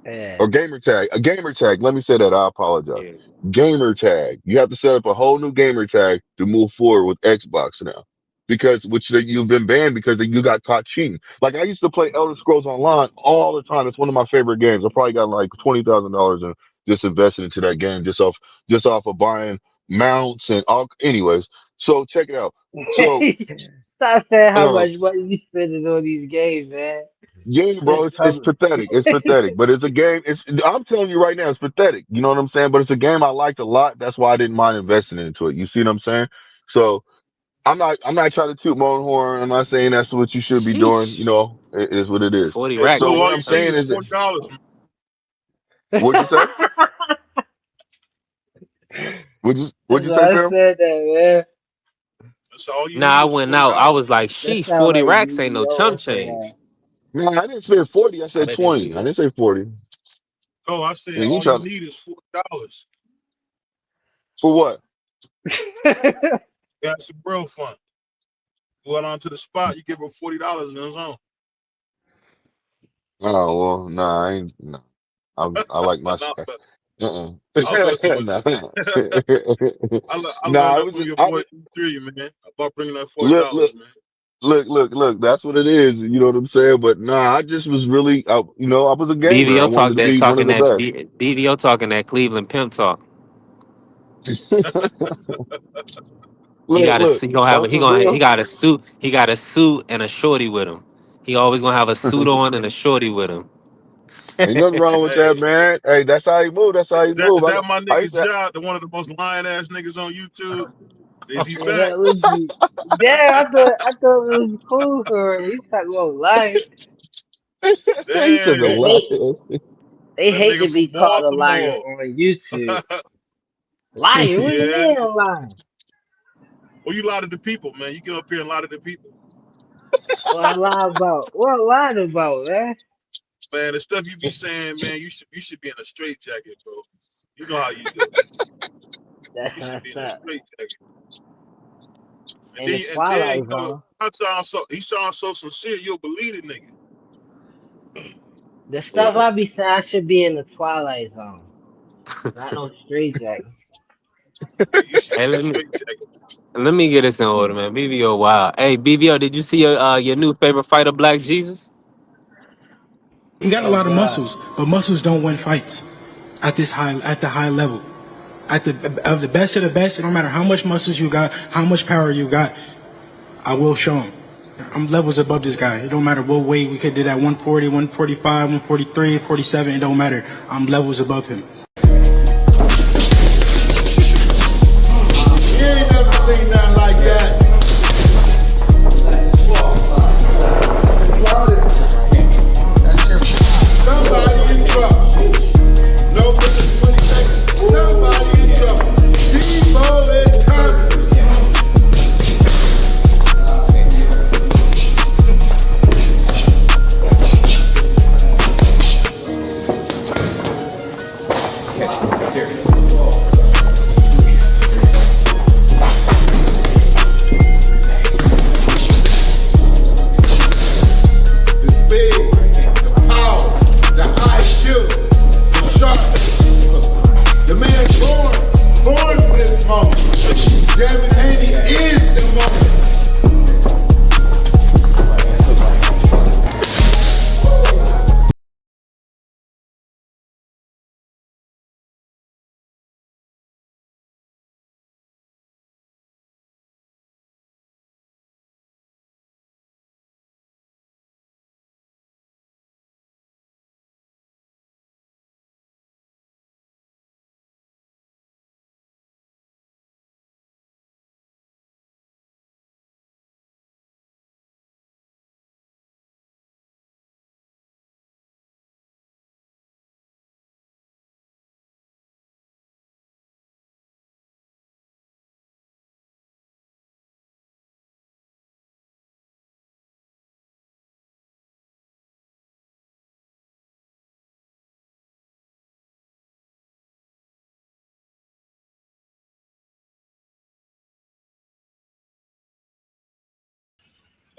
Speaker 10: Yeah.
Speaker 14: Or gamer tag. A gamer tag. Let me say that. I apologize.
Speaker 3: Yeah.
Speaker 14: Gamer tag. You have to set up a whole new gamer tag to move forward with Xbox now. because you've been banned because you got caught cheating. Like I used to play Elder Scrolls Online all the time. It's one of my favorite games. I probably got like $20,000 and just invested into that game just off of buying mounts and all. Anyways, so check it out. So
Speaker 10: Stop saying how
Speaker 14: uh,
Speaker 10: much money you spending on these games, man.
Speaker 14: yeah,
Speaker 10: Just
Speaker 14: bro, it's
Speaker 10: cover.
Speaker 14: pathetic. It's pathetic, but it's a game. I'm telling you right now, it's pathetic. You know what I'm saying? But it's a game I liked a lot. That's why I didn't mind investing into it. You see what I'm saying? So I'm not trying to toot my own horn. I'm not saying that's what you should be doing. You
Speaker 3: Sheesh.
Speaker 14: know, it is what it is.
Speaker 3: 40
Speaker 4: Hey,
Speaker 3: racks
Speaker 14: So
Speaker 4: Blue,
Speaker 3: is
Speaker 14: what
Speaker 4: all
Speaker 14: I'm
Speaker 4: you need
Speaker 14: saying
Speaker 4: is
Speaker 14: is,
Speaker 3: crazy.
Speaker 4: $40, man.
Speaker 14: what'd you say? What'd
Speaker 10: That's
Speaker 14: you
Speaker 10: why
Speaker 14: say,
Speaker 10: I
Speaker 14: Sam?
Speaker 10: said that, man.
Speaker 4: That's all you
Speaker 3: Nah,
Speaker 4: need
Speaker 3: I
Speaker 4: is
Speaker 3: went out. I
Speaker 4: $40.
Speaker 3: was like,
Speaker 10: That
Speaker 3: sheesh,
Speaker 10: sound
Speaker 3: 40
Speaker 10: like
Speaker 3: racks ain't no chump
Speaker 10: BBO for
Speaker 3: change.
Speaker 10: that.
Speaker 14: No, I didn't say 40. I
Speaker 3: Oh,
Speaker 14: said
Speaker 3: that did
Speaker 14: 20. I
Speaker 3: BBO.
Speaker 14: didn't say 40.
Speaker 4: No, I said
Speaker 14: And you
Speaker 4: all you
Speaker 14: trying
Speaker 4: need is $40.
Speaker 14: for what?
Speaker 4: Got some real fun. Go out onto the spot, you give her $40 in his own.
Speaker 14: Oh well, nah, I ain't. Nah, I like my.
Speaker 4: Nah,
Speaker 14: Uh-uh.
Speaker 4: I'm messing with
Speaker 14: Nah.
Speaker 4: you. I
Speaker 14: Nah,
Speaker 4: learned
Speaker 14: I
Speaker 4: that
Speaker 14: was
Speaker 4: from
Speaker 14: just.
Speaker 4: your
Speaker 14: I
Speaker 4: boy
Speaker 14: was
Speaker 4: E3, man, about bringing that
Speaker 14: look,
Speaker 4: $40,
Speaker 14: look,
Speaker 4: man.
Speaker 14: look. That's what it is. You know what I'm saying? But nah, I just was really. I was a gamer. I
Speaker 3: BVO
Speaker 14: wanted
Speaker 3: talk
Speaker 14: to
Speaker 3: that
Speaker 14: be one of
Speaker 3: talking
Speaker 14: the
Speaker 3: that
Speaker 14: best.
Speaker 3: BVO talking that Cleveland pimp talk. He got a
Speaker 14: Look.
Speaker 3: he gonna have
Speaker 14: On
Speaker 3: a, he
Speaker 14: some
Speaker 3: gonna he
Speaker 14: real.
Speaker 3: got a suit. He got a suit and a shorty with him. He always gonna have a suit on and a shorty with him.
Speaker 14: Ain't nothing wrong with
Speaker 4: Hey,
Speaker 14: that, man. Hey, that's how you move. That's how you
Speaker 4: is that
Speaker 14: move.
Speaker 4: is that my
Speaker 14: I
Speaker 4: nigga
Speaker 14: used to.
Speaker 4: Jod, the one of the most lying ass niggas on YouTube? Is he
Speaker 10: Yeah,
Speaker 4: back?
Speaker 10: that was the. Yeah, I thought it was cool for him. He's talking about life.
Speaker 14: He said
Speaker 4: Damn,
Speaker 14: the
Speaker 10: They they
Speaker 14: last.
Speaker 10: they
Speaker 4: that
Speaker 10: hate
Speaker 4: nigga
Speaker 10: to
Speaker 4: from
Speaker 10: be called a liar
Speaker 4: Baltimore.
Speaker 10: on YouTube. Lying? What do you
Speaker 4: Yeah.
Speaker 10: mean I'm lying?
Speaker 4: Well, you lie to the people, man. You get up here and lie to the people.
Speaker 10: What I lie about? What I lied about, man?
Speaker 4: Man, the stuff you be saying, man, you should be in a straight jacket, bro. You know how you do.
Speaker 10: That's
Speaker 4: You should be
Speaker 10: messed
Speaker 4: in a
Speaker 10: up.
Speaker 4: straight jacket. And
Speaker 10: In the
Speaker 4: then
Speaker 10: twilight zone.
Speaker 4: he sounds so sincere, you'll believe the nigga.
Speaker 10: The stuff I be saying, I should be in the twilight zone, not no straight jacket.
Speaker 4: Yeah, you should
Speaker 3: Hey,
Speaker 4: be in a straight jacket.
Speaker 3: let me get this in order, man. BVO, wow. Hey, BVO, did you see your new favorite fighter, Black Jesus?
Speaker 1: He got a
Speaker 10: Oh
Speaker 1: lot of
Speaker 10: God.
Speaker 1: muscles, but muscles don't win fights at the high level. At the best of the best, no matter how much muscles you got, how much power you got, I will show him. I'm levels above this guy. It don't matter what weight we could do that 140, 145, 143, 47. It don't matter. I'm levels above him.
Speaker 17: You ain't never seen nothing like that. Somebody in trouble. No witness 20 seconds. Somebody in trouble. Debo is coming. The speed, the power, the IQ, the sharp. The man born for this moment. Devin Haney is the moment.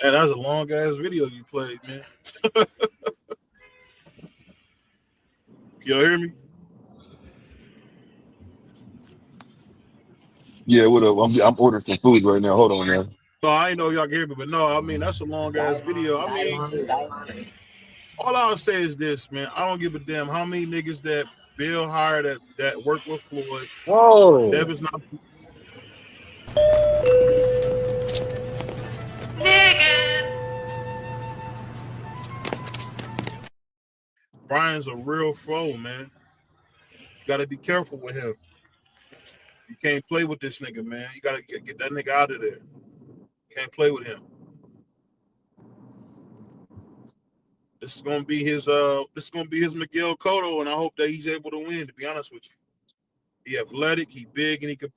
Speaker 4: And that's a long ass video you played, man. Y'all hear me?
Speaker 14: Yeah, what up? I'm ordering some food right now. Hold on, man.
Speaker 17: No, I ain't know y'all can hear me, but no, I mean that's a long ass video. I mean, all I'll say is this, man. I don't give a damn how many niggas that Bill hired that work with Floyd.
Speaker 3: Whoa.
Speaker 17: Devin's not. Brian's a real foe, man. You got to be careful with him. You can't play with this nigga, man. You got to get that nigga out of there. Can't play with him. This is gonna be his Miguel Cotto, and I hope that he's able to win. To be honest with you, he athletic, he big, and he could.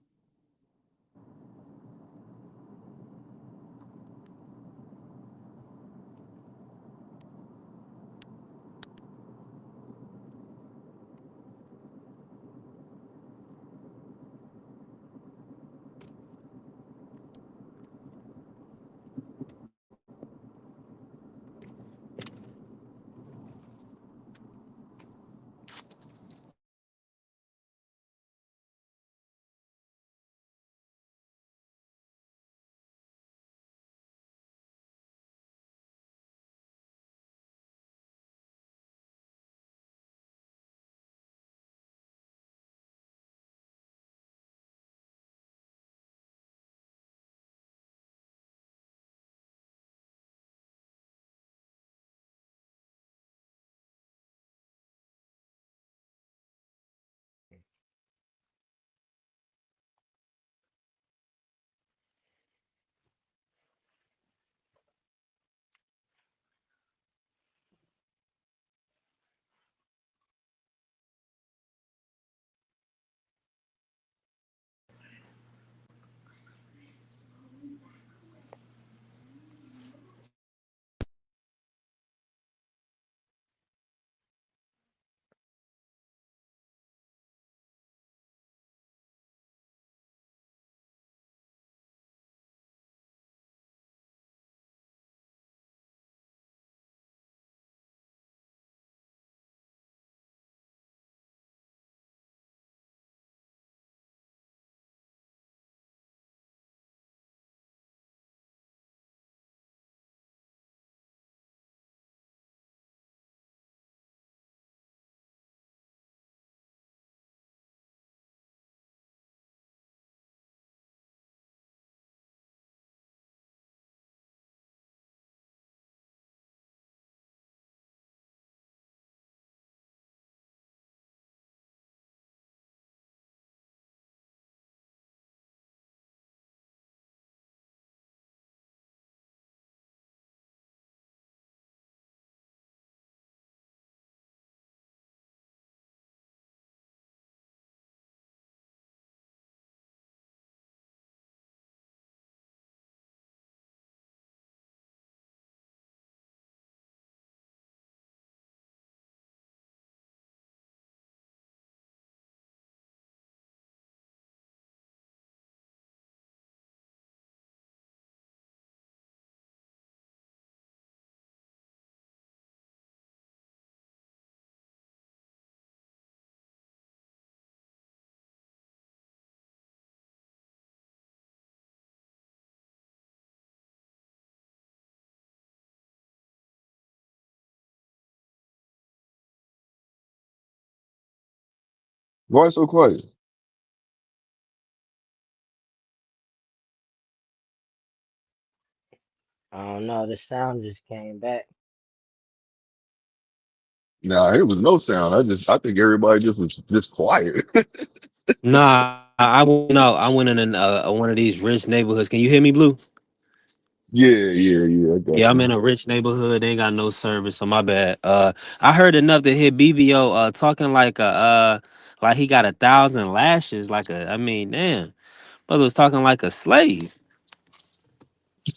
Speaker 14: Why so quiet?
Speaker 10: I don't know. The sound just came back.
Speaker 14: Nah, it was no sound. I think everybody just was just quiet.
Speaker 3: Nah, I went out. I went in one of these rich neighborhoods. Can you hear me, Blue?
Speaker 14: Yeah, yeah, yeah. I got
Speaker 3: Yeah, I'm
Speaker 14: you.
Speaker 3: in a rich neighborhood. They ain't got no service, so my bad. I heard enough to hear BBO talking like he got 1,000 lashes. I mean, damn, brother was talking like a slave.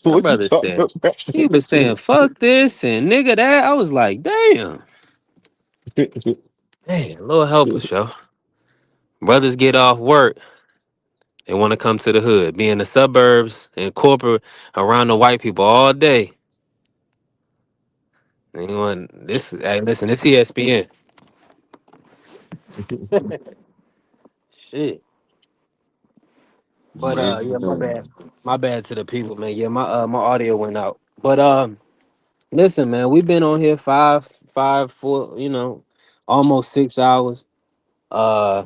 Speaker 3: My
Speaker 14: What you
Speaker 3: brother
Speaker 14: talking
Speaker 3: said
Speaker 14: about?
Speaker 3: he was saying fuck this and nigga that. I was like, damn, Lord help us, yo. Brothers get off work. They want to come to the hood, be in the suburbs and corporate around the white people all day. And you want this? Hey, listen, it's ESPN. Shit. But
Speaker 14: Praise be
Speaker 3: yeah, my
Speaker 14: God.
Speaker 3: bad. My bad to the people, man. Yeah, my audio went out. But listen, man, we've been on here 4, almost 6 hours. Uh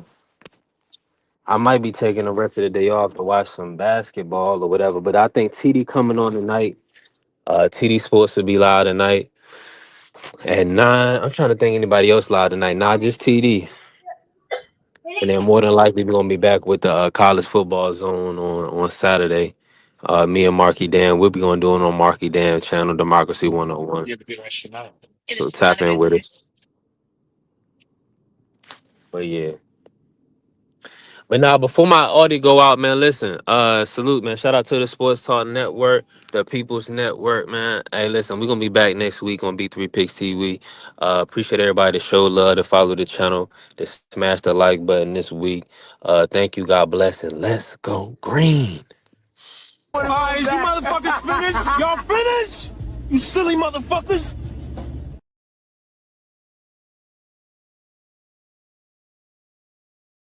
Speaker 3: I might be taking the rest of the day off to watch some basketball or whatever. But I think TD coming on tonight. TD Sports will be live tonight at 9. I'm trying to think anybody else live tonight. Nah, just TD. And then more than likely we're gonna be back with the college football zone on Saturday. Me and Marky Dan, we'll be gonna do it on Marky Dan channel, Democracy 101. So tap in with us. But yeah. But now, before my audio go out, man, listen, salute, man. Shout out to the Sports Talk Network, the People's Network, man. Hey, listen, we're gonna be back next week on B3 Picks TV. Appreciate everybody to show love, to follow the channel, to smash the like button this week. Thank you, God bless, and let's go green.
Speaker 15: All right, is you motherfuckers finished? Y'all finished? You silly motherfuckers.